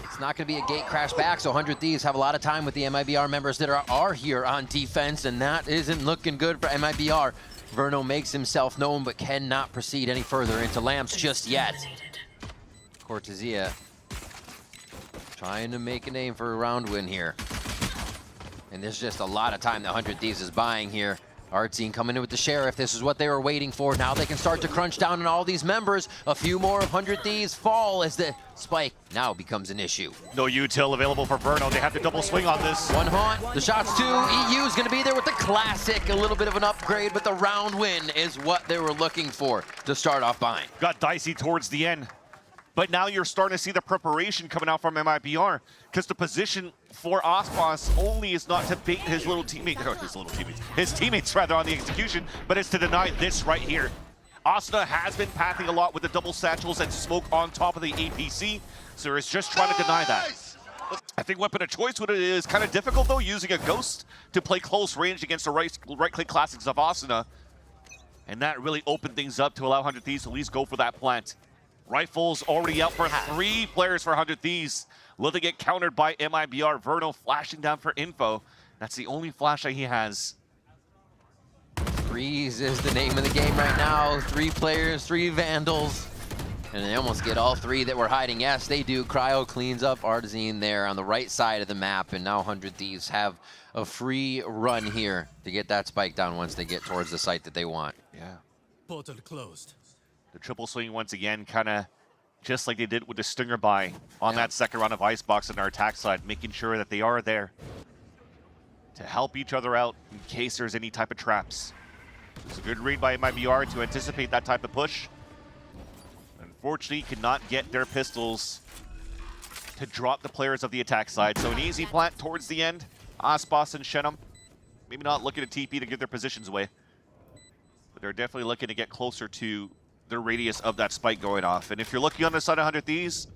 It's not going to be a gate crash back, so 100 Thieves have a lot of time with the MIBR members that are here on defense, and that isn't looking good for MIBR. Verno makes himself known, but cannot proceed any further into Lamps just yet. Cortezia trying to make a name for a round win here. And there's just a lot of time that 100 Thieves is buying here. Artzine coming in with the Sheriff. This is what they were waiting for. Now they can start to crunch down on all these members. A few more of 100 Thieves fall as the spike now becomes an issue. No util available for Verno. They have to double swing on this. One haunt, the shots two. EU is going to be there with the classic. A little bit of an upgrade, but the round win is what they were looking for to start off behind. Got dicey towards the end. But now you're starting to see the preparation coming out from MIBR, because the position for Ospas only is not to bait his teammates rather on the execution, but it's to deny this right here. Asuna has been pathing a lot with the double satchels and smoke on top of the APC, so it's just trying to deny that. I think weapon of choice with it is kind of difficult though, using a Ghost to play close range against the right-click classics of Asuna, and that really opened things up to allow 100 Thieves to at least go for that plant. Rifles already out for 3 players for 100 Thieves. Will they get countered by MIBR? Verno flashing down for info. That's the only flash that he has. Freeze is the name of the game right now. 3 players, 3 Vandals. And they almost get all 3 that were hiding. Yes, they do. Cryo cleans up Artzine there on the right side of the map. And now 100 Thieves have a free run here to get that spike down once they get towards the site that they want. Yeah. Portal closed. The triple swing once again, kind of just like they did with the Stinger buy on that second round of Icebox on our attack side, making sure that they are there to help each other out in case there's any type of traps. It's a good read by MIBR to anticipate that type of push. Unfortunately, could not get their pistols to drop the players of the attack side. So an easy plant towards the end. Ospas and Shenum, maybe not looking at TP to give their positions away, but they're definitely looking to get closer to the radius of that spike going off. And if you're looking on the side of 100 Thieves,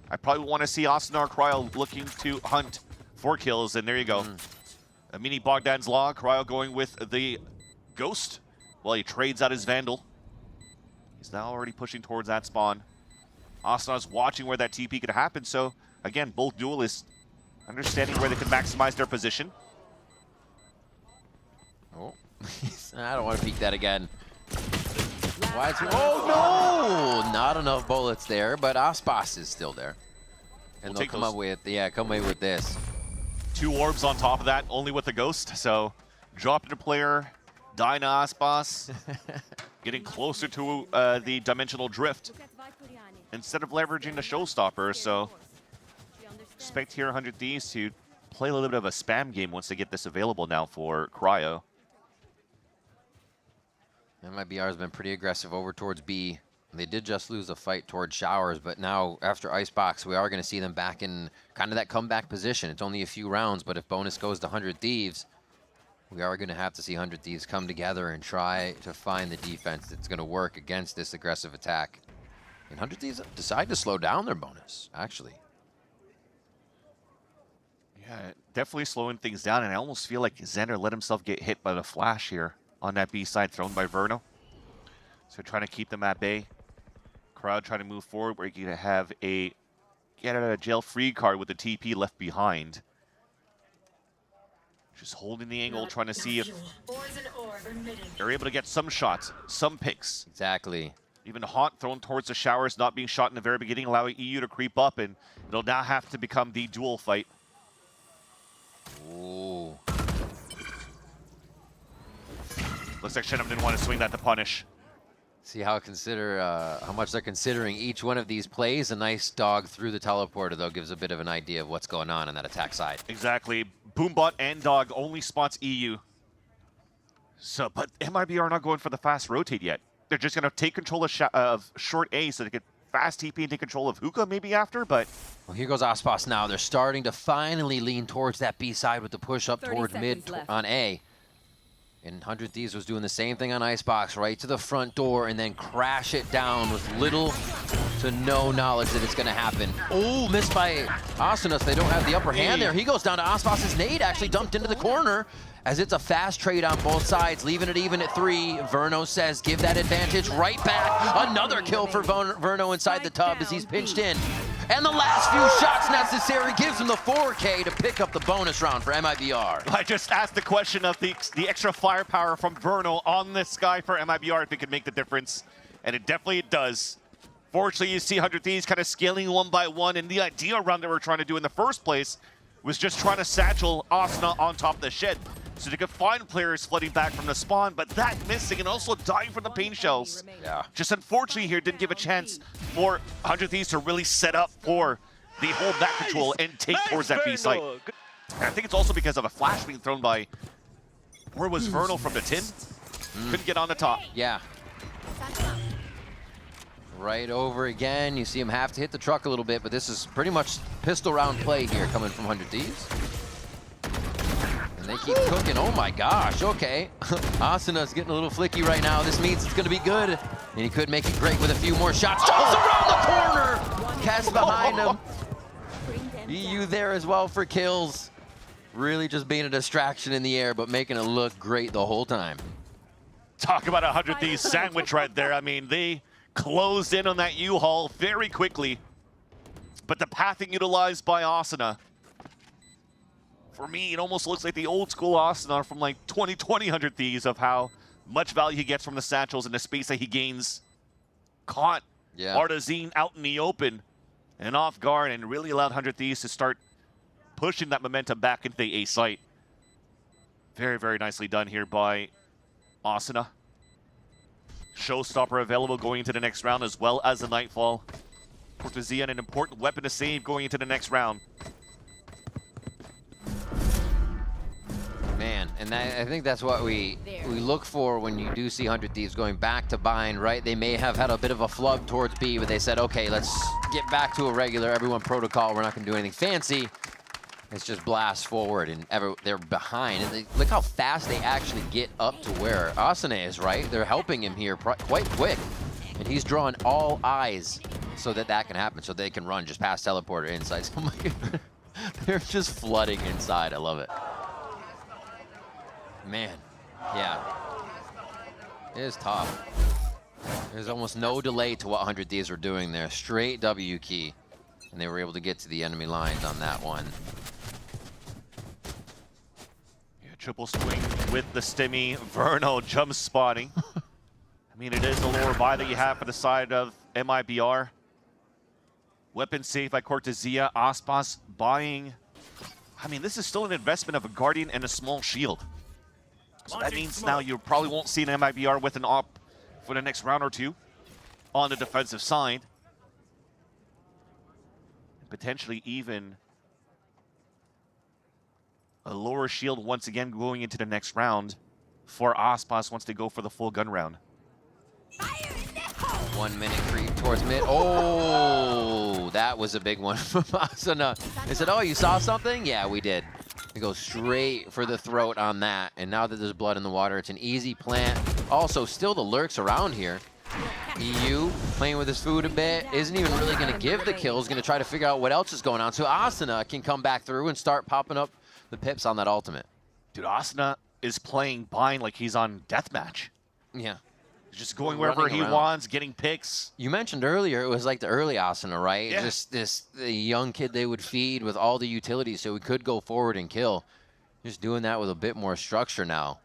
I probably want to see Asuna or Cryo looking to hunt for kills, and there you go. A mini Bogdan's Law, Cryo going with the Ghost while he trades out his Vandal. He's now already pushing towards that spawn. Asuna's watching where that TP could happen, so again, both duelists understanding where they can maximize their position. Oh, I don't want to peek that again. Oh no! Not enough bullets there, but Ospas is still there. And they'll come away with this. 2 orbs on top of that, only with the Ghost. So dropping a player, dying to Ospas, getting closer to the dimensional drift instead of leveraging the showstopper. So expect here 100 Thieves to play a little bit of a spam game once they get this available now for Cryo. MIBR has been pretty aggressive over towards B. They did just lose a fight towards Showers, but now after Icebox, we are going to see them back in kind of that comeback position. It's only a few rounds, but if bonus goes to 100 Thieves, we are going to have to see 100 Thieves come together and try to find the defense that's going to work against this aggressive attack. And 100 Thieves decide to slow down their bonus, actually. Yeah, definitely slowing things down, and I almost feel like Xander let himself get hit by the flash here on that B side thrown by Verno. So trying to keep them at bay. Crowd trying to move forward where you can have a get out of jail free card with the TP left behind. Just holding the angle, trying to see if they're able to get some shots, some picks. Exactly. Even Haunt thrown towards the Showers, not being shot in the very beginning, allowing EU to creep up, and it'll now have to become the duel fight. Ooh. Looks like Shenum didn't want to swing that to punish. See how much they're considering each one of these plays. A nice dog through the teleporter, though, gives a bit of an idea of what's going on that attack side. Exactly. Boombot and dog only spots EU. So, but MIBR are not going for the fast rotate yet. They're just going to take control of short A so they can fast TP and take control of Hookah maybe after, but... Well, here goes Ospas now. They're starting to finally lean towards that B side with the push up towards mid on A. And 100 Thieves was doing the same thing on Icebox, right to the front door, and then crash it down with little to no knowledge that it's going to happen. Oh, missed by Asuna. They don't have the upper hand there. He goes down to Ospas's nade, actually dumped into the corner, as it's a fast trade on both sides, leaving it even at 3. Verno says, give that advantage right back. Another kill for Verno inside the tub as he's pinched in. And the last few shots necessary gives him the 4K to pick up the bonus round for MIBR. I just asked the question of the extra firepower from Verno on this guy for MIBR if it could make the difference. And it definitely does. Fortunately, you see 100 Thieves kind of scaling one by one, and the idea around that we're trying to do in the first place was just trying to satchel Asuna on top of the shed. so they could find players flooding back from the spawn, but that missing and also dying from the pain shells. Yeah. Just unfortunately here didn't give a chance for 100 Thieves to really set up for the whole back control and take towards that B site. And I think it's also because of a flash being thrown by, where was Vernal from the tin? Couldn't get on the top. Yeah. Right over again. You see him have to hit the truck a little bit, but this is pretty much pistol round play here coming from 100 Thieves. And they keep cooking. Oh my gosh, okay. Asana's getting a little flicky right now. This means it's gonna be good. And he could make it great with a few more shots. Jumps around the corner! Cass behind him. EU there as well for kills. Really just being a distraction in the air, but making it look great the whole time. Talk about 100 Thieves sandwich right there. I mean, they closed in on that U-Haul very quickly. But the pathing utilized by Asana, for me, it almost looks like the old school Asana from like 2020 100 Thieves of how much value he gets from the satchels and the space that he gains. Caught Artazine out in the open and off guard and really allowed 100 Thieves to start pushing that momentum back into the A site. Very, very nicely done here by Asana. Showstopper available going into the next round, as well as the Nightfall. Cortezia, an important weapon to save going into the next round. Man, and I think that's what we look for when you do see 100 Thieves going back to bind, right? They may have had a bit of a flub towards B, but they said, okay, let's get back to a regular everyone protocol. We're not going to do anything fancy. It's just blast forward, and they're behind. And look how fast they actually get up to where Asane is, right? They're helping him here quite quick. And he's drawing all eyes so that can happen, so they can run just past teleporter inside. Oh my God. They're just flooding inside. I love it. Man, yeah. It is tough. There's almost no delay to what 100 Thieves were doing there. Straight W key. And they were able to get to the enemy lines on that one. Triple swing with the stimmy. Verno jump spotting. I mean, it is a lower buy that you have for the side of MIBR. Weapon saved by Cortezia. Aspas buying. I mean, this is still an investment of a Guardian and a small shield. So that means now you probably won't see an MIBR with an op for the next round or two on the defensive side. Potentially even a lower shield once again going into the next round for Aspas wants to go for the full gun round. 1 minute creep towards mid. Oh, that was a big one from Asana. They said, oh, you saw something? Yeah, we did. They go straight for the throat on that. And now that there's blood in the water, it's an easy plant. Also, still the lurks around here. EU playing with his food a bit, isn't even really going to give the kills, going to try to figure out what else is going on. So Asana can come back through and start popping up the pips on that ultimate. Dude, Asana is playing Bind like he's on deathmatch. Yeah. Just going wherever he wants, getting picks. You mentioned earlier it was like the early Asana, right? Yeah. Just the young kid they would feed with all the utilities so he could go forward and kill. Just doing that with a bit more structure now.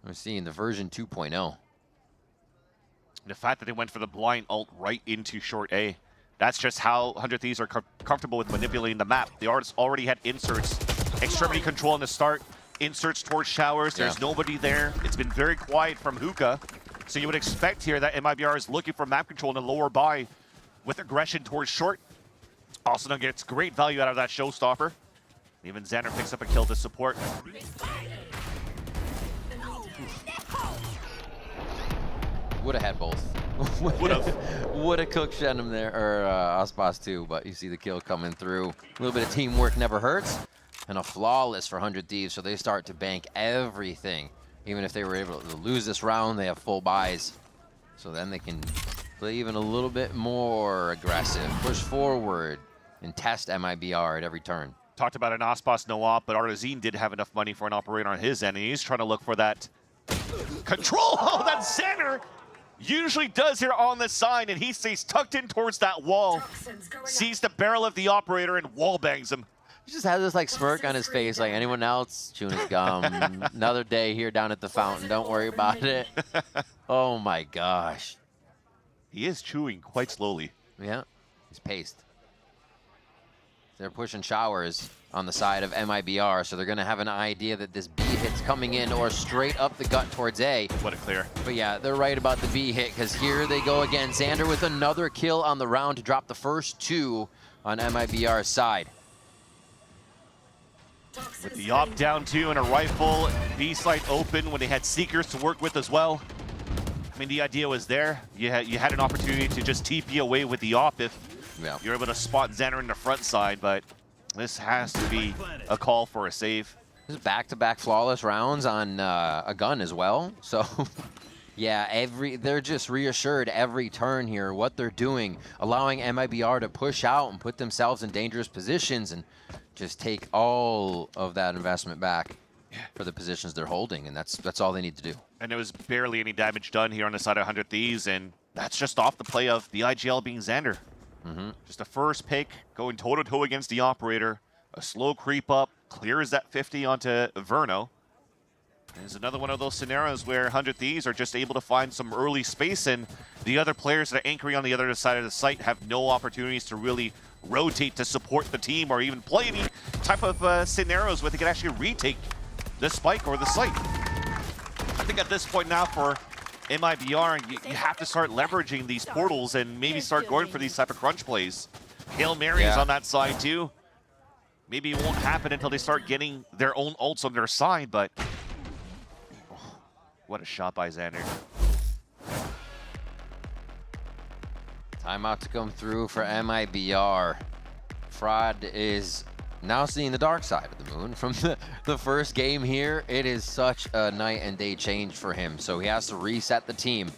We're seeing the version 2.0. The fact that they went for the blind ult right into short A. That's just how 100 Thieves are comfortable with manipulating the map. The artists already had inserts. Extremity control in the start. Inserts towards showers. There's nobody there. It's been very quiet from Hookah. So you would expect here that MIBR is looking for map control in the lower buy with aggression towards short. Also gets great value out of that showstopper. Even Xander picks up a kill to support. Would have had both. Would have cooked Shenum there, or Aspas too, but you see the kill coming through. A little bit of teamwork never hurts. And a flawless for 100 Thieves, so they start to bank everything. Even if they were able to lose this round, they have full buys. So then they can play even a little bit more aggressive, push forward, and test MIBR at every turn. Talked about an Aspas no op, but Artazine did have enough money for an operator on his end, and he's trying to look for that control. Oh, that Xander usually does here on the side, and he stays tucked in towards that wall. Sees the barrel of the operator and wall bangs him. He just has this like smirk on his face, like anyone else chewing his gum. Another day here down at the fountain. Don't worry about it. Oh my gosh. He is chewing quite slowly. Yeah, he's paced. They're pushing showers. on the side of MIBR, so they're going to have an idea that this B hit's coming in or straight up the gut towards A. What a clear. But yeah, they're right about the B hit, because here they go again. Xander with another kill on the round to drop the first 2 on MIBR's side. With the op down 2 and a rifle, B site open when they had Seekers to work with as well. I mean, the idea was there. You had an opportunity to just TP away with the op if you're able to spot Xander in the front side, but this has to be a call for a save. This is back-to-back flawless rounds on a gun as well. So, yeah, they're just reassured every turn here what they're doing, allowing MIBR to push out and put themselves in dangerous positions and just take all of that investment back for the positions they're holding, and that's all they need to do. And there was barely any damage done here on the side of 100 Thieves, and that's just off the play of the IGL being Xander. Just a first pick, going toe-to-toe against the operator. A slow creep up, clears that 50 onto Verno. There's another one of those scenarios where 100 Thieves are just able to find some early space, and the other players that are anchoring on the other side of the site have no opportunities to really rotate to support the team or even play any type of scenarios where they can actually retake the spike or the site. I think at this point now for MIBR, you have to start leveraging these portals and maybe start going for these type of crunch plays. Hail Marys on that side too. Maybe it won't happen until they start getting their own ults on their side, but what a shot by Xander. Timeout to come through for MIBR. Fraud is now seeing the dark side of the moon from the first game here. It is such a night and day change for him, so he has to reset the team,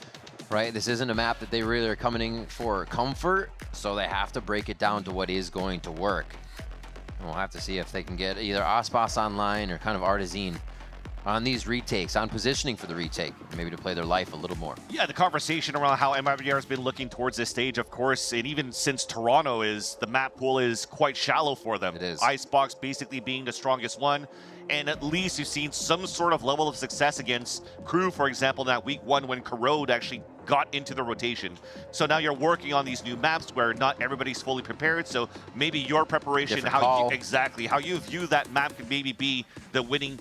right? This isn't a map that they really are coming in for comfort, so they have to break it down to what is going to work. And we'll have to see if they can get either Aspas online or kind of Artazine on these retakes, on positioning for the retake, maybe to play their life a little more. Yeah, the conversation around how MIBR has been looking towards this stage, of course, and even since Toronto, is the map pool is quite shallow for them. It is. Icebox basically being the strongest one, and at least you've seen some sort of level of success against Crew, for example, in that week 1 when Corrode actually got into the rotation. So now you're working on these new maps where not everybody's fully prepared, so maybe your preparation, how you view that map could maybe be the winning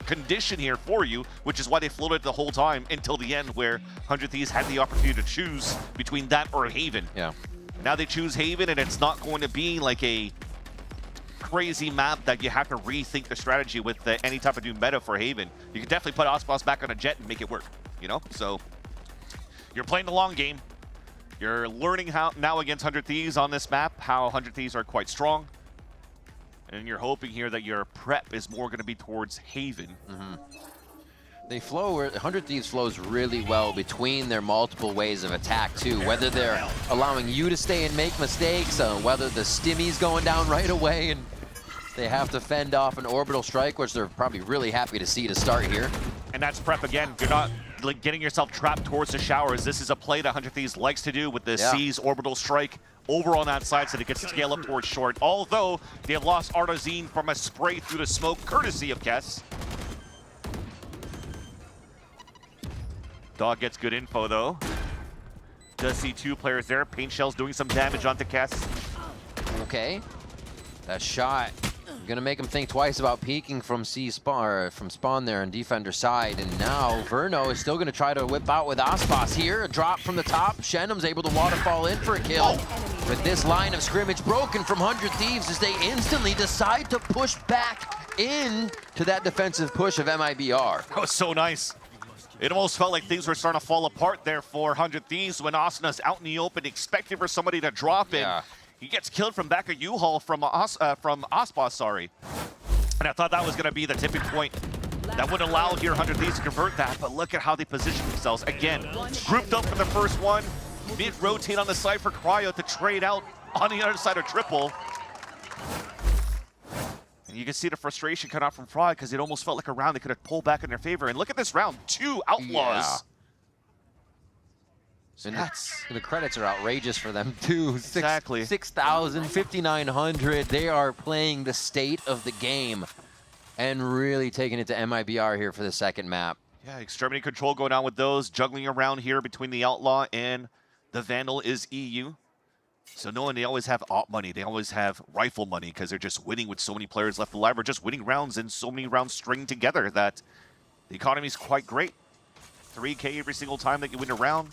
condition here for you, which is why they floated the whole time until the end, where 100 Thieves had the opportunity to choose between that or Haven. Yeah. Now they choose Haven, and it's not going to be like a crazy map that you have to rethink the strategy with any type of new meta for Haven. You can definitely put Aspas back on a jet and make it work, you know? So you're playing the long game. You're learning how now against 100 Thieves on this map, how 100 Thieves are quite strong. And you're hoping here that your prep is more going to be towards Haven. They flow, 100 Thieves flows really well between their multiple ways of attack too, whether they're allowing you to stay and make mistakes, whether the stimmy's going down right away and they have to fend off an orbital strike, which they're probably really happy to see to start here. And that's prep again. You're not like getting yourself trapped towards the showers. This is a play that 100 Thieves likes to do with the C's orbital strike over on that side so they can scale up towards short. Although they have lost Artazine from a spray through the smoke, courtesy of Kess. Dog gets good info though. Does see 2 players there. Paint Shell's doing some damage onto Kess. Okay. That shot gonna make him think twice about peeking from spawn there on defender side. And now Verno is still gonna try to whip out with Aspas here. A drop from the top. Shenum's able to waterfall in for a kill. With this line of scrimmage broken from 100 Thieves as they instantly decide to push back in to that defensive push of MIBR. That was so nice. It almost felt like things were starting to fall apart there for 100 Thieves when Asana's out in the open, expecting for somebody to drop in. He gets killed from back of U-Haul from Aspas, sorry. And I thought that was going to be the tipping point that would allow here 100 Thieves to convert that, but look at how they position themselves. Again, grouped up for the first one, mid-rotate on the side for Cryo to trade out on the other side of triple. And you can see the frustration cut out from Fry because it almost felt like a round they could have pulled back in their favor. And look at this round, 2 Outlaws. And the credits are outrageous for them too. Exactly. 6,000, 5,900. They are playing the state of the game and really taking it to MIBR here for the second map. Yeah, extremity control going on with those. Juggling around here between the Outlaw and the Vandal is EU. So knowing they always have op money, they always have rifle money because they're just winning with so many players left alive, or just winning rounds and so many rounds stringed together that the economy is quite great. 3K every single time that you win a round.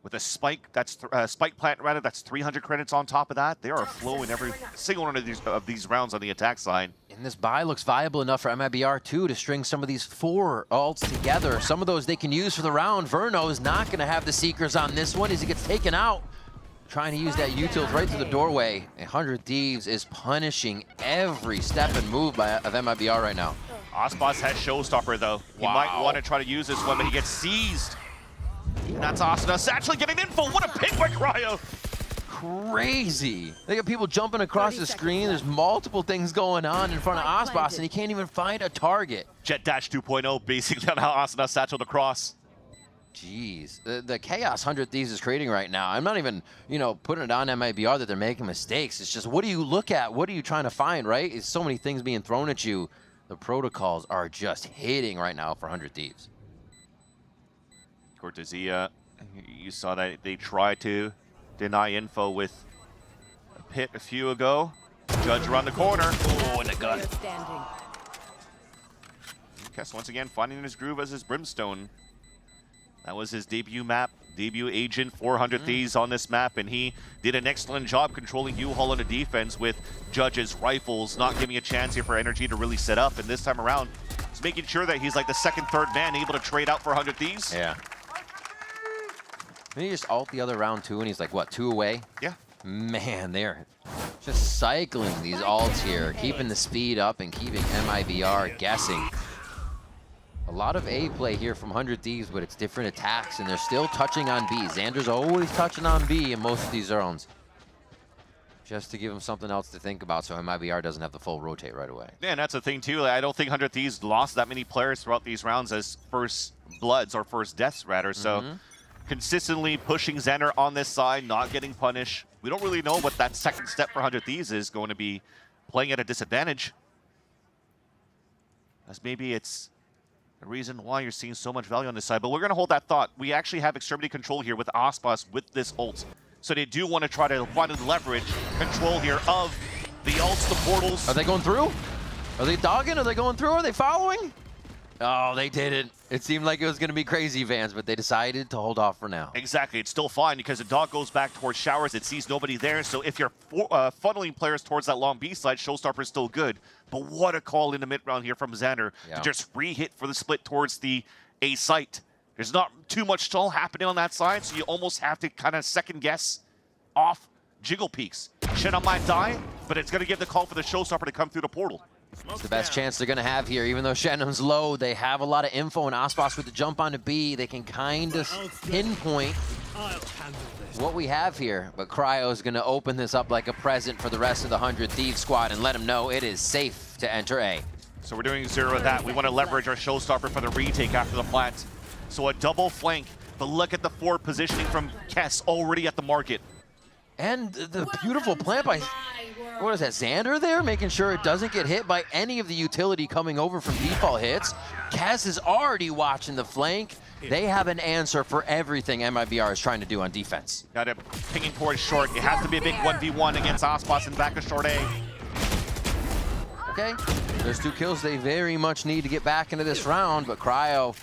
With a spike, that's spike plant rather, that's 300 credits on top of that. They are flowing every single one of these rounds on the attack side. And this buy looks viable enough for MIBR too to string some of these 4 ults together. Some of those they can use for the round. Verno is not going to have the Seekers on this one as he gets taken out. Trying to use that U-tilt right through the doorway. 100 Thieves is punishing every step and move of MIBR right now. Ospas has Showstopper though. He might want to try to use this one, but he gets seized. And that's Asuna actually getting info. What a pick by Cryo. Crazy. They got people jumping across the screen. There's multiple things going on in front of Ospas, and he can't even find a target. Jet Dash 2.0 basically on how Asuna satcheled across. Jeez, the chaos 100 Thieves is creating right now. I'm not even, putting it on MIBR that they're making mistakes. It's just, what do you look at? What are you trying to find, right? It's so many things being thrown at you. The protocols are just hitting right now for 100 Thieves. Cortezia, you saw that they tried to deny info with a pit a few ago. Judge around the corner. Oh, in the gut. Kess once again finding his groove as his Brimstone. That was his debut map, debut agent, 400 Thieves on this map, and he did an excellent job controlling U-Haul on the defense with Judge's rifles, not giving a chance here for Energy to really set up. And this time around, he's making sure that he's like the second, third man able to trade out for 100 Thieves. Yeah. Didn't he just ult the other round too, and he's like, what, 2 away? Yeah. Man, they're just cycling these ults here, keeping the speed up and keeping MIBR guessing. A lot of A play here from 100 Thieves, but it's different attacks, and they're still touching on B. Xander's always touching on B in most of these zones. Just to give him something else to think about so MIBR doesn't have the full rotate right away. Yeah, and that's the thing too. I don't think 100 Thieves lost that many players throughout these rounds as first bloods or first deaths rather, so consistently pushing Xander on this side, not getting punished. We don't really know what that second step for 100 Thieves is going to be, playing at a disadvantage. As maybe it's the reason why you're seeing so much value on this side, but we're going to hold that thought. We actually have extremity control here with Ospas with this ult. So they do want to try to find a leverage control here of the ults, the portals. Are they going through? Are they dogging? Are they going through? Are they following? Oh, they didn't. It seemed like it was going to be crazy, Vans, but they decided to hold off for now. Exactly. It's still fine because the dog goes back towards showers. It sees nobody there. So if you're funneling players towards that long B side, Showstopper is still good. But what a call in the mid-round here from Xander to just re-hit for the split towards the A site. There's not too much stall happening on that side, so you almost have to kind of second-guess off Jiggle Peaks. Shenum might die, but it's going to give the call for the Showstopper to come through the portal. It's the best chance they're going to have here. Even though Shenum's low, they have a lot of info, and Ospas with the jump onto B, they can kind of pinpoint what we have here. But Cryo's going to open this up like a present for the rest of the 100 Thieves squad and let them know it is safe to enter A. So we're doing 0 of that. We want to leverage our Showstopper for the retake after the plant. So a double flank, but look at the forward positioning from Kess already at the market. And the beautiful plant by, what is that, Xander there? Making sure it doesn't get hit by any of the utility coming over from default hits. Kess is already watching the flank. They have an answer for everything MIBR is trying to do on defense. Got him pinging towards short. It has to be a big 1v1 against Ospas in back of short A. Okay, there's 2 kills they very much need to get back into this round, but Cryo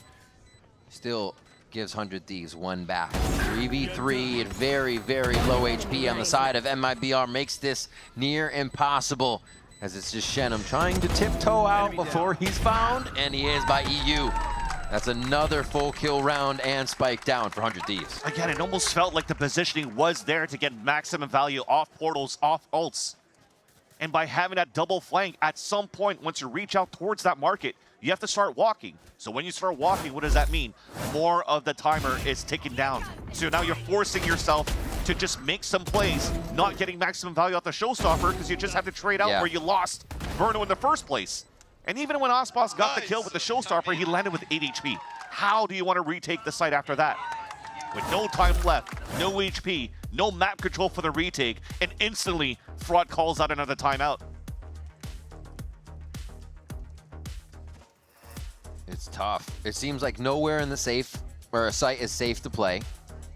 still gives 100 Thieves 1 back. 3v3 at very, very low HP on the side of MIBR makes this near impossible, as it's just Shenum trying to tiptoe out before he's found, and he is by EU. That's another full kill round and spike down for 100 Thieves. Again, it almost felt like the positioning was there to get maximum value off portals, off ults. And by having that double flank, at some point, once you reach out towards that market, you have to start walking. So when you start walking, what does that mean? More of the timer is ticking down. So now you're forcing yourself to just make some plays, not getting maximum value off the Showstopper because you just have to trade out where you lost Verno in the first place. And even when Ospas got the kill with the Showstopper, he landed with 8 HP. How do you want to retake the site after that? With no time left, no HP, no map control for the retake, and instantly Fraud calls out another timeout. It's tough. It seems like nowhere in the safe where a site is safe to play.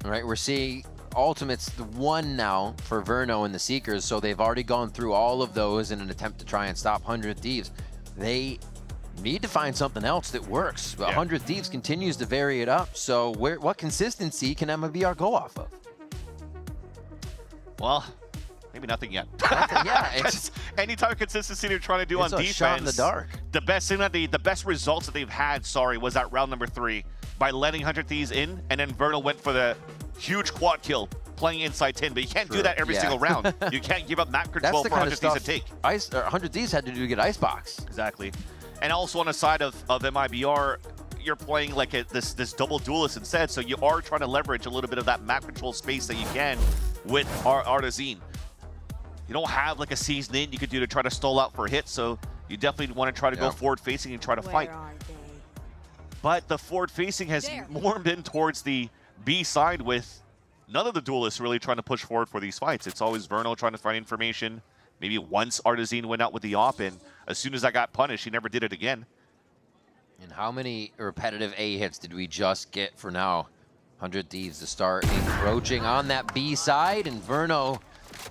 All right, we're seeing ultimates the one now for Verno and the Seekers, so they've already gone through all of those in an attempt to try and stop 100 Thieves. They need to find something else that works. 100 Thieves continues to vary it up, so what consistency can MIBR go off of? Well, maybe nothing yet. Yeah, it's any type of consistency they're trying to do on a defense. shot in the dark. The best thing that the best results that they've had, was that round number 3 by letting 100 Thieves in, and then Vernal went for the huge quad kill playing inside 10. But you can't do that every single round. You can't give up map control for 100 Thieves to take. 100 Thieves had to do to get Icebox. Exactly. And also on the side of MIBR, you're playing like this double duelist instead, so you are trying to leverage a little bit of that map control space that you can with Artazine. You don't have like a season in you could do to try to stall out for a hit, so you definitely want to try to go forward facing and try to fight. But the forward facing has more been towards the B side, with none of the duelists really trying to push forward for these fights. It's always Verno trying to find information. Maybe once Artazine went out with the op, and as soon as I got punished, he never did it again. And how many repetitive A hits did we just get for now? 100 Thieves to start encroaching on that B side, and Verno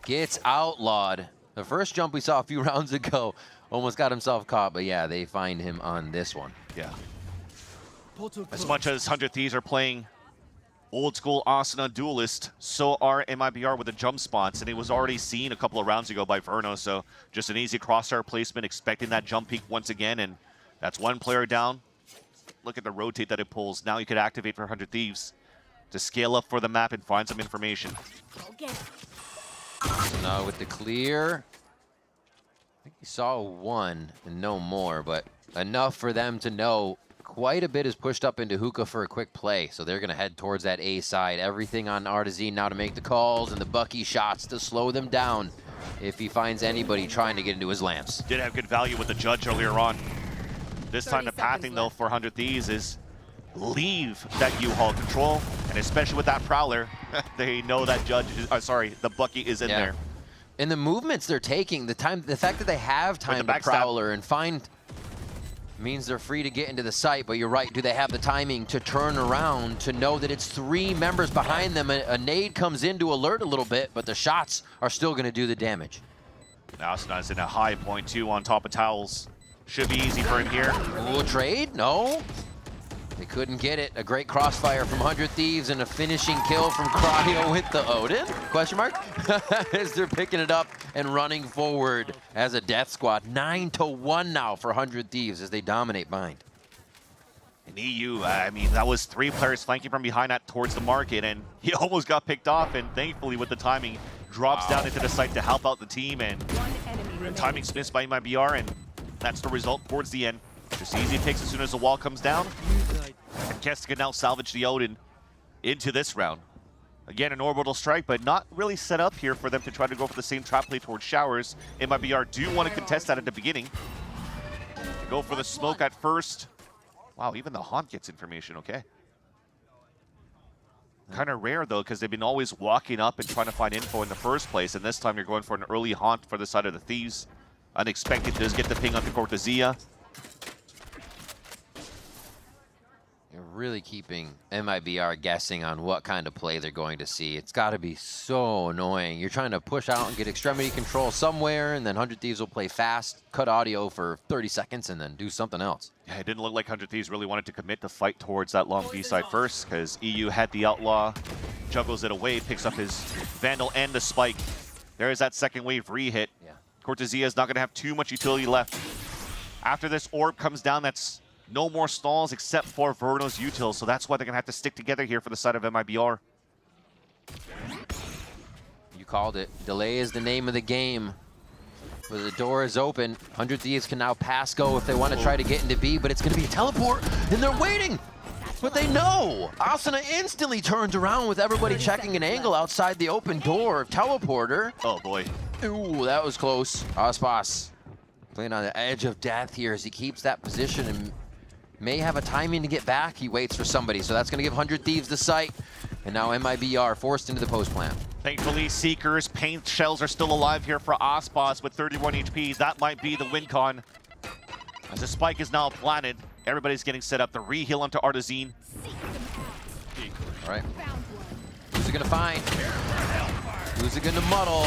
gets outlawed. The first jump we saw a few rounds ago almost got himself caught, but yeah, they find him on this one. Yeah. As much as 100 Thieves are playing old school Asuna duelist, so are MIBR with the jump spots, and it was already seen a couple of rounds ago by Verno, so just an easy crosshair placement, expecting that jump peak once again, and that's one player down. Look at the rotate that it pulls. Now you could activate for 100 Thieves to scale up for the map and find some information. So now with the clear, I think he saw one and no more, but enough for them to know quite a bit is pushed up into Hookah for a quick play. So they're going to head towards that A side. Everything on Artazine now to make the calls and the Bucky shots to slow them down if he finds anybody trying to get into his lamps. Did have good value with the Judge earlier on. This time the pathing though for 100 Thieves is leave that U-Haul control, and especially with that Prowler, they know that Judge is, the Bucky is in there. And the movements they're taking, the fact that they have time to Prowler and find means they're free to get into the site, but you're right, do they have the timing to turn around to know that it's 3 members behind them? A nade comes in to alert a little bit, but the shots are still going to do the damage. Now Asna's in a high point too on top of towels. Should be easy for him here. Ooh, trade? No. They couldn't get it. A great crossfire from 100 Thieves and a finishing kill from Cryo with the Odin? Question mark? As they're picking it up and running forward as a death squad. 9-1 now for 100 Thieves as they dominate behind. In EU, I mean, that was 3 players flanking from behind that towards the market, and he almost got picked off, and thankfully with the timing, drops down into the site to help out the team, and the timing's missed by MIBR, and that's the result towards the end. Just easy picks as soon as the wall comes down. And Kesta can now salvage the Odin into this round. Again, an orbital strike, but not really set up here for them to try to go for the same trap play towards Showers. MIBR do want to contest that at the beginning. They go for the smoke at first. Wow, even the Haunt gets information, okay. Kind of rare, though, because they've been always walking up and trying to find info in the first place, and this time you're going for an early Haunt for the side of the Thieves. Unexpected does get the ping onto Cortezia. You're really keeping MIBR guessing on what kind of play they're going to see. It's got to be so annoying. You're trying to push out and get extremity control somewhere, and then 100 Thieves will play fast, cut audio for 30 seconds, and then do something else. Yeah, it didn't look like 100 Thieves really wanted to commit to fight towards that long B side first, because EU had the Outlaw, juggles it away, picks up his Vandal and the Spike. There is that second wave re-hit. Yeah. Cortezia is not going to have too much utility left. After this orb comes down, that's no more stalls except for Verno's util, so that's why they're going to have to stick together here for the side of MIBR. You called it. Delay is the name of the game. But the door is open. 100 Thieves can now pass go if they want to try to get into B, but it's going to be a teleport, and they're waiting. But they know. Asuna instantly turns around with everybody checking an angle outside the open door. Teleporter. Oh, boy. Ooh, that was close. Aspas playing on the edge of death here as he keeps that position and may have a timing to get back. He waits for somebody, so that's going to give 100 Thieves the site. And now MIBR forced into the post plant. Thankfully, Seekers, paint shells are still alive here for Aspas with 31 HP. That might be the win con. As the spike is now planted, everybody's getting set up. The re-heal onto Artazine. All right. There's a it gonna find? Who's it gonna muddle?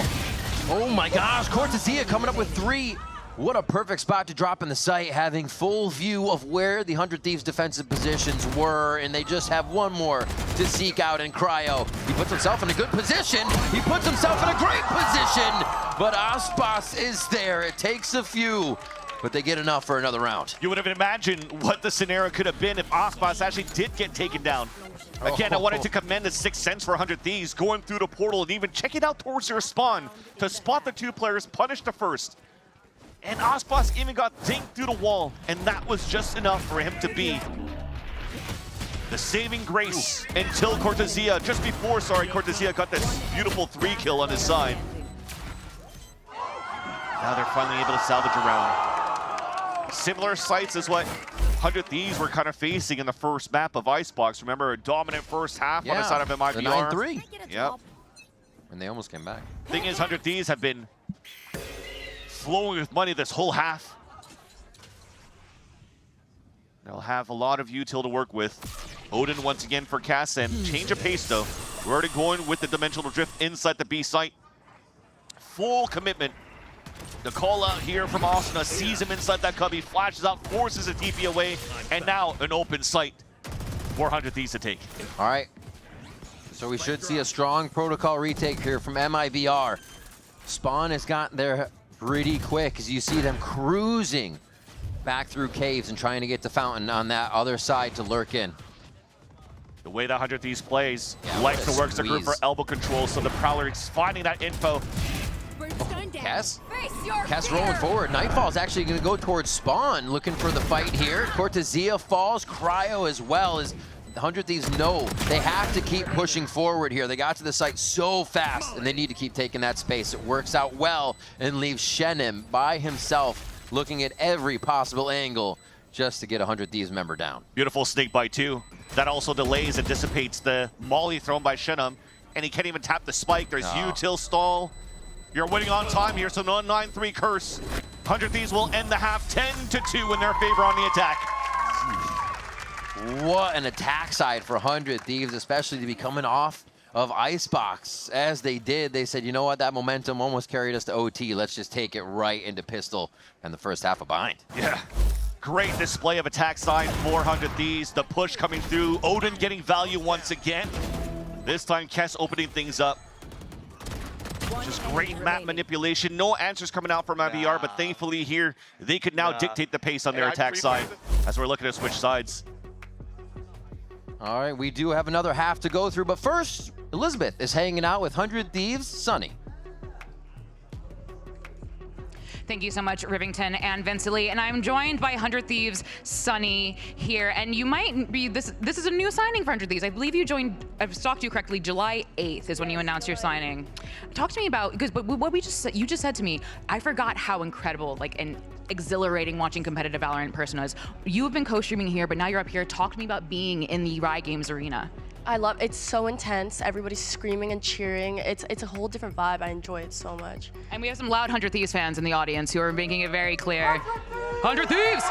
Oh my gosh, Cortezia coming up with 3. What a perfect spot to drop in the site, having full view of where the 100 Thieves defensive positions were, and they just have one more to seek out in Cryo. He puts himself in a good position. He puts himself in a great position, but Aspas is there. It takes a few, but they get enough for another round. You would have imagined what the scenario could have been if Aspas actually did get taken down. Again, I wanted to commend the 6th Sense for 100 Thieves, going through the portal and even checking out towards their spawn to spot the 2 players, punish the first. And Aspas even got dinged through the wall, and that was just enough for him to be the saving grace until Cortezia, just before, Cortezia got this beautiful 3 kill on his side. Now they're finally able to salvage a round. Similar sights as what 100 Thieves were kind of facing in the first map of Icebox. Remember, a dominant first half on the side of MIBR. The 9-3. Yep. And they almost came back. Thing is, 100 Thieves have been flowing with money this whole half. They'll have a lot of util to work with. Odin once again for Cass, and change of pace though. We're already going with the dimensional drift inside the B site. Full commitment. The call out here from Asuna sees him inside that cubby, flashes out, forces a TP away, and now an open site for 100 Thieves to take. All right. So we should see a strong protocol retake here from MIBR. Spawn has gotten there pretty quick as you see them cruising back through caves and trying to get to Fountain on that other side to lurk in. The way that 100 Thieves plays, likes to work the group for elbow control, so the Prowler is finding that info. Cass rolling forward. Nightfall is actually going to go towards Spawn, looking for the fight here. Cortezia falls, Cryo as well, as 100 Thieves know they have to keep pushing forward here. They got to the site so fast, and they need to keep taking that space. It works out well and leaves Shenum by himself, looking at every possible angle just to get a 100 Thieves member down. Beautiful snake bite too. That also delays and dissipates the molly thrown by Shenum, and he can't even tap the spike. There's util stall. You're winning on time here, so no 9-3 curse. 100 Thieves will end the half 10-2 in their favor on the attack. What an attack side for 100 Thieves, especially to be coming off of Icebox. As they did, they said, you know what, that momentum almost carried us to OT. Let's just take it right into pistol and the first half of bind. Yeah, great display of attack side for 100 Thieves. The push coming through, Odin getting value once again. This time, Kess opening things up. Just great map manipulation. No answers coming out from MIBR, but thankfully here, they could now dictate the pace on their attack side as we're looking to switch sides. All right, we do have another half to go through, but first, Elizabeth is hanging out with 100 Thieves, Sunny. Thank you so much, Rivington and Vincily. And I'm joined by 100 Thieves, Sunny here. And you might be, this is a new signing for 100 Thieves. I believe you joined, I've stalked you correctly, July 8th is when you announced your signing. Talk to me about, because what you just said to me, I forgot how incredible, and exhilarating watching competitive VALORANT in person is. You've been co-streaming here, but now you're up here. Talk to me about being in the Riot Games arena. I love it's so intense. Everybody's screaming and cheering. It's a whole different vibe. I enjoy it so much. And we have some loud 100 Thieves fans in the audience who are making it very clear. 100 Thieves!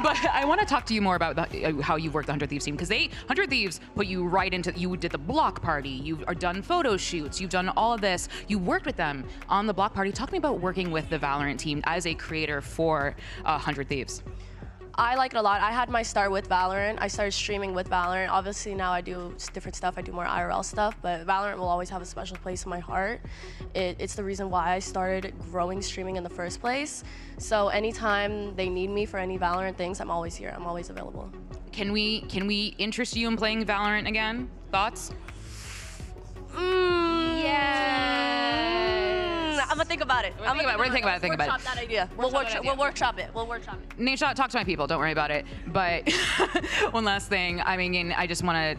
But I want to talk to you more about how you've worked the 100 Thieves team, because 100 Thieves put you right into, you did the block party, you've done photo shoots, you've done all of this. You worked with them on the block party. Talk to me about working with the VALORANT team as a creator for 100 Thieves. I like it a lot. I had my start with VALORANT. I started streaming with VALORANT. Obviously now I do different stuff. I do more IRL stuff, but VALORANT will always have a special place in my heart. It's the reason why I started growing streaming in the first place. So anytime they need me for any VALORANT things, I'm always here. I'm always available. Can we interest you in playing VALORANT again? Thoughts? I'm gonna think about it. We're gonna think about it. Workshop that idea. We'll workshop it. Nate, talk to my people. Don't worry about it. But one last thing. I mean, I just want to.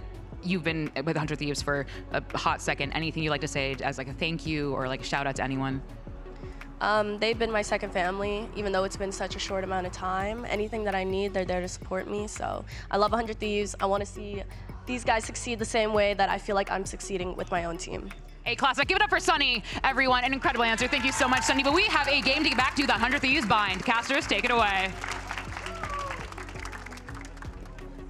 You've been with 100 Thieves for a hot second. Anything you'd like to say as like a thank you or like a shout out to anyone? They've been my second family, even though it's been such a short amount of time. Anything that I need, they're there to support me. So I love 100 Thieves. I want to see these guys succeed the same way that I feel like I'm succeeding with my own team. A classic. Give it up for Sunny, everyone. An incredible answer. Thank you so much, Sunny. But we have a game to get back to, the 100 Thieves bind. Casters, take it away.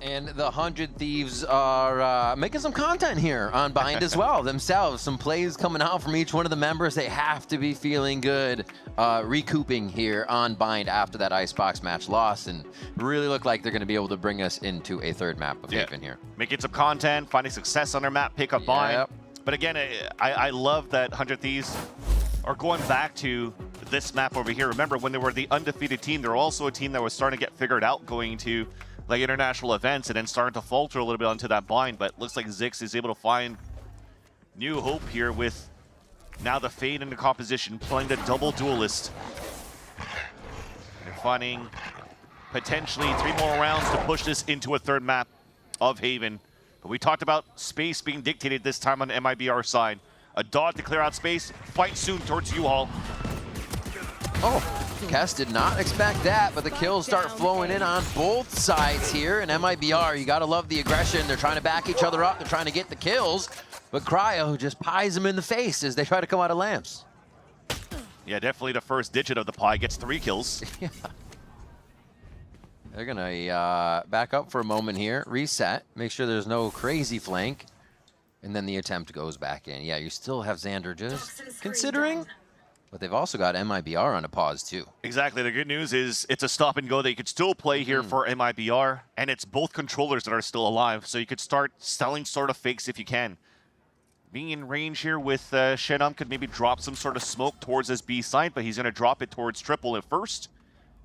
And the 100 Thieves are making some content here on Bind as well themselves. Some plays coming out from each one of the members. They have to be feeling good, recouping here on Bind after that Icebox match loss, and really look like they're going to be able to bring us into a third map of Haven here. Making some content, finding success on their map, pick up Bind. But again, I love that 100 Thieves are going back to this map over here. Remember, when they were the undefeated team, they're also a team that was starting to get figured out going to like international events and then starting to falter a little bit onto that Bind. But looks like Zix is able to find new hope here with now the Fade in the composition, playing the double duelist. They're finding potentially 3 more rounds to push this into a third map of Haven. But we talked about space being dictated this time on the MIBR side. A dot to clear out space, fight soon towards U-Haul. Oh, Kess did not expect that, but the kills start flowing in on both sides here. And MIBR, you gotta love the aggression. They're trying to back each other up. They're trying to get the kills, but Cryo just pies them in the face as they try to come out of lamps. Yeah, definitely the first digit of the pie gets 3 kills. Yeah. They're gonna back up for a moment here, reset, make sure there's no crazy flank, and then the attempt goes back in. Yeah, you still have Xander just considering, but they've also got MIBR on a pause too. Exactly. The good news is it's a stop and go that you could still play here for MIBR, and it's both controllers that are still alive, so you could start selling sort of fakes if you can. Being in range here with Shenum could maybe drop some sort of smoke towards his B side, but he's going to drop it towards triple at first.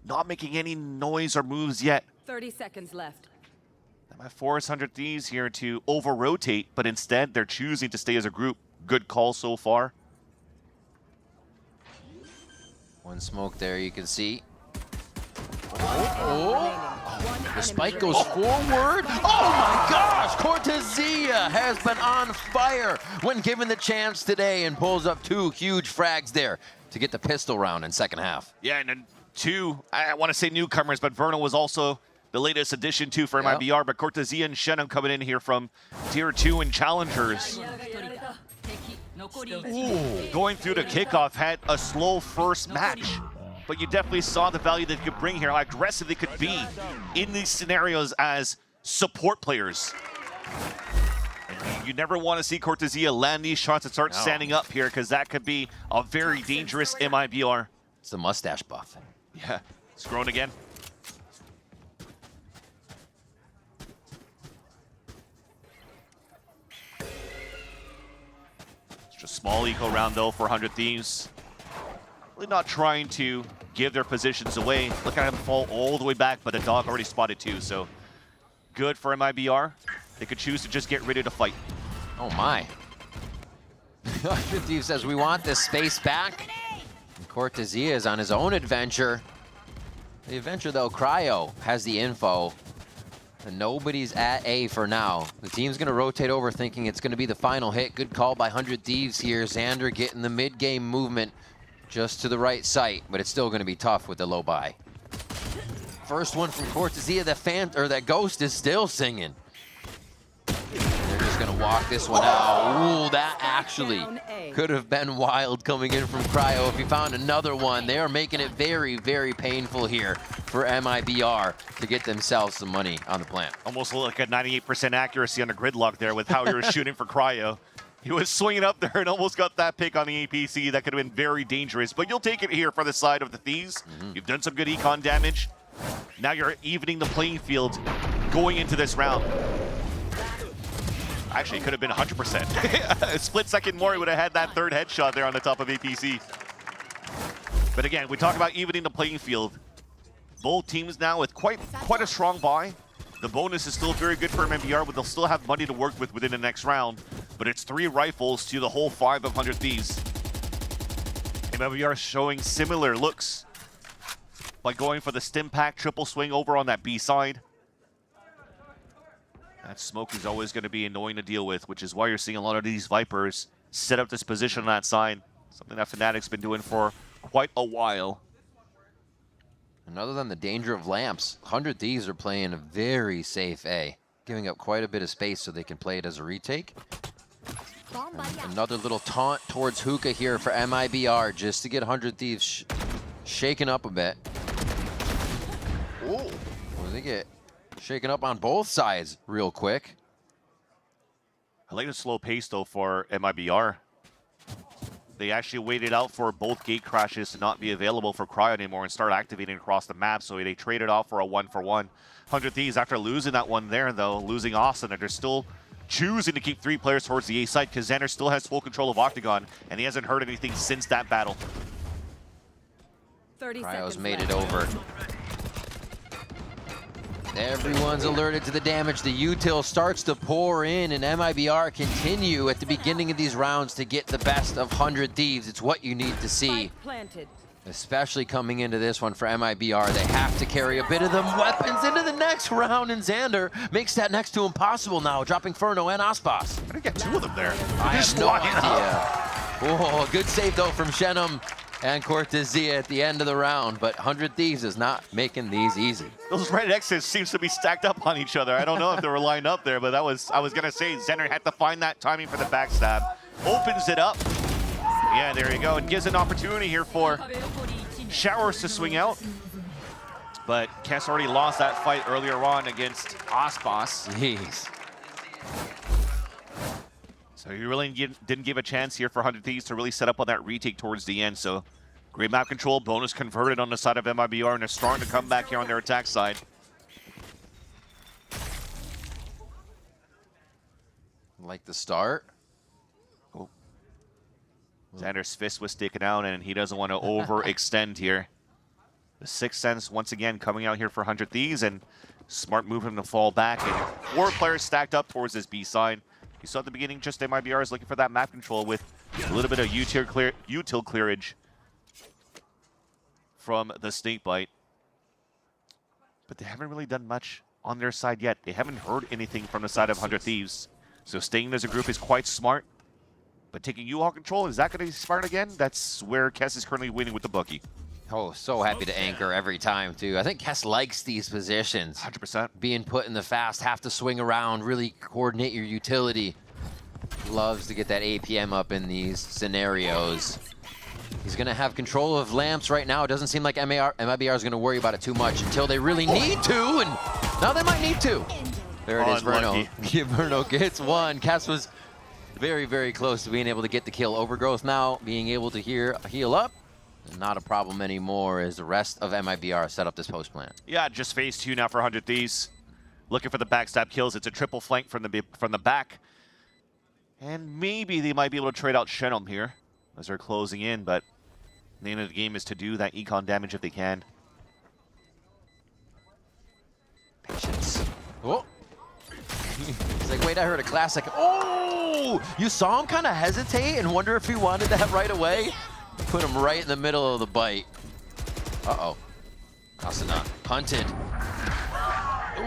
Not making any noise or moves yet. 30 seconds left. That might force 100 Thieves here to over-rotate, but instead they're choosing to stay as a group. Good call so far. One smoke there you can see. Oh, the spike goes forward. Oh my gosh, Cortezia has been on fire when given the chance today and pulls up 2 huge frags there to get the pistol round in second half. Yeah, and then 2, I want to say newcomers, but Vernal was also the latest addition too for MIBR, but Cortezia and Shenum coming in here from Tier 2 and Challengers. Ooh, going through the kickoff, had a slow first match, but you definitely saw the value that they could bring here, how aggressive they could be in these scenarios as support players. And you never want to see Cortezia land these shots and start standing up here, because that could be a very dangerous MIBR. It's the mustache buff. Yeah, it's grown again. It's just a small eco round though for 100 Thieves. Really not trying to give their positions away. Look at him fall all the way back, but the dog already spotted too, so good for MIBR. They could choose to just get ready to fight. Oh my. 100 Thieves says we want this space back. And Cortezia is on his own adventure. The adventure though, Cryo has the info. And nobody's at A for now. The team's gonna rotate over thinking it's gonna be the final hit. Good call by 100 Thieves here. Xander getting the mid-game movement just to the right site, but it's still gonna be tough with the low buy. First one from Cortezia, that ghost is still singing. They're just gonna walk this one out. Ooh, that actually could have been wild coming in from Cryo if he found another one. They are making it very, very painful here for MIBR to get themselves some money on the plant. Almost like a 98% accuracy on the gridlock there with how he was shooting for Cryo. He was swinging up there and almost got that pick on the APC. That could have been very dangerous, but you'll take it here for the side of the Thieves. You've done some good econ damage. Now you're evening the playing field going into this round. Actually, it could have been 100%. A split second more, he would have had that third headshot there on the top of APC. But again, we talk about evening the playing field. Both teams now with quite a strong buy. The bonus is still very good for MIBR, but they'll still have money to work with within the next round. But it's 3 rifles to the whole 5 of 100 Thieves. MIBR showing similar looks by going for the stim pack triple swing over on that B side. That smoke is always going to be annoying to deal with, which is why you're seeing a lot of these Vipers set up this position on that side. Something that Fnatic's been doing for quite a while. And other than the danger of lamps, 100 Thieves are playing a very safe A, giving up quite a bit of space so they can play it as a retake. And another little taunt towards Hookah here for MIBR, just to get 100 Thieves shaken up a bit. Oh, well, they get shaking up on both sides real quick. I like the slow pace, though, for MIBR. They actually waited out for both gate crashes to not be available for Cryo anymore and start activating across the map, so they traded off for a 1-for-1. 100 Thieves, after losing that one there, though, losing Austin, and they're still choosing to keep 3 players towards the A side because Xander still has full control of Octagon, and he hasn't heard anything since that battle. 30 Cryo's made it over. Everyone's alerted to the damage. The util starts to pour in, and MIBR continue at the beginning of these rounds to get the best of 100 Thieves. It's what you need to see. Planted. Especially coming into this one for MIBR. They have to carry a bit of them weapons into the next round, and Xander makes that next to impossible now, dropping Furno and Aspas. I didn't get 2 of them there. I have no idea. Oh, good save, though, from Shenum and Cortezia at the end of the round, but 100 Thieves is not making these easy. Those red X's seems to be stacked up on each other. I don't know if they were lined up there, but I was gonna say Xander had to find that timing for the backstab. Opens it up. Yeah, there you go. It gives an opportunity here for Showers to swing out. But Kess already lost that fight earlier on against Aspas. Jeez. So he really didn't give a chance here for 100 Thieves to really set up on that retake towards the end. So great map control, bonus converted on the side of MIBR, and they're starting to come back here on their attack side. Like the start. Oh. Xander's fist was sticking out, and he doesn't want to overextend here. The Sixth Sense once again coming out here for 100 Thieves, and smart move him to fall back. And 4 players stacked up towards this B side. You saw at the beginning, just MIBR is looking for that map control with a little bit of util clearage from the Snakebite. But they haven't really done much on their side yet. They haven't heard anything from the side of 100 Thieves. So staying as a group is quite smart. But taking U-Haul control, is that going to be smart again? That's where Kess is currently winning with the bookie. Oh, so happy to anchor every time, too. I think Kess likes these positions. 100%. Being put in the fast, have to swing around, really coordinate your utility. Loves to get that APM up in these scenarios. He's going to have control of lamps right now. It doesn't seem like MIBR is going to worry about it too much until they really need to, and now they might need to. There it is, Verno. Verno gets one. Kess was very, very close to being able to get the kill. Overgrowth now being able to heal up. Not a problem anymore as the rest of MIBR set up this post plant. Yeah, just phase 2 now for 100 Thieves. Looking for the backstab kills. It's a triple flank from the back. And maybe they might be able to trade out Shenum here as they're closing in, but the name of the game is to do that econ damage if they can. Patience. Oh. He's like, wait, I heard a classic. Oh! You saw him kind of hesitate and wonder if he wanted that right away? Put him right in the middle of the bite. Uh-oh. Asuna punted.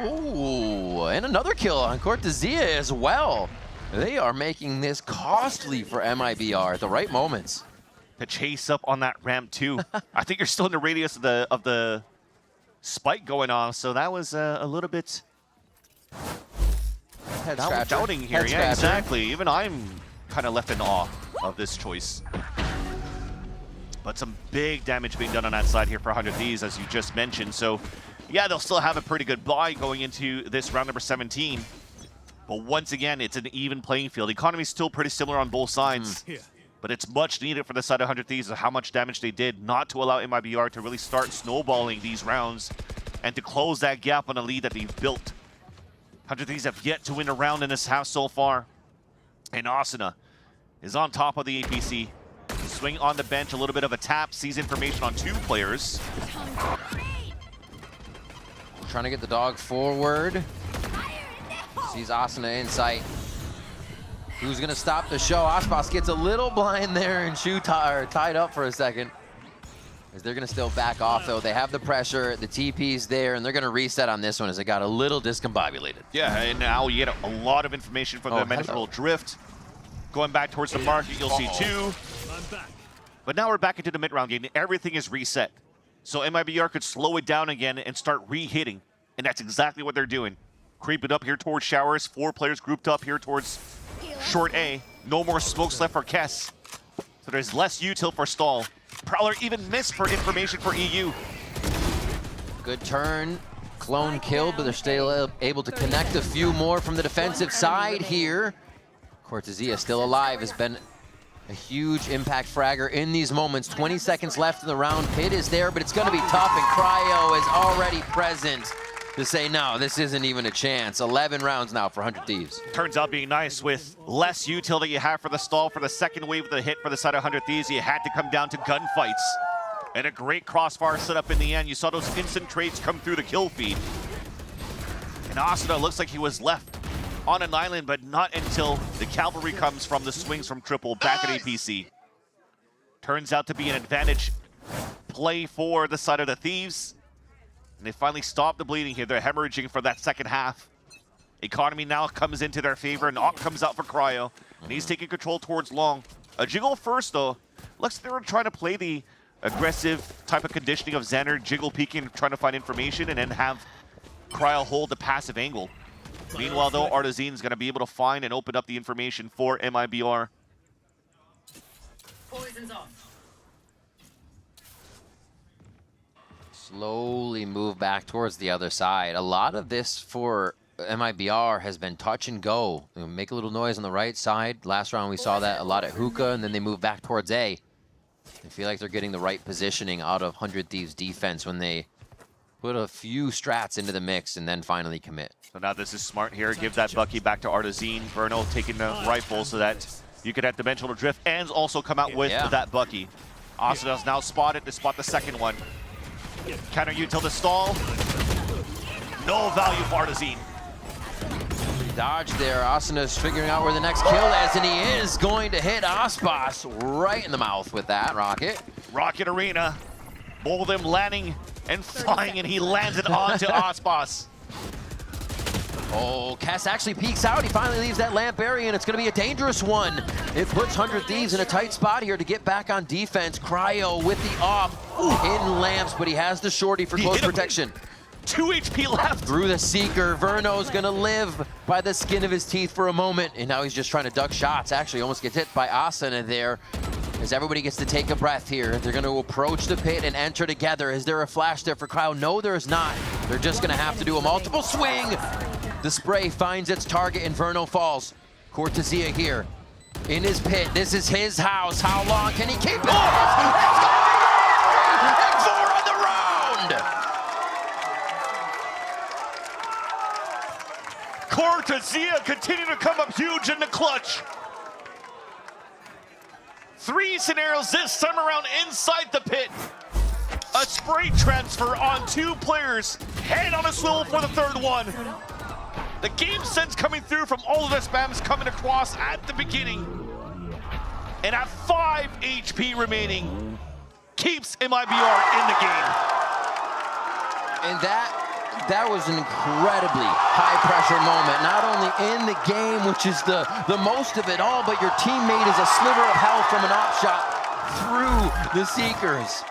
Ooh, and another kill on Cortezia as well. They are making this costly for MIBR at the right moments. The chase up on that ramp too. I think you're still in the radius of the spike going on, so that was a little bit doubting here. Yeah, exactly. Even I'm kind of left in awe of this choice. But some big damage being done on that side here for 100 Thieves, as you just mentioned. So, yeah, they'll still have a pretty good buy going into this round number 17. But once again, it's an even playing field. The economy is still pretty similar on both sides. But it's much needed for the side of 100 Thieves of how much damage they did, not to allow MIBR to really start snowballing these rounds and to close that gap on a lead that they've built. 100 Thieves have yet to win a round in this house so far. And Asuna is on top of the APC. Swing on the bench, a little bit of a tap, sees information on 2 players. Trying to get the dog forward. Sees Asuna in sight. Who's gonna stop the show? Aspas gets a little blind there and tied up for a second. As they're gonna still back off though. They have the pressure, the TP's there, and they're gonna reset on this one as it got a little discombobulated. Yeah, and now you get a lot of information from the Mental Drift. Going back towards the market, you'll see 2. But now we're back into the mid-round game. Everything is reset. So MIBR could slow it down again and start re-hitting. And that's exactly what they're doing. Creeping up here towards Showers. 4 players grouped up here towards short A. No more smokes left for Kess. So there's less util for Stall. Prowler even missed for information for EU. Good turn. clone killed, but they're still able to connect a few more from the defensive side here. Cortezia still alive, has been a huge impact fragger in these moments. 20 seconds left in the round. Pit is there, but it's going to be tough, and Cryo is already present to say, no, this isn't even a chance. 11 rounds now for 100 Thieves. Turns out being nice with less util that you have for the stall for the second wave of the hit for the side of 100 Thieves. You had to come down to gunfights. And a great crossfire setup in the end. You saw those instant trades come through the kill feed. And Asuna looks like he was left on an island, but not until the cavalry comes from the swings from Triple back at APC. Turns out to be an advantage play for the side of the Thieves. And they finally stop the bleeding here. They're hemorrhaging for that second half. Economy now comes into their favor, and Ock comes out for Cryo. And he's taking control towards long. A jiggle first, though. Looks like they were trying to play the aggressive type of conditioning of Xander, jiggle peeking, trying to find information, and then have Cryo hold the passive angle. Meanwhile, though, Artizane's going to be able to find and open up the information for MIBR. Poison's off. Slowly move back towards the other side. A lot of this for MIBR has been touch and go. Make a little noise on the right side. Last round we saw that a lot at Hookah, and then they move back towards A. I feel like they're getting the right positioning out of 100 Thieves defense when they put a few strats into the mix and then finally commit. So now this is smart here. Give that Bucky back to Artizane. Verno taking the rifle so that you could have dimensional drift and also come out with that Bucky. Asuna's now spotted to spot the second one. Counter util the stall. No value for Artizane. Dodge there. Asuna's figuring out where the next kill is, and he is going to hit Aspas right in the mouth with that rocket. Rocket Arena. Both of them landing and flying, and he lands it onto Aspas. Oh, Kess actually peeks out. He finally leaves that lamp area, and it's going to be a dangerous one. It puts 100 Thieves in a tight spot here to get back on defense. Cryo with the off in lamps, but he has the shorty for close protection. 2 HP left. Through the Seeker, Verno's going to live by the skin of his teeth for a moment, and now he's just trying to duck shots. Actually, almost gets hit by Asuna there. As everybody gets to take a breath here, they're going to approach the pit and enter together. Is there a flash there for Cryo? No, there is not. They're just going to have to do a multiple swing. The spray finds its target and Verno falls. Cortezia here in his pit. This is his house. How long can he keep it? It's and 4 on the round. Cortezia continuing to come up huge in the clutch. 3 scenarios this time around inside the pit. A spray transfer on 2 players. Head on a swivel for the third one. The game sense coming through from all of the spams coming across at the beginning. And at 5 HP remaining, keeps MIBR in the game. And that was an incredibly high pressure moment. Not only in the game, which is the most of it all, but your teammate is a sliver of health from an op shot through the Seekers.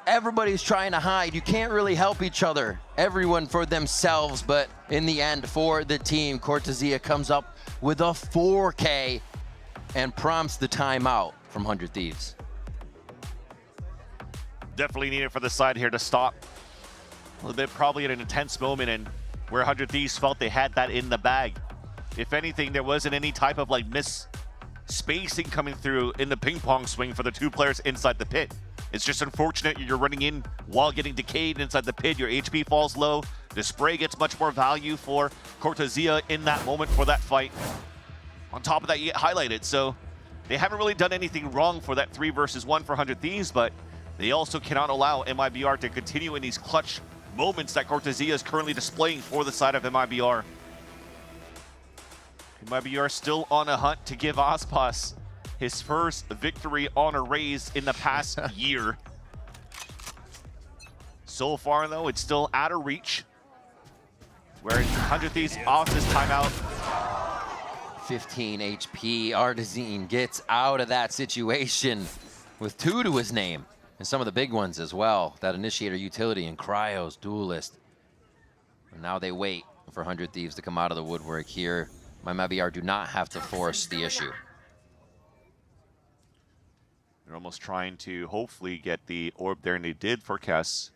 Everybody's trying to hide. You can't really help each other. Everyone for themselves, but in the end, for the team, Cortezia comes up with a 4K and prompts the timeout from 100 Thieves. Definitely needed for the side here to stop. A little bit probably in an intense moment, and where 100 Thieves felt they had that in the bag. If anything, there wasn't any type of like miss spacing coming through in the ping pong swing for the 2 players inside the pit. It's just unfortunate you're running in while getting decayed inside the pit. Your HP falls low. The spray gets much more value for Cortezia in that moment for that fight. On top of that, you get highlighted. So they haven't really done anything wrong for that 3 versus 1 for 100 Thieves, but they also cannot allow MIBR to continue in these clutch moments that Cortezia is currently displaying for the side of MIBR. MIBR still on a hunt to give Aspas his first victory on a raise in the past year. So far, though, it's still out of reach. Where 100 Thieves off this timeout. 15 HP. Artizane gets out of that situation with 2 to his name. And some of the big ones as well. That Initiator utility and Cryo's Duelist. And now they wait for 100 Thieves to come out of the woodwork here. MIBR do not have to force the issue. They're almost trying to hopefully get the orb there, and they did for Kess.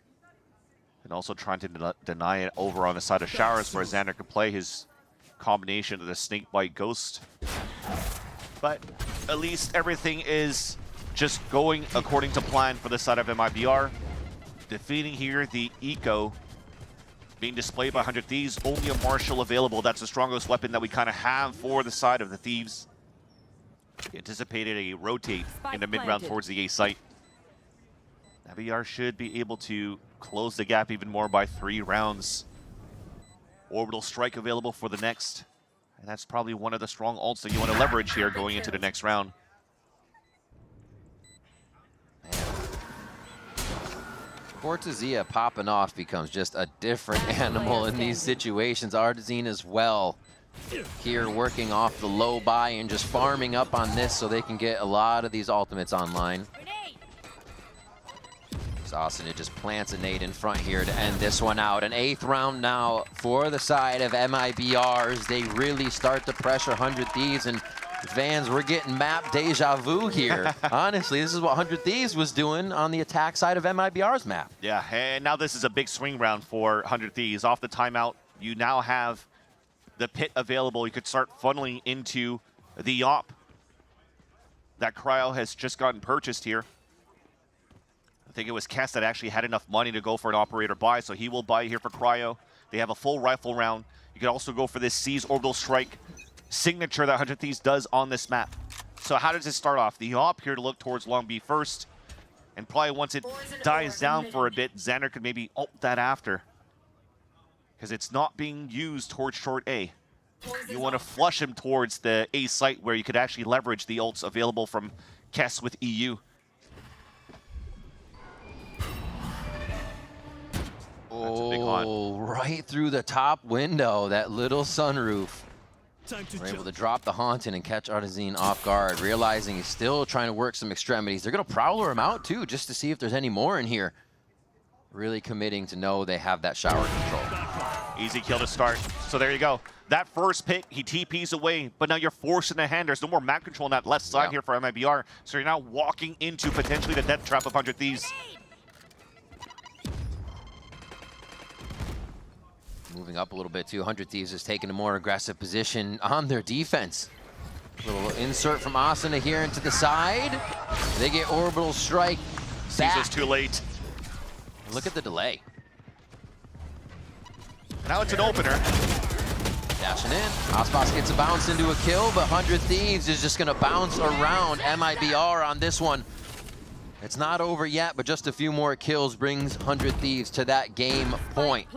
And also trying to deny it over on the side of Showers, where Xander could play his combination of the Snake Bite Ghost. But at least everything is just going according to plan for the side of MIBR. Defeating here the Eco being displayed by 100 Thieves. Only a Marshal available. That's the strongest weapon that we kind of have for the side of the Thieves. He anticipated a rotate in the mid-round towards the A site. MIBR should be able to close the gap even more by 3 rounds. Orbital Strike available for the next. And that's probably one of the strong ults that you want to leverage here going into the next round. Cortezia popping off becomes just a different animal in these situations. Artezine as well. Here working off the low buy and just farming up on this so they can get a lot of these ultimates online. Austin just plants a nade in front here to end this one out. An 8th round now for the side of MIBR as they really start to pressure 100 Thieves. And fans, we're getting map deja vu here. Honestly, this is what 100 Thieves was doing on the attack side of MIBR's map. Yeah, and now this is a big swing round for 100 Thieves. Off the timeout, you now have the pit available. You could start funneling into the op. That cryo has just gotten purchased here. I think it was Kess that actually had enough money to go for an operator buy, so he will buy here for cryo. They have a full rifle round. You can also go for this Seize Orbital Strike signature that 100 Thieves does on this map. So how does it start off? The op here to look towards Long B first, and probably once it dies down for a bit, Xander could maybe ult that after, because it's not being used towards short A. You want to flush him towards the A site where you could actually leverage the ults available from Kess with EU. Oh, right through the top window, that little sunroof. We're able to drop the Haunted and catch Artezine off guard, realizing he's still trying to work some extremities. They're going to prowler him out, too, just to see if there's any more in here. Really committing to know they have that shower control. Easy kill to start. So there you go. That first pick, he TPs away, but now you're forcing the hand. There's no more map control on that left side here for MIBR. So you're now walking into potentially the death trap of 100 Thieves. Moving up a little bit too. 100 Thieves is taking a more aggressive position on their defense. A little insert from Asuna here into the side. They get Orbital Strike back. Caesar's too late. Look at the delay. Now it's an opener. Dashing in. Osmos gets a bounce into a kill, but 100 Thieves is just going to bounce around MIBR on this one. It's not over yet, but just a few more kills brings 100 Thieves to that game point.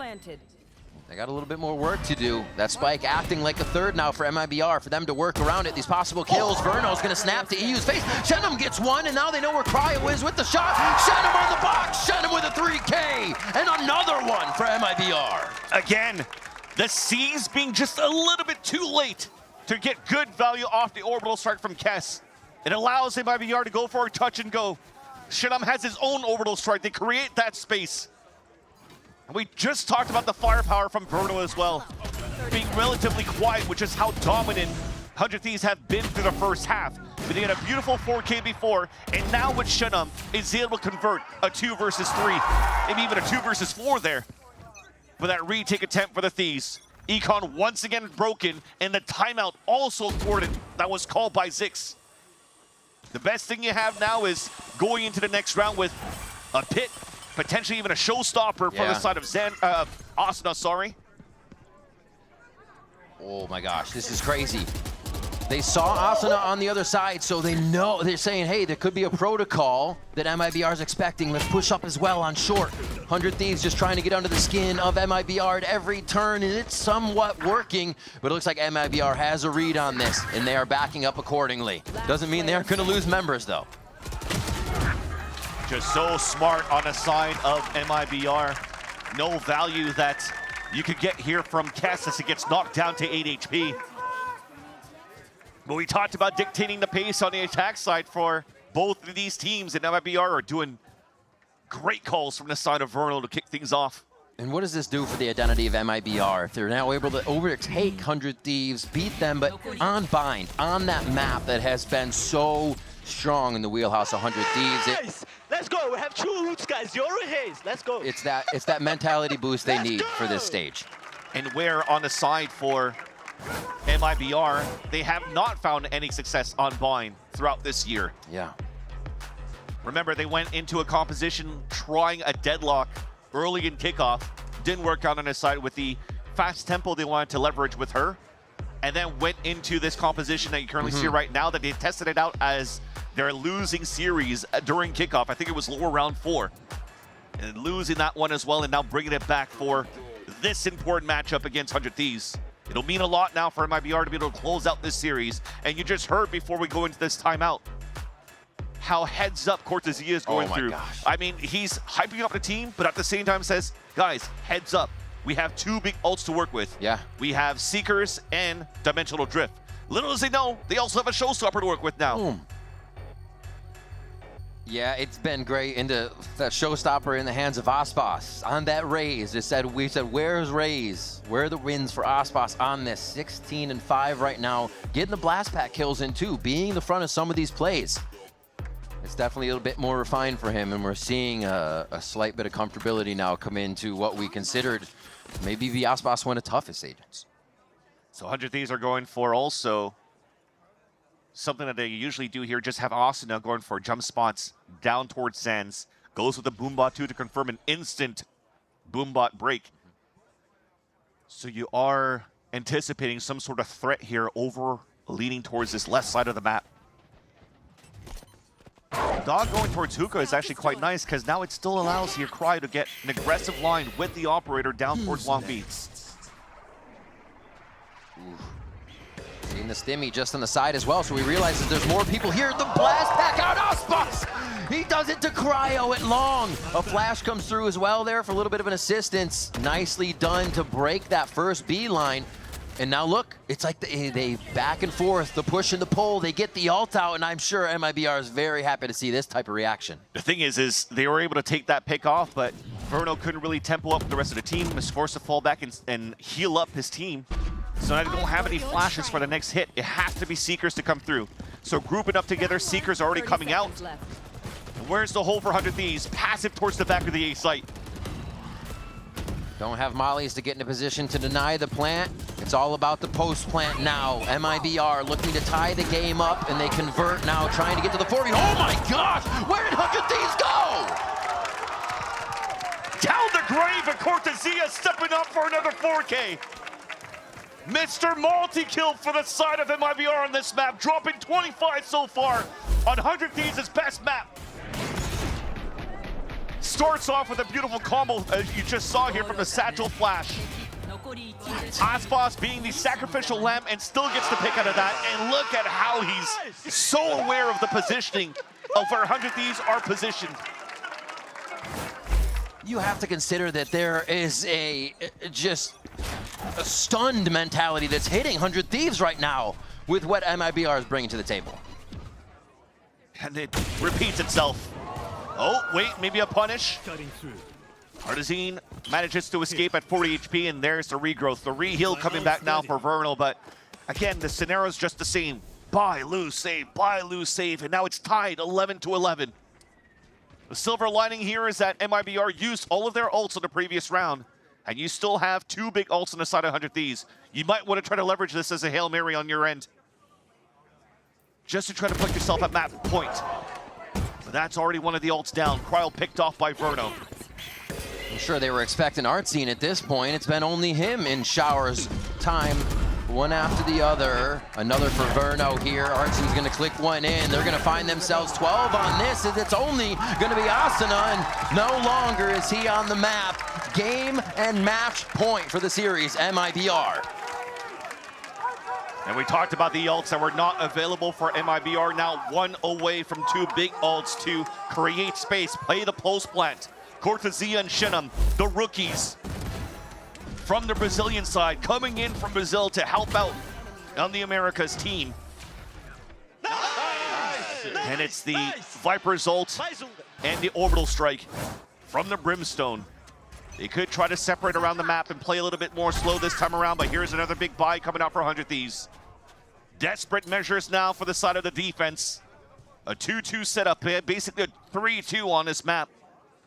They got a little bit more work to do. That spike acting like a third now for MIBR, for them to work around it. These possible kills. Verno's going to snap to EU's face. Shenum gets one, and now they know where Cryo is with the shot. Shenum on the box. Shenum with a 3K. And another one for MIBR. Again, the C's being just a little bit too late to get good value off the Orbital Strike from Kess. It allows MIBR to go for a touch and go. Shenum has his own Orbital Strike. They create that space. We just talked about the firepower from Verno as well, being relatively quiet, which is how dominant 100 Thieves have been through the first half. But they had a beautiful 4K before, and now with Shenum is able to convert a 2 versus 3, maybe even a 2 versus 4 there. For that retake attempt for the Thieves. Econ once again broken, and the timeout also thwarted. That was called by Zix. The best thing you have now is going into the next round with a pit, potentially even a showstopper for the side of Asuna, sorry. Oh my gosh, this is crazy. They saw Asuna on the other side, so they know, they're saying, hey, there could be a protocol that MIBR is expecting. Let's push up as well on short. 100 Thieves just trying to get under the skin of MIBR at every turn, and it's somewhat working, but it looks like MIBR has a read on this, and they are backing up accordingly. Doesn't mean they aren't going to lose members, though. Just so smart on the side of MIBR. No value that you could get here from Kess as it gets knocked down to 8 HP. But we talked about dictating the pace on the attack side for both of these teams, and MIBR are doing great calls from the side of Verno to kick things off. And what does this do for the identity of MIBR? If they're now able to overtake 100 Thieves, beat them, but on bind, on that map that has been so strong in the wheelhouse of 100 Thieves. Let's go. We have 2 ults, guys. Yoru Haze. Let's go. It's that mentality boost they need for this stage. And where on the side for MIBR, they have not found any success on Bind throughout this year. Yeah. Remember, they went into a composition trying a deadlock early in kickoff. Didn't work out on his side with the fast tempo they wanted to leverage with her. And then went into this composition that you currently see right now that they tested it out as their losing series during kickoff. I think it was lower round 4. And losing that one as well, and now bringing it back for this important matchup against 100 Thieves. It'll mean a lot now for MIBR to be able to close out this series. And you just heard before we go into this timeout how heads up Cortezia is going through. Gosh. I mean, he's hyping up the team, but at the same time says, guys, heads up. We have 2 big ults to work with. Yeah. We have Seekers and Dimensional Drift. Little as they know, they also have a showstopper to work with now. Boom. Yeah, it's been great into that showstopper in the hands of Aspas. On that Raze, we said, where's Raze? Where are the wins for Aspas on this? 16-5 right now. Getting the blast pack kills in too, being the front of some of these plays. It's definitely a little bit more refined for him, and we're seeing a slight bit of comfortability now come into what we considered maybe the Aspas one of the toughest agents. So 100 Thieves are going for also something that they usually do here, just have Austin now going for jump spots down towards Sands. Goes with the Boombot 2 to confirm an instant Boombot break. So you are anticipating some sort of threat here over leaning towards this left side of the map. Dog going towards Hookah is actually quite nice because now it still allows your Cry to get an aggressive line with the operator down towards Long Beach. Seeing the stimmy just on the side as well, so he realizes there's more people here. The blast back out, Aspas! He does it to Cryo at Long. A flash comes through as well there for a little bit of an assistance. Nicely done to break that first B line. And now look, it's like they back and forth, the push and the pull, they get the ult out, and I'm sure MIBR is very happy to see this type of reaction. The thing is they were able to take that pick off, but Verno couldn't really tempo up with the rest of the team, was forced to fall back and heal up his team. So now they don't have any flashes for the next hit. It has to be Seekers to come through. So grouping up together, Seekers already coming out. Where's the hole for 100 Thieves? Passive towards the back of the A site. Don't have mollies to get in a position to deny the plant. It's all about the post plant now. MIBR looking to tie the game up, and they convert now, trying to get to the 40. Oh my gosh! Where did 100 Thieves go? Down the grave, and Cortezia stepping up for another 4K. Mr. Multi-kill for the side of MIBR on this map, dropping 25 so far on 100 Thieves' best map. Starts off with a beautiful combo, as you just saw here from the Satchel Flash. Aspas being the sacrificial lamb and still gets the pick out of that. And look at how he's so aware of the positioning of where 100 Thieves are positioned. You have to consider that there is just a stunned mentality that's hitting 100 Thieves right now with what MIBR is bringing to the table. And it repeats itself. Oh, wait, maybe a punish. Artizine manages to escape at 40 HP, and there's the regrowth. The re-heal coming back now for Vernal, but again, the scenario's just the same. Buy, lose, save, and now it's tied 11-11. The silver lining here is that MIBR used all of their ults in the previous round, and you still have 2 big ults on the side of 100 Thieves. You might want to try to leverage this as a Hail Mary on your end, just to try to put yourself at map point. But that's already one of the ults down. Cryo picked off by Verno. I'm sure they were expecting Artsine at this point. It's been only him in Shower's time, one after the other. Another for Verno here. Artsine's gonna click one in. They're gonna find themselves 12 on this, and it's only gonna be Asuna, and no longer is he on the map. Game and match point for the series, MIBR. And we talked about the ults that were not available for MIBR. Now 1 away from 2 big ults to create space, play the post plant. Cortezia and Shenum, the rookies from the Brazilian side, coming in from Brazil to help out on the Americas team. And it's the Viper's ult and the Orbital Strike from the Brimstone. They could try to separate around the map and play a little bit more slow this time around, but here's another big buy coming out for 100 Thieves. Desperate measures now for the side of the defense. A 2-2 setup, basically a 3-2 on this map.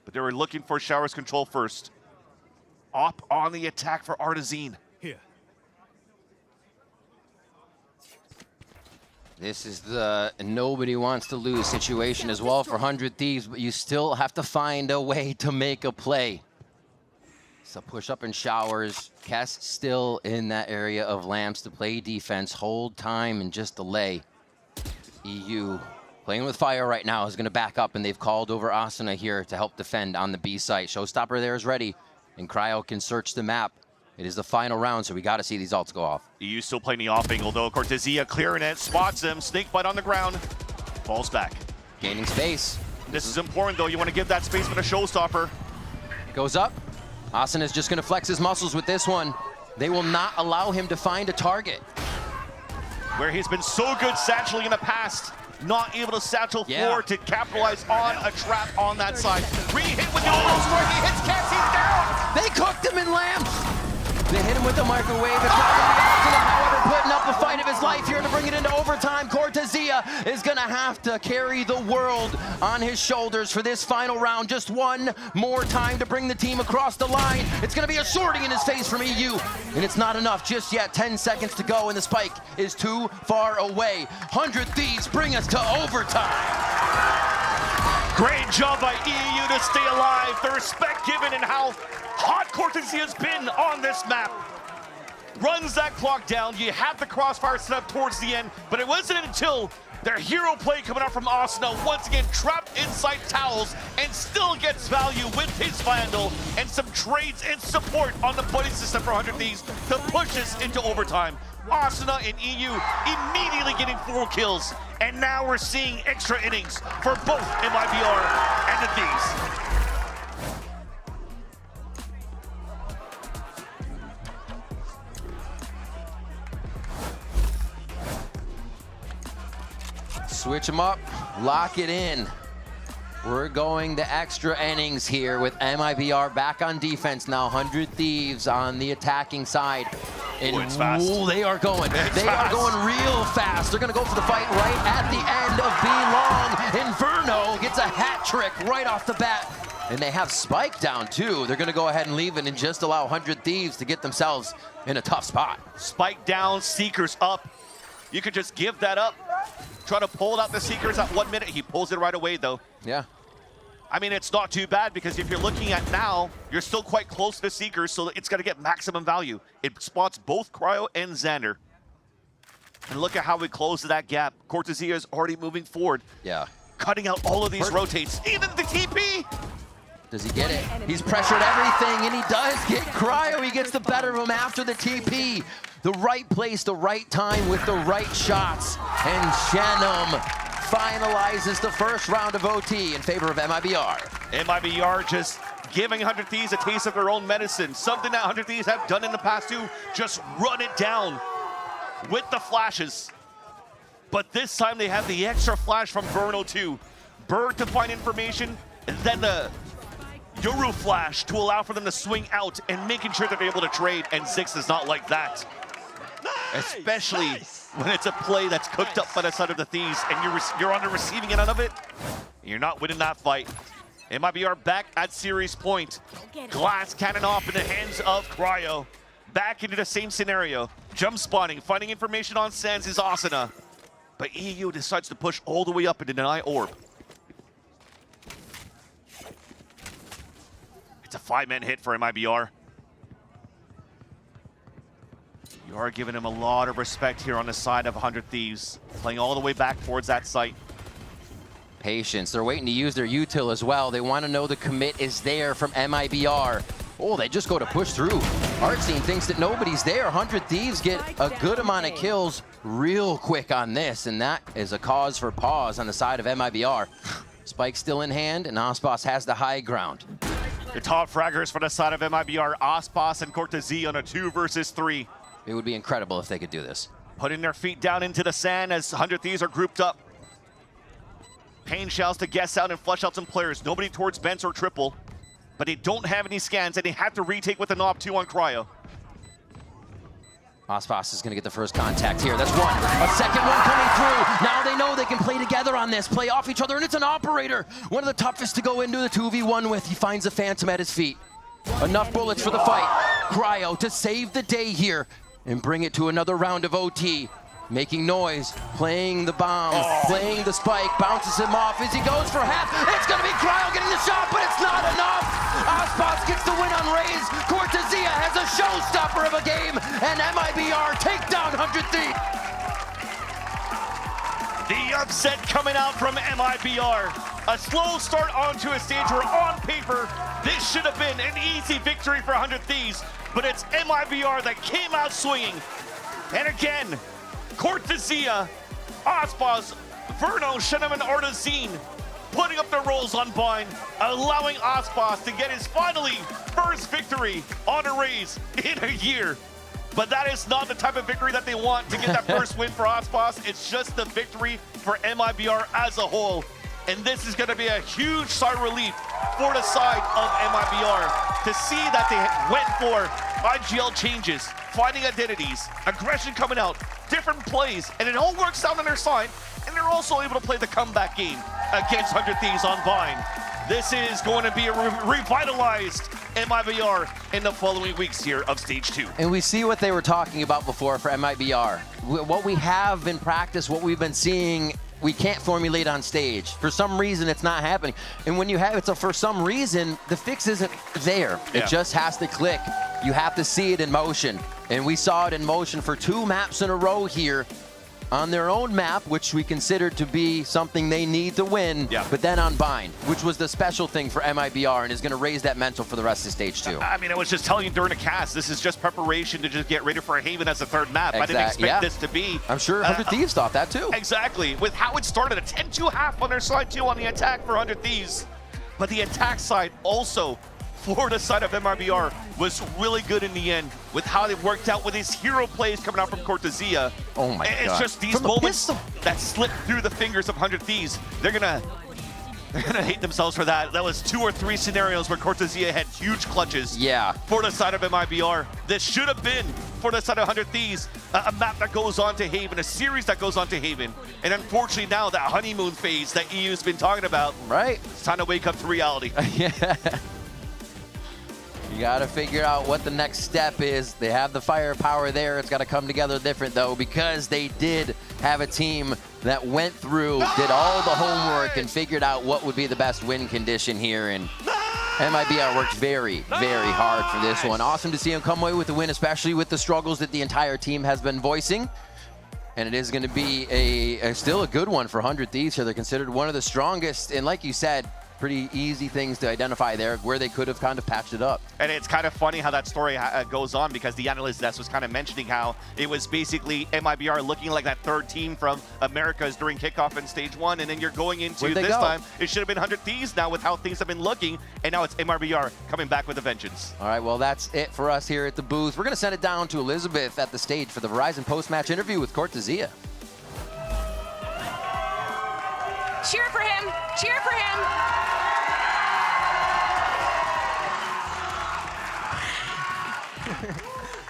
But they were looking for Showers control first. Op on the attack for Artizine. Here. This is the nobody wants to lose situation as well for 100 Thieves, but you still have to find a way to make a play. So push up in Showers. Kess still in that area of lamps to play defense, hold time and just delay. EU playing with fire right now is going to back up, and they've called over Asuna here to help defend on the B site. Showstopper there is ready, and Cryo can search the map. It is the final round, so we got to see these ults go off. EU still playing the off angle, though. Cortezia clearing it, spots him. Snakebite on the ground, falls back. Gaining space. This is important, though. You want to give that space for the Showstopper. Goes up. Asuna is just going to flex his muscles with this one. They will not allow him to find a target. Where he's been so good satcheling in the past, not able to satchel forward to capitalize on a trap on that side. Re-hit with the almost where he hits Kess, he's down! They cooked him in lamps! They hit him with the microwave. It's not going to be Asuna, however, putting up the fight of his life here to bring it into overtime. Cortezia is going to have to carry the world on his shoulders for this final round. Just one more time to bring the team across the line. It's going to be a sorting in his face from EU, and it's not enough just yet. 10 seconds to go, and the spike is too far away. 100 Thieves bring us to overtime. Great job by EU to stay alive. The respect given and how hot Cortezia's been on this map. Runs that clock down. You have the crossfire set up towards the end, but it wasn't until their hero play coming out from Asuna, once again trapped inside towels, and still gets value with his Vandal and some trades and support on the buddy system for 100 Thieves to push us into overtime. Asuna and EU immediately getting 4 kills, and now we're seeing extra innings for both MIBR and the Thieves. Switch them up, lock it in. We're going the extra innings here with MIBR back on defense now. 100 Thieves on the attacking side. And it's fast. They are going. They are going real fast. They're going to go for the fight right at the end of B-Long. Inferno gets a hat trick right off the bat. And they have Spike down too. They're going to go ahead and leave it and just allow 100 Thieves to get themselves in a tough spot. Spike down, Seekers up. You could just give that up. Try to pull out the Seekers at 1 minute. He pulls it right away, though. Yeah. I mean, it's not too bad because if you're looking at now, you're still quite close to the Seekers, so it's going to get maximum value. It spots both Cryo and Xander. And look at how we close that gap. Cortezia is already moving forward. Yeah. Cutting out all of these rotates. Even the TP! Does he get it? He's pressured everything, and he does get Cryo. He gets the better of him after the TP. The right place, the right time with the right shots. And Shenum finalizes the first round of OT in favor of MIBR. MIBR just giving 100 Thieves a taste of their own medicine. Something that 100 Thieves have done in the past too. Just run it down with the flashes. But this time they have the extra flash from Verno too. Bird to find information, and then the Yoru flash to allow for them to swing out and making sure that they're able to trade, and Zix is not like that. Especially when it's a play that's cooked up by the side of the Thieves and you're on the receiving end of it, you're not winning that fight. MIBR back at series point. Glass cannon off in the hands of Cryo. Back into the same scenario. Jump spawning, finding information on Sans is Asuna. But EU decides to push all the way up and to deny orb. It's a 5-man hit for MIBR. You are giving him a lot of respect here on the side of 100 Thieves. Playing all the way back towards that site. Patience. They're waiting to use their util as well. They want to know the commit is there from MIBR. Oh, they just go to push through. Artscene thinks that nobody's there. 100 Thieves get a good amount of kills real quick on this, and that is a cause for pause on the side of MIBR. Spike still in hand, and Ospas has the high ground. The top fraggers for the side of MIBR, Ospas and Cortezia on a 2 versus 3. It would be incredible if they could do this. Putting their feet down into the sand as 100 Thieves are grouped up. Pain shells to guess out and flush out some players. Nobody towards Bents or Triple. But they don't have any scans, and they have to retake with an op 2 on Cryo. Ospas is going to get the first contact here. That's one. A second one coming through. Now they know they can play together. together on this, play off each other, and it's an operator. One of the toughest to go into the 2v1 with. He finds the Phantom at his feet. Enough bullets for the fight. Cryo to save the day here and bring it to another round of OT. Making noise, playing the bomb, playing the spike, bounces him off as he goes for half. It's gonna be Cryo getting the shot, but it's not enough. Ospas gets the win on Raze. Cortezia has a showstopper of a game, and MIBR take down 100 Thieves. The upset coming out from MIBR. A slow start onto a stage where on paper, this should have been an easy victory for 100 Thieves, but it's MIBR that came out swinging. And again, Cortezia, Ospas, Verno, Shenum, and Artazine putting up their rolls on Bind, allowing Ospas to get his finally first victory on a Raze in a year. But that is not the type of victory that they want to get that first win for Ospas. It's just the victory for MIBR as a whole. And this is going to be a huge sigh of relief for the side of MIBR to see that they went for IGL changes, finding identities, aggression coming out, different plays, and it all works out on their side. And they're also able to play the comeback game against 100 Thieves on Vine. This is going to be a revitalized MIBR in the following weeks here of Stage 2. And we see what they were talking about before for MIBR. What we have in practice, what we've been seeing, we can't formulate on stage. For some reason, it's not happening. And when you have it, so for some reason, the fix isn't there. Yeah. It just has to click. You have to see it in motion. And we saw it in motion for 2 maps in a row here on their own map, which we considered to be something they need to win, but then on Bind, which was the special thing for MIBR and is going to raise that mental for the rest of Stage 2. I mean, I was just telling you during the cast, this is just preparation to just get ready for a Haven as a third map. I didn't expect this to be. I'm sure 100 Thieves thought that too. Exactly. With how it started, a 10-2 half on their side too on the attack for 100 Thieves. But the attack side also for the side of MIBR was really good in the end with how they worked out with these hero plays coming out from Cortezia. Oh my God. It's just these moments that slip through the fingers of 100 Thieves. They're gonna hate themselves for that. That was 2 or 3 scenarios where Cortezia had huge clutches for the side of MIBR. This should have been for the side of 100 Thieves, a map that goes on to Haven, a series that goes on to Haven. And unfortunately now that honeymoon phase that EU's been talking about, it's time to wake up to reality. You got to figure out what the next step is. They have the firepower there. It's got to come together different, though, because they did have a team that went through, did all the homework, and figured out what would be the best win condition here. And MIBR worked very, very hard for this one. Awesome to see him come away with the win, especially with the struggles that the entire team has been voicing. And it is going to be still a good one for 100 Thieves here. They're considered one of the strongest. And like you said, pretty easy things to identify there where they could have kind of patched it up. And it's kind of funny how that story goes on, because the analyst desk was kind of mentioning how it was basically MIBR looking like that third team from Americas during kickoff in Stage 1, and then you're going into this time, it should have been 100 Thieves now with how things have been looking, and now it's MIBR coming back with a vengeance. All right, well, that's it for us here at the booth. We're going to send it down to Elizabeth at the stage for the Verizon post-match interview with Cortezia. Cheer for him! Cheer for him!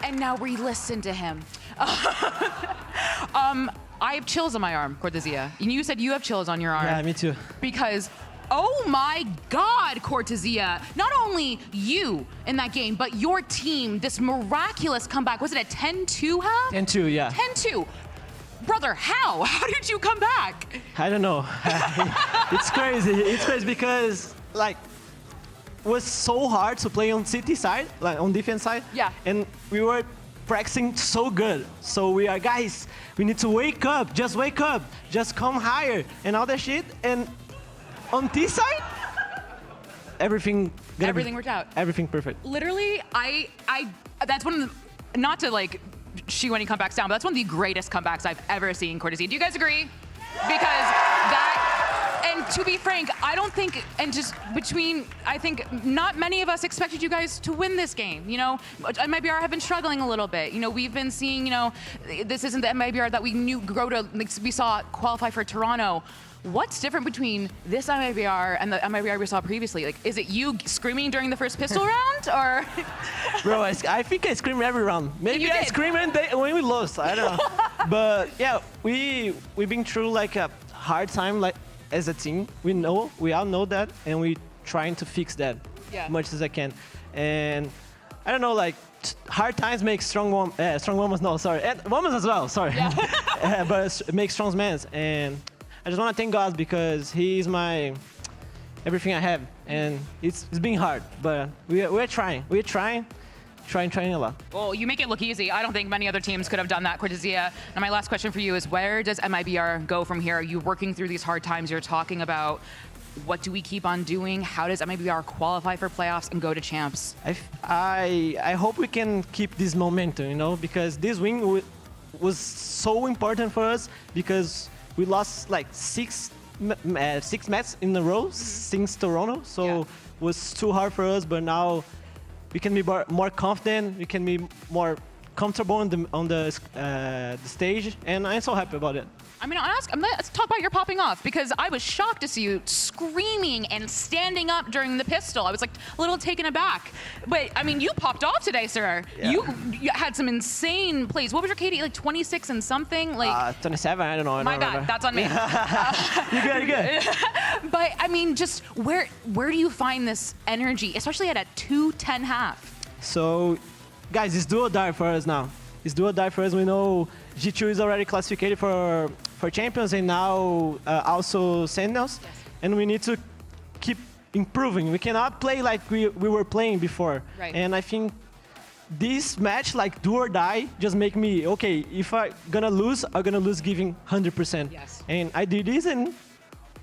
And now we listen to him. I have chills on my arm, Cortezia. You said you have chills on your arm. Yeah, me too. Because, oh my God, Cortezia. Not only you in that game, but your team, this miraculous comeback. Was it a 10-2 half? 10-2, yeah. 10-2. Brother, how? How did you come back? I don't know. It's crazy. It's crazy because, like, it was so hard to play on CT side, like on defense side. Yeah. And we were practicing so good. So we are, guys, we need to wake up, just come higher, and all that shit. And on this side, everything worked out. Everything perfect. Literally, that's one of the, not to like shoot any comebacks down, but that's one of the greatest comebacks I've ever seen, Cortezia. Do you guys agree? Because that, and to be frank, I don't think, and just between, I think not many of us expected you guys to win this game. You know, MIBR have been struggling a little bit. You know, we've been seeing, you know, this isn't the MIBR that we knew grow to, like, we saw qualify for Toronto. What's different between this MIBR and the MIBR we saw previously? Like, is it you screaming during the first pistol round, or? Bro, I think I screamed every round. Maybe I screamed when we lost. I don't know. But yeah, we've been through like a hard time like as a team. We all know that, and we trying to fix that much as I can. And I don't know, like hard times make strong women. No, sorry, and women as well. Sorry, but it makes strong men. And I just want to thank God because He is my everything I have, and it's been hard, but we're trying. We're trying a lot. Well, you make it look easy. I don't think many other teams could have done that, Cortezia. And my last question for you is, where does MIBR go from here? Are you working through these hard times you're talking about? What do we keep on doing? How does MIBR qualify for playoffs and go to champs? I hope we can keep this momentum, you know, because this win was so important for us because we lost like six matches in a row since Toronto, so it was too hard for us. But now we can be more confident. We can be more comfortable on the stage, and I'm so happy about it. I'm going to ask, let's talk about your popping off, because I was shocked to see you screaming and standing up during the pistol. I was like a little taken aback. But I mean, you popped off today, sir. Yeah. You had some insane plays. What was your KD, like 26 and something? Like 27, I don't know. My bad, that's on me. You're good. But I mean, just where do you find this energy, especially at a 2-10 half? So, guys, it's do or die for us now. It's do or die for us. We know G2 is already classified for champions, and now also Sentinels, and we need to keep improving. We cannot play like we were playing before. Right. And I think this match, like do or die, just make me, okay, if I'm gonna lose, I'm gonna lose giving 100%. Yes. And I did this, and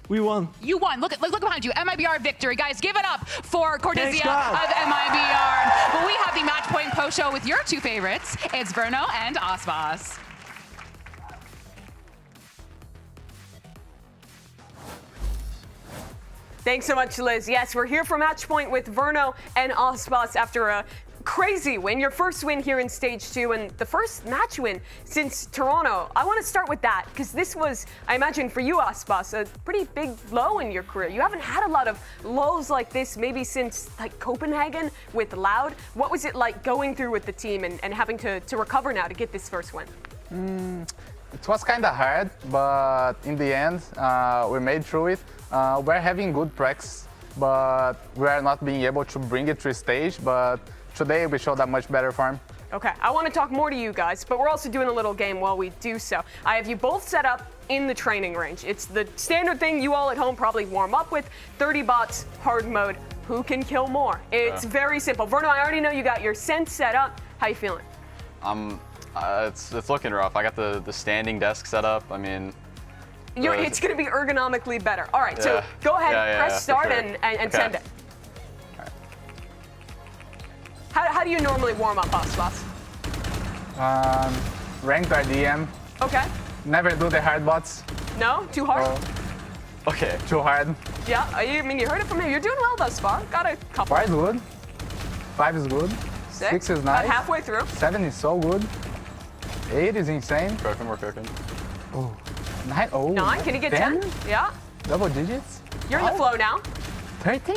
we won. You won. Look behind you. MIBR victory. Guys, give it up for Cortezia God. of MIBR. Well, we have the match point post show with your two favorites. It's Verno and Aspas. Thanks so much, Liz. Yes, we're here for Match Point with Verno and Aspas after a crazy win. Your first win here in Stage 2 and the first match win since Toronto. I want to start with that because this was, I imagine for you, Aspas, a pretty big low in your career. You haven't had a lot of lows like this maybe since like Copenhagen with Loud. What was it like going through with the team and having to recover now to get this first win? It was kind of hard, but in the end, we made through it. We're having good practice, but we are not being able to bring it to stage. But today we showed a much better form. Okay, I want to talk more to you guys, but we're also doing a little game while we do so. I have you both set up in the training range. It's the standard thing you all at home probably warm up with. 30 bots, hard mode. Who can kill more? It's very simple. Verno, I already know you got your sense set up. How you feeling? It's looking rough. I got the standing desk set up. I mean, it's going to be ergonomically better. All right, so go ahead, press start and send it. How do you normally warm up, Aspas? Ranked RDM. Okay. Never do the hard bots. No? Too hard? Okay. Too hard. Yeah, I mean, you heard it from me. You're doing well thus far. Got a couple. 4 is good. 5 is good. 6 is nice. About halfway through. 7 is so good. 8 is insane. We're cooking. Oh. 9. Oh. 9. Can you get 10? Yeah. Double digits. You're in the flow now. 13.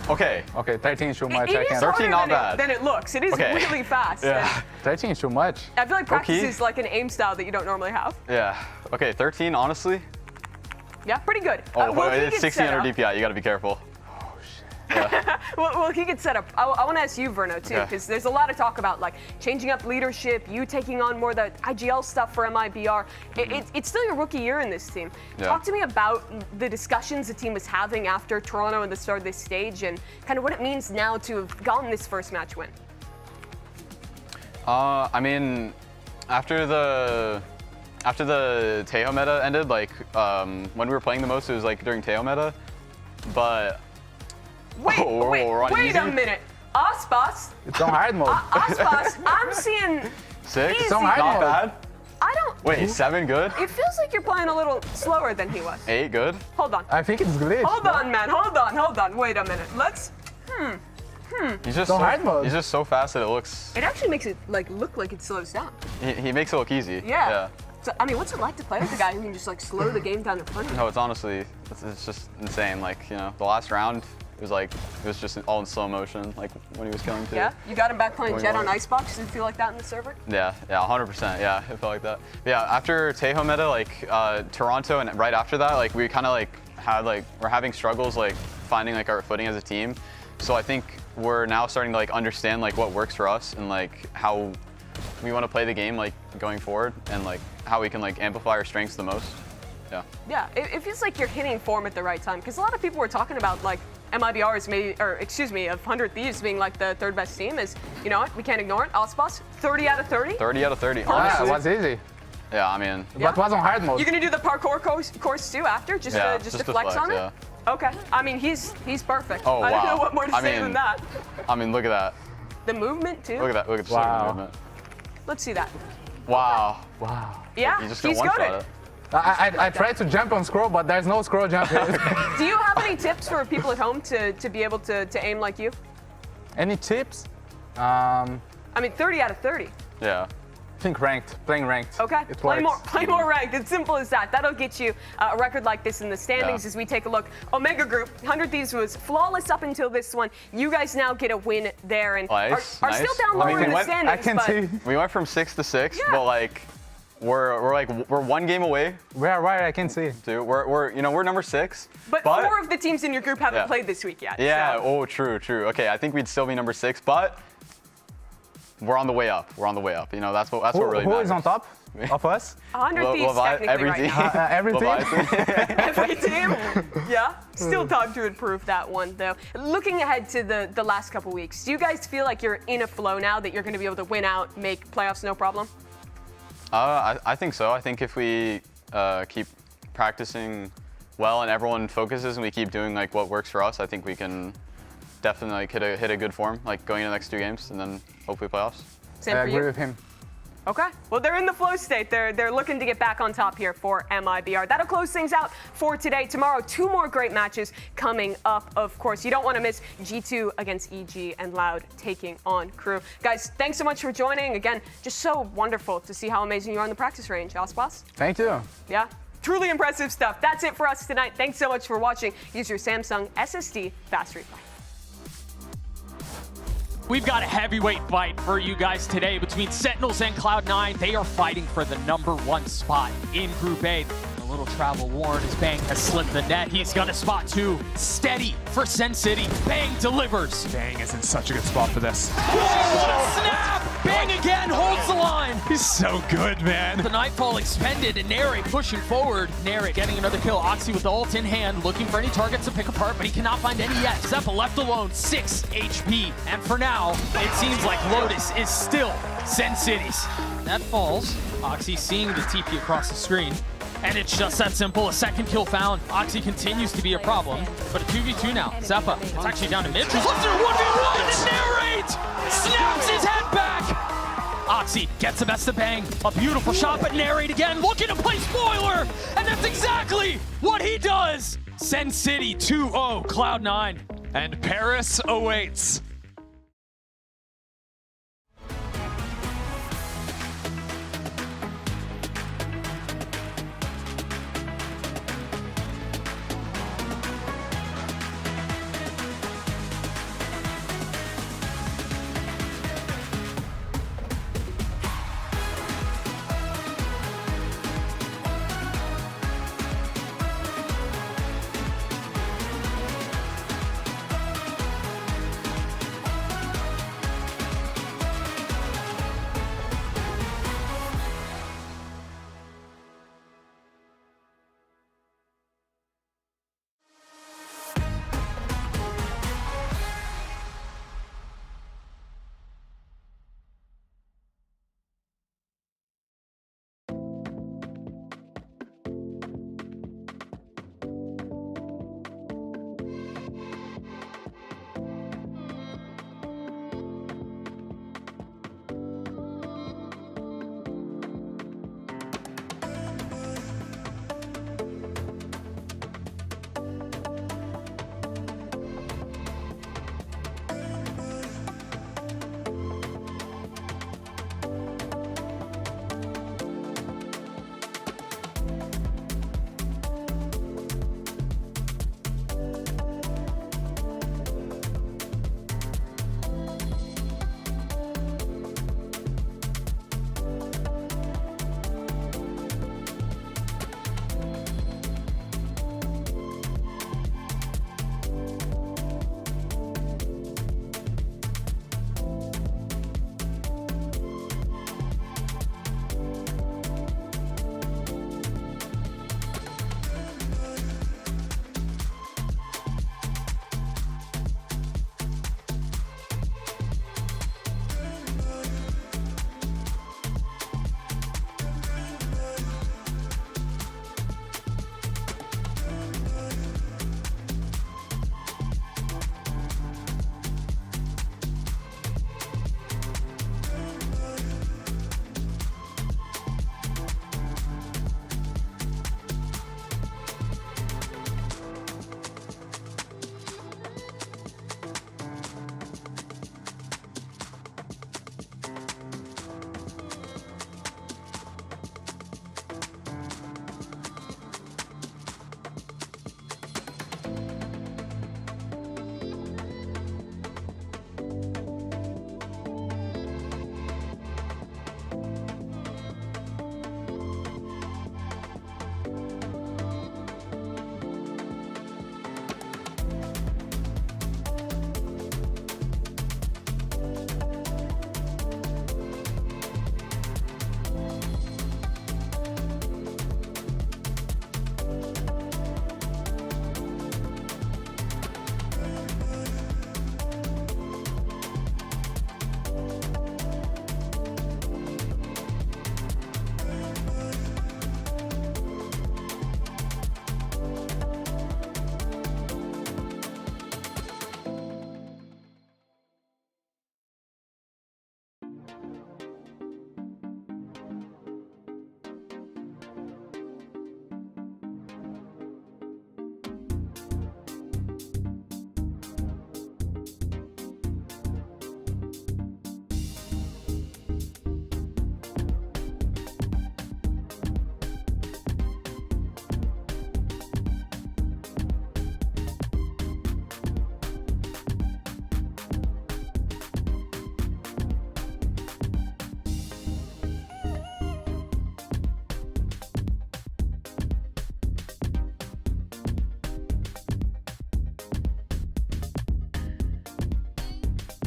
Okay. Okay, 13 is too much. It is 13 not bad. Than it looks. It is really fast. Yeah. 13 is too much. I feel like practice is like an aim style that you don't normally have. Yeah. Okay, 13, honestly. Yeah, pretty good. Oh, it's 1600 DPI. You got to be careful. Yeah. well, he gets set up. I want to ask you, Verno, too, because there's a lot of talk about like changing up leadership, you taking on more of the IGL stuff for MIBR. It's still your rookie year in this team. Talk to me about the discussions the team was having after Toronto and the start of this stage, and kind of what it means now to have gotten this first match win. I mean, after the Teo meta ended, like when we were playing the most, it was like during Teo meta, but. Wait a minute. Aspas. It's on hard mode. Aspas, I'm seeing 6. It's on hard Not mode. bad. I don't. Wait, 7 good? It feels like you're playing a little slower than he was. 8 good? Hold on. I think it's glitched. Hold on, man. Hold on. Wait a minute. Let's. He's just hard mode. He's just so fast that it looks. It actually makes it like look like it slows down. He makes it look easy. Yeah. So, I mean, what's it like to play with a guy who can just like slow the game down in front of you? No, it's honestly, it's just insane. Like, you know, the last round, it was just all in slow motion, like when he was killing too. Yeah, you got him back playing Jet on Icebox. Did it feel like that in the server? Yeah, 100%. Yeah, it felt like that. But yeah, after Tejo meta, like Toronto, and right after that, like we kind of like had like we're having struggles like finding like our footing as a team. So I think we're now starting to like understand like what works for us and like how we want to play the game like going forward and like how we can like amplify our strengths the most. Yeah. Yeah, it feels like you're hitting form at the right time because a lot of people were talking about like MIBR's of 100 Thieves being like the third best team. Is you know what? We can't ignore it. Ospas, 30 out of 30. 30 out of 30. Yeah, it was easy. Yeah, I mean. But it wasn't hard mode. You're gonna do the parkour course too after, just to flex on it. Yeah. Okay. I mean, he's perfect. Oh, I wow. don't know what more to say than that. I mean, look at that. The movement too. Look at that. Look at the movement. Let's see that. Wow. Wow. Yeah, You just he's one got shot it. I tried to jump on scroll, but there's no scroll jump here. Do you have any tips for people at home to be able to aim like you? Any tips? I mean, 30 out of 30. Yeah. I think ranked, playing ranked. Okay, it play works. more ranked. It's simple as that. That'll get you a record like this in the standings as we take a look. Omega Group, 100 Thieves was flawless up until this one. You guys now get a win there and are still down lower in the standings. I can see. We went from 6 to 6, but like we're one game away. We're right, I can see. Dude, we're number 6. But 4 of the teams in your group haven't played this week yet. Yeah. So. Oh, true. Okay, I think we'd still be number 6, but we're on the way up. We're on the way up. You know, that's what really matters. Who is on top of us? 100 Thieves technically right now. Every team? Every team? Yeah. Still time to improve that one, though. Looking ahead to the last couple weeks, do you guys feel like you're in a flow now that you're going to be able to win out, make playoffs no problem? I think so. I think if we keep practicing well and everyone focuses and we keep doing like what works for us, I think we can definitely like hit a good form like going into the next 2 games and then hopefully playoffs. Same for you? I agree with him. Okay. Well, they're in the flow state. They're looking to get back on top here for MIBR. That'll close things out for today. Tomorrow, 2 more great matches coming up, of course. You don't want to miss G2 against EG and Loud taking on Crew. Guys, thanks so much for joining. Again, just so wonderful to see how amazing you are on the practice range. Ospas? Thank you. Yeah. Truly impressive stuff. That's it for us tonight. Thanks so much for watching. Use your Samsung SSD Fast Replay. We've got a heavyweight fight for you guys today between Sentinels and Cloud9. They are fighting for the #1 spot in Group A. A little travel warn as Bang has slipped the net. He's got a spot 2. Steady for Sen City. Bang delivers. Bang is in such a good spot for this. What a snap! Bang again holds the line. He's so good, man. The Nightfall expended and Nary pushing forward. Nary getting another kill. Oxy with the ult in hand, looking for any targets to pick apart, but he cannot find any yet. Zeppa left alone, 6 HP. And for now, it seems like Lotus is still Sen City's. That falls. Oxy seeing the TP across the screen. And it's just that simple. A second kill found. Oxy continues to be a problem, but a 2v2 now. Zeppa, it's actually down to Mitch. Who's left in 1v1 and Narrate snaps his head back. Oxy gets the best of Bang. A beautiful shot, but Narrate again looking to play spoiler. And that's exactly what he does. Sen City 2-0 Cloud9. And Paris awaits.